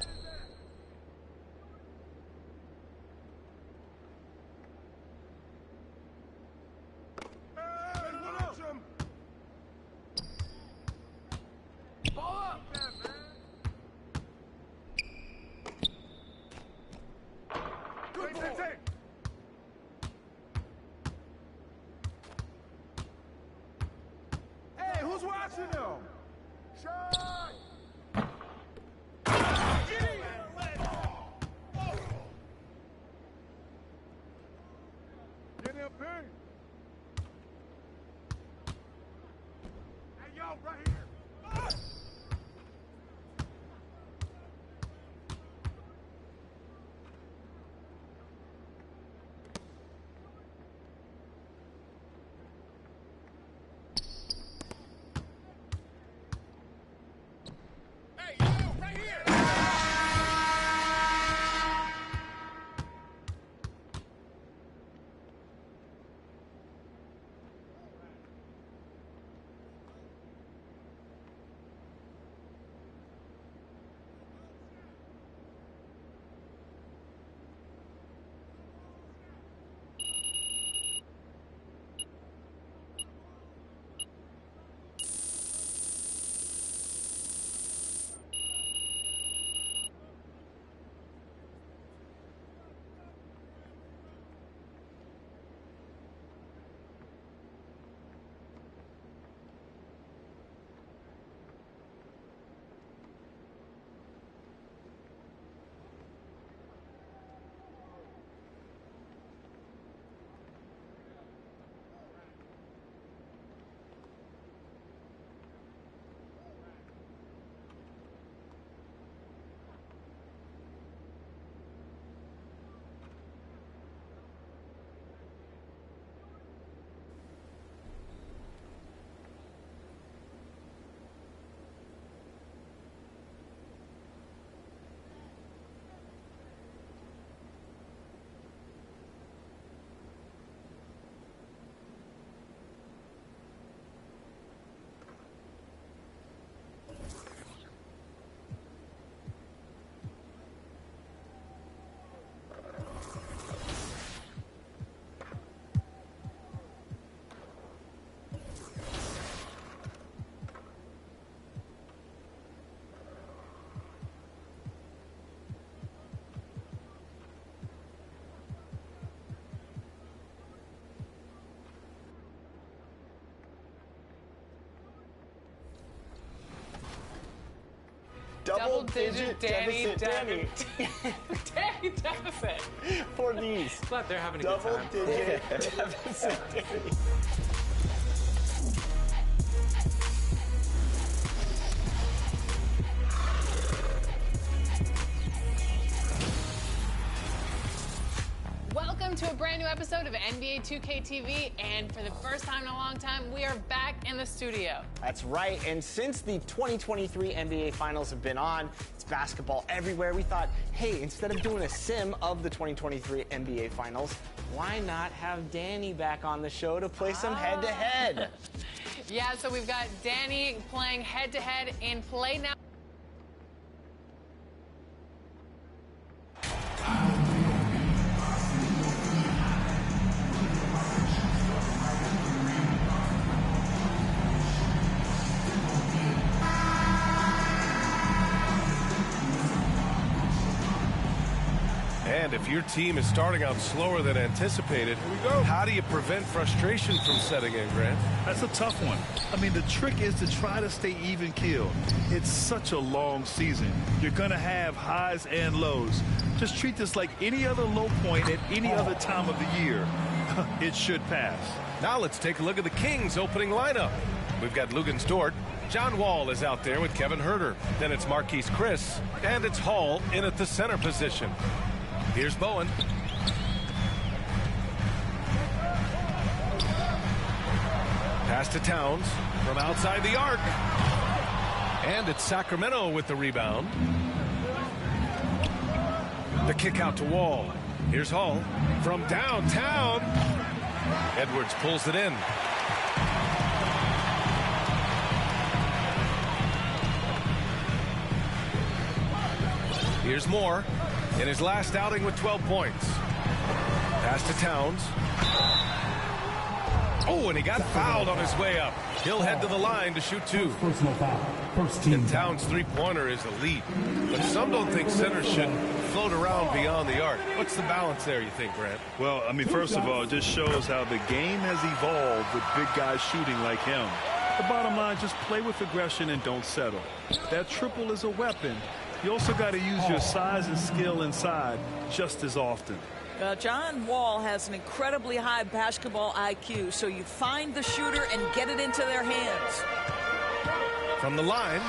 Hey, who's watching them? Shot! Get him, P. Hey, yo, right here. Double-digit Danny deficit. Danny deficit. For these. Glad they're having a good time. Double-digit deficit Danny. Welcome to a brand new episode of NBA 2K TV, and for the first time in a long time, we are back in the studio. That's right, and since the 2023 NBA Finals have been on, it's basketball everywhere, we thought, hey, instead of doing a sim of the 2023 NBA Finals, why not have Danny back on the show to play some head-to-head? Yeah, so we've got Danny playing head-to-head in Play Now. And if your team is starting out slower than anticipated, how do you prevent frustration from setting in, Grant? That's a tough one. I mean, the trick is to try to stay even keeled. It's such a long season. You're going to have highs and lows. Just treat this like any other low point at any other time of the year. It should pass. Now let's take a look at the Kings' opening lineup. We've got Lugens Dort. John Wall is out there with Kevin Huerter. Then it's Marquise Chris. And it's Hall in at the center position. Here's Bowen. Pass to Towns from outside the arc. And it's Sacramento with the rebound. The kick out to Wall. Here's Hall from downtown. Edwards pulls it in. Here's Moore in his last outing with 12 points. Pass to Towns. Oh, and he got fouled on his way up. He'll head to the line to shoot 2. Personal foul. First team. And Towns' three-pointer is elite. But some don't think centers should float around beyond the arc. What's the balance there, you think, Grant? Well, I mean, first of all, it just shows how the game has evolved with big guys shooting like him. The bottom line, just play with aggression and don't settle. That triple is a weapon. You also got to use your size and skill inside just as often. John Wall has an incredibly high basketball IQ, so you find the shooter and get it into their hands. From the line,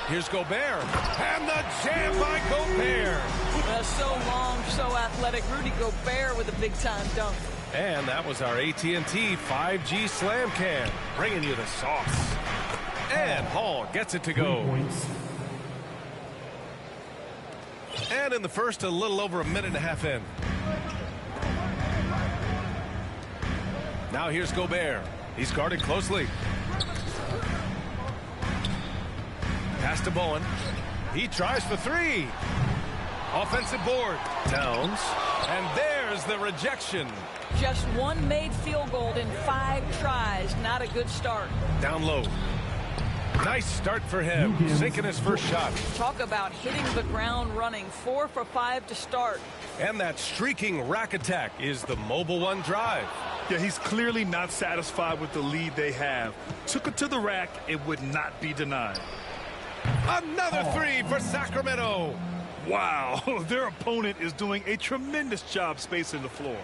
here's Gobert. And the jam by Gobert. So long, so athletic. Rudy Gobert with a big-time dunk. And that was our AT&T 5G Slam Can, bringing you the sauce. And Hall gets it to go. And in the first, a little over a minute and a half in. Now here's Gobert. He's guarded closely. Pass to Bowen. He tries for 3. Offensive board. Towns. And there's the rejection. Just one made field goal in 5 tries. Not a good start. Down low. Nice start for him, sinking his first shot. Talk about hitting the ground running. 4 for 5 to start. And that streaking rack attack is the Mobile One drive. Yeah, he's clearly not satisfied with the lead they have. Took it to the rack, it would not be denied. Another 3 for Sacramento. Wow, their opponent is doing a tremendous job spacing the floor.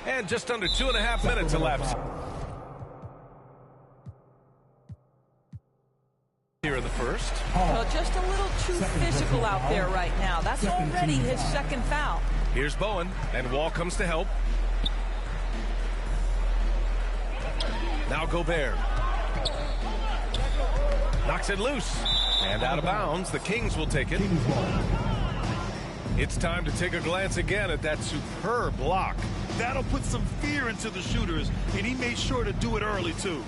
And just under 2.5 minutes elapsed here in the first. Well, just a little too physical out there right now. That's already his second foul. Here's Bowen, and Wall comes to help. Now Gobert. Knocks it loose. And out of bounds. The Kings will take it. It's time to take a glance again at that superb block. That'll put some fear into the shooters, and he made sure to do it early, too.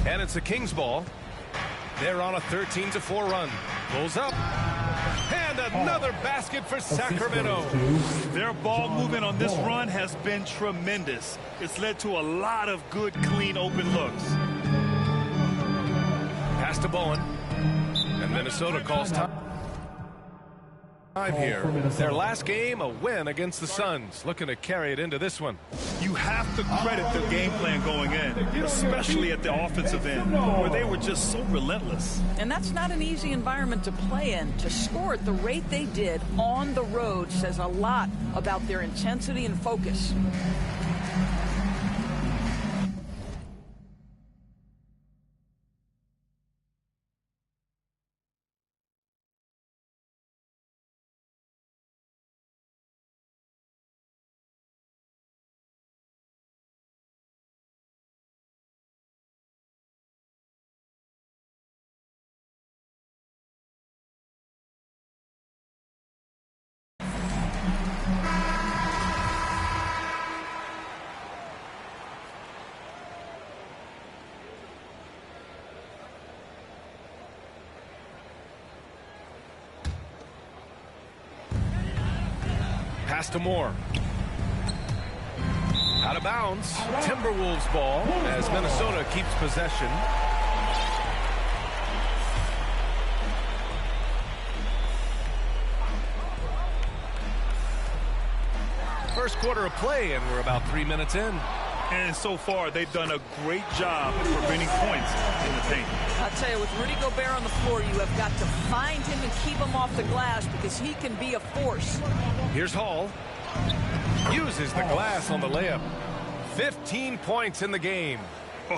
And it's the Kings ball. They're on a 13-4 run. Pulls up. And another basket for Sacramento. Their ball movement on this run has been tremendous. It's led to a lot of good, clean, open looks. Pass to Bowen. And Minnesota calls time here. Their last game, a win against the Suns. Looking to carry it into this one. You have to credit their game plan going in, especially at the offensive end, where they were just so relentless. And that's not an easy environment to play in. To score at the rate they did on the road says a lot about their intensity and focus. Pass to Moore. Out of bounds. Timberwolves ball as Minnesota keeps possession. First quarter of play, and we're about 3 minutes in. And so far, they've done a great job of preventing points in the paint. I'll tell you, with Rudy Gobert on the floor, you have got to find him and keep him off the glass because he can be a force. Here's Hall. Uses the glass on the layup. 15 points in the game.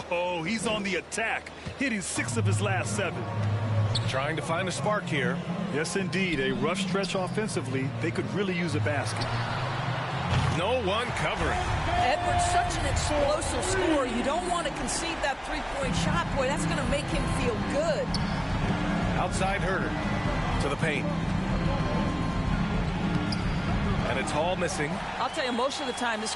Oh, he's on the attack, hitting 6 of his last 7. Trying to find a spark here. Yes, indeed. A rough stretch offensively. They could really use a basket. No one covering. Edwards, such an explosive scorer. You don't want to concede that three-point shot. Boy, that's going to make him feel good. Outside Herder to the paint. And it's Hall missing. I'll tell you, most of the time, this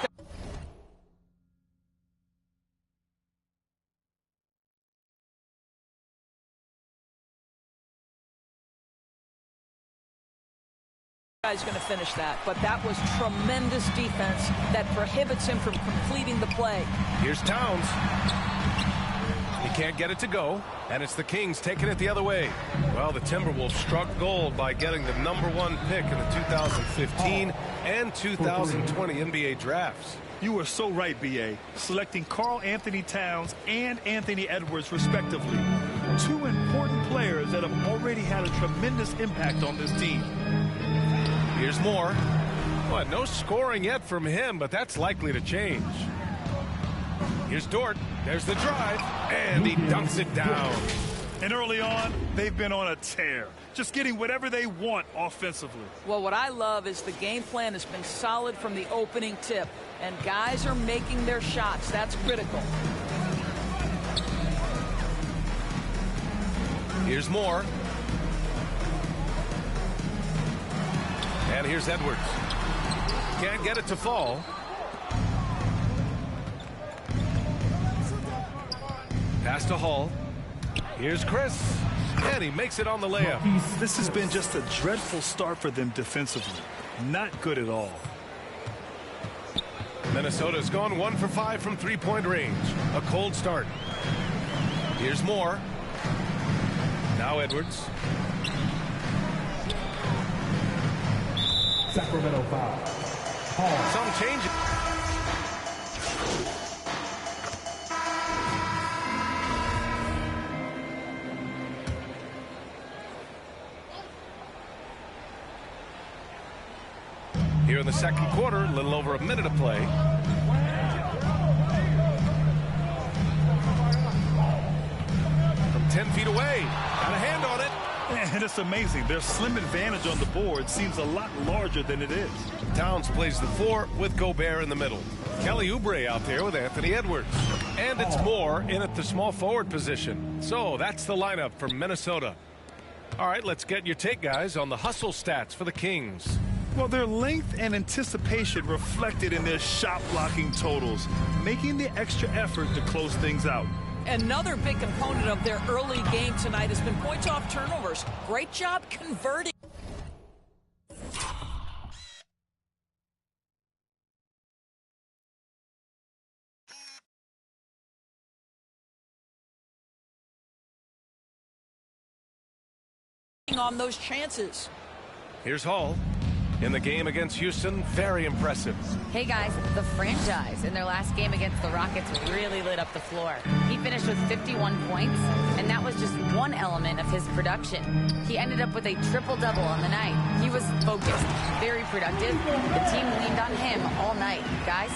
guy's going to finish that, but that was tremendous defense that prohibits him from completing the play. Here's Towns. He can't get it to go, and it's the Kings taking it the other way. Well, the Timberwolves struck gold by getting the #1 pick in the 2015 and 2020 NBA drafts. You were so right, B.A. Selecting Karl Anthony Towns and Anthony Edwards, respectively. Two important players that have already had a tremendous impact on this team. Here's Moore. Well, no scoring yet from him, but that's likely to change. Here's Dort. There's the drive, and he dunks it down. And early on, they've been on a tear, just getting whatever they want offensively. Well, what I love is the game plan has been solid from the opening tip, and guys are making their shots. That's critical. Here's Moore. And here's Edwards. Can't get it to fall. Pass to Hall. Here's Chris. And he makes it on the layup. This has been just a dreadful start for them defensively. Not good at all. Minnesota's gone 1 for 5 from three-point range. A cold start. Here's Moore. Now Edwards. Sacramento foul. Some change. Here in the second quarter, a little over a minute of play. From 10 feet away. Got a hand on it. And it's amazing. Their slim advantage on the board seems a lot larger than it is. Towns plays the 4 with Gobert in the middle. Kelly Oubre out there with Anthony Edwards. And it's Moore in at the small forward position. So that's the lineup for Minnesota. All right, let's get your take, guys, on the hustle stats for the Kings. Well, their length and anticipation reflected in their shot blocking totals, making the extra effort to close things out. Another big component of their early game tonight has been points off turnovers. Great job converting. On those chances. Here's Hall. In the game against Houston, very impressive. Hey guys, the franchise in their last game against the Rockets really lit up the floor. He finished with 51 points, and that was just one element of his production. He ended up with a triple-double on the night. He was focused, very productive. The team leaned on him all night. Guys?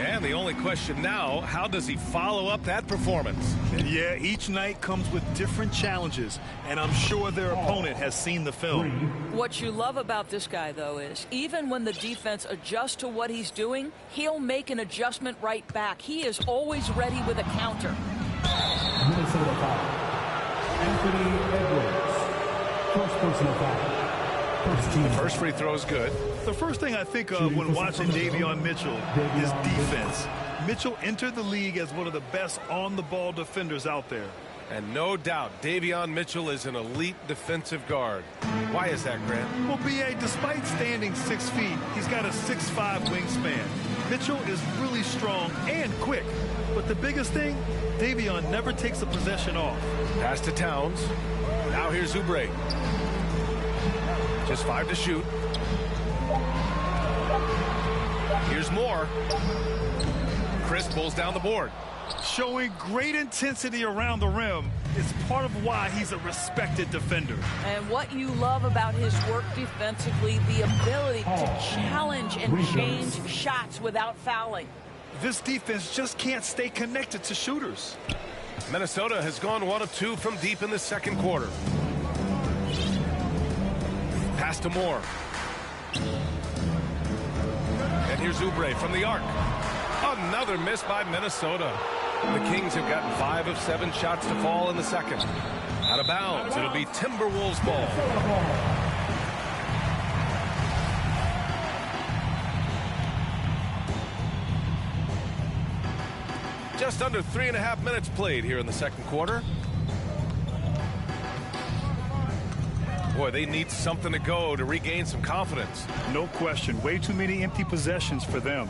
And the only question now, how does he follow up that performance? Yeah, each night comes with different challenges, and I'm sure their opponent has seen the film. What you love about this guy, though, is even when the defense adjusts to what he's doing, he'll make an adjustment right back. He is always ready with a counter. Minnesota foul. Anthony Edwards. First personal foul. The first free throw is good. The first thing I think of when watching Davion Mitchell is defense. Mitchell entered the league as one of the best on-the-ball defenders out there. And no doubt, Davion Mitchell is an elite defensive guard. Why is that, Grant? Well, B.A., despite standing 6 feet, he's got a 6'5" wingspan. Mitchell is really strong and quick. But the biggest thing, Davion never takes a possession off. Pass to Towns. Now here's Oubre. Just 5 to shoot. Here's Moore. Chris pulls down the board. Showing great intensity around the rim is part of why he's a respected defender. And what you love about his work defensively, the ability to challenge and change shots without fouling. This defense just can't stay connected to shooters. Minnesota has gone 1 of 2 from deep in the second quarter. Pass to Moore. And And here's Oubre from the arc. Another miss by Minnesota. The Kings have gotten 5 of 7 shots to fall in the second. Out of bounds. It'll be Timberwolves ball. Just under 3.5 minutes played here in the second quarter. Boy, they need something to go to regain some confidence. No question. Way too many empty possessions for them.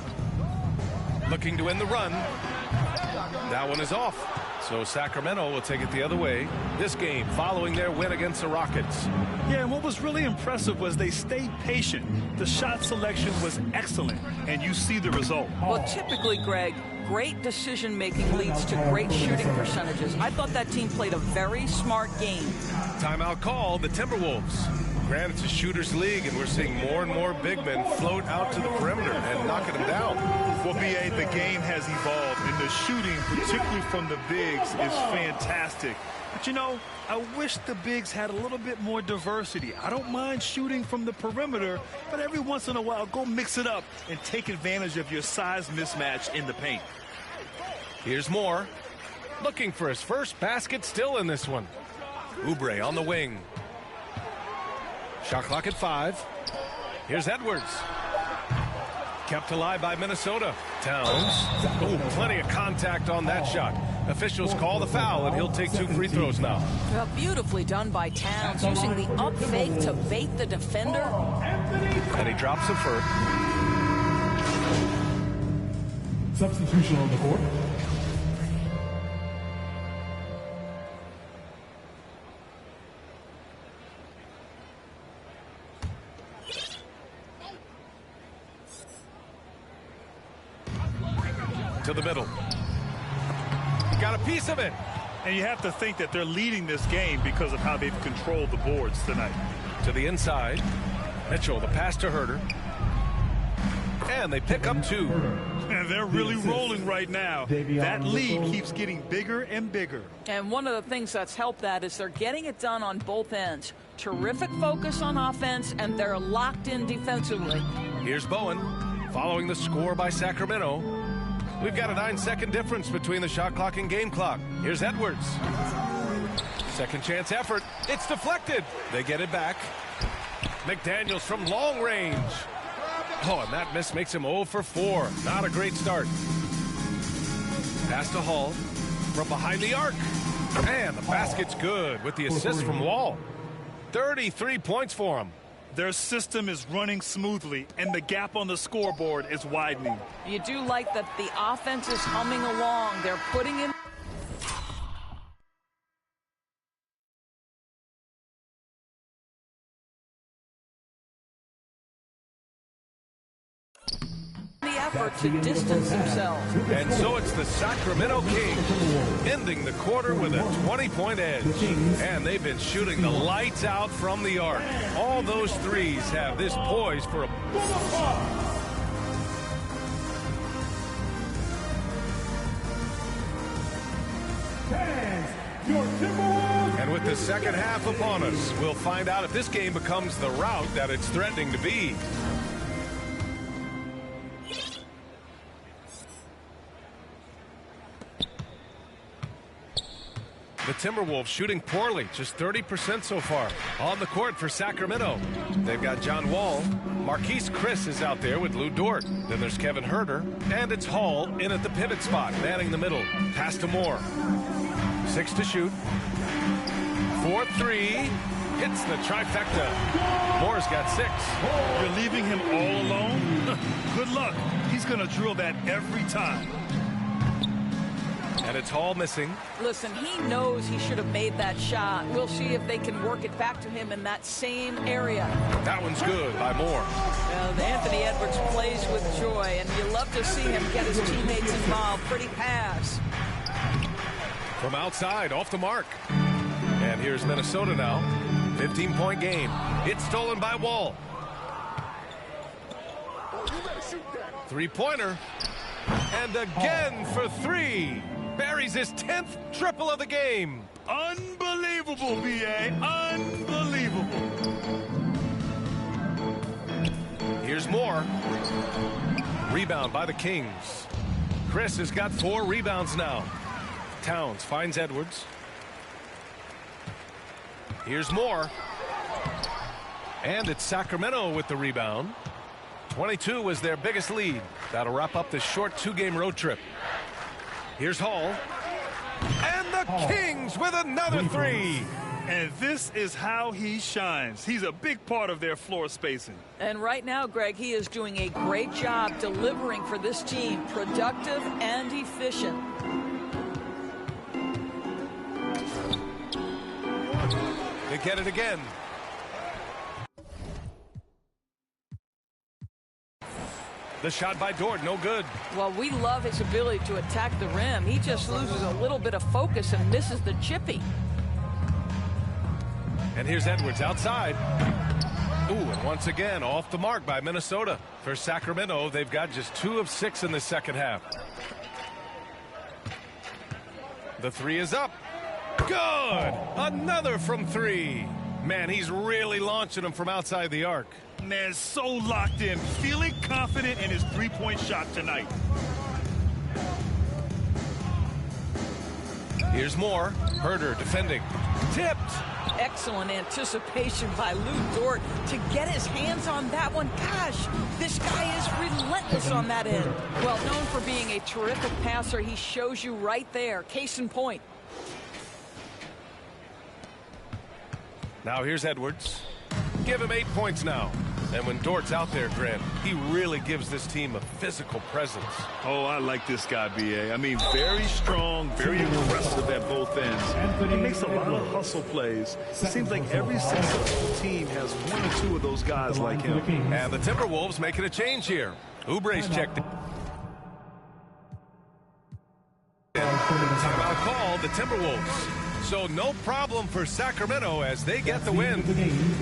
Looking to end the run. That one is off. So Sacramento will take it the other way. This game following their win against the Rockets. Yeah, and what was really impressive was they stayed patient. The shot selection was excellent, and you see the result. Well, typically, Greg, great decision-making leads to great shooting percentages. I thought that team played a very smart game. Timeout call, the Timberwolves. Granted, it's a shooter's league, and we're seeing more and more big men float out to the perimeter and knocking them down. Well, B.A., the game has evolved, and the shooting, particularly from the bigs, is fantastic. But, you know, I wish the bigs had a little bit more diversity. I don't mind shooting from the perimeter, but every once in a while, go mix it up and take advantage of your size mismatch in the paint. Here's Moore. Looking for his first basket still in this one. Oubre on the wing. Shot clock at 5. Here's Edwards. Kept alive by Minnesota. Towns. Oh, plenty of contact on that shot. Officials call the foul, and he'll take 2 free throws now. Well, beautifully done by Towns, using the up fake to bait the defender. And he drops the first. Substitution on the court. To the middle. Got a piece of it. And you have to think that they're leading this game because of how they've controlled the boards tonight. To the inside. Mitchell, the pass to Herter. And they pick up 2. And they're really rolling right now. That lead keeps getting bigger and bigger. And one of the things that's helped that is they're getting it done on both ends. Terrific focus on offense, and they're locked in defensively. Here's Bowen following the score by Sacramento. We've got a 9-second difference between the shot clock and game clock. Here's Edwards. Second chance effort. It's deflected. They get it back. McDaniels from long range. Oh, and that miss makes him 0 for 4. Not a great start. Pass to Hall from behind the arc. And the basket's good with the assist from Wall. 33 points for him. Their system is running smoothly, and the gap on the scoreboard is widening. You do like that the offense is humming along. They're putting in the effort to distance themselves. And so it's the Sacramento Kings ending the quarter with a 20-point edge. And they've been shooting the lights out from the arc. All those threes have this poised for a... And with the second half upon us, we'll find out if this game becomes the rout that it's threatening to be. The Timberwolves shooting poorly, just 30% so far. On the court for Sacramento, they've got John Wall. Marquise Chris is out there with Lou Dort. Then there's Kevin Herter, and it's Hall in at the pivot spot, manning the middle. Pass to Moore. 6 to shoot. 4-3. Hits the trifecta. Moore's got 6. You're leaving him all alone? Good luck. He's going to drill that every time. And it's Hall missing. Listen, he knows he should have made that shot. We'll see if they can work it back to him in that same area. That one's good by Moore. Anthony Edwards plays with joy, and you love to see him get his teammates involved. Pretty pass. From outside, off the mark. And here's Minnesota now. 15-point game. It's stolen by Wall. 3-pointer. And again for 3. Buries his 10th triple of the game. Unbelievable, B.A. Unbelievable. Here's Moore. Rebound by the Kings. Chris has got 4 rebounds now. Towns finds Edwards. Here's Moore. And it's Sacramento with the rebound. 22 was their biggest lead. That'll wrap up this short 2-game road trip. Here's Hall. And the Kings with another 3. And this is how he shines. He's a big part of their floor spacing. And right now, Greg, he is doing a great job delivering for this team, productive and efficient. They get it again. The shot by Dort, no good. Well, we love his ability to attack the rim. He just loses a little bit of focus and misses the chippy. And here's Edwards outside. Ooh, and once again, off the mark by Minnesota. For Sacramento, they've got just 2 of 6 in the second half. The 3 is up. Good! Another from 3. Man, he's really launching them from outside the arc. Man, so locked in, feeling confident in his three-point shot tonight. Here's Moore. Herder defending. Tipped. Excellent anticipation by Lou Dort to get his hands on that one. Gosh, this guy is relentless on that end. Well, known for being a terrific passer, he shows you right there. Case in point. Now here's Edwards. Give him 8 points now. And when Dort's out there, Grant, he really gives this team a physical presence. Oh, I like this guy, B.A. I mean, very strong, very aggressive at both ends. He makes a lot of hustle plays. It seems like every successful team has 1 or 2 of those guys like him. And the Timberwolves making a change here. Oubre's checked it. Timeout called the Timberwolves. So no problem for Sacramento as they get the win.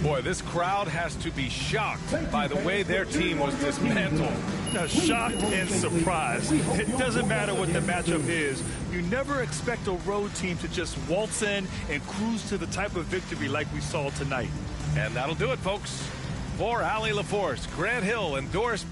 Boy, this crowd has to be shocked by the way their team was dismantled. Now, shocked and surprised. It doesn't matter what the matchup is. You never expect a road team to just waltz in and cruise to the type of victory like we saw tonight. And that'll do it, folks. For Allie LaForce, Grant Hill, and Doris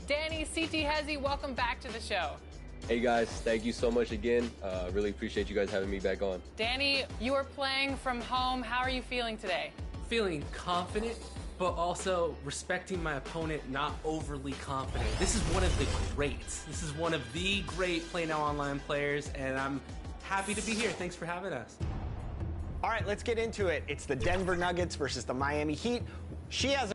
Danny, CT Hezzy, welcome back to the show. Hey guys, thank you so much again. Really appreciate you guys having me back on. Danny, you are playing from home. How are you feeling today? Feeling confident, but also respecting my opponent, not overly confident. This is one of the greats. This is one of the great Play Now Online players, and I'm happy to be here. Thanks for having us. All right, let's get into it. It's the Denver Nuggets versus the Miami Heat. She has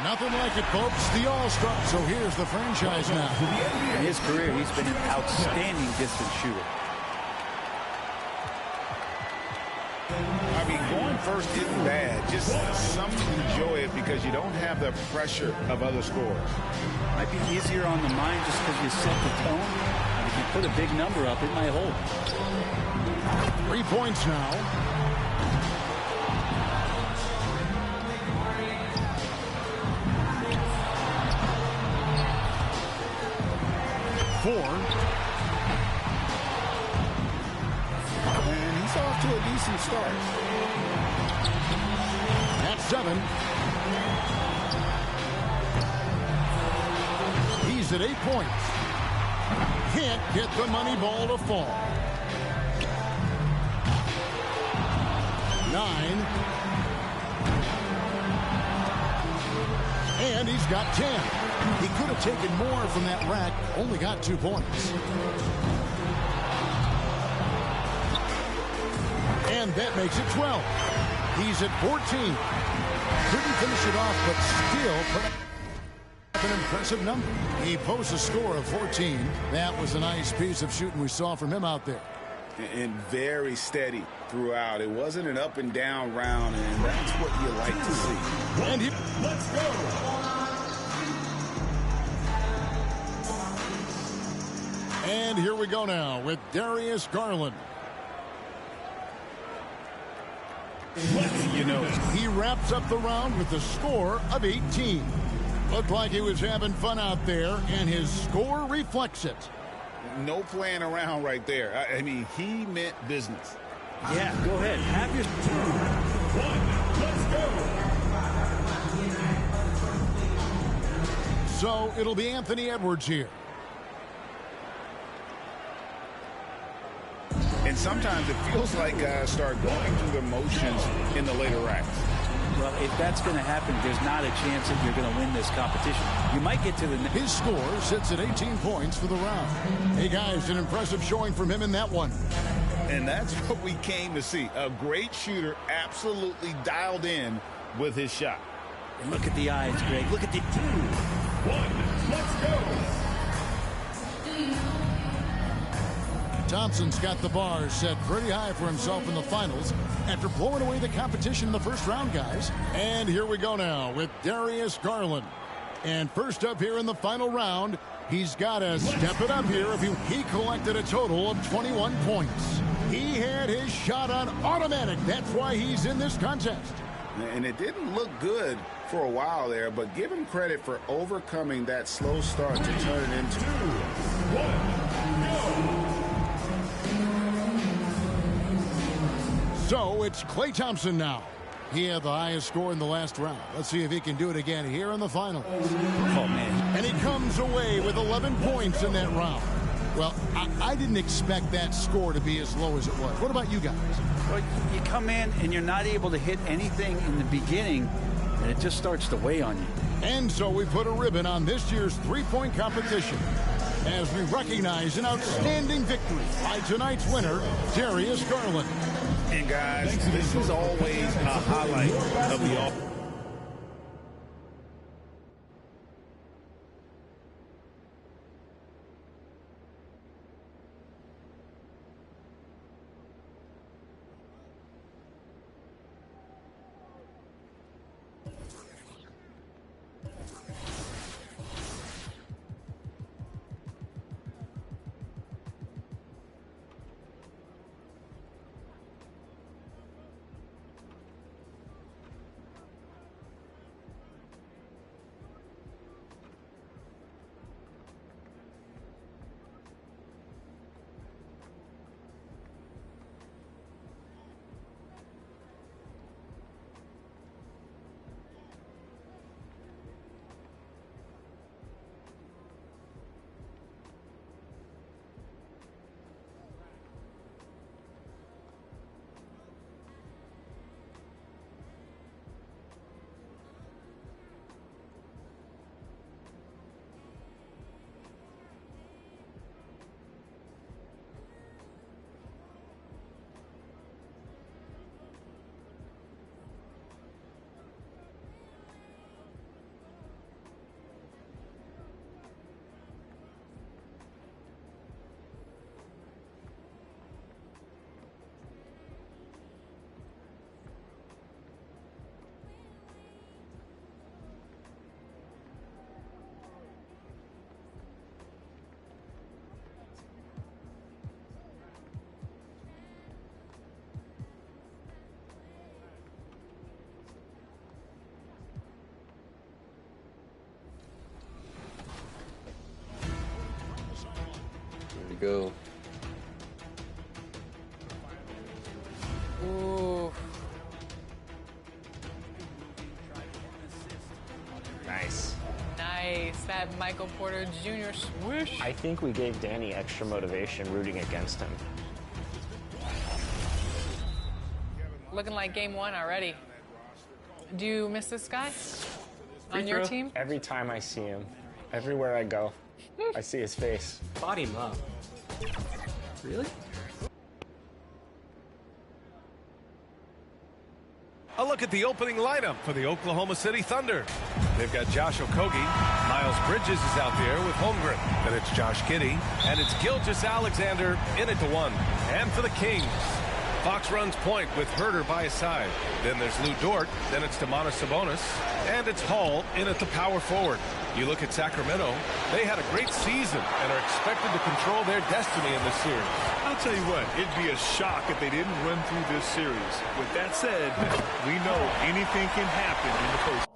Nothing like it, folks. The All-Star. So here's the franchise now. In his career, he's been an outstanding distance shooter. I mean, going first isn't bad. Just some enjoy it because you don't have the pressure of other scores. Might be easier on the mind just because you set the tone. And if you put a big number up, it might hold. 3 points now. Four. And he's off to a decent start. At 7. He's at 8 points. Can't get the money ball to fall. 9. And he's got 10. He could have taken more from that rack, only got 2 points. And that makes it 12. He's at 14. Couldn't finish it off, but still put up an impressive number. He posts a score of 14. That was a nice piece of shooting we saw from him out there. and very steady throughout. It wasn't an up and down round, and that's what you like to see. And Let's go. And here we go now with Darius Garland. You know, he wraps up the round with a score of 18. Looked like he was having fun out there, and his score reflects it. No playing around right there. I mean, he meant business. Yeah, go ahead. Have your 2, 1, let's go. So it'll be Anthony Edwards here. And sometimes it feels like guys start going through the motions in the later racks. Well, if that's going to happen, there's not a chance that you're going to win this competition. You might get to the... His score sits at 18 points for the round. Hey, guys, an impressive showing from him in that one. And that's what we came to see. A great shooter, absolutely dialed in with his shot. And look at the eyes, Greg. Look at the... 2, 1, let's go. Thompson's got the bar set pretty high for himself in the finals after blowing away the competition in the first round, guys. And here we go now with Darius Garland. And first up here in the final round, he's got to step it up here. He collected a total of 21 points. He had his shot on automatic. That's why he's in this contest. And it didn't look good for a while there, but give him credit for overcoming that slow start to turn it into... 2, 1, go. So it's Klay Thompson now. He had the highest score in the last round. Let's see if he can do it again here in the final. Oh, man. And he comes away with 11 points in that round. Well, I didn't expect that score to be as low as it was. What about you guys? Well, you come in and you're not able to hit anything in the beginning, and it just starts to weigh on you. And so we put a ribbon on this year's three-point competition as we recognize an outstanding victory by tonight's winner, Darius Garland. And guys, this is always a highlight of the offense. Go. Ooh. Nice. Nice. That Michael Porter Jr. swoosh. I think we gave Danny extra motivation rooting against him. Looking like game one already. Do you miss this guy on your team? Every time I see him, everywhere I go, I see his face. Body him up. Really? A look at the opening lineup for the Oklahoma City Thunder. They've got Josh Okogie. Miles Bridges is out there with Holmgren. Then it's Josh Giddey. And it's Gilgeous-Alexander in at the 1. And for the Kings, Fox runs point with Herter by his side. Then there's Lou Dort. Then it's Domantas Sabonis. And it's Hall in at the power forward. You look at Sacramento, they had a great season and are expected to control their destiny in this series. I'll tell you what, it'd be a shock if they didn't run through this series. With that said, we know anything can happen in the postseason.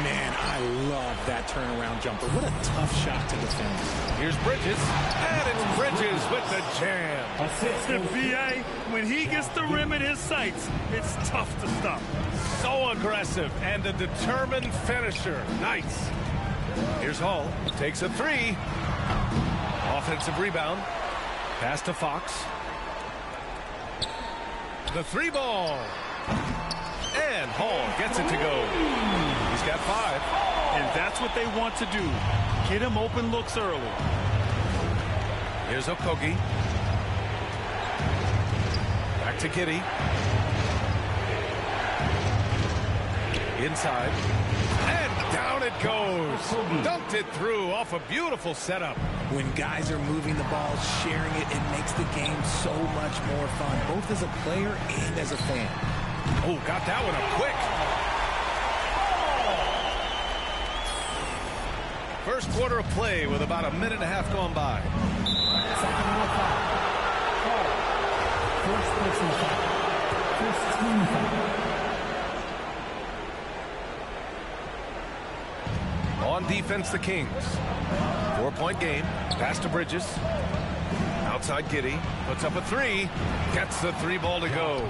Man, I love that turnaround jumper. What a tough shot to defend. Here's Bridges, and it's Bridges with the jam. The BA, when he gets the rim in his sights, it's tough to stop. So aggressive and a determined finisher. Nice. Here's Hall, takes a 3. Offensive rebound. Pass to Fox. The 3 ball. And Hall gets it to go. He's got 5. And that's what they want to do. Get him open looks early. Here's Okogie. Back to Giddey. Inside. And down it goes. Dunked it through off a beautiful setup. When guys are moving the ball, sharing it, it makes the game so much more fun, both as a player and as a fan. Oh, got that one up quick. First quarter of play with about a minute and a half gone by. Sacramento foul. First personal foul. First team foul. On defense, the Kings. 4-point game. Pass to Bridges. Outside Giddey. Puts up a 3. Gets the 3 ball to go.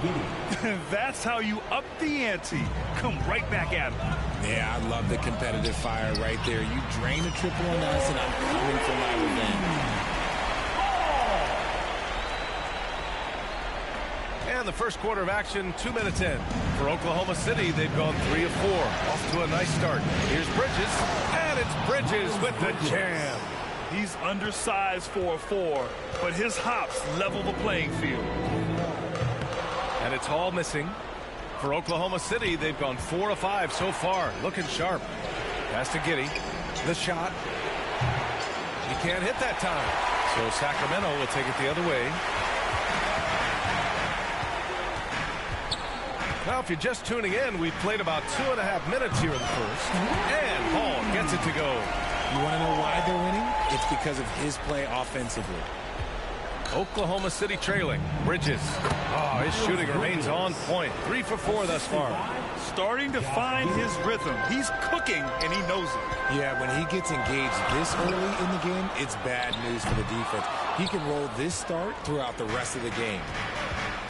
That's how you up the ante. Come right back at him. Yeah, I love the competitive fire right there. You drain a triple on us, and I'm coming for my revenge. And the first quarter of action, 2 minutes in. For Oklahoma City, they've gone 3 of 4. Off to a nice start. Here's Bridges, and it's Bridges with the jam. He's undersized for a 4, but his hops level the playing field. And it's Hall missing. For Oklahoma City, they've gone 4 of 5 so far. Looking sharp. Pass to Giddey. The shot. He can't hit that time. So Sacramento will take it the other way. Now, if you're just tuning in, we've played about 2.5 minutes here in the first. And Hall gets it to go. You want to know why they're winning? It's because of his play offensively. Oklahoma City trailing. Bridges. Oh, his shooting remains on point. 3 for 4 thus far. Starting to find his rhythm. He's cooking, and he knows it. Yeah, when he gets engaged this early in the game, it's bad news for the defense. He can roll this start throughout the rest of the game.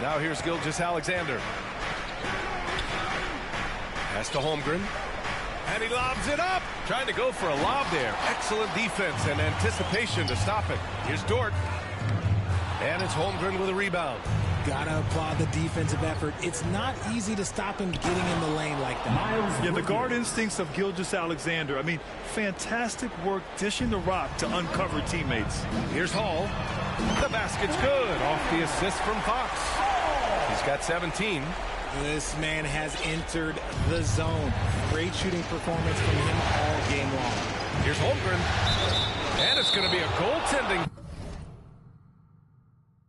Now here's Gilgeous-Alexander. Pass to Holmgren. And he lobs it up. Trying to go for a lob there. Excellent defense and anticipation to stop it. Here's Dort. And it's Holmgren with a rebound. Gotta applaud the defensive effort. It's not easy to stop him getting in the lane like that. Yeah, the guard instincts of Gilgeous-Alexander. I mean, fantastic work dishing the rock to uncover teammates. Here's Hall. The basket's good off the assist from Fox. He's got 17. This man has entered the zone. Great shooting performance from him all game long. Here's Holmgren. And it's going to be a goaltending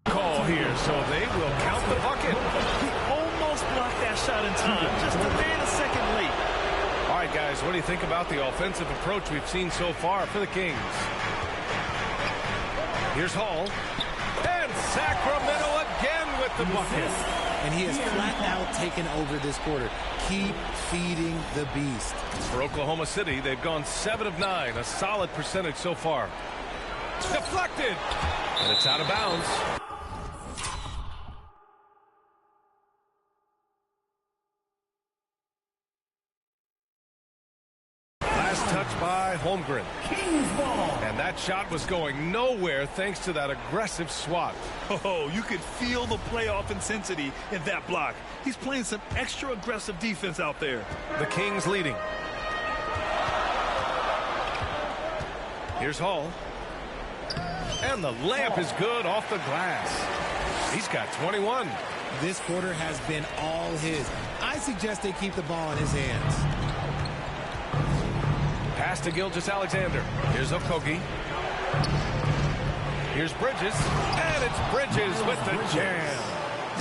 call here, so they will count the bucket. He almost blocked that shot in time, just a man a second late. All right, guys, what do you think about the offensive approach we've seen so far for the Kings? Here's Hall. And Sacramento again with the bucket. And he has flat out taken over this quarter. Keep feeding the beast. For Oklahoma City, they've gone 7 of 9, a solid percentage so far. Deflected. And it's out of bounds. Last touch by Holmgren. And that shot was going nowhere thanks to that aggressive swat. Oh, you could feel the playoff intensity in that block. He's playing some extra aggressive defense out there. The Kings leading. Here's Hall. And the layup is good off the glass. He's got 21. This quarter has been all his. I suggest they keep the ball in his hands. Pass to Gilgeous-Alexander. Here's Okogie. Here's Bridges. And it's Bridges with the jam.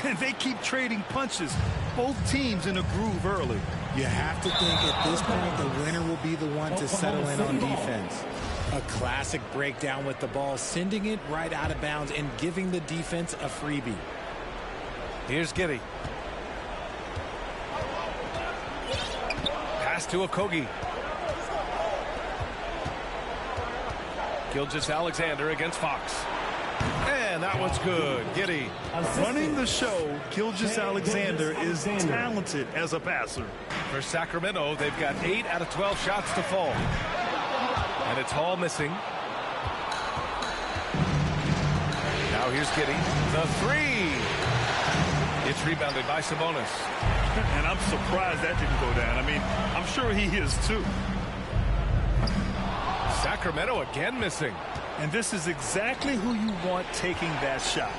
And they keep trading punches. Both teams in a groove early. You have to think at this point the winner will be the one to settle in on defense. A classic breakdown with the ball, sending it right out of bounds and giving the defense a freebie. Here's Giddey. Pass to Okogie. Gilgeous-Alexander against Fox. And that was good. Giddey. Running the show, Gilgeous-Alexander is talented as a passer. For Sacramento, they've got 8 out of 12 shots to fall. And it's Hall missing. Now here's Giddey. The 3. It's rebounded by Sabonis. And I'm surprised that didn't go down. I mean, I'm sure he is too. Sacramento again missing. And this is exactly who you want taking that shot.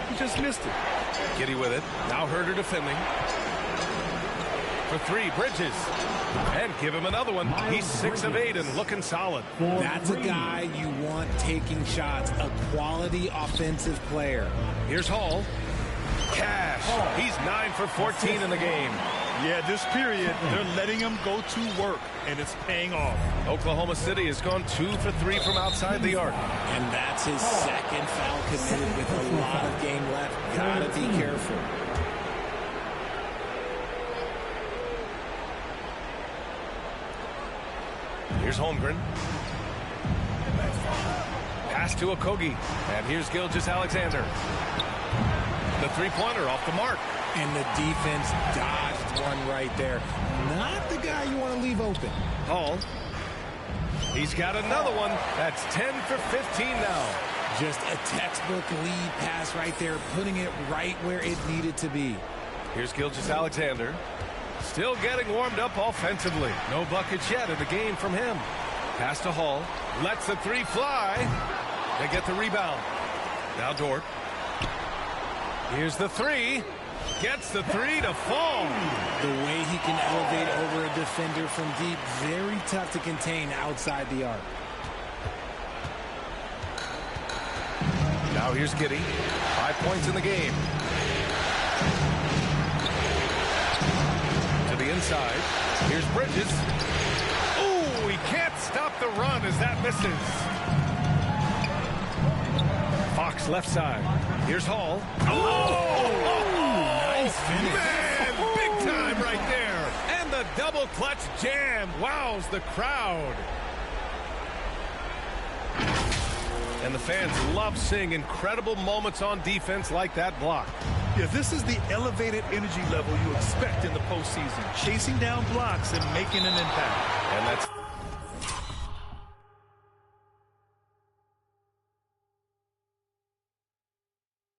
He just missed it. Giddey with it. Now Herder defending. For 3, Bridges. And give him another one. He's 6 of 8 and looking solid. That's a guy you want taking shots. A quality offensive player. Here's Hall. Cash. He's 9 for 14 in the game. Yeah, this period, they're letting him go to work, and it's paying off. Oklahoma City has gone 2 for 3 from outside the arc. And that's his second foul committed with a lot of game left. Gotta be careful. Here's Holmgren. Pass to Okogie. And here's Gilgeous-Alexander. The three-pointer off the mark. And the defense dodged one right there. Not the guy you want to leave open. Hall. He's got another one. That's 10 for 15 now. Just a textbook lead pass right there, putting it right where it needed to be. Here's Gilgeous-Alexander. Still getting warmed up offensively. No buckets yet in the game from him. Pass to Hall. Lets the 3 fly. They get the rebound. Now Dort. Here's the 3. Gets the 3 to fall. The way he can elevate over a defender from deep, very tough to contain outside the arc. Now here's Giddey. 5 points in the game. To the inside. Here's Bridges. Ooh, he can't stop the run as that misses. Fox left side. Here's Hall. Nice finish. Man, big time right there. And the double clutch jam wows the crowd. And the fans love seeing incredible moments on defense like that block. Yeah, this is the elevated energy level you expect in the postseason. Chasing down blocks and making an impact. And that's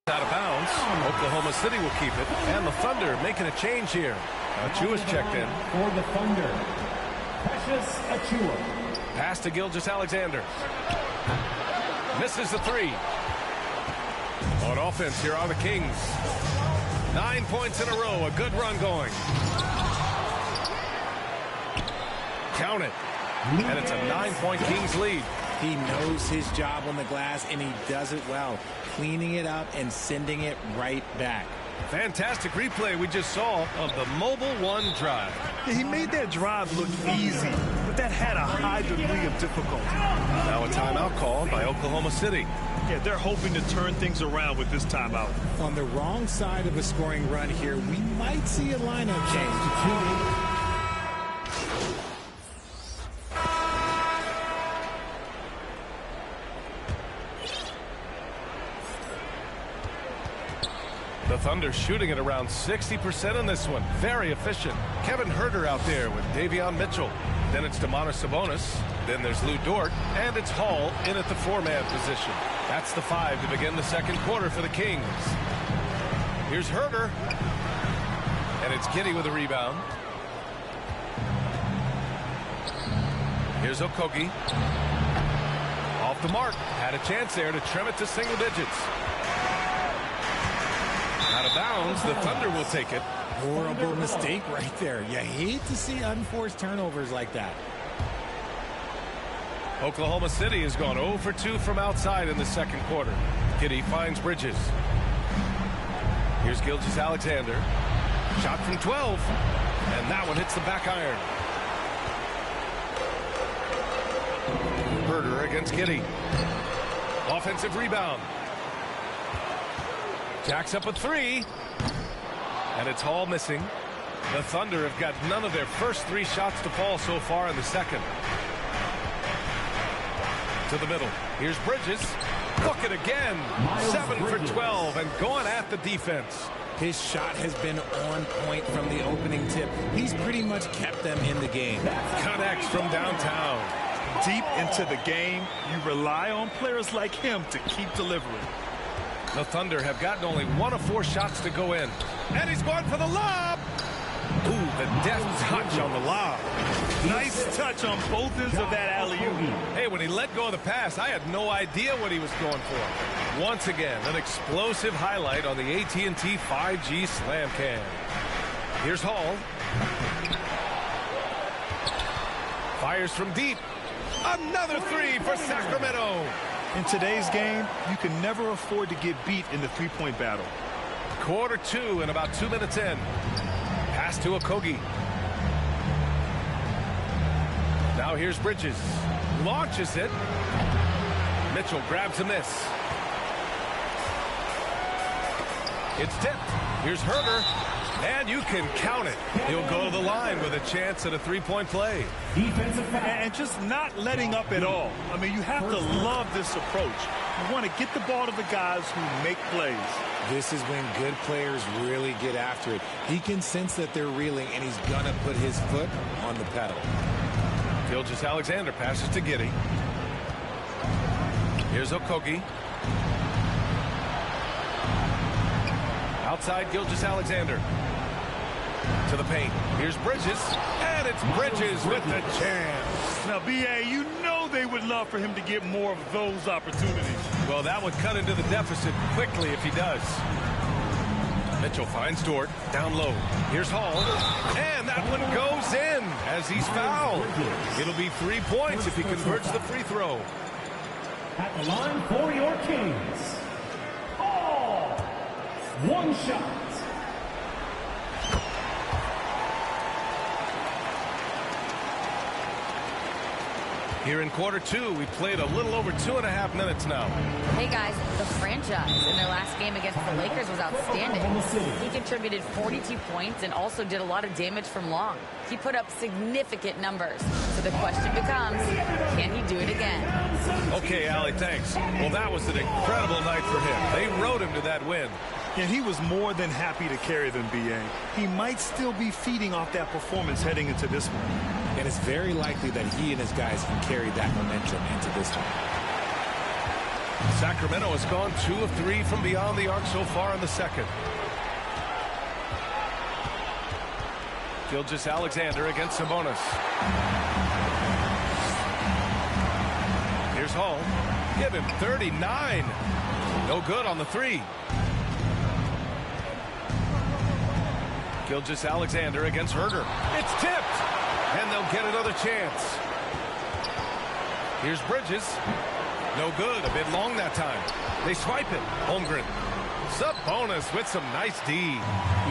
out of bounds. Oklahoma City will keep it. And the Thunder making a change here. Achua's checked in. For the Thunder, Precious Achua. Pass to Gilgeous-Alexander. Misses the 3. On offense, here are the Kings. 9 points in a row. A good run going. Count it. And it's a 9-point Kings lead. He knows his job on the glass, and he does it well, cleaning it up and sending it right back. Fantastic replay we just saw of the Mobile One drive. Yeah, he made that drive look easy, but that had a high degree of difficulty. Now a timeout called by Oklahoma City. Yeah, they're hoping to turn things around with this timeout. On the wrong side of a scoring run here, we might see a lineup change. The Thunder shooting at around 60% on this one. Very efficient. Kevin Herter out there with Davion Mitchell. Then it's Domantas Sabonis. Then there's Lou Dort. And it's Hall in at the 4-man position. That's the 5 to begin the second quarter for the Kings. Here's Herter. And it's Giddey with a rebound. Here's Okogie. Off the mark. Had a chance there to trim it to single digits. bounds. The Thunder will take it. Horrible mistake right there. You hate to see unforced turnovers like that. Oklahoma City has gone 0 for 2 from outside in the second quarter. Giddey finds Bridges. Here's Gilgeous-Alexander. Shot from 12. And that one hits the back iron. Herder against Giddey. Offensive rebound. Jacks up a three. And it's Hall missing. The Thunder have got none of their first 3 shots to fall so far in the second. To the middle. Here's Bridges. Look it again. 7 for 12 and going at the defense. His shot has been on point from the opening tip. He's pretty much kept them in the game. Connects from downtown. Deep into the game, you rely on players like him to keep delivering. The Thunder have gotten only 1 of 4 shots to go in. And he's going for the lob. Ooh, the deft touch on the lob. Nice touch on both ends of that alley-oop. Hey, when he let go of the pass, I had no idea what he was going for. Once again, an explosive highlight on the AT&T 5G Slam Cam. Here's Hall. Fires from deep. Another 3 for Sacramento. In today's game, you can never afford to get beat in the three-point battle. Quarter 2 and about 2 minutes in. Pass to Okogie. Now here's Bridges. Launches it. Mitchell grabs a miss. It's tipped. Here's Herder. And you can count it. He'll go to the line with a chance at a 3-point play. And just not letting up at all. I mean, you have to love this approach. You want to get the ball to the guys who make plays. This is when good players really get after it. He can sense that they're reeling, and he's going to put his foot on the pedal. Gilgeous-Alexander passes to Giddey. Here's Okogie. Outside Gilgeous-Alexander. To the paint. Here's Bridges. And it's Bridges with the chance. Now, B.A., you know they would love for him to get more of those opportunities. Well, that would cut into the deficit quickly if he does. Mitchell finds Dort down low. Here's Hall. And that one goes in as he's fouled. It'll be 3 points if he converts the free throw. At the line for your Kings, Hall. 1 shot. Here in quarter 2, we played a little over 2.5 minutes now. Hey guys, the franchise in their last game against the Lakers was outstanding. He contributed 42 points and also did a lot of damage from long. He put up significant numbers. So the question becomes, can he do it again? Okay, Allie, thanks. Well, that was an incredible night for him. They rode him to that win. And he was more than happy to carry them, B.A. He might still be feeding off that performance heading into this one. And it's very likely that he and his guys can carry that momentum into this one. Sacramento has gone 2 of 3 from beyond the arc so far in the second. Gilgeous-Alexander against Sabonis. Here's Hall. Give him 39. No good on the 3. Gilgeous-Alexander against Herder. It's tipped. And they'll get another chance. Here's Bridges. No good. A bit long that time. They swipe it. Holmgren. Sabonis with some nice D.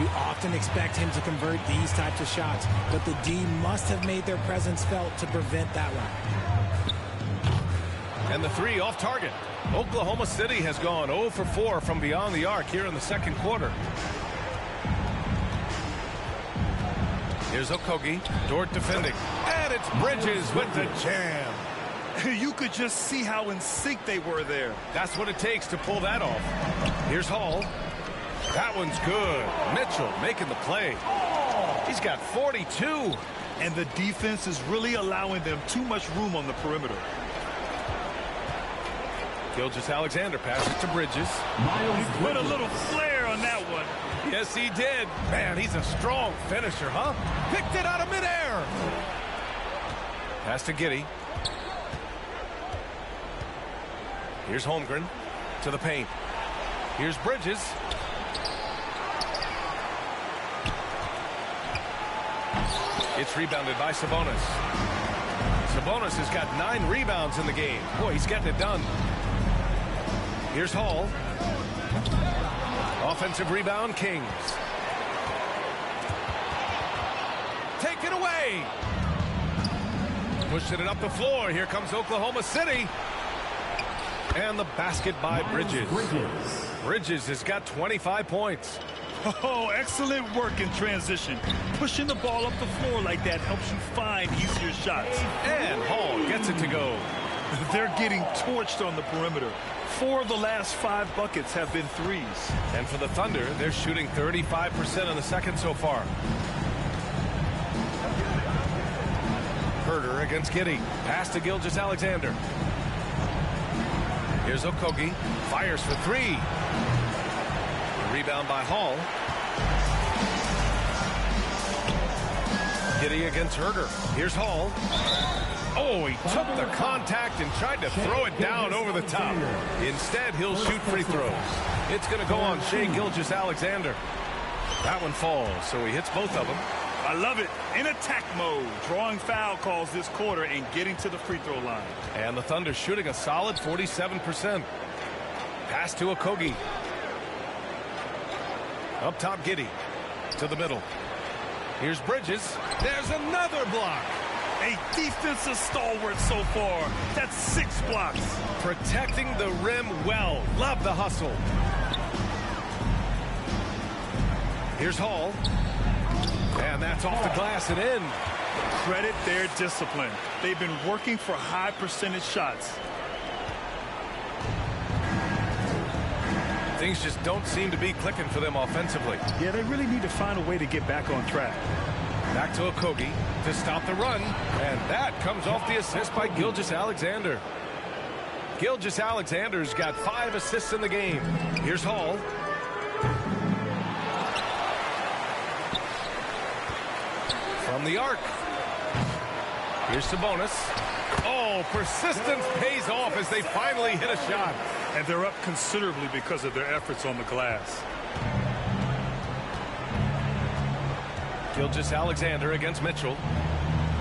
You often expect him to convert these types of shots, but the D must have made their presence felt to prevent that one. And the 3 off target. Oklahoma City has gone 0 for 4 from beyond the arc here in the second quarter. Here's Okogie. Dort defending. And it's Bridges with the jam. You could just see how in sync they were there. That's what it takes to pull that off. Here's Hall. That one's good. Mitchell making the play. He's got 42. And the defense is really allowing them too much room on the perimeter. Gilgeous-Alexander passes to Bridges. He put a little flair on that one. Yes, he did. Man, he's a strong finisher, huh? Picked it out of midair. Pass to Giddey. Here's Holmgren to the paint. Here's Bridges. It's rebounded by Sabonis. Sabonis has got 9 rebounds in the game. Boy, he's getting it done. Here's Hall. Offensive rebound, Kings. Take it away. Pushing it up the floor. Here comes Oklahoma City. And the basket by Bridges. Bridges has got 25 points. Oh, excellent work in transition. Pushing the ball up the floor like that helps you find easier shots. And Hall gets it to go. They're getting torched on the perimeter. 4 of the last 5 buckets have been threes. And for the Thunder, they're shooting 35% in the second so far. Herder against Giddey. Pass to Gilgeous-Alexander. Here's Okogie. Fires for 3. Rebound by Hall. Giddey against Herder. Here's Hall. Oh, he took the contact and tried to throw it down over the top. Instead, he'll shoot free throws. It's going to go on Shai Gilgeous-Alexander. That one falls, so he hits both of them. I love it. In attack mode, drawing foul calls this quarter and getting to the free throw line. And the Thunder shooting a solid 47%. Pass to Okogie. Up top, Giddey. To the middle. Here's Bridges. There's another block. A defensive stalwart so far. That's 6 blocks. Protecting the rim well. Love the hustle. Here's Hall. And that's off the glass and in. Credit their discipline. They've been working for high percentage shots. Things just don't seem to be clicking for them offensively. Yeah, they really need to find a way to get back on track. Back to Okogie to stop the run. And that comes off the assist by Gilgeous-Alexander. Gilgeous-Alexander's got 5 assists in the game. Here's Hall. From the arc. Here's Sabonis. Oh, persistence pays off as they finally hit a shot. And they're up considerably because of their efforts on the glass. Gilgeous-Alexander against Mitchell.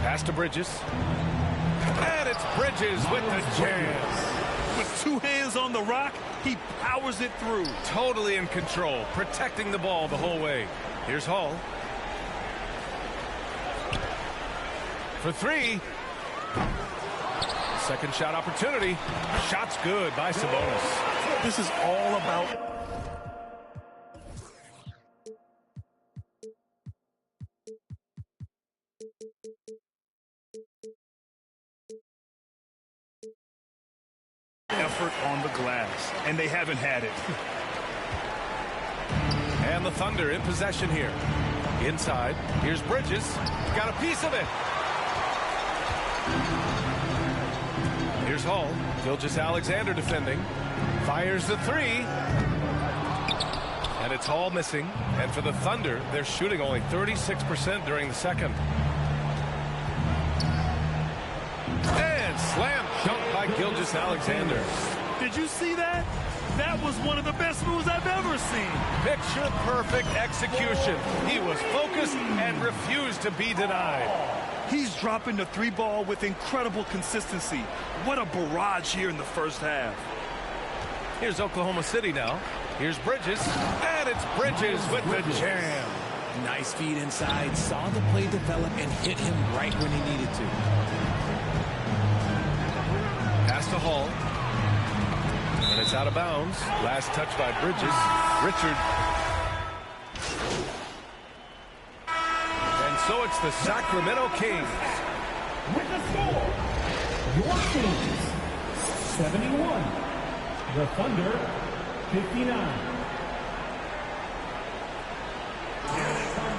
Pass to Bridges. And it's Bridges with the jam. With 2 hands on the rock, he powers it through. Totally in control, protecting the ball the whole way. Here's Hall. For 3. Second shot opportunity. Shot's good by Sabonis. This is all about effort on the glass, and they haven't had it. And the Thunder in possession here. Inside, here's Bridges. Got a piece of it. Here's Hall. Gilgeous-Alexander defending. Fires the 3. And it's Hall missing. And for the Thunder, they're shooting only 36% during the second. And slam dunk by Gilgeous-Alexander. Did you see that? That was one of the best moves I've ever seen. Picture perfect execution. He was focused and refused to be denied. He's dropping the 3 ball with incredible consistency. What a barrage here in the first half. Here's Oklahoma City now. Here's Bridges. And it's Bridges with the jam. Nice feed inside. Saw the play develop and hit him right when he needed to. Pass to Hall. And it's out of bounds. Last touch by Bridges. Richard. And so it's the Sacramento Kings. With the score, your Kings 71, the Thunder 59.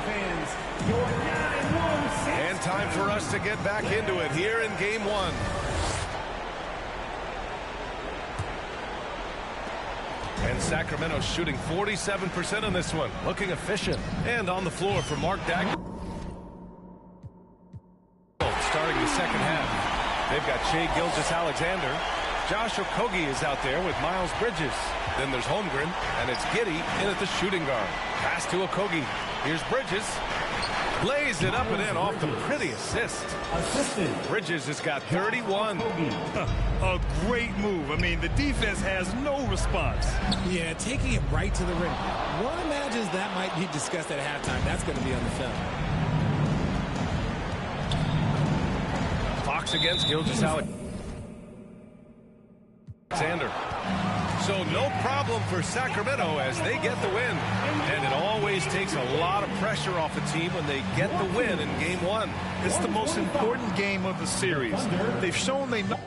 Fans, your 9-1. And time for us to get back into it here in Game 1. And Sacramento shooting 47% on this one. Looking efficient. And on the floor for Mark Dagnall. Starting the second half. They've got Shai Gilgeous-Alexander. Josh Okogie is out there with Miles Bridges. Then there's Holmgren, and it's Giddey in at the shooting guard. Pass to Okogie. Here's Bridges. Lays it up and in off the pretty assist. Bridges has got 31. A great move. I mean, the defense has no response. Yeah, taking it right to the rim. One imagines that might be discussed at halftime. That's going to be on the film. Fox against Gilgeous-Alexander. So no problem for Sacramento as they get the win. And it always takes a lot of pressure off a team when they get the win in game one. It's the most important game of the series. They've shown they know.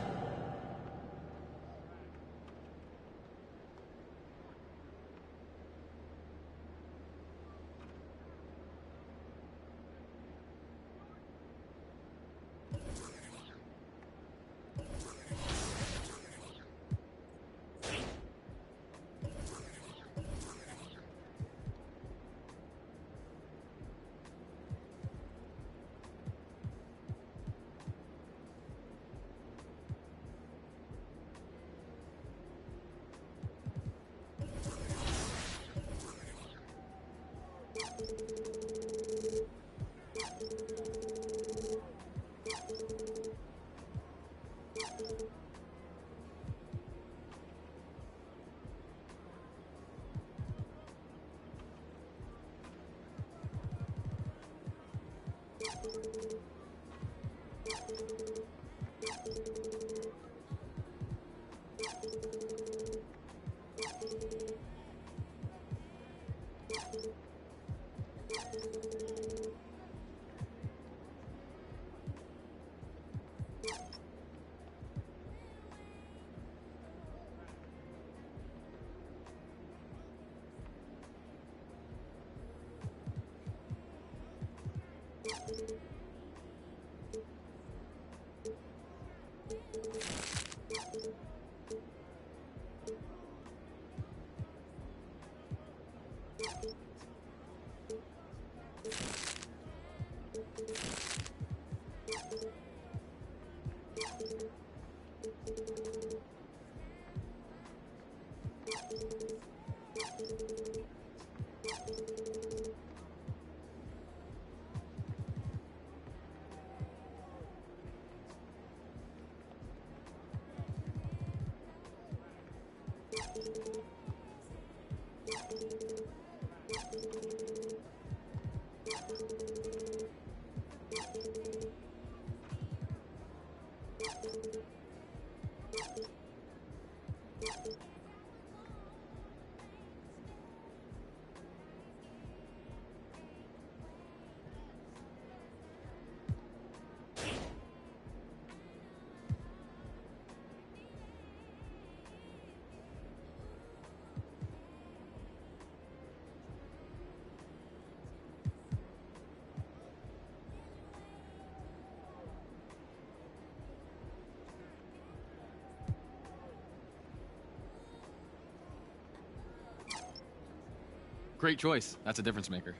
Great choice. That's a difference maker.